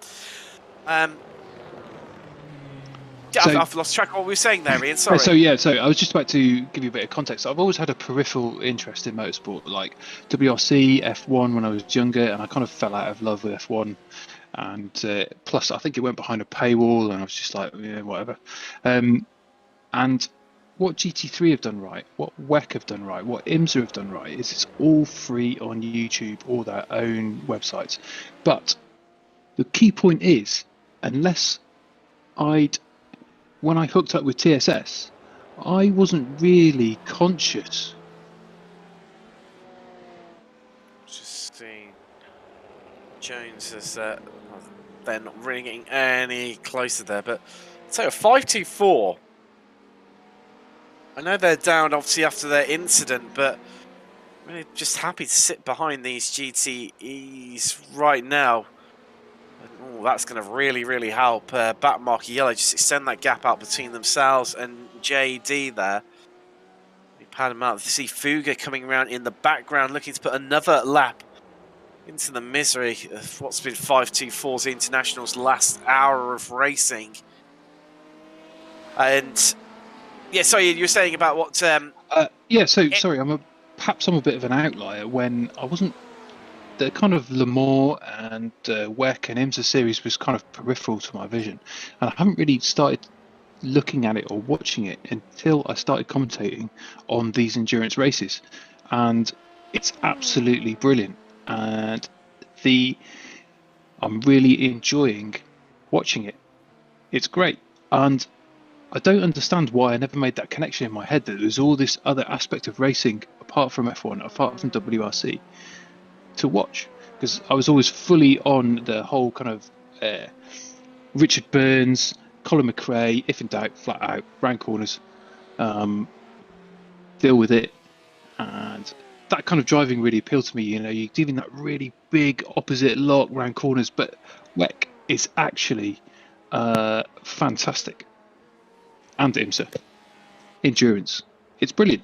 I've lost track of what we were saying there, Ian. Sorry. So I was just about to give you a bit of context. I've always had a peripheral interest in motorsport, like WRC, F1 when I was younger, and I kind of fell out of love with F1. And plus, I think it went behind a paywall, and I was just like, yeah, whatever. And what GT3 have done right, what WEC have done right, what IMSA have done right is it's all free on YouTube or their own websites. But the key point is, unless when I hooked up with TSS, I wasn't really conscious. Just seeing Jones as they're not really getting any closer there, but so a 5-2-4. I know they're down obviously after their incident, but really just happy to sit behind these GTEs right now. Oh, that's going to really, really help Backmarker Yellow just extend that gap out between themselves and JD there. We pad them out. See Fuga coming around in the background, looking to put another lap into the misery of what's been 5-2-4's International's last hour of racing. And yeah, sorry, you were saying about what? Sorry, perhaps I'm a bit of an outlier when I wasn't. The kind of Le Mans and WEC and IMSA series was kind of peripheral to my vision, and I haven't really started looking at it or watching it until I started commentating on these endurance races, and it's absolutely brilliant. And I'm really enjoying watching it. It's great, and I don't understand why I never made that connection in my head that there's all this other aspect of racing apart from F1, apart from WRC, to watch, because I was always fully on the whole kind of Richard Burns, Colin McRae, if in doubt, flat out, round corners, deal with it, and that kind of driving really appealed to me. You know, you're doing that really big opposite lock round corners, but WEC is actually fantastic. And IMSA endurance, it's brilliant.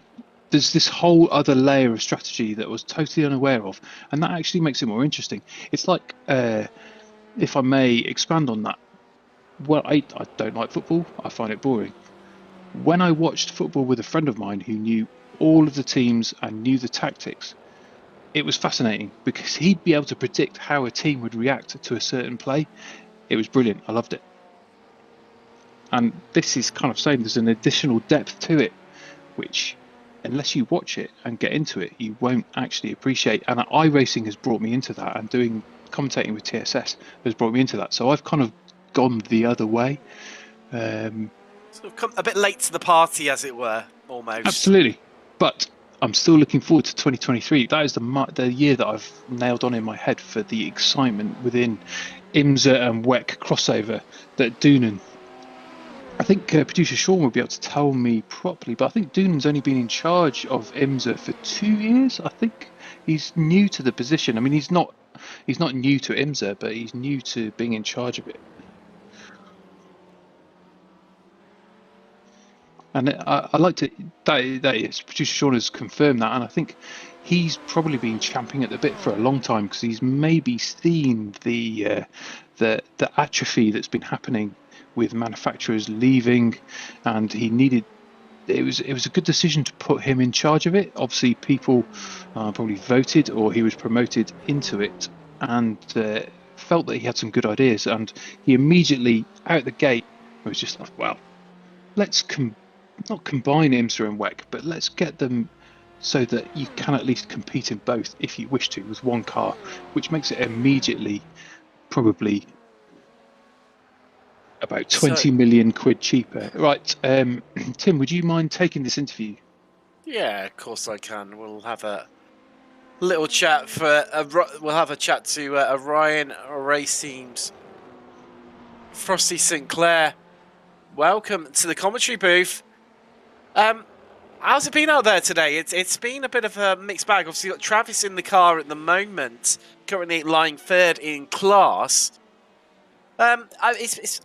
There's this whole other layer of strategy that I was totally unaware of, and that actually makes it more interesting. It's like, if I may expand on that, well, I don't like football. I find it boring. When I watched football with a friend of mine who knew all of the teams and knew the tactics, it was fascinating because he'd be able to predict how a team would react to a certain play. It was brilliant. I loved it. And this is kind of saying there's an additional depth to it, which, unless you watch it and get into it, you won't actually appreciate. And iRacing has brought me into that, and doing commentating with TSS has brought me into that. So I've kind of gone the other way. Sort of come a bit late to the party, as it were, almost. Absolutely. But I'm still looking forward to 2023. That is the year that I've nailed on in my head for the excitement within IMSA and WEC crossover that Doonan. I think producer Sean will be able to tell me properly, but I think Doonan's only been in charge of IMSA for 2 years. I think he's new to the position. I mean, he's not new to IMSA, but he's new to being in charge of it. And I like to that is producer Sean has confirmed that, and I think he's probably been champing at the bit for a long time because he's maybe seen the atrophy that's been happening with manufacturers leaving, and he needed. It was a good decision to put him in charge of it. Obviously, people probably voted, or he was promoted into it, and felt that he had some good ideas. And he immediately out the gate was just like, well, let's not combine IMSA and WEC, but let's get them so that you can at least compete in both if you wish to with one car, which makes it immediately probably about 20 million quid cheaper. Right, Tim, would you mind taking this interview? Yeah, of course I can. We'll have a little chat we'll have a chat to Orion Racing's Frosty Sinclair. Welcome to the commentary booth. How's it been out there today? It's been a bit of a mixed bag. Obviously, you've got Travis in the car at the moment, currently lying third in class. It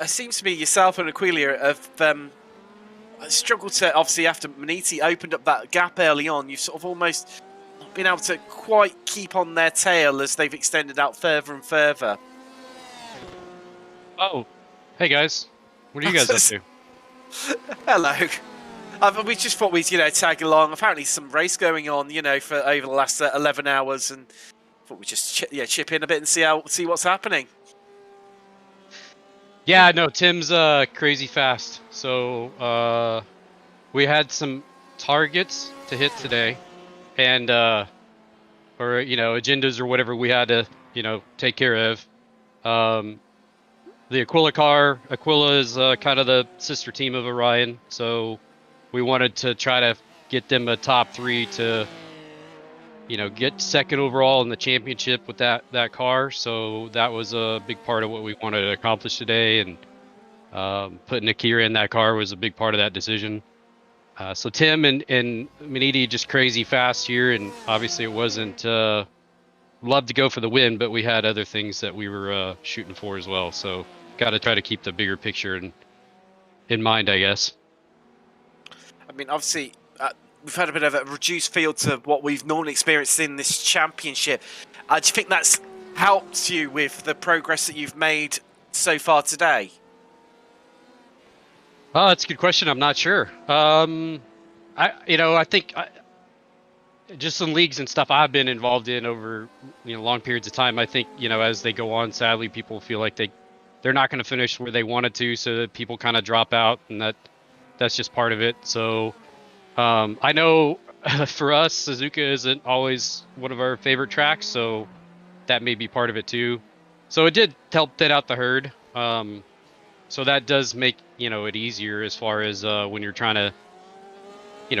seems to be yourself and Aquilia have struggled to, obviously, after Maniti opened up that gap early on, you've sort of almost not been able to quite keep on their tail as they've extended out further and further. Oh, hey guys. What are you guys up to? Hello. We just thought we'd, tag along. Apparently some race going on, for over the last 11 hours, and thought we'd just chip in a bit and see what's happening. Yeah, no, Tim's crazy fast. So we had some targets to hit today, and or agendas or whatever we had to take care of. The Aquila is kind of the sister team of Orion, so we wanted to try to get them a top 3 to get second overall in the championship with that car. So that was a big part of what we wanted to accomplish today, and putting Akira in that car was a big part of that decision. So Tim and Maniti just crazy fast here, and obviously it wasn't love to go for the win, but we had other things that we were shooting for as well. So got to try to keep the bigger picture in mind, I guess. I mean, obviously, we've had a bit of a reduced field to what we've normally experienced in this championship. Do you think that's helped you with the progress that you've made so far today? Oh, that's a good question. I'm not sure. I think just some leagues and stuff I've been involved in over long periods of time. I think as they go on, sadly, people feel like they're not going to finish where they wanted to, so that people kind of drop out, and that's just part of it. So I know for us, Suzuka isn't always one of our favorite tracks, so that may be part of it too. So it did help thin out the herd. So that does make it easier as far as when you're trying to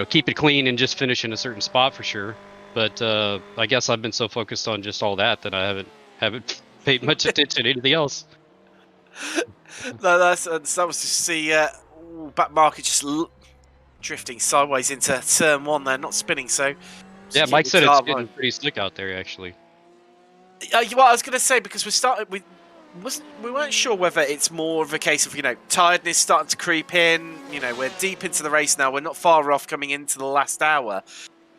keep it clean and just finish in a certain spot for sure. But I guess I've been so focused on just all that I haven't paid much attention to anything else. No, that was to see back market just drifting sideways into turn 1 there, not spinning. So yeah, Mike said it's getting pretty slick out there actually. Well, I was going to say, because we weren't sure whether it's more of a case of tiredness starting to creep in. We're deep into the race now. We're not far off coming into the last hour,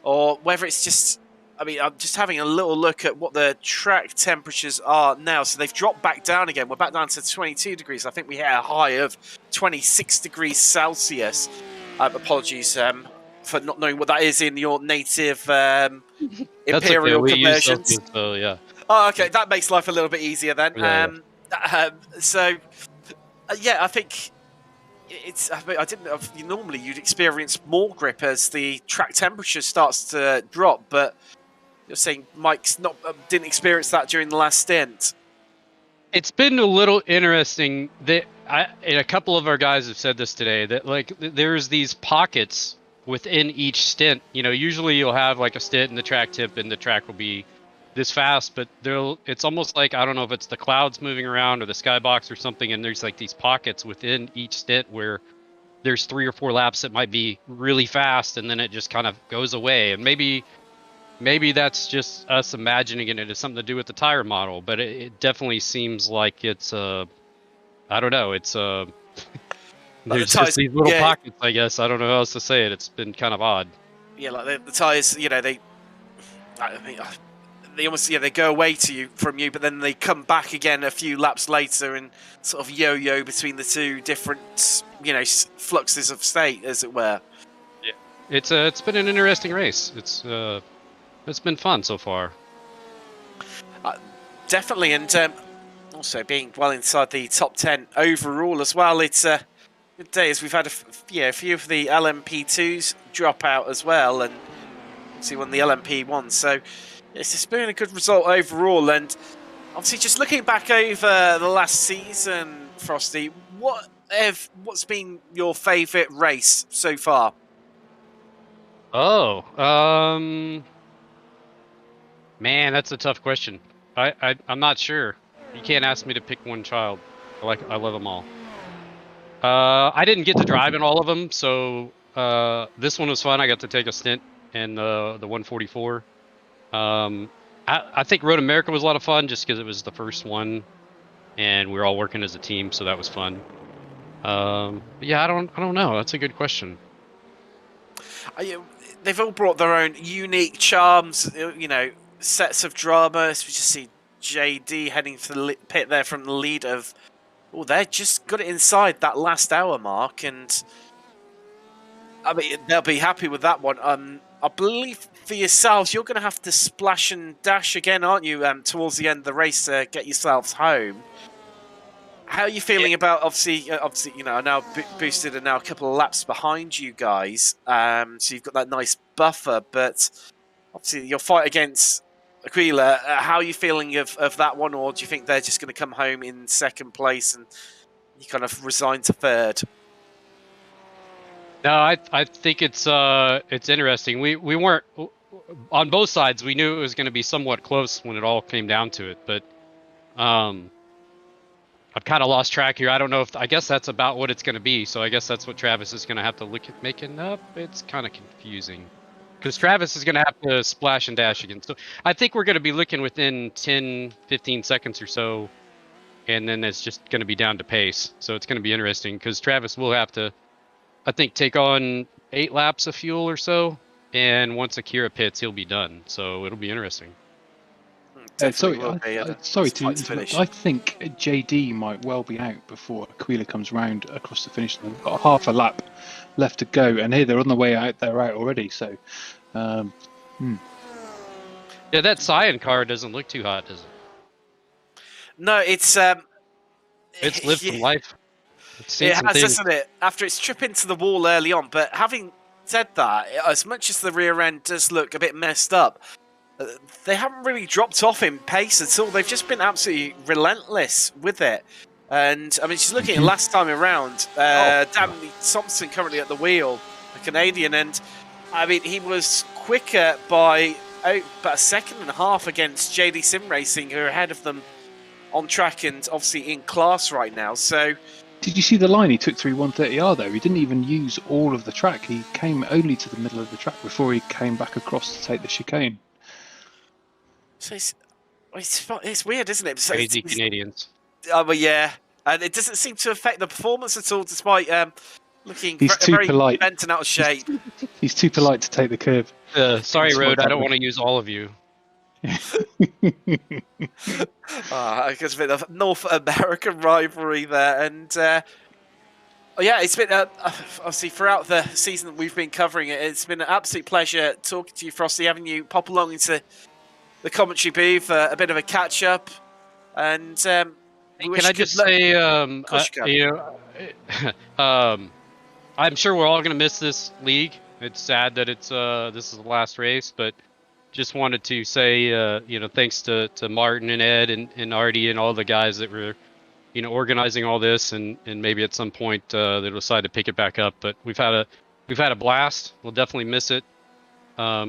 or whether it's just. I mean, I'm just having a little look at what the track temperatures are now. So they've dropped back down again. We're back down to 22 degrees. I think we hit a high of 26 degrees Celsius. Apologies for not knowing what that is in your native imperial conversions. So yeah. Oh, okay. That makes life a little bit easier then. Yeah. I think it's. I didn't know. Normally, you'd experience more grip as the track temperature starts to drop, but you're saying Mike's didn't experience that during the last stint. It's been a little interesting that and a couple of our guys have said this today, that there's these pockets within each stint. Usually you'll have a stint in the track tip and the track will be this fast, but it's almost like, I don't know if it's the clouds moving around or the skybox or something, and there's these pockets within each stint where there's 3 or 4 laps that might be really fast, and then it just kind of goes away. And maybe that's just us imagining it has something to do with the tire model, but it definitely seems like it's I don't know, it's there's just these little pockets, I guess. I don't know how else to say it. It's been kind of odd. Yeah, the tires, they almost they go away from you, but then they come back again a few laps later and sort of yo-yo between the two different fluxes of state, as it were. Yeah, it's been an interesting race. It's been fun so far. Definitely, and also being well inside the top 10 overall as well. It's a good day, as we've had a few of the LMP2s drop out as well, and see one of the LMP1s. So it's been a good result overall, and obviously just looking back over the last season, Frosty, what's been your favourite race so far? Oh, man, that's a tough question. I'm not sure. You can't ask me to pick one child. I love them all. I didn't get to drive in all of them, so this one was fun. I got to take a stint in the 144. I think Road America was a lot of fun, just because it was the first one, and we were all working as a team, so that was fun. Yeah, I don't know. That's a good question. They've all brought their own unique charms, sets of dramas. We just see JD heading for the pit there from the lead of. Oh, they just got it inside that last hour mark, and I mean they'll be happy with that one. I believe for yourselves, you're going to have to splash and dash again, aren't you? Towards the end of the race to get yourselves home. How are you feeling about obviously you know, now boosted and now a couple of laps behind you guys. So you've got that nice buffer, but obviously your fight against Aquila. How are you feeling of that one, or do you think they're just going to come home in second place and you kind of resign to third? No, I think it's interesting. We weren't on both sides. We knew it was going to be somewhat close when it all came down to it, but I've kind of lost track here. I don't know if I guess that's about what it's going to be. So I guess that's what Travis is going to have to look at making up. It's kind of confusing because Travis is going to have to splash and dash again. So I think we're going to be looking within 10, 15 seconds or so, and then it's just going to be down to pace. So it's going to be interesting because Travis will have to, I think, take on 8 laps of fuel or so, and once Akira pits, he'll be done. So it'll be interesting. Sorry to finish. I think JD might well be out before Aquila comes round across the finish line. They've got half a lap left to go, and here they're on the way out. They're out already. So, yeah, that Cyan car doesn't look too hot, does it? No, it's lived from life. It has, doesn't it? After its trip into the wall early on, but having said that, as much as the rear end does look a bit messed up, they haven't really dropped off in pace at all. They've just been absolutely relentless with it. And, I mean, she's looking at last time around. Danny Thompson currently at the wheel, a Canadian. And, I mean, he was quicker by about a second and a half against JD Sim Racing, who are ahead of them on track and obviously in class right now. So, did you see the line he took through 130R, though? He didn't even use all of the track. He came only to the middle of the track before he came back across to take the chicane. So it's weird, isn't it? So Crazy Canadians. Oh, well, yeah. And it doesn't seem to affect the performance at all, despite looking very polite. Bent and out of shape. He's too polite to take the curve. Sorry, Road, I don't want to use all of you. I guess a bit of North American rivalry there. And yeah, it's been obviously throughout the season that we've been covering it, it's been an absolute pleasure talking to you, Frosty, having you pop along into the commentary booth, a bit of a catch up, and can I just say, I'm sure we're all going to miss this league. It's sad that it's this is the last race, but just wanted to say, thanks to Martin and Ed and Artie and all the guys that were, organizing all this, and maybe at some point they'll decide to pick it back up. But we've had a blast. We'll definitely miss it.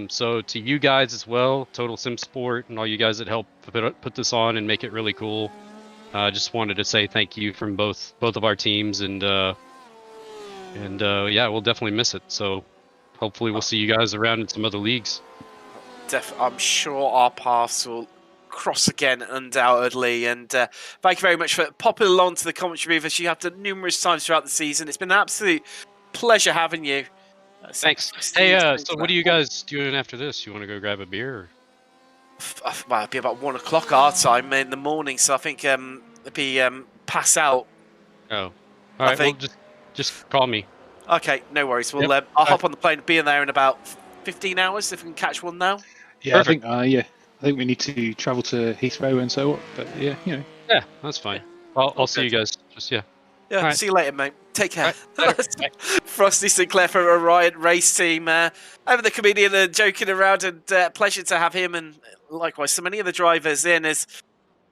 So to you guys as well, Total Sim Sport, and all you guys that helped put this on and make it really cool. Just wanted to say thank you from both of our teams, and yeah, we'll definitely miss it. So hopefully we'll see you guys around in some other leagues. I'm sure our paths will cross again, undoubtedly. And thank you very much for popping along to the commentary booth as you have done numerous times throughout the season. It's been an absolute pleasure having you. Thanks. Hey, so what are you guys doing after this? You want to go grab a beer? Or? Well, it'll be about 1 o'clock our time in the morning, so I think it'll be pass out. Oh, all right. Well, just call me. Okay, no worries. Well, I'll hop on the plane, be in there in about 15 hours if we can catch one now. Yeah, perfect. I think we need to travel to Heathrow and so on. But yeah, Yeah, that's fine. I'll see you guys. Yeah, right. See you later, mate. Take care. Right. Frosty Sinclair from Orion Race Team. Over the comedian joking around, and pleasure to have him, and likewise so many of the drivers in. As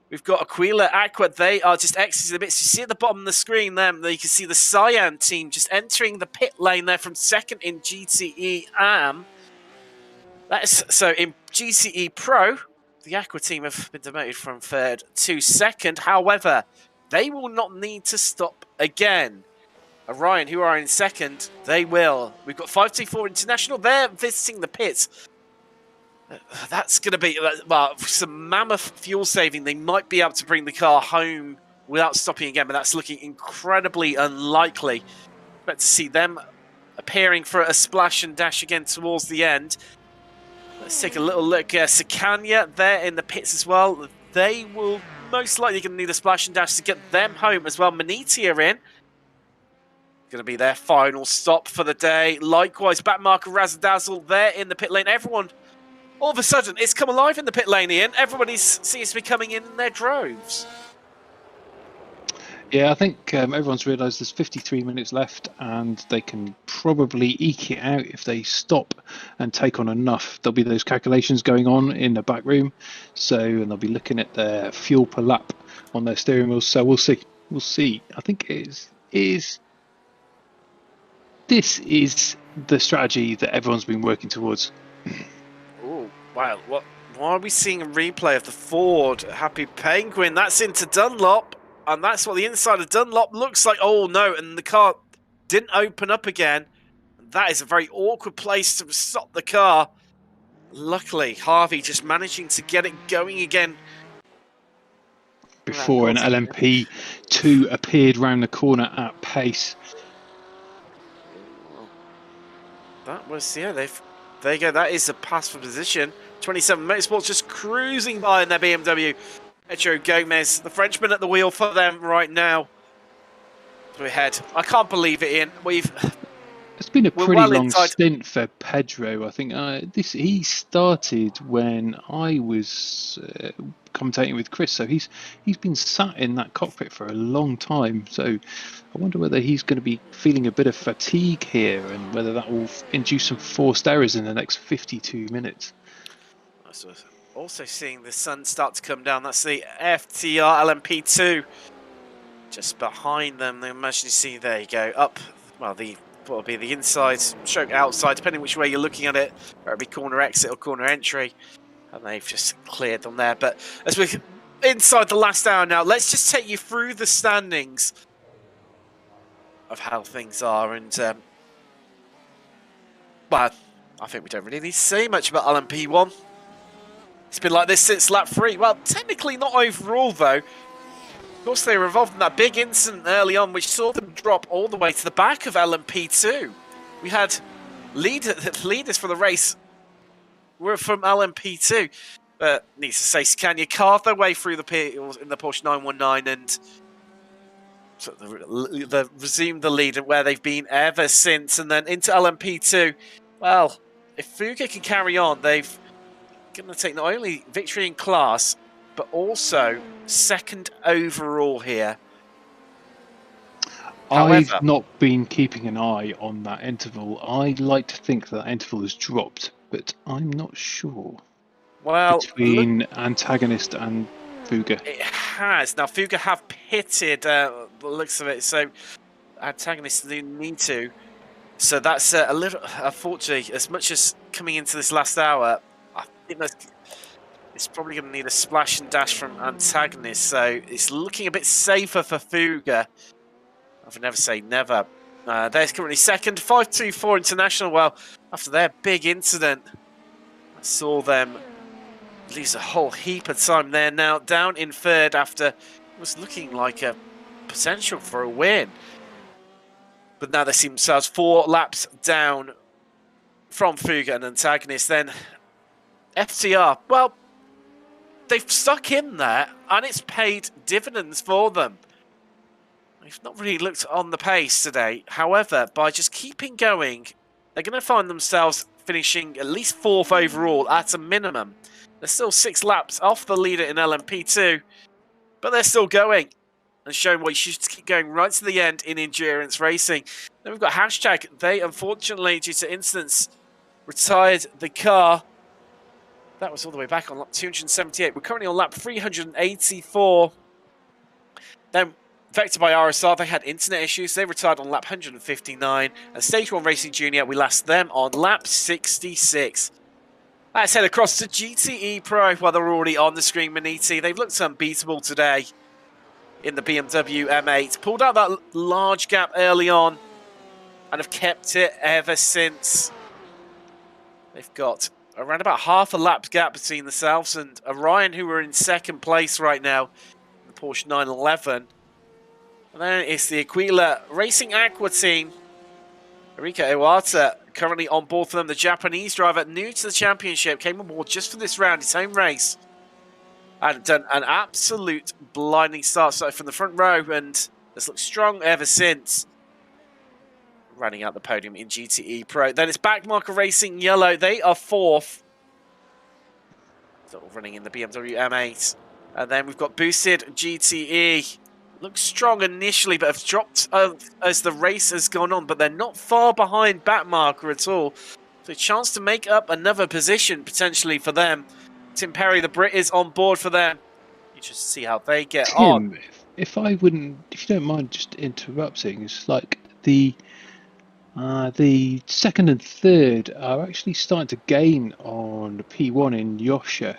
we've got Aquila, Aqua, they are just exiting the bits. You see at the bottom of the screen there, you can see the Cyan team just entering the pit lane there from second in GTE AM. So in GTE Pro, the Aqua team have been demoted from third to second. However, they will not need to stop again. Orion, who are in second, they will. We've got 524 International. They're visiting the pits. That's going to be some mammoth fuel saving. They might be able to bring the car home without stopping again, but that's looking incredibly unlikely. Expect to see them appearing for a splash and dash again towards the end. Let's take a little look. Sakanya, they're in the pits as well. They will most likely going to need a splash and dash to get them home as well. Maniti are in. Going to be their final stop for the day. Likewise, Backmarker, Razzadazzle, they're in the pit lane. Everyone, all of a sudden, it's come alive in the pit lane, Ian. Everybody seems to be coming in their droves. Yeah, I think everyone's realised there's 53 minutes left, and they can probably eke it out if they stop and take on enough. There'll be those calculations going on in the back room, and they'll be looking at their fuel per lap on their steering wheels. So we'll see. We'll see. I think this is the strategy that everyone's been working towards. Oh, wow. Why are we seeing a replay of the Ford Happy Penguin? That's into Dunlop, and that's what the inside of Dunlop looks like. Oh, no, and the car didn't open up again. That is a very awkward place to stop the car. Luckily, Harvey just managing to get it going again. Before an LMP2 appeared round the corner at pace. That was, yeah, there you go. That is a pass for position. 27 Motorsports just cruising by in their BMW. Pedro Gomez, the Frenchman at the wheel for them right now. We're ahead. I can't believe it, Ian. It's been a pretty long inside. stint for Pedro. I think he started when I was commentating with Chris, so he's been sat in that cockpit for a long time. So I wonder whether he's going to be feeling a bit of fatigue here, and whether that will induce some forced errors in the next 52 minutes. Also seeing the sun start to come down. That's the FTR LMP2 just behind them. The emergency, there you go, up. Well, what will be the inside stroke outside, depending which way you're looking at it. Whether it be corner exit or corner entry, and they've just cleared them there. But as we're inside the last hour now, let's just take you through the standings of how things are. And well, I think we don't really need to say much about LMP1. It's been like this since lap 3. Well, technically not overall, though. Of course, they were involved in that big incident early on, which saw them drop all the way to the back of LMP2. We had leaders for the race were from LMP2. Needs to say, Scania carved their way through the pit in the Porsche 919 and so they resumed the lead where they've been ever since. And then into LMP2. Well, if Fuga can carry on, they've going to take not only victory in class, but also second overall here. However, I've not been keeping an eye on that interval. I like to think that interval has dropped, but I'm not sure. Well, between Antagonist and Fuga. It has. Now, Fuga have pitted the looks of it, so Antagonists do need to. So that's a little, unfortunately, as much as coming into this last hour, I think it's probably going to need a splash and dash from Antagonist. So it's looking a bit safer for Fuga. I would never say never. They're currently second, 524 International. Well, after their big incident, I saw them lose a whole heap of time. They're now down in third after it was looking like a potential for a win. But now they see themselves 4 laps down from Fuga and Antagonist. Then FTR, well, they've stuck in there and it's paid dividends for them. They've not really looked on the pace today. However, by just keeping going, they're going to find themselves finishing at least 4th overall at a minimum. They're still 6 laps off the leader in LMP2, but they're still going and showing why you should keep going right to the end in endurance racing. Then we've got Hashtag. They, unfortunately, due to incidents, retired the car. That was all the way back on lap 278. We're currently on lap 384. Then, affected by RSR, they had internet issues. They retired on lap 159. And Stage 1 Racing Junior, we lost them on lap 66. Let's head across to GTE Pro. Well, they're already on the screen, Maniti. They've looked unbeatable today in the BMW M8. Pulled out that large gap early on and have kept it ever since. They've got around about half a lap gap between themselves and Orion, who are in second place right now, the Porsche 911. And then it's the Aquila Racing Aqua team. Erika Iwata currently on board for them. The Japanese driver, new to the championship, came aboard just for this round, his home race. And done an absolute blinding start. So from the front row, and has looked strong ever since. Running out the podium in GTE Pro. Then it's Backmarker Racing Yellow. They are 4th. Still running in the BMW M8. And then we've got Boosted GTE Looks strong initially, but have dropped as the race has gone on. But they're not far behind backmarker at all. So a chance to make up another position potentially for them. Tim Perry, the Brit, is on board for them. You just see how they get on. Tim, if you don't mind just interrupting, it's like the second and third are actually starting to gain on P1 in Yosha.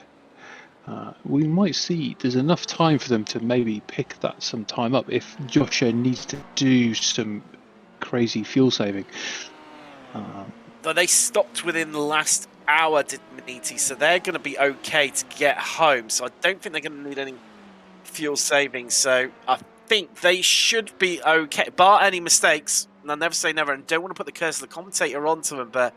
We might see there's enough time for them to maybe pick that some time up if Joshua needs to do some crazy fuel saving. Though they stopped within the last hour, did Maniti, so they're going to be okay to get home. So I don't think they're going to need any fuel saving. So I think they should be okay, bar any mistakes. And I'll never say never, and don't want to put the curse of the commentator onto them, but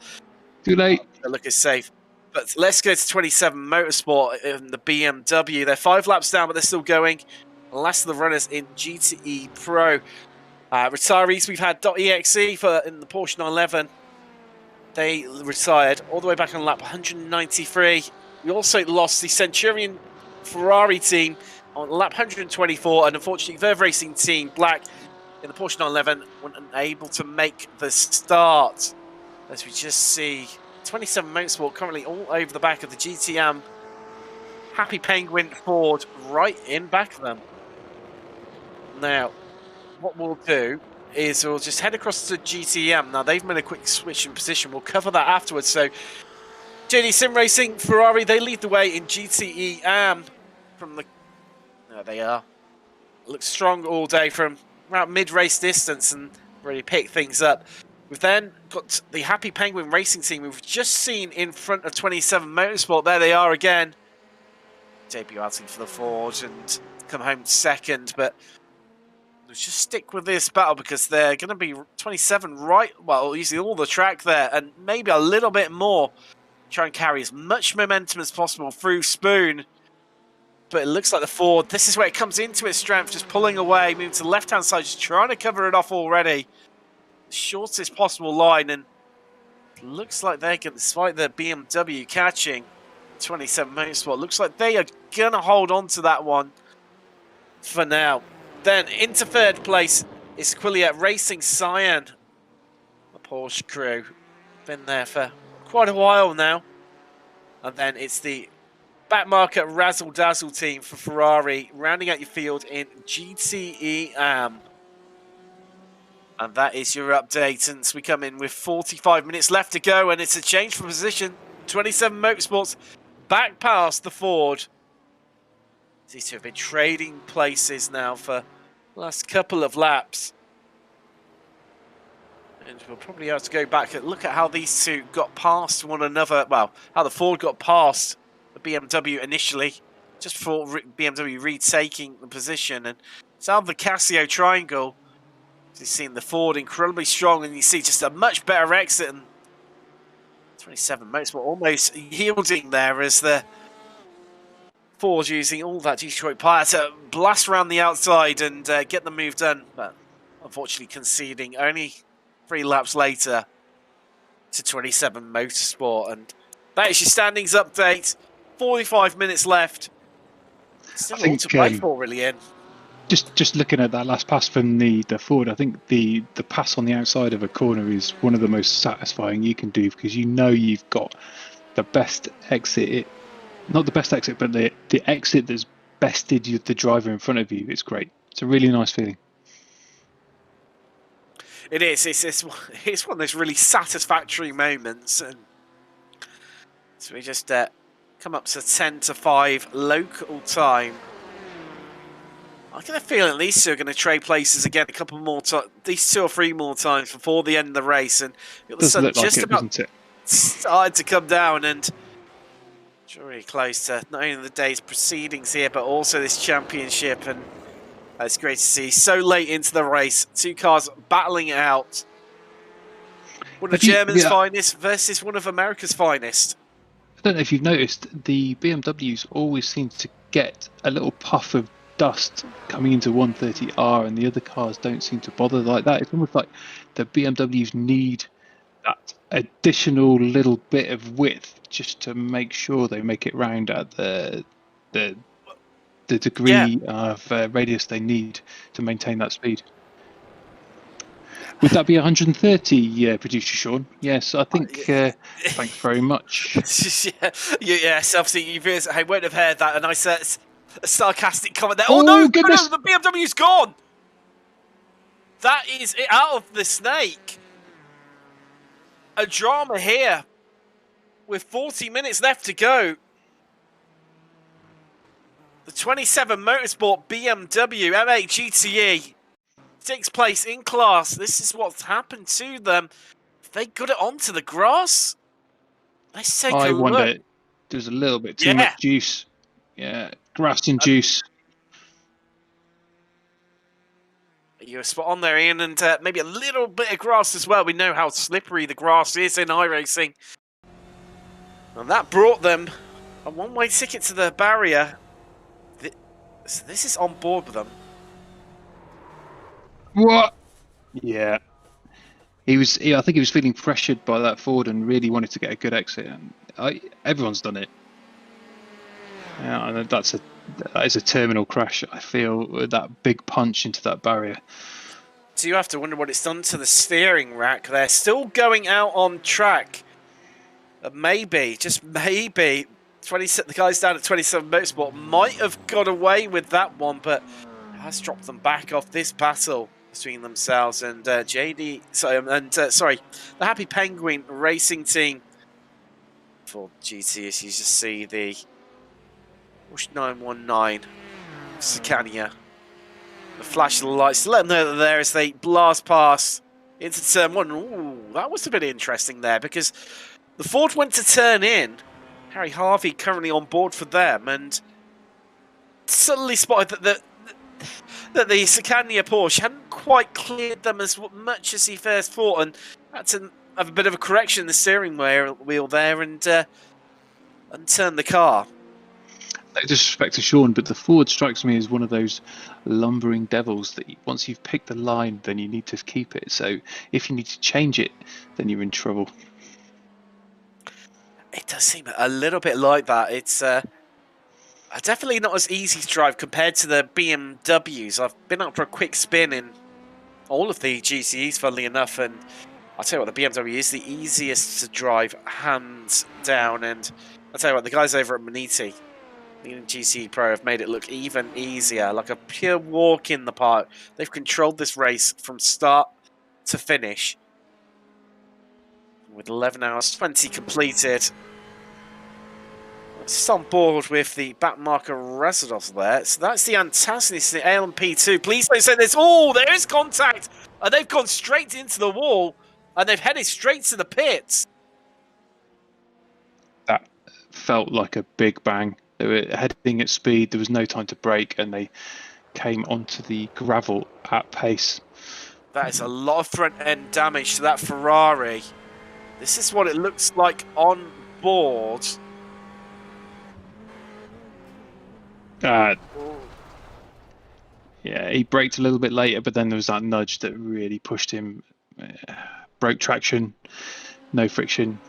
too late. They look as safe. But let's go to 27 Motorsport in the BMW. They're 5 laps down, but they're still going. The last of the runners in GTE Pro. Retirees, we've had .exe in the Porsche 911. They retired all the way back on lap 193. We also lost the Centurion Ferrari team on lap 124, and unfortunately, Verve Racing Team Black in the Porsche 911 weren't able to make the start. As we just see 27 Motorsport currently all over the back of the GTM. Happy Penguin Ford right in back of them. Now, what we'll do is we'll just head across to GTM. Now, they've made a quick switch in position. We'll cover that afterwards. So, JD Sim Racing, Ferrari, they lead the way in GTE from the... There they are. Looks strong all day from around mid-race distance and really pick things up. We've then got the Happy Penguin Racing Team we've just seen in front of 27 Motorsport. There they are again. Debut outing for the Ford and come home second, but let's just stick with this battle because they're going to be 27 right, well, using all the track there and maybe a little bit more. Try and carry as much momentum as possible through Spoon. But it looks like the Ford, this is where it comes into its strength, just pulling away, moving to the left-hand side, just trying to cover it off already. Shortest possible line, and it looks like they're going, despite the BMW catching 27 Motorsport, looks like they are going to hold on to that one for now. Then into third place is Quilliat Racing Cyan, the Porsche crew. Been there for quite a while now. And then it's the backmarker Razzle Dazzle team for Ferrari, rounding out your field in GTE AM. And that is your update, and we come in with 45 minutes left to go, and it's a change for position. 27 Motorsports back past the Ford. These two have been trading places now for the last couple of laps. And we'll probably have to go back and look at how these two got past one another. Well, how the Ford got past the BMW initially, just before BMW retaking the position. And it's how the Casio triangle. You've seen the Ford incredibly strong, and you see just a much better exit. And 27 Motorsport almost yielding there as the Ford using all that Detroit power to blast around the outside and get the move done. But unfortunately conceding only 3 laps later to 27 Motorsport. And that is your standings update. 45 minutes left. Still all to play for, really, Ian. Just looking at that last pass from the Ford, I think the pass on the outside of a corner is one of the most satisfying you can do, because you know you've got the best exit. Not the best exit, but the exit that's bested the driver in front of you. It's great. It's a really nice feeling. It is. It's one of those really satisfactory moments. And so we just come up to 10 to 5 local time. I get a feeling these two are going to trade places again a couple more times, these 2 or 3 more times before the end of the race. And the sun just about started to come down, and it's really close to not only the day's proceedings here, but also this championship. And it's great to see so late into the race, 2 cars battling it out. One of Germany's finest versus one of America's finest. I don't know if you've noticed, the BMWs always seem to get a little puff of dust coming into 130R, and the other cars don't seem to bother like that. It's almost like the BMWs need that additional little bit of width just to make sure they make it round at the the degree of radius they need to maintain that speed. Would that be 130, producer Sean? Yes, I think. Thanks very much. Yes, obviously you realize I won't have heard that, and I said a sarcastic comment there. Oh, no, goodness. no, the BMW's gone. That is it out of the snake. A drama here with 40 minutes left to go. The 27 Motorsport BMW M8 GTE takes place in class. This is what's happened to them. If they got it onto the grass, let's take a look. wonder. There's a little bit too much juice. Yeah, grass and juice. You were spot on there, Ian, and maybe a little bit of grass as well. We know how slippery the grass is in iRacing. And that brought them a one-way ticket to the barrier. So this is on board with them. What? Yeah. I think he was feeling pressured by that Ford and really wanted to get a good exit. And everyone's done it. Yeah, and that is a terminal crash. I feel, with that big punch into that barrier. So you have to wonder what it's done to the steering rack. They're still going out on track. Maybe, just maybe, the guys down at 27 Motorsport might have got away with that one, but it has dropped them back off this battle between themselves and the Happy Penguin Racing Team. For GTS, you just see the 919 Scania. The flash of the lights to let them know that there as they blast past into turn one. Ooh, that was a bit interesting there because the Ford went to turn in. Harry Harvey currently on board for them and suddenly spotted that the Scania Porsche hadn't quite cleared them as much as he first thought, and had to have a bit of a correction in the steering wheel there and turn the car. No disrespect to Sean, but the Ford strikes me as one of those lumbering devils that once you've picked the line, then you need to keep it. So if you need to change it, then you're in trouble. It does seem a little bit like that. It's definitely not as easy to drive compared to the BMWs. I've been out for a quick spin in all of the GTEs, funnily enough, and I'll tell you what, the BMW is the easiest to drive, hands down. And I'll tell you what, the guys over at Maniti, the GTE Pro, have made it look even easier, like a pure walk in the park. They've controlled this race from start to finish. With 11 hours 20 completed. Just on board with the backmarker Residus there. So that's the antagonist in the ALMP2. Please don't say this. Oh, there is contact. And they've gone straight into the wall. And they've headed straight to the pits. That felt like a big bang. They were heading at speed. There was no time to brake. And they came onto the gravel at pace. That is a lot of front end damage to that Ferrari. This is what it looks like on board. Yeah, he braked a little bit later, but then there was that nudge that really pushed him. Broke traction, no friction.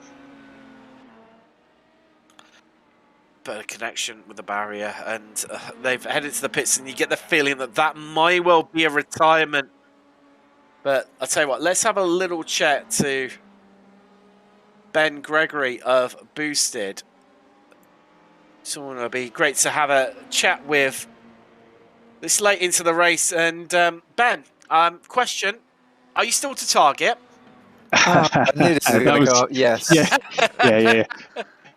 Better connection with the barrier, and they've headed to the pits, and you get the feeling that might well be a retirement. But I'll tell you what, let's have a little chat to Ben Gregory of Boosted. So it'll be great to have a chat with this late into the race. And Ben, question: are you still to target? I knew this was going to go up. Yes. Yeah.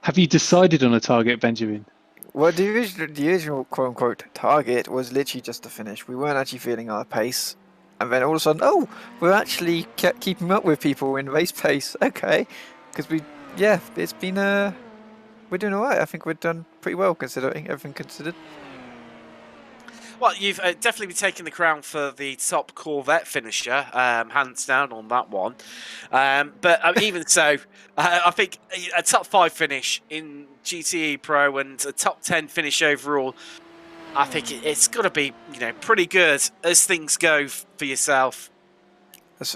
Have you decided on a target, Benjamin? Well, the original quote-unquote target was literally just to finish. We weren't actually feeling our pace. And then all of a sudden, oh, we're actually kept keeping up with people in race pace. Okay. Because it's been, we're doing all right. I think we've done pretty well considering everything considered. Well, you've definitely been taking the crown for the top Corvette finisher, hands down on that one. But even so, I think a top 5 finish in GTE Pro and a top 10 finish overall, I think it's got to be, pretty good as things go for yourself.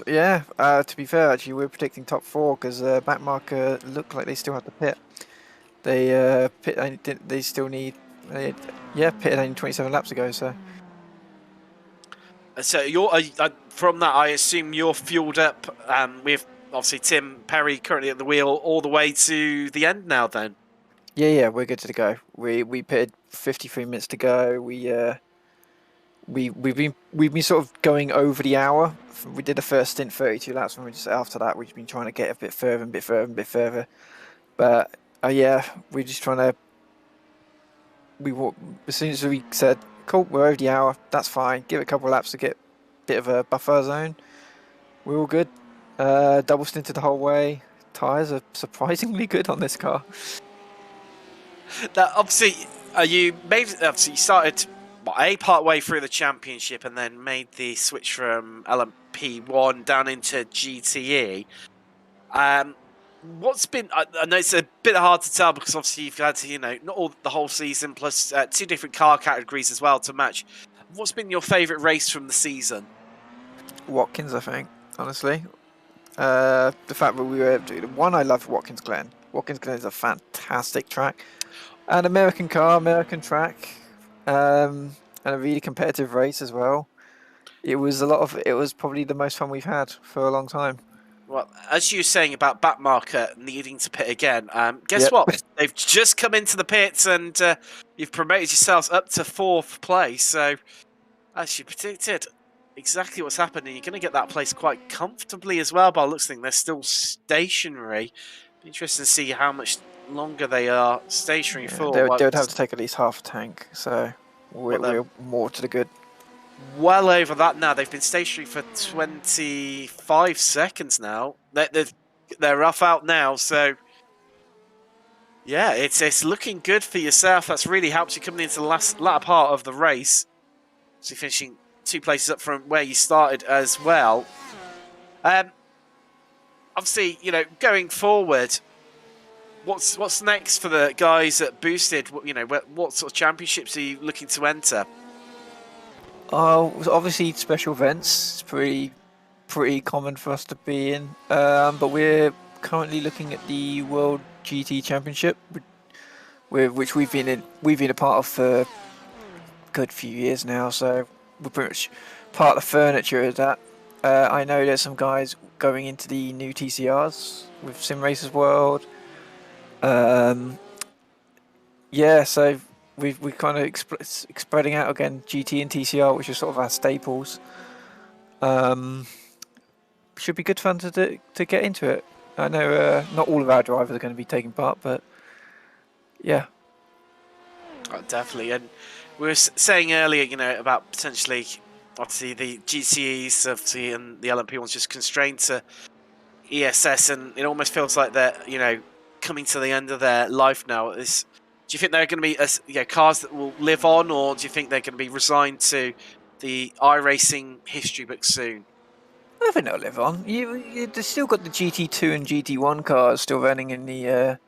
Yeah, to be fair, actually, we're predicting top 4 because backmarker looked like they still have to pit. They still need Yeah, pitted only 27 laps ago, so. So you're from that. I assume you're fueled up with obviously Tim Perry currently at the wheel all the way to the end now. Then. Yeah, we're good to go. We pitted 53 minutes to go. We've been sort of going over the hour. We did the first stint 32 laps, and we just after that we've been trying to get a bit further and bit further and bit further. But yeah, we're just trying to. As soon as we said, "Cool, we're over the hour. That's fine. Give it a couple of laps to get a bit of a buffer zone." We're all good. Double stinted the whole way. Tyres are surprisingly good on this car. That obviously, you started part way through the championship and then made the switch from LMP1 down into GTE. What's been? I know it's a bit hard to tell because obviously you've had not the whole season plus 2 different car categories as well to match. What's been your favourite race from the season? Watkins, I think. Honestly, the fact that we were able to do one, I love Watkins Glen. Watkins Glen is a fantastic track. An American car, American track, and a really competitive race as well. It was probably the most fun we've had for a long time. Well, as you were saying about Backmarker needing to pit again, guess what? They've just come into the pits and you've promoted yourselves up to 4th place. So, as you predicted, exactly what's happening. You're going to get that place quite comfortably as well. By looks of things, they're still stationary. Be interesting to see how much longer they are stationary for. They would have to take at least half a tank, so we're more to the good. Well over that now. They've been stationary for 25 seconds now. They're rough out now, so yeah, it's looking good for yourself. That's really helped you coming into the latter part of the race. So you're finishing 2 places up from where you started as well. Obviously, going forward, what's next for the guys at Boosted? What sort of championships are you looking to enter? Obviously special events. It's pretty common for us to be in. But we're currently looking at the World GT Championship, which we've been a part of for a good few years now. So we're pretty much part of the furniture of that. I know there's some guys going into the new TCRs with Sim Racers World. Yeah, so we're kind of spreading out again, GT and TCR, which are sort of our staples. Should be good fun to get into it. I know not all of our drivers are going to be taking part, but yeah. Oh, definitely. And we were saying earlier, about potentially, obviously, the GCEs, obviously, and the LMP ones just constrained to ESS, and it almost feels like they're, coming to the end of their life now. Do you think they're going to be cars that will live on, or do you think they're going to be resigned to the iRacing history book soon? I think they'll live on. They've still got the GT2 and GT1 cars still running in the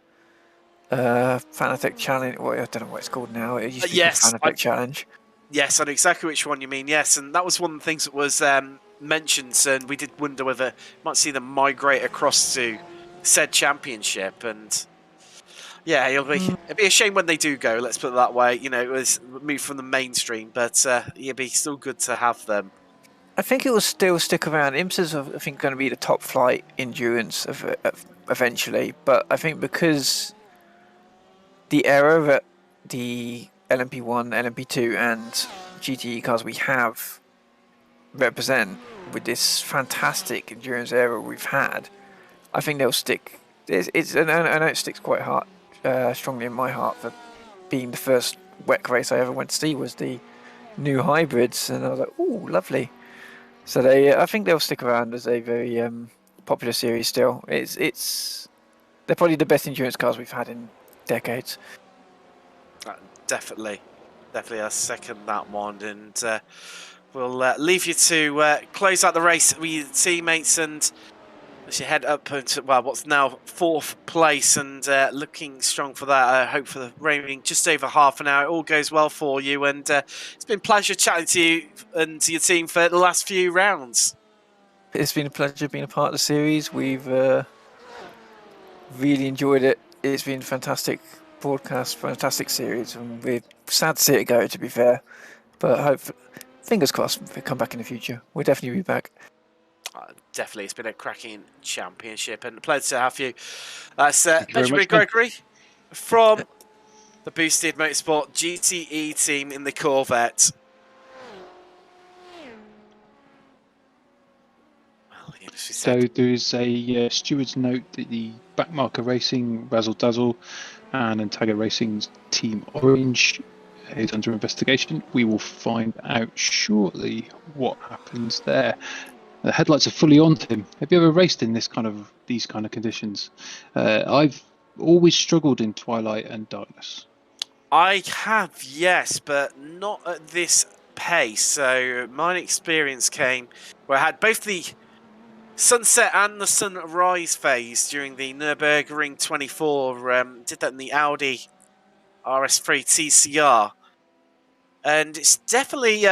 Fanatec Challenge. Well, I don't know what it's called now. It used to be the Fanatec Challenge. Yes, I know exactly which one you mean. Yes, and that was one of the things that was mentioned, and we did wonder whether we might see them migrate across to said championship. And yeah, it'd be a shame when they do go. Let's put it that way. It was moved from the mainstream, but it'd be still good to have them. I think it will still stick around. IMSA's, I think, going to be the top flight endurance eventually. But I think because the era that the LMP1, LMP2 and GTE cars we have represent with this fantastic endurance era we've had, I think they'll stick. I know it sticks quite strongly in my heart for being the first WEC race I ever went to see was the new hybrids, and I was like, ooh, lovely. So I think they'll stick around as a very popular series still. They're probably the best endurance cars we've had in decades. Definitely, I second that one, and we'll leave you to close out the race with your teammates and as you head up into what's now 4th place, and looking strong for that. I hope for the remaining just over half an hour it all goes well for you, and it's been a pleasure chatting to you and to your team for the last few rounds. It's been a pleasure being a part of the series. We've really enjoyed it. It's been fantastic broadcast, fantastic series, and we're sad to see it go, to be fair. But fingers crossed, if we come back in the future, we'll definitely be back. Definitely, it's been a cracking championship, and a pleasure to have you. That's you very Benjamin much, Ben. Gregory from the Boosted Motorsport GTE team in the Corvette. Well, you know, she So said, there is a steward's note that the Backmarker Racing, Razzle Dazzle, and Antaga Racing's Team Orange is under investigation. We will find out shortly what happens there. The headlights are fully on, Tim. Have you ever raced in these kind of conditions? I've always struggled in twilight and darkness. I have, yes, but not at this pace. So my experience came where I had both the sunset and the sunrise phase during the Nürburgring 24. Did that in the Audi RS3 TCR, and it's definitely.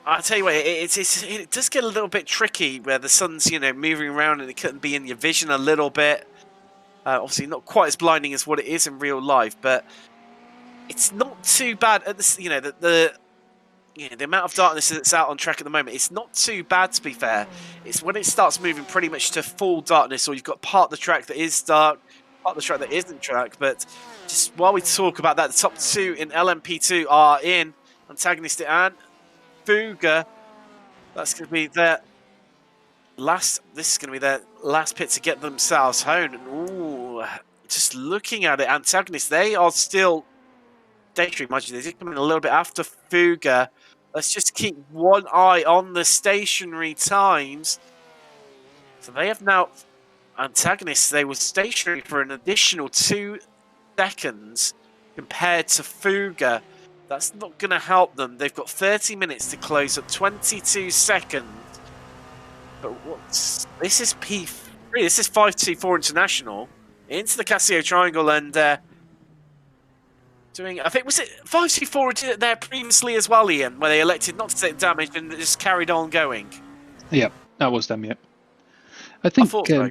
I'll tell you what, it does get a little bit tricky where the sun's moving around and it couldn't be in your vision a little bit. Obviously, not quite as blinding as what it is in real life, but it's not too bad. At this, the amount of darkness that's out on track at the moment, it's not too bad, to be fair. It's when it starts moving pretty much to full darkness, or you've got part of the track that is dark, part of the track that isn't dark. But just while we talk about that, the top two in LMP2 are in Antagonistic and Fuga. That's going to be their last. This is going to be their last pit to get themselves home. And ooh, just looking at it, Antagonist, they are still stationary. Mind you, they did come in a little bit after Fuga. Let's just keep one eye on the stationary times. So they have now, Antagonists, they were stationary for an additional 2 seconds compared to Fuga. That's not going to help them. They've got 30 minutes to close up, 22 seconds. But this is P3. This is 524 International into the Casio Triangle and doing. I think was it 524 did it there previously as well, Ian, where they elected not to take damage and just carried on going. Yep, that was them. Yep. I think so.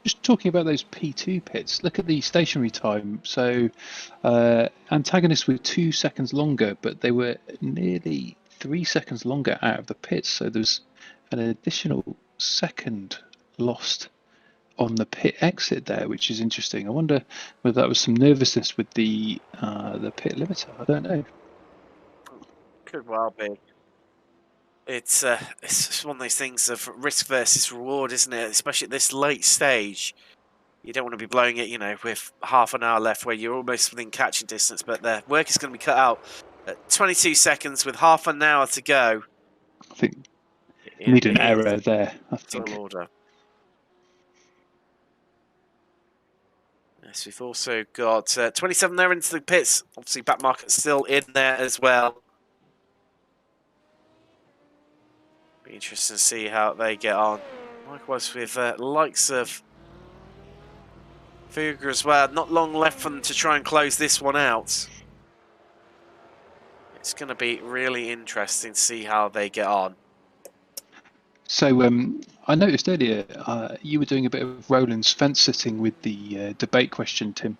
Just talking about those P2 pits, look at the stationary time. So antagonists were 2 seconds longer, but they were nearly 3 seconds longer out of the pits. So there's an additional second lost on the pit exit there, which is interesting. I wonder whether that was some nervousness with the pit limiter. I don't know. Could well be. It's just one of those things of risk versus reward, isn't it? Especially at this late stage. You don't want to be blowing it, with half an hour left where you're almost within catching distance, but the work is going to be cut out at 22 seconds with half an hour to go. I think you need an error there, I think. Order. Yes, we've also got 27 there into the pits. Obviously, Backmarket still in there as well. Be interesting to see how they get on. Likewise with likes of Fuga as well. Not long left for them to try and close this one out. It's going to be really interesting to see how they get on. So I noticed earlier you were doing a bit of Rowlands fence sitting with the debate question, Tim.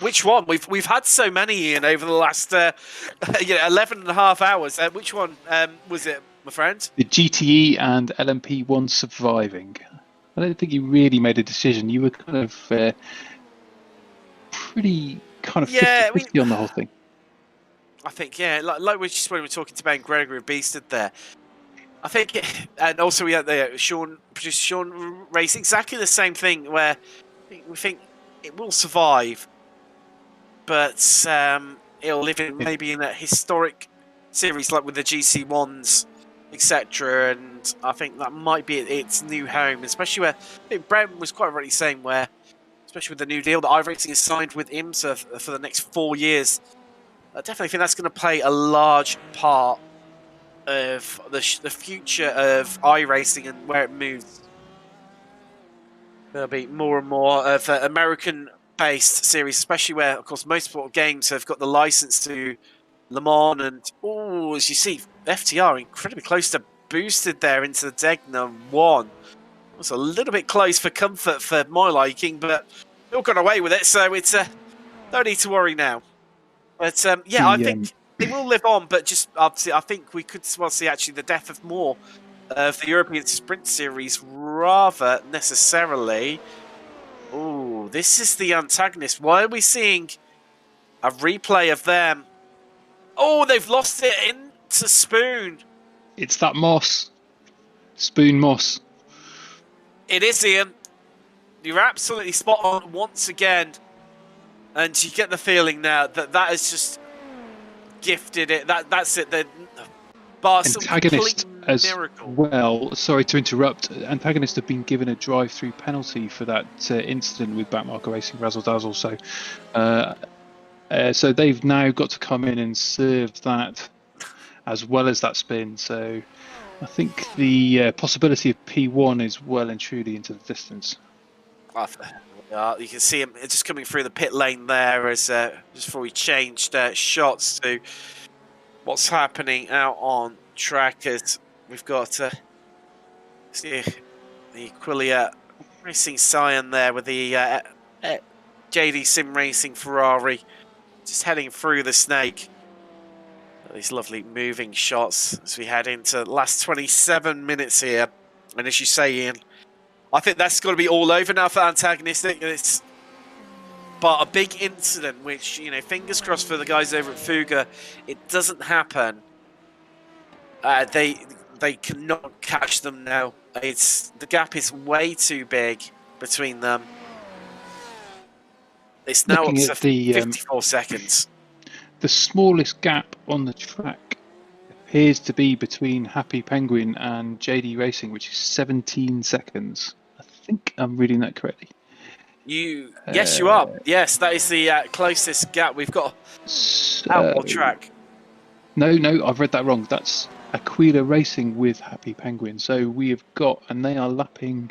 Which one? We've had so many, Ian, over the last 11 and a half hours. Which one was it, my friend? The GTE and LMP1 surviving. I don't think you really made a decision. You were kind of pretty kind of 50-50 on the whole thing. I think, like we just when we were talking to Ben Gregory of Beasted there. I think, and also we had Sean Race, exactly the same thing where we think it will survive, but it'll live in maybe in a historic series like with the GC1s, etc. And I think that might be its new home, especially where I think Brent was quite rightly saying where, especially with the new deal that iRacing has signed with IMSA for the next 4 years. I definitely think that's going to play a large part of the future of iRacing and where it moves. There'll be more and more of American-based series, especially where, of course, motorsport games have got the license to Le Mans. And, as you see, FTR incredibly close to boosted there into the Degner 1. It was a little bit close for comfort for my liking, but Still got away with it, so it's no need to worry now. But yeah, I think they will live on. But just obviously, I think we could well see actually the death of more of the European Sprint Series rather necessarily. Oh, this is the antagonist. Why are we seeing a replay of them? Oh, they've lost it into Spoon. It's that Moss. Spoon Moss. It is, Ian. You're absolutely spot on once again. And you get the feeling now that that has just gifted it. That's it. The Antagonist as miracle. well. Sorry to interrupt. Antagonist have been given a drive-through penalty for that incident with Backmarker Racing Razzle Dazzle. So they've now got to come in and serve that as well as that spin. So I think the possibility of P1 is well and truly into the distance. You can see him just coming through the pit lane there as just before we changed shots to what's happening out on track. As we've got see the Aquilia Racing Scion there with the JD Sim Racing Ferrari just heading through the snake. These lovely moving shots as we head into the last 27 minutes here. And as you say, Ian, I think that's got to be all over now for Antagonistic. It's but a big incident, which, you know, fingers crossed for the guys over at Fuga, it doesn't happen. They cannot catch them now. The gap is way too big between them. It's now up to 54 seconds. The smallest gap on the track appears to be between Happy Penguin and JD Racing, which is 17 seconds. I think I'm reading that correctly. Yes, you are. Yes, that is the closest gap we've got out on track. No, I've read that wrong. That's Aquila Racing with Happy Penguin. So we have got, and they are lapping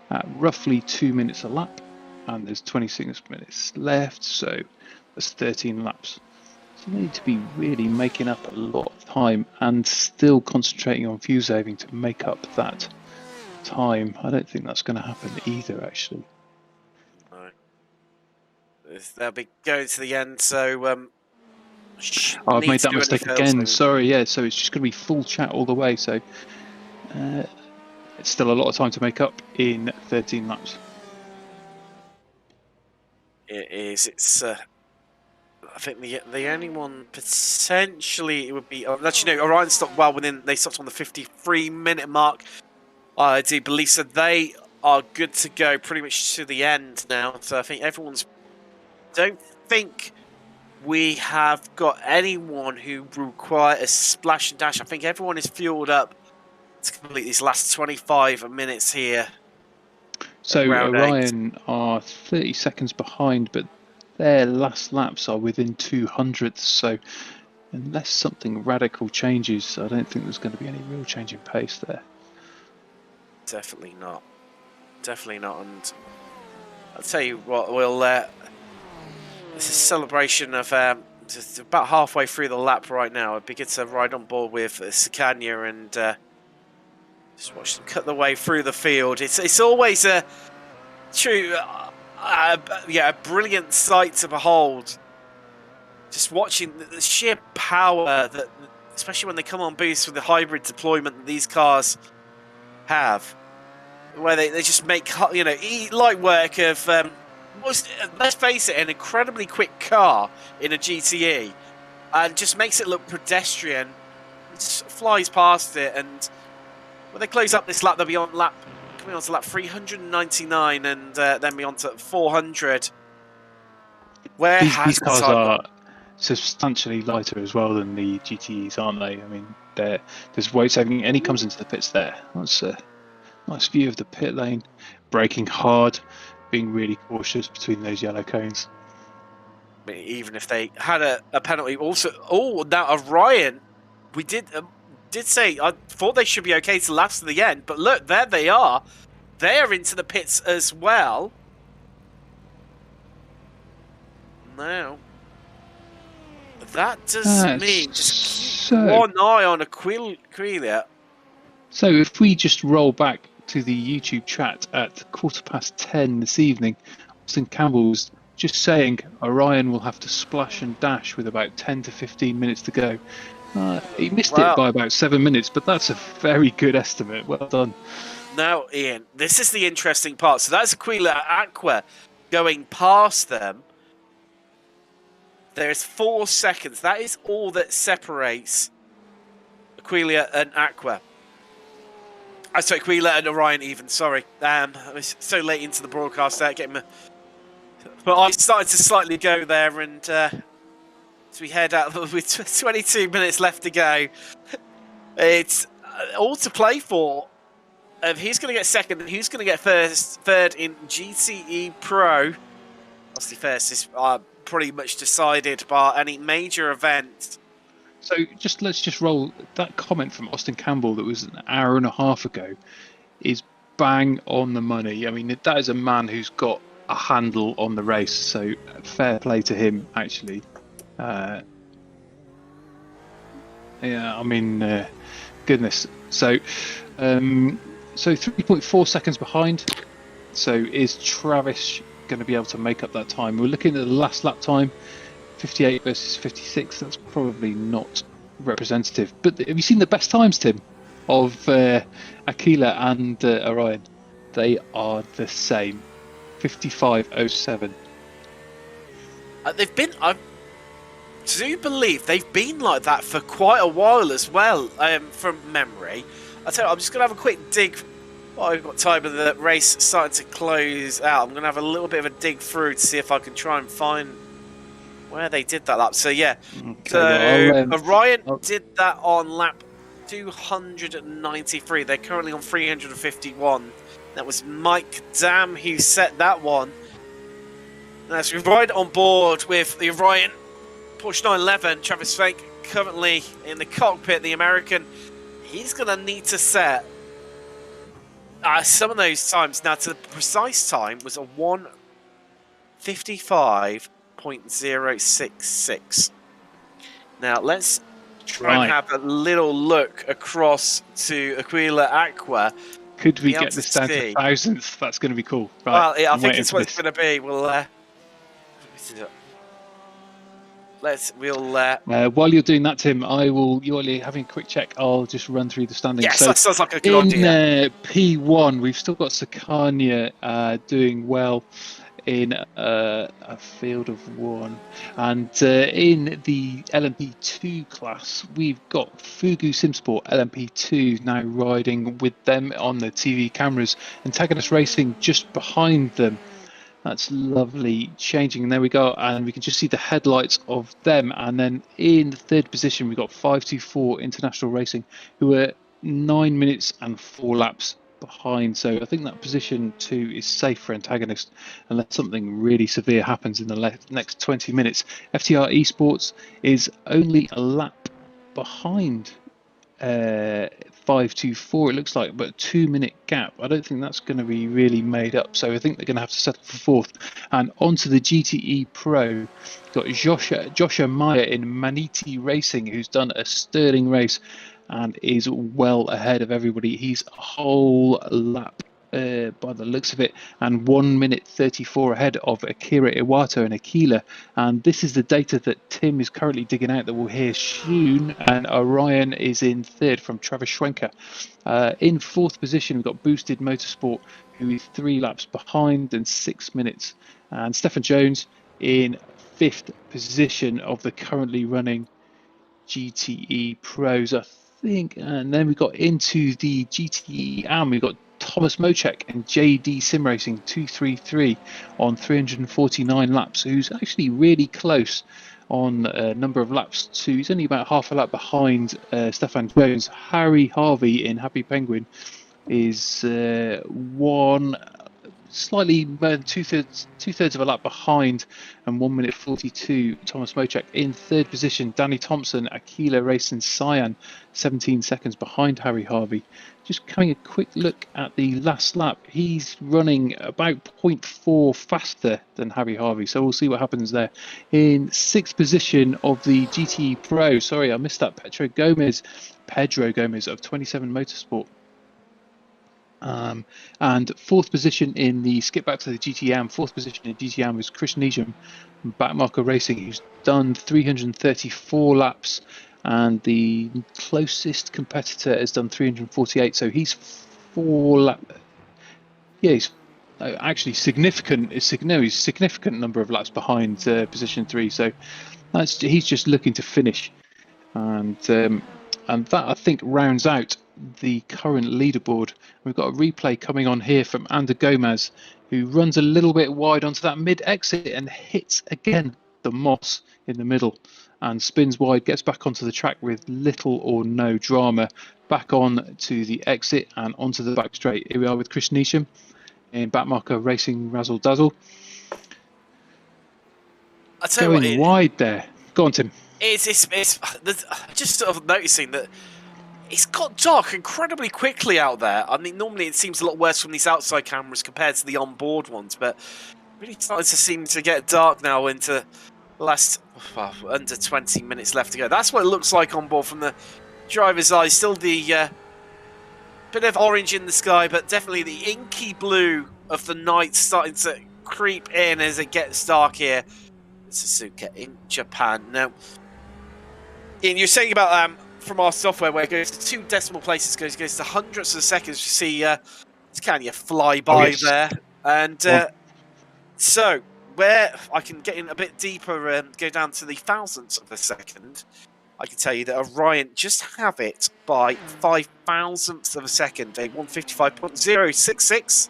at roughly 2 minutes a lap, and there's 26 minutes left, so that's 13 laps. So they need to be really making up a lot of time and still concentrating on fuel saving to make up that time. I don't think that's going to happen either, actually. No. They'll be going to the end, so I've made that mistake again. Sorry, yeah. So it's just going to be full chat all the way. So it's still a lot of time to make up in 13 laps. It is. It's. I think the only one potentially it would be. Actually, no. Orion stopped well within. They stopped on the 53-minute mark. I do believe so. They are good to go pretty much to the end now. So I think everyone's. Don't think we have got anyone who require a splash and dash. I think everyone is fueled up to complete these last 25 minutes here. So Orion are 30 seconds behind, but their last laps are within 200ths. So unless something radical changes, I don't think there's going to be any real change in pace there. Definitely not. Definitely not. And I'll tell you what, we'll. This is a celebration of just about halfway through the lap right now. It'd be good to ride on board with Sicania and just watch them cut their way through the field. It's always a true, a brilliant sight to behold. Just watching the sheer power that, especially when they come on boost with the hybrid deployment that these cars have, where they just make, you know, light work of. Let's face it, an incredibly quick car in a GTE, and just makes it look pedestrian. It just flies past it, and when they close up this lap, they'll be on coming on to lap 399, and then be on to 400. These cars are substantially lighter as well than the GTEs, aren't they? I mean, there's weight saving, and he comes into the pits there. That's a nice view of the pit lane, braking hard, being really cautious between those yellow cones. Even if they had a penalty, also, now Orion, we did say I thought they should be okay to last to the end, but look, there they are. They're into the pits as well. Now, that does mean just keep one eye on Aquilia. So if we just roll back to the YouTube chat at 10:15 this evening, Austin Campbell was just saying Orion will have to splash and dash with about 10 to 15 minutes to go. He missed it by about 7 minutes, but that's a very good estimate. Well done. Now, Ian, this is the interesting part. So that's Aquila Aqua going past them. There's 4 seconds. That is all that separates Aquila and Aqua. Sorry, Aquila and Orion even, sorry. I was so late into the broadcast there, but I started to slightly go there, and as we head out with 22 minutes left to go, it's all to play for. Who's going to get second and who's going to get third in GTE Pro? Obviously, first is pretty much decided by any major event. So let's just roll that comment from Austin Campbell that was an hour and a half ago is bang on the money. I mean, that is a man who's got a handle on the race, so fair play to him, actually. Yeah, I mean, goodness. So 3.4 seconds behind. So is Travis going to be able to make up that time? We're looking at the last lap time, 58 versus 56. That's probably not representative. But have you seen the best times, Tim, of Aquila and Orion? They are the same. 55.07. They've been. I do believe they've been like that for quite a while as well. From memory, I tell you, I'm just gonna have a quick dig. I've got time of the race starting to close out. I'm gonna have a little bit of a dig through to see if I can try and find where they did that lap. So yeah, Okay, Orion did that on lap 293. They're currently on 351. That was Mike Dam who set that one. And as we ride on board with the Orion Porsche 911, Travis Fake currently in the cockpit, the American, he's going to need to set some of those times. Now, to the precise time was a 1:55.066. Now, let's try and have a little look across to Aquila Aqua. Could we get this down to thousandths? That's going to be cool. Right, well, yeah, I think it's what it's going to be. We'll while you're doing that, Tim, you're having a quick check. I'll just run through the standings. Yes, that sounds like a good idea. In P1, we've still got Sakanya doing well in a field of 1, and in the LMP2 class, we've got Fugu Simsport LMP2 now riding with them on the TV cameras. Antagonist Racing just behind them. That's lovely changing, and there we go, and we can just see the headlights of them. And then in the 3rd position, we've got 524 International Racing, who are 9 minutes and 4 laps behind. So I think that position 2 is safe for Antagonist unless something really severe happens in the next 20 minutes. FTR Esports is only a lap behind 524, it looks like, but a 2-minute gap. I don't think that's going to be really made up, so I think they're going to have to settle for 4th. And onto the GTE Pro, got Joshua Meyer in Maniti Racing, who's done a sterling race and is well ahead of everybody. He's a whole lap by the looks of it, and 1:34 ahead of Akira Iwato and Aquila. And this is the data that Tim is currently digging out that we'll hear soon. And Orion is in 3rd from Travis Schwenker. In 4th position, we've got Boosted Motorsport, who is 3 laps behind and 6 minutes. And Stefan Jones in 5th position of the currently running GTE Pros, I think. And then we got into the GTE AM. We've got Thomas Mocek and JD Sim Racing 233 on 349 laps, who's actually really close on a number of laps too. He's only about half a lap behind Stefan Jones. Harry Harvey in Happy Penguin is slightly two-thirds of a lap behind, and 1:42. Thomas Mocek in 3rd position. Danny Thompson, Aquila Racing Cyan, 17 seconds behind Harry Harvey. Just having a quick look at the last lap, he's running about 0.4 faster than Harry Harvey, so we'll see what happens there. In 6th position of the GTE Pro, sorry I missed that, Pedro Gomez of 27 Motorsport. And fourth position in the skip back to the GTM. Fourth position in GTM was Chris Neesham, Backmarker Racing, who's done 334 laps, and the closest competitor has done 348. So he's 4 laps. Yeah, he's actually significant. He's significant number of laps behind position 3. So he's just looking to finish, and that I think rounds out the current leaderboard. We've got a replay coming on here from Ander Gomez, who runs a little bit wide onto that mid exit and hits again the moss in the middle and spins wide, gets back onto the track with little or no drama, back on to the exit and onto the back straight. Here we are with Chris Neesham in Backmarker Racing Razzle Dazzle. I tell you Going wide there. Go on, Tim. It's just sort of noticing that it's got dark incredibly quickly out there. I mean, normally it seems a lot worse from these outside cameras compared to the onboard ones, but really starting to seem to get dark now into the last under 20 minutes left to go. That's what it looks like on board from the driver's eye. Still the bit of orange in the sky, but definitely the inky blue of the night starting to creep in as it gets dark here. Suzuka in Japan. Now, Ian, you're saying about from our software where it goes to 2 decimal places, goes to hundredths of seconds. You see, it's kind of fly by there, and so where I can get in a bit deeper and go down to the thousandths of a second, I can tell you that Orion just have it by 5 thousandths of a second, a 155.066.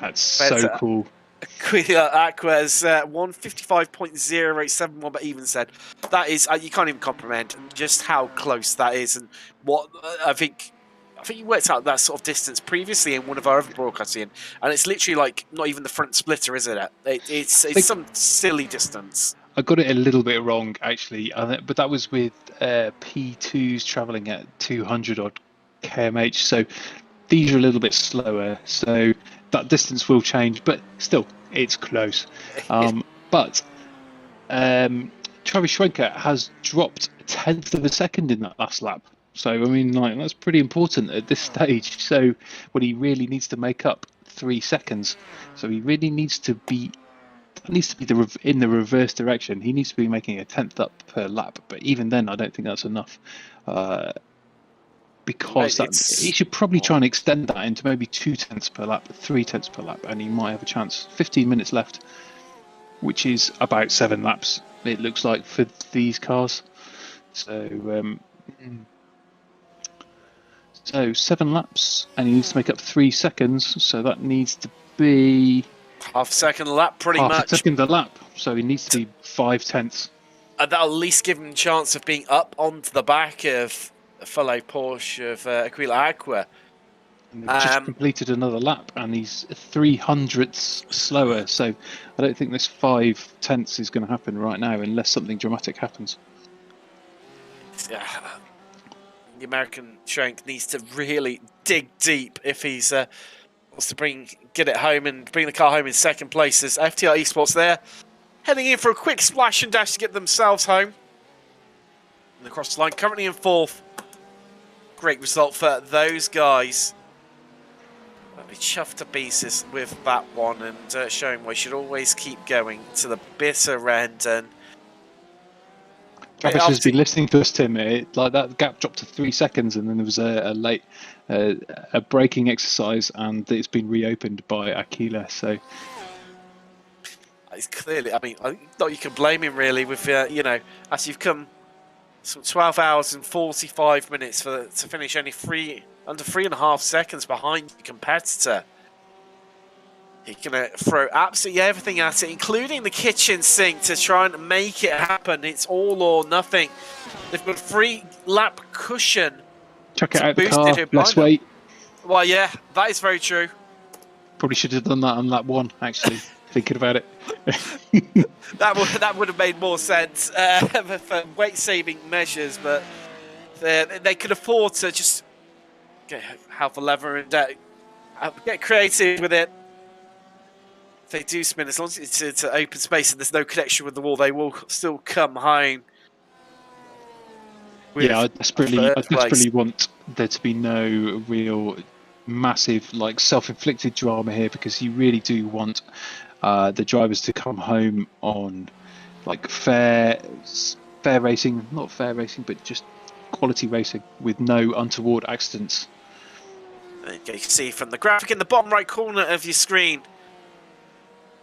That's so cool. Aqua's 155.071, but even said that is you can't even comprehend just how close that is, and what I think you worked out that sort of distance previously in one of our other broadcasts, Ian, and it's literally like not even the front splitter, is it? It's some silly distance. I got it a little bit wrong actually, but that was with P2s travelling at 200 odd kmh, so these are a little bit slower, so that distance will change, but still, it's close. But Travis Schwenker has dropped a 1/10 of a second in that last lap. So, I mean, like, that's pretty important at this stage. So, when he really needs to make up 3 seconds, so he really needs to be in the reverse direction. He needs to be making a 1/10 up per lap. But even then, I don't think that's enough. Because he should probably try and extend that into maybe 2/10 per lap, 3/10 per lap, and he might have a chance. 15 minutes left, which is about 7 laps, it looks like, for these cars. So 7 laps, and he needs to make up 3 seconds, so that needs to be half a second a lap, pretty much. Half a second a lap, so he needs to be 5/10. And that'll at least give him a chance of being up onto the back of a fellow Porsche of Aquila Aqua. And they've just completed another lap, and he's 300ths slower, so I don't think this 5/10 is going to happen right now unless something dramatic happens. The American Schwenk needs to really dig deep if he's wants to get it home and bring the car home in second place. As FTR Esports there, heading in for a quick splash and dash to get themselves home. And across the line, currently in 4th. Great result for those guys. I'll be chuffed to pieces with that one, and showing we should always keep going to the bitter end. And Travis has been listening to us, Tim. Like that gap dropped to 3 seconds, and then there was a late braking exercise, and it's been reopened by Aquila. So it's clearly, I mean, I think not you can blame him really with as you've come some 12 hours and 45 minutes to finish only under 3.5 seconds behind your competitor. He's going to throw absolutely everything at it, including the kitchen sink, to try and make it happen. It's all or nothing. They've got a 3-lap cushion. Chuck it out the car, less weight. Well, yeah, that is very true. Probably should have done that on lap 1, actually, thinking about it. That would have made more sense for weight-saving measures, but they could afford to just have a lever and get creative with it. If they do spin, as long as it's open space and there's no connection with the wall, they will still come home. Yeah, I desperately want there to be no real massive like self-inflicted drama here, because you really do want the drivers to come home on like fair racing, not fair racing, but just quality racing with no untoward accidents. You can see from the graphic in the bottom right corner of your screen.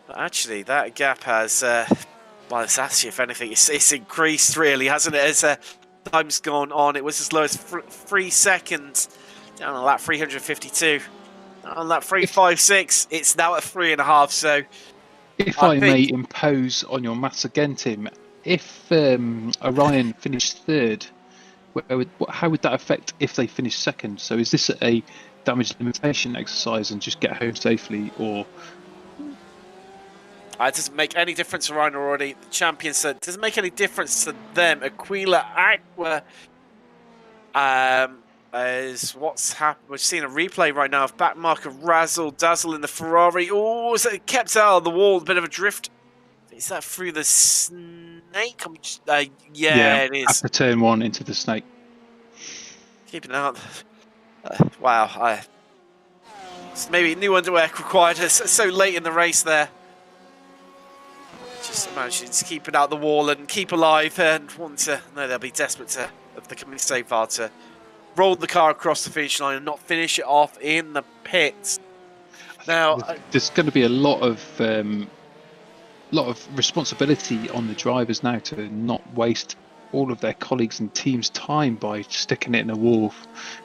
But actually, that gap has, well, it's actually, if anything, it's increased really, hasn't it? As time's gone on, it was as low as 3 seconds down on lap 352. On lap 356, it's now at 3.5. So, if I may impose on your maths again, Tim, if Orion finished third, how would that affect if they finish second? So, is this a damage limitation exercise and just get home safely, or? It doesn't make any difference to Ryan already. The champion said it doesn't make any difference to them. Aquila Aqua is what's happened. We're seeing a replay right now of backmarker Razzle Dazzle in the Ferrari. Oh, is it kept out of the wall? A bit of a drift. Is that through the snake? Yeah, it is. After turn 1 into the snake. Keeping out. Wow. Maybe new underwear required so late in the race there. Just imagine to keep it out the wall and keep alive, and want to. No, they'll be desperate to, if they're coming so far, to roll the car across the finish line and not finish it off in the pits. Now, there's going to be a lot of responsibility on the drivers now to not waste all of their colleagues and team's time by sticking it in a wall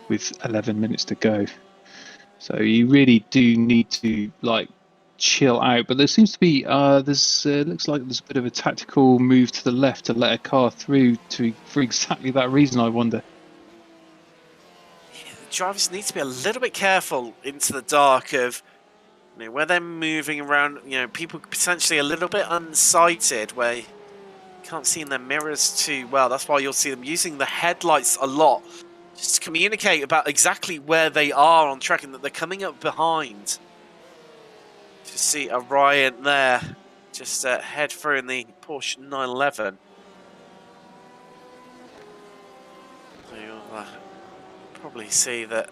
with 11 minutes to go. So you really do need to chill out. But there seems to be looks like there's a bit of a tactical move to the left to let a car through for exactly that reason, I wonder. Yeah, the drivers need to be a little bit careful into the dark of where they're moving around. People potentially a little bit unsighted where you can't see in their mirrors too well. That's why you'll see them using the headlights a lot, just to communicate about exactly where they are on track and that they're coming up behind. To see Orion there, just head through in the Porsche 911. So you'll probably see that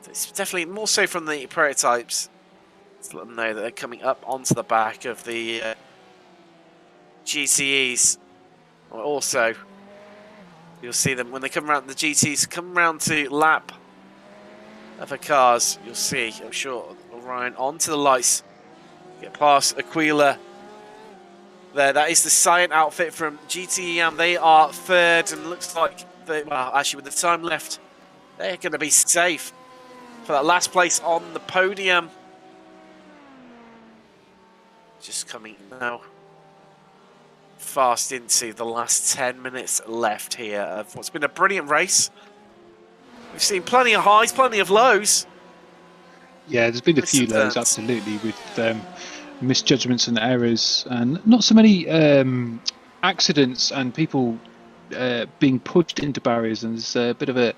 it's definitely more so from the prototypes. To let them know that they're coming up onto the back of the GTEs. Also, you'll see them when they come around the GTEs, come around to lap other cars. You'll see, I'm sure, Orion onto the lights. Get past Aquila. There, that is the Cyan outfit from GTEM. They are third, and looks like actually with the time left, they're going to be safe for that last place on the podium. Just coming now fast into the last 10 minutes left here of what's been a brilliant race. We've seen plenty of highs, plenty of lows. Yeah, there's been a few lows, absolutely, with misjudgments and errors, and not so many accidents and people being pushed into barriers. And there's a bit of a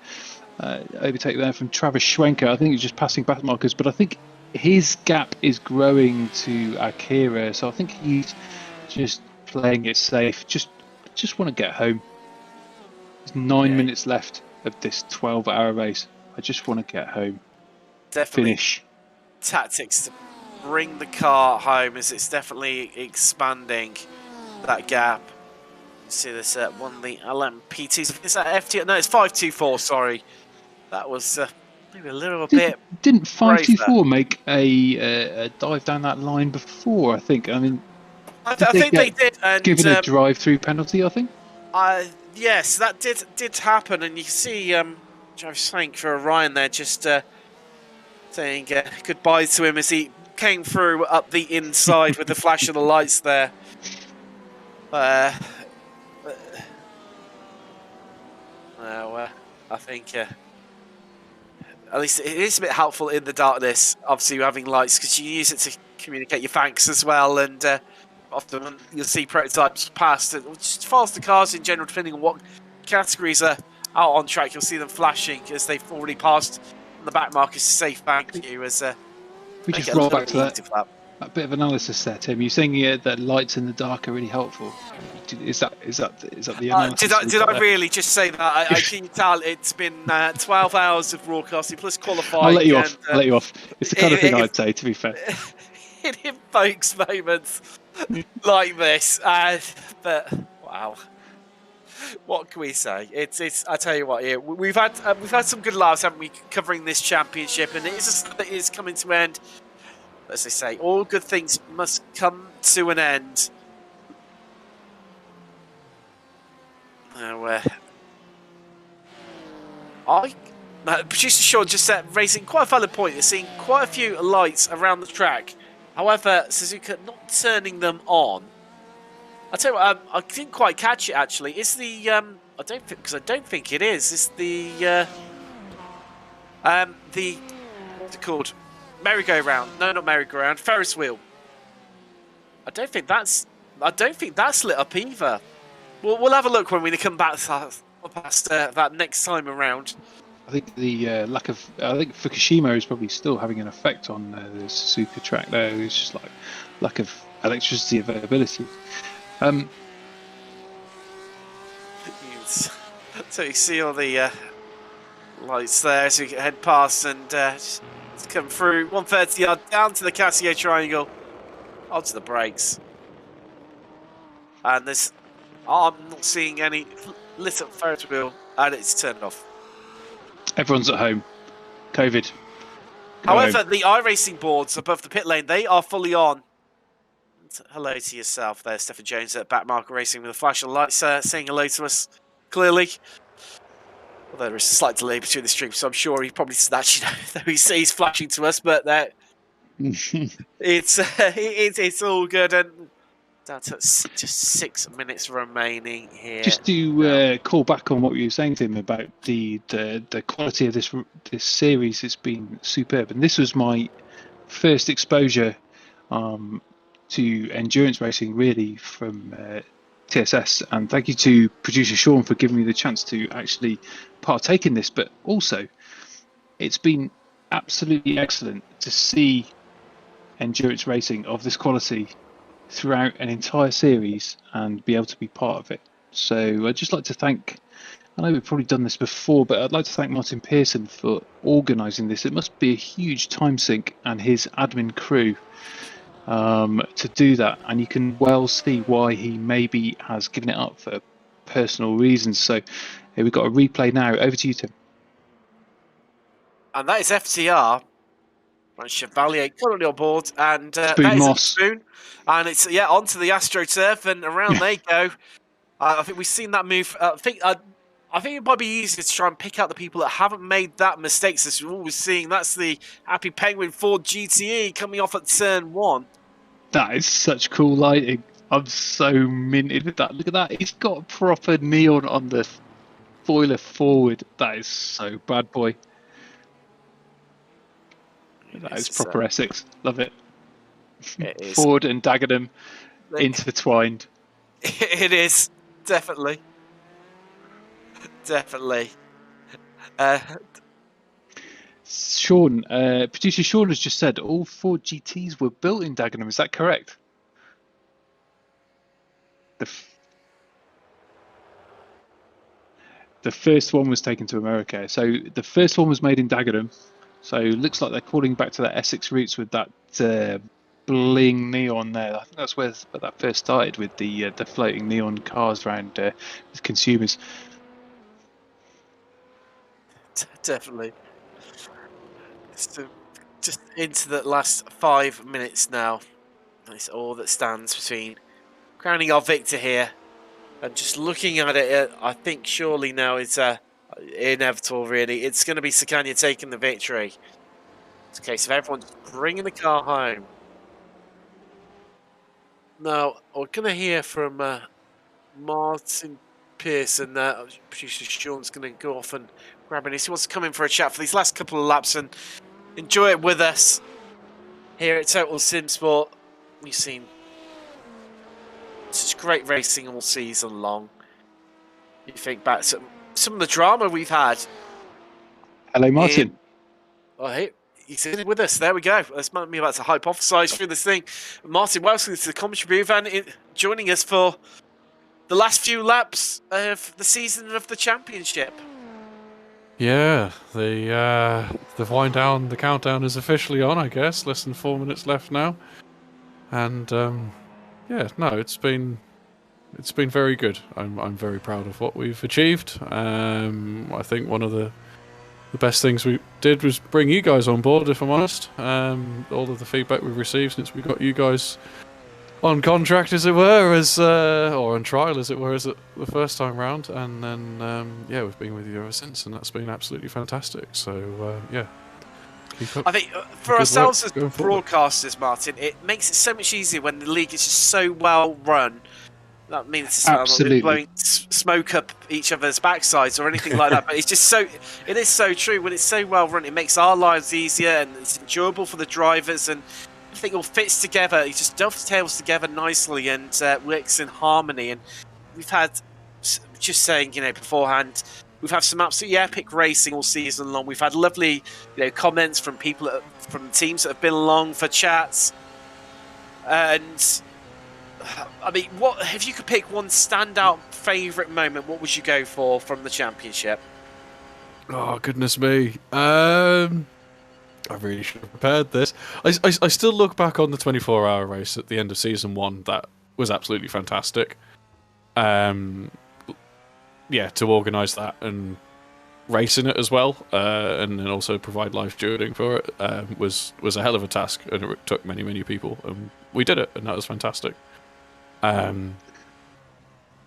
overtake there from Travis Schwenker. I think he's just passing back markers, but I think his gap is growing to Akira, so I think he's just playing it safe. Just want to get home. There's 9 minutes left of this 12-hour race. I just want to get home. Definitely finish. Tactics to bring the car home, as it's definitely expanding that gap. You see this one of the LMP2s. Is that FT? No, it's 524. Sorry, that was maybe a little bit. Didn't 524 make a dive down that line before? I think. I mean, I think they did. And given a drive-through penalty, I think. Yes, that did happen, and you can see Travis Schwenker for Orion there, just saying goodbye to him as he came through up the inside with the flash of the lights there. I think at least it is a bit helpful in the darkness, obviously having lights, because you use it to communicate your thanks as well, and often you'll see prototypes past, just faster cars in general, depending on what categories are out on track, you'll see them flashing as they've already passed the back markers to say thank you, as we just roll back to that. a bit of analysis there, Tim. You're saying that lights in the dark are really helpful. Is that the analysis? Did I really just say that? I can tell it's been 12 hours of broadcasting plus qualifying. I'll let you off. I'll let you off. It's the kind of thing I'd say, to be fair. It invokes moments like this, but wow. What can we say? It's. I tell you what, here we've had some good laughs, haven't we, covering this championship, and it is coming to an end. As they say, all good things must come to an end. Now, producer Sean just raising quite a valid point. You're seeing quite a few lights around the track. However, Suzuka not turning them on. I tell you what, I didn't quite catch it actually. Is the I don't think it is. It's the what's it called? Merry-go-round. No, not merry-go-round. Ferris wheel. I don't think that's lit up either. We'll have a look when we come back past that next time around. I think the I think Fukushima is probably still having an effect on the Suzuka track there. It's just like lack of electricity availability. So you see all the lights there as we head past and just come through 130 yard down to the Casio triangle, onto the brakes, and I'm not seeing any lit up Ferris wheel, and it's turned off. Everyone's at home. COVID. However, the iRacing boards above the pit lane, they are fully on. Hello to yourself there, Stephen Jones at Backmarker Racing with a flash of lights, saying hello to us clearly. Although there is a slight delay between the streams, so I'm sure he probably doesn't actually know that he's flashing to us, but it's all good. And that's just 6 minutes remaining here. Just to call back on what you were saying, Tim, about the quality of this series. It's been superb, and this was my first exposure to endurance racing, really, from TSS. And thank you to producer Sean for giving me the chance to actually partake in this. But also, it's been absolutely excellent to see endurance racing of this quality throughout an entire series and be able to be part of it. So I'd just like to thank, I know we've probably done this before, but I'd like to thank Martin Pearson for organising this. It must be a huge time sink, and his admin crew to do that, and you can well see why he maybe has given it up for personal reasons. So here we've got a replay now. Over to you, Tim. And that is FTR. Chevalier currently on board, and Spoon Moss. Spoon, and it's onto the AstroTurf, and around they go. I think we've seen that move. I think it might be easier to try and pick out the people that haven't made that mistake. So we're always seeing that's the Happy Penguin Ford GTE coming off at turn 1. That is such cool lighting. I'm so minted with that. Look at that. He's got proper neon on the spoiler forward. That is so bad boy. That is proper Essex. Love it. It is. Ford and Dagenham intertwined. It is. Definitely. Definitely. Sean, producer Sean has just said all Ford GTs were built in Dagenham. Is that correct? The first one was taken to America. So the first one was made in Dagenham. So it looks like they're calling back to that Essex roots with that bling neon there. I think that's where that first started, with the floating neon cars around with consumers. Definitely. So just into the last 5 minutes now. That's all that stands between crowning our victor here. And just looking at it, I think surely now it's inevitable, really. It's going to be Sakanya taking the victory. It's a case of everyone bringing the car home. Now, we're going to hear from Martin Pearson. Producer Sean's going to go off and grab it. He wants to come in for a chat for these last couple of laps and enjoy it with us here at Total Sim Sport. We've seen such great racing all season long. You think back to some of the drama we've had. Hello, Martin. he's in with us. There we go. That's me about to hypothesise through this thing. Martin, welcome to the commentary booth and joining us for the last few laps of the season of the championship. Yeah, the wind down, the countdown is officially on, I guess. Less than 4 minutes left now, and yeah, no, it's been very good. I'm very proud of what we've achieved. I think one of the best things we did was bring you guys on board, if I'm honest. All of the feedback we've received since we got you guys on contract, as it were, or on trial, as it were, as the first time round, and then yeah, we've been with you ever since, and that's been absolutely fantastic. So yeah, keep up. I think for ourselves as broadcasters, Martin, it makes it so much easier when the league is just so well run. That means Absolutely. blowing smoke up each other's backsides or anything like that. But it's just so, it is so true. When it's so well run, it makes our lives easier and it's enjoyable for the drivers, and everything all fits together. It just dovetails together nicely and works in harmony. And we've had, just saying, beforehand, we've had some absolutely epic racing all season long. We've had lovely, comments from people, from teams that have been along for chats. And I mean, what if you could pick one standout favourite moment? What would you go for from the championship? Oh goodness me! I really should have prepared this. I still look back on the 24-hour race at the end of season 1. That was absolutely fantastic. Yeah, to organise that and racing it as well, and then also provide live stewarding for it was a hell of a task, and it took many people, and we did it, and that was fantastic. I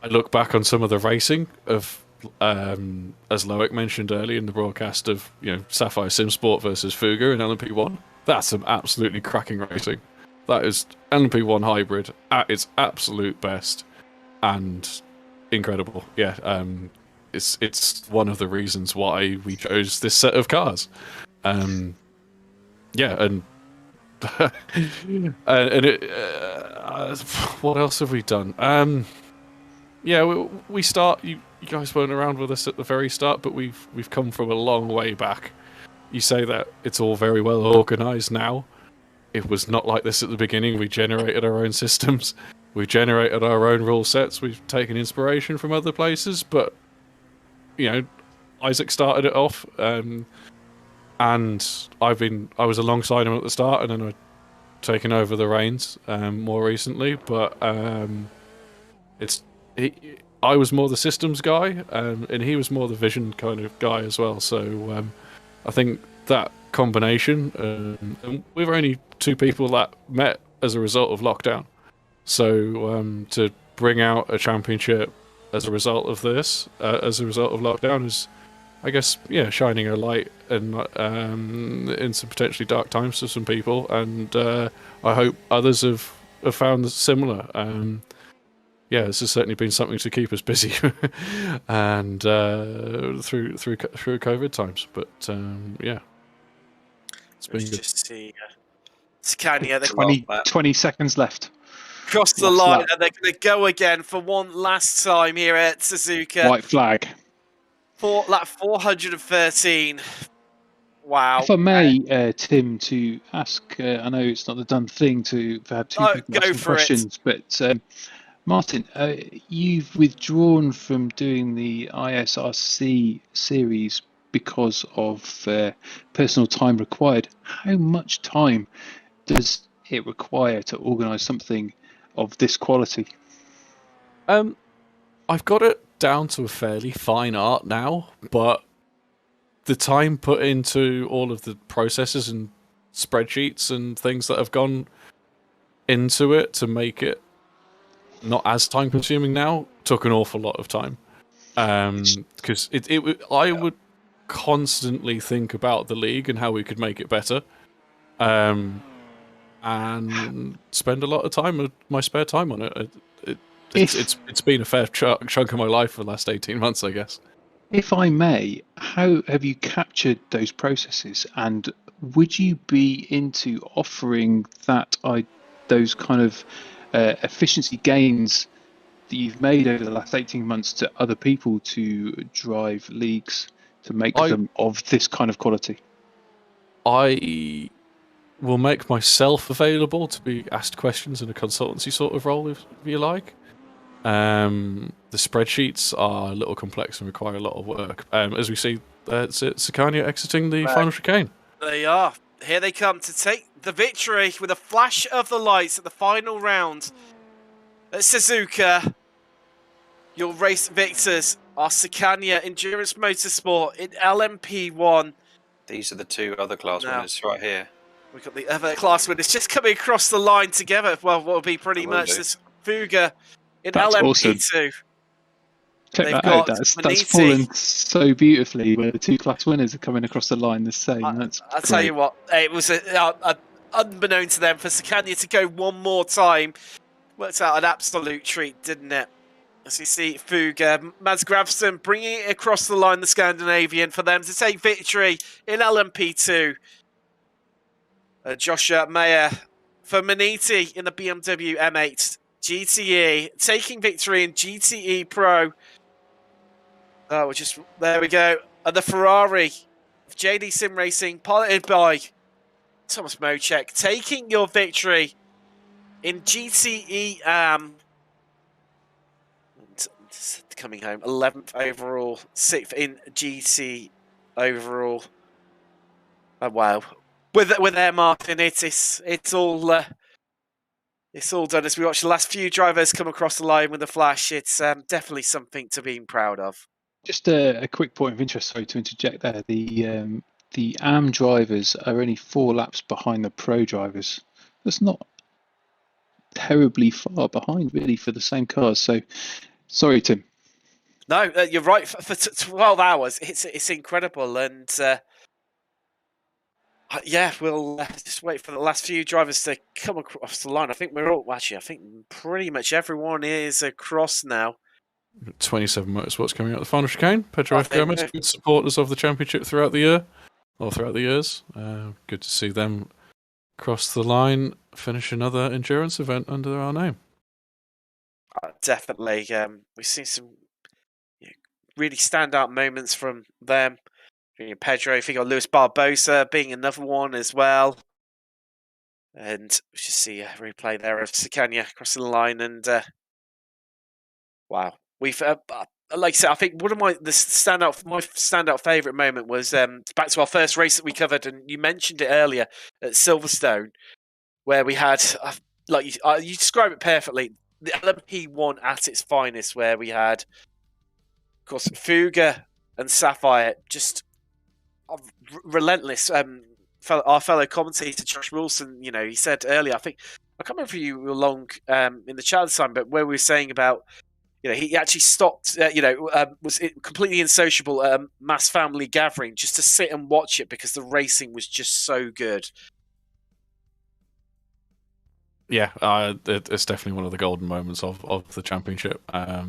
look back on some of the racing of, as Loic mentioned earlier in the broadcast, of Sapphire Simsport versus Fuga in LMP1. That's some absolutely cracking racing. That is LMP1 hybrid at its absolute best, and incredible. Yeah, it's one of the reasons why we chose this set of cars. Yeah, and and it, what else have we done? Yeah, we start. You guys weren't around with us at the very start, but we've come from a long way back. You say that it's all very well organised now. It was not like this at the beginning. We generated our own systems. We generated our own rule sets. We've taken inspiration from other places, but Isaac started it off. And I was alongside him at the start, and then I've taken over the reins more recently. But I was more the systems guy, and he was more the vision kind of guy as well. So I think that combination, and we were only 2 people that met as a result of lockdown. So to bring out a championship as a result of this, as a result of lockdown, is, I guess, shining a light in some potentially dark times for some people, and I hope others have found similar. Yeah, this has certainly been something to keep us busy, and through COVID times. But yeah, it's been good. Just see Scania. 20 seconds left. Cross the line, and they're going to go again for one last time here at Suzuka. White flag. For lap 413. Wow. If I may, Tim, to ask, I know it's not the done thing to have 2 people asking questions, but Martin, you've withdrawn from doing the ISRC series because of personal time required. How much time does it require to organise something of this quality? I've got it down to a fairly fine art now, but the time put into all of the processes and spreadsheets and things that have gone into it to make it not as time consuming now took an awful lot of time, because I would constantly think about the league and how we could make it better, and spend a lot of time, my spare time, on it. It's been a fair chunk of my life for the last 18 months, I guess. If I may, how have you captured those processes, and would you be into offering those kind of efficiency gains that you've made over the last 18 months to other people to drive leagues to make them of this kind of quality? I will make myself available to be asked questions in a consultancy sort of role, if you like. The spreadsheets are a little complex and require a lot of work. As we see, it's Sacania exiting the final chicane. They are. Here they come to take the victory with a flash of the lights at the final round. At Suzuka, your race victors are Sacania Endurance Motorsport in LMP1. These are the two other class winners right here. We've got the other class winners just coming across the line together. Well, what will be pretty much this Fuga in That's LMP2. awesome. Check They've that got out. That's Maniti. fallen so beautifully where the two class winners are coming across the line the same. I'll tell you what, it was unbeknown to them for Sacania to go one more time. Worked out an absolute treat, didn't it? As you see, Fuga, Mads Gravsson bringing it across the line, the Scandinavian, for them to take victory in LMP2. Joshua Mayer for Maniti in the BMW M8 GTE, taking victory in GTE Pro. Oh, there we go. And the Ferrari of JD Sim Racing, piloted by Thomas Mocek, taking your victory in GTE coming home 11th overall, 6th in GT overall. Oh, wow. With Air Martin, it's all done. As we watch the last few drivers come across the line with a flash, it's definitely something to be proud of. Just a quick point of interest, sorry to interject there. The AM drivers are only 4 laps behind the pro drivers. That's not terribly far behind, really, for the same cars. So, sorry, Tim. No, you're right. For 12 hours, it's incredible, and yeah, we'll just wait for the last few drivers to come across the line. I think I think pretty much everyone is across now. 27 motorsports coming out of the final chicane. Pedro F. Gomez, good supporters of the championship throughout the year, or throughout the years. Good to see them cross the line, finish another endurance event under our name. Definitely. We've seen some really standout moments from them. Pedro, I think got Luis Barbosa being another one as well. And we just see a replay there of Sacania crossing the line, and wow. We've like I said, I think one of my standout favourite moment was back to our first race that we covered, and you mentioned it earlier at Silverstone, where we had you describe it perfectly, the LMP1 at its finest, where we had, of course, Fuga and Sapphire just relentless. Our fellow commentator Josh Wilson, he said earlier, I can't remember if you were along in the chat time, but where we were saying about, he actually stopped, was completely insociable at a mass family gathering just to sit and watch it because the racing was just so good. Yeah, it's definitely one of the golden moments of the championship. I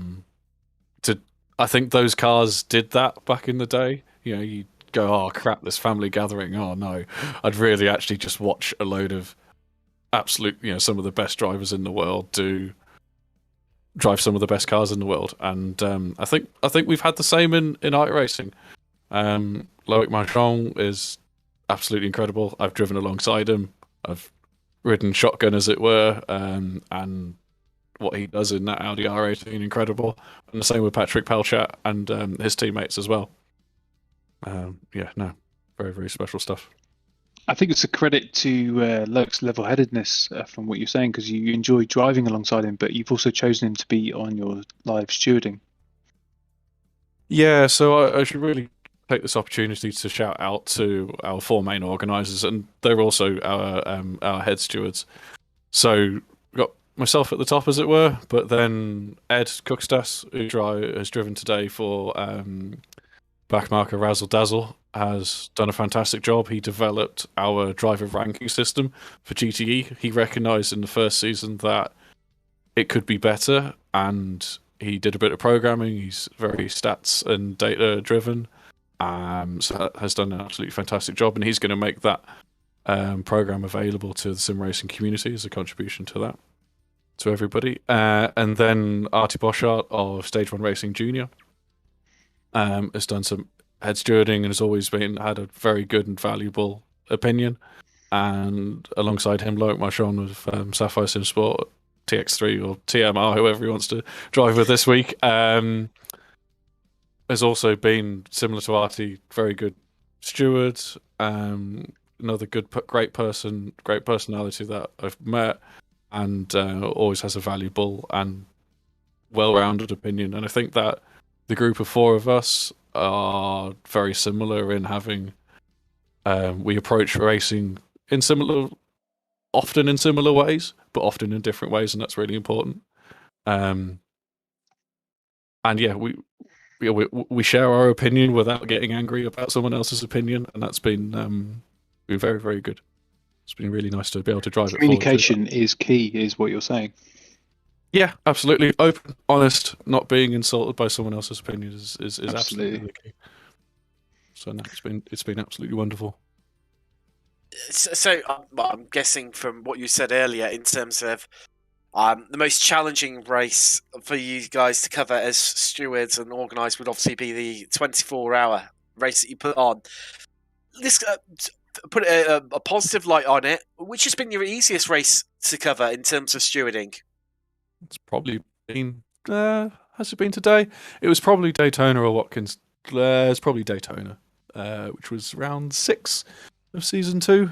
think those cars did that back in the day. You go, oh crap, this family gathering. Oh no, I'd really actually just watch a load of absolute, some of the best drivers in the world drive some of the best cars in the world, and I think we've had the same in iRacing. Loic Marchand is absolutely incredible. I've driven alongside him. I've ridden shotgun, as it were, and what he does in that Audi R18, incredible. And the same with Patrick Pelchat and his teammates as well. Very, very special stuff. I think it's a credit to Loic's level-headedness from what you're saying, because you enjoy driving alongside him, but you've also chosen him to be on your live stewarding. Yeah, so I should really take this opportunity to shout out to our 4 main organisers, and they're also our head stewards. So we've got myself at the top, as it were, but then Ed Cookstass, who has driven today for backmarker Razzle Dazzle, has done a fantastic job. He developed our driver ranking system for GTE. He recognised in the first season that it could be better, and he did a bit of programming. He's very stats and data driven, so has done an absolutely fantastic job, and he's going to make that program available to the sim racing community as a contribution to that, to everybody. And then Artie Boschart of Stage 1 Racing Junior has done some head stewarding and has always had a very good and valuable opinion. And alongside him, like my Sean with Sapphire Sim Sport, TX3 or TMR, whoever he wants to drive with this week, has also been, similar to Artie, very good steward. Another great personality that I've met, and always has a valuable and well-rounded opinion. And I think that the group of four of us are very similar in having we approach racing often in similar ways, but often in different ways, and that's really important. And yeah, we share our opinion without getting angry about someone else's opinion, and that's been very, very good. It's been really nice to be able to drive it forward. Communication is key, is what you're saying. Yeah, absolutely. Open, honest, not being insulted by someone else's opinion is absolutely the key. So no, it's been absolutely wonderful. So I'm guessing from what you said earlier, in terms of the most challenging race for you guys to cover as stewards and organise would obviously be the 24-hour race that you put on. This put a positive light on it. Which has been your easiest race to cover in terms of stewarding? It's probably been. Has it been today? It was probably Daytona or Watkins. It's probably Daytona, which was round 6 of season 2.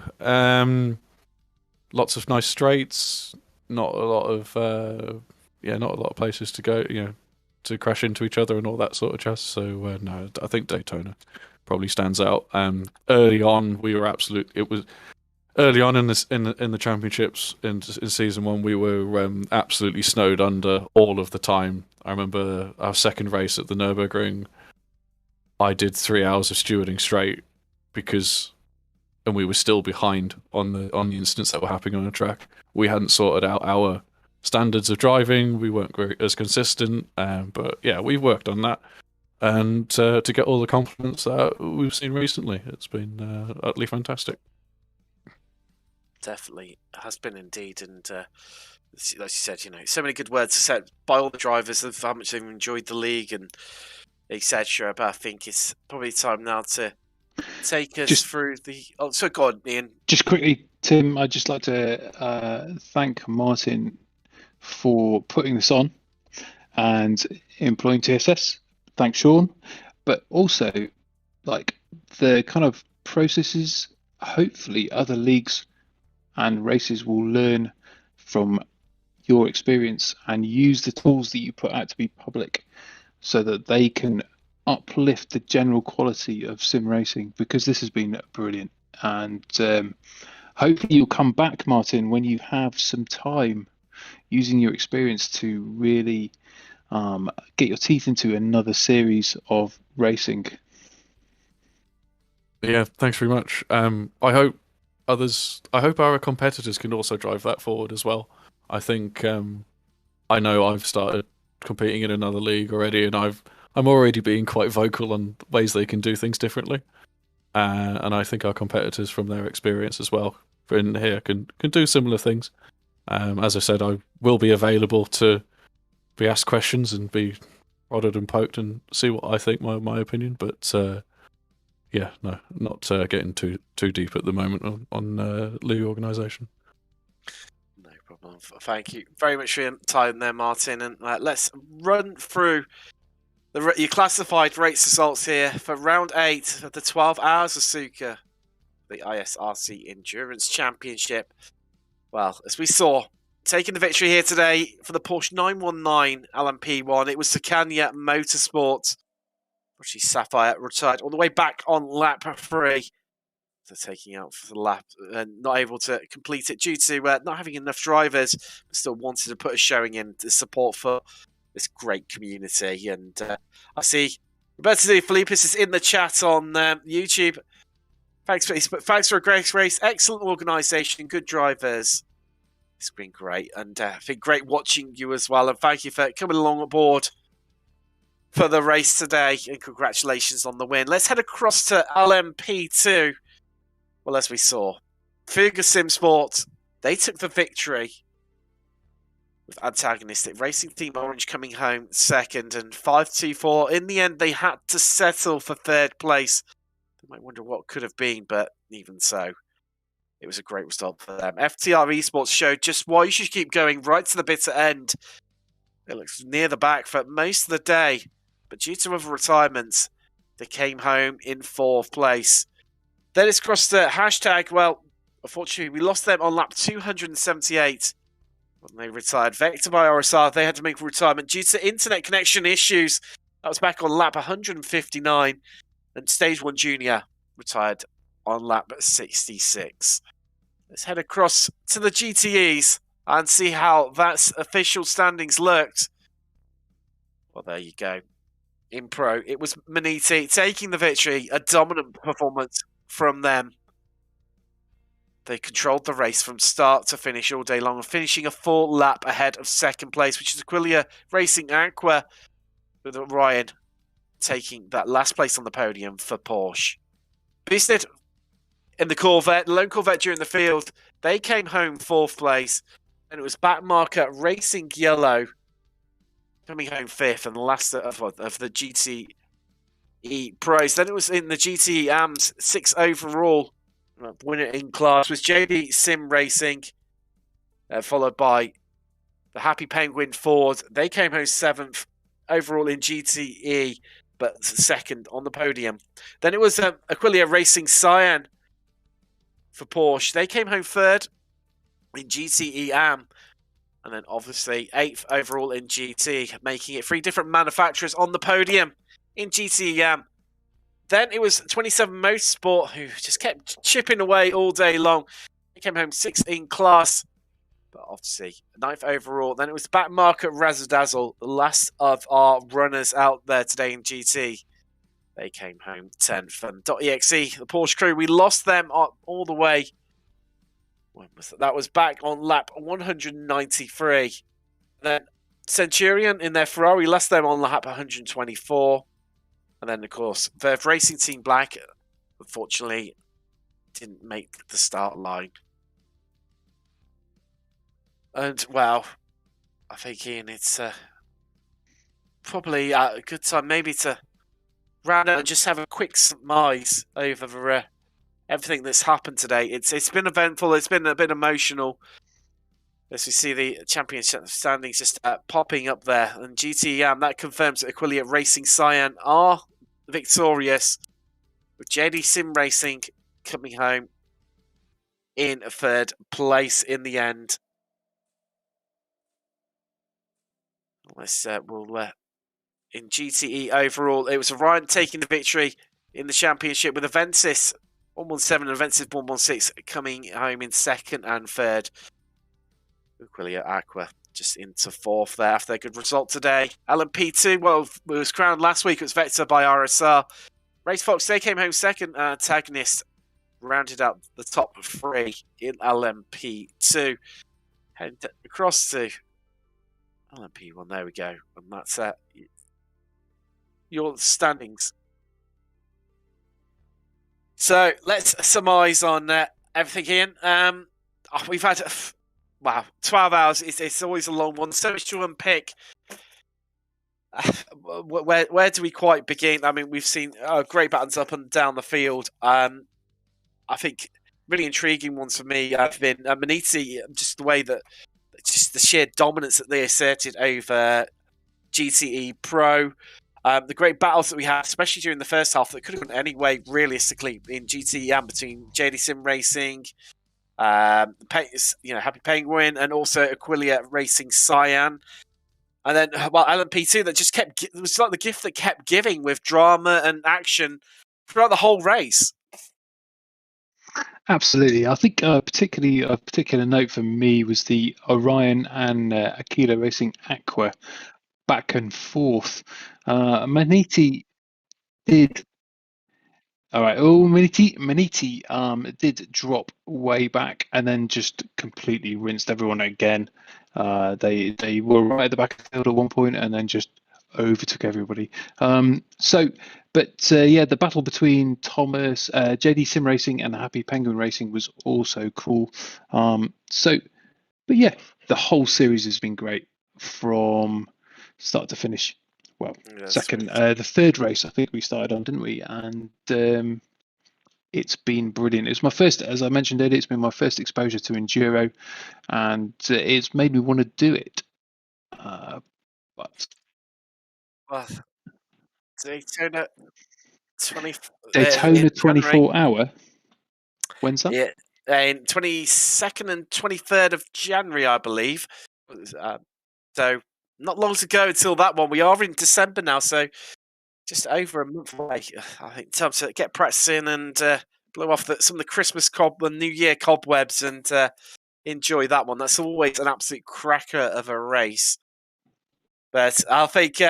Lots of nice straights. Not a lot of places to go. To crash into each other and all that sort of jazz. So no, I think Daytona probably stands out. Early on, we were early on in the championships in season 1, we were absolutely snowed under all of the time. I remember our second race at the Nürburgring, I did 3 hours of stewarding straight and we were still behind on the incidents that were happening on the track. We hadn't sorted out our standards of driving. We weren't as consistent, but yeah, we've worked on that. And to get all the compliments that we've seen recently, it's been utterly fantastic. Definitely has been indeed, and like you said, so many good words said by all the drivers of how much they've enjoyed the league and etc. But I think it's probably time now to take us through the. Oh, so go on, Ian. Just quickly, Tim, I'd just like to thank Martin for putting this on and employing TSS. Thanks, Sean. But also, like, the kind of processes, hopefully other leagues and races will learn from your experience and use the tools that you put out to be public so that they can uplift the general quality of sim racing, because this has been brilliant. And hopefully you'll come back, Martin, when you have some time, using your experience to really get your teeth into another series of racing. Yeah, thanks very much. I hope our competitors can also drive that forward as well. I think I know I've started competing in another league already, and I'm already being quite vocal on ways they can do things differently. And I think our competitors, from their experience as well in here, can do similar things. As I said, I will be available to be asked questions and be prodded and poked and see what I think, my opinion. But yeah, no, not getting too deep at the moment on league organisation. No problem. Thank you very much for your time there, Martin. And let's run through your classified race results here for round 8 of the 12 hours of Suzuka, the ISRC Endurance Championship. Well, as we saw, taking the victory here today for the Porsche 919 LMP1, it was Scania Motorsport. Actually, Sapphire retired all the way back on lap 3. So taking out for the lap and not able to complete it due to not having enough drivers, but still wanted to put a showing in the support for this great community. And I see Roberto De Felippis is in the chat on YouTube. Thanks for a great race. Excellent organisation, good drivers. It's been great, and I think great watching you as well. And thank you for coming along aboard for the race today, and congratulations on the win. Let's head across to LMP2. Well, as we saw, Fuga Sim Sport, they took the victory with antagonistic Racing Team Orange coming home second, and 5-2-4. In the end, they had to settle for third place. You might wonder what could have been, but even so, it was a great result for them. FTR Esports showed just why you should keep going right to the bitter end. It looks near the back for most of the day, but due to other retirements, they came home in 4th place. Then it's crossed the hashtag. Well, unfortunately, we lost them on lap 278 when they retired. Vector by RSR, they had to make a retirement due to internet connection issues. That was back on lap 159. And Stage 1 Junior retired on lap 66. Let's head across to the GTEs and see how that official standings looked. Well, there you go. In Pro, it was Maniti taking the victory. A dominant performance from them. They controlled the race from start to finish all day long, finishing a full lap ahead of 2nd place, which is Aquilia Racing Aqua, with Ryan taking that last place on the podium for Porsche. Bisnet in the Corvette, the lone Corvette during the field, they came home 4th place, and it was backmarker Racing Yellow coming home 5th, and the last of the GTE Pros. Then it was in the GTE AMS 6 overall. Winner in class was JD Sim Racing, followed by the Happy Penguin Ford. They came home 7th overall in GTE, but 2nd on the podium. Then it was Aquilia Racing Cyan for Porsche. They came home 3rd in GTE AM, and then obviously 8th overall in GT, making it 3 different manufacturers on the podium in GTE AM. Then it was 27 Motorsport, who just kept chipping away all day long. They came home 6th in class, but obviously 9th overall. Then it was backmarker Razzle-Dazzle, the last of our runners out there today in GT. They came home 10th. And .exe, the Porsche crew, we lost them all the way. That was back on lap 193. Then Centurion in their Ferrari lost them on lap 124. And then, of course, Verve Racing Team Black, unfortunately, didn't make the start line. And, well, I think, Ian, it's probably a good time maybe to round out and just have a quick surmise over everything that's happened today. It's been eventful. It's been a bit emotional. As we see the championship standings just popping up there. And GTEM, that confirms that Aquilia Racing Cyan are victorious, with JD Sim Racing coming home in 3rd place in the end. In GTE overall, it was Ryan taking the victory in the championship, with Avensis 117 and Avensis 116 coming home in 2nd and 3rd. Aquilia Aqua just into 4th there after their good result today. LMP2, well, it was crowned last week. It was Vector by RSR. Race Fox, they came home 2nd. Antagonist rounded out the top 3 in LMP2. Heading across to LMP1, there we go. And that's your standings. So let's surmise on everything, Ian. We've had... Wow, 12 hours, it's always a long one. So much to unpick. Where do we quite begin? I mean, we've seen great battles up and down the field. I think really intriguing ones for me have been Maniti, just the way that, just the sheer dominance that they asserted over GTE Pro. The great battles that we had, especially during the first half, that could have gone any way realistically in GTE and between JD Sim Racing, Happy Penguin, and also Aquilia Racing Cyan. And then, well, LMP2 that just kept, it was like the gift that kept giving, with drama and action throughout the whole race. Absolutely. I think particularly a particular note for me was the Orion and Aquila Racing Aqua back and forth. Maniti did... All right. Oh, Maniti did drop way back and then just completely rinsed everyone again. They were right at the back of the field at one point and then just overtook everybody. The battle between Thomas, JD Sim Racing and Happy Penguin Racing was also cool. The whole series has been great from start to finish. Well, the 3rd race I think we started on, didn't we? And it's been brilliant. It was my first, as I mentioned earlier, it's been my first exposure to enduro, and it's made me want to do it. But Well, Daytona 20. Daytona 24-hour. When's that? Yeah, in 22nd and 23rd of January, I believe. So not long to go until that one. We are in December now, so just over a month away. I think time to get practicing and blow off some of the Christmas and New Year cobwebs and enjoy that one. That's always an absolute cracker of a race. But I think,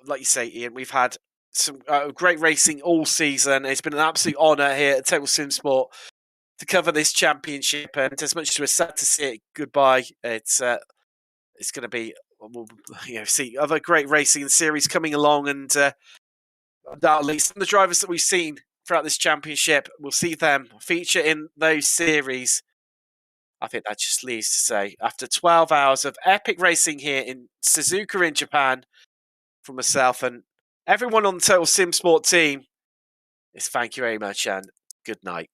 like you say, Ian, we've had some great racing all season. It's been an absolute honour here at Total Sim Sport to cover this championship. And as much as we're sad to see it goodbye, it's going to be, we'll see other great racing series coming along, and undoubtedly some of the drivers that we've seen throughout this championship, we'll see them feature in those series. I think that just leaves to say, after 12 hours of epic racing here in Suzuka in Japan, from myself and everyone on the Total Sim Sport team, is thank you very much and good night.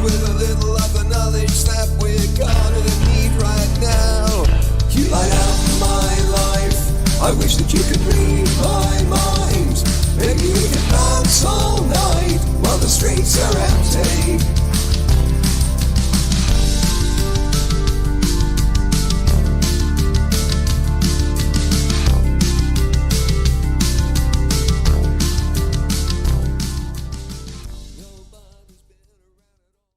With a little of the knowledge that we're gonna need right now. You light up my life. I wish that you could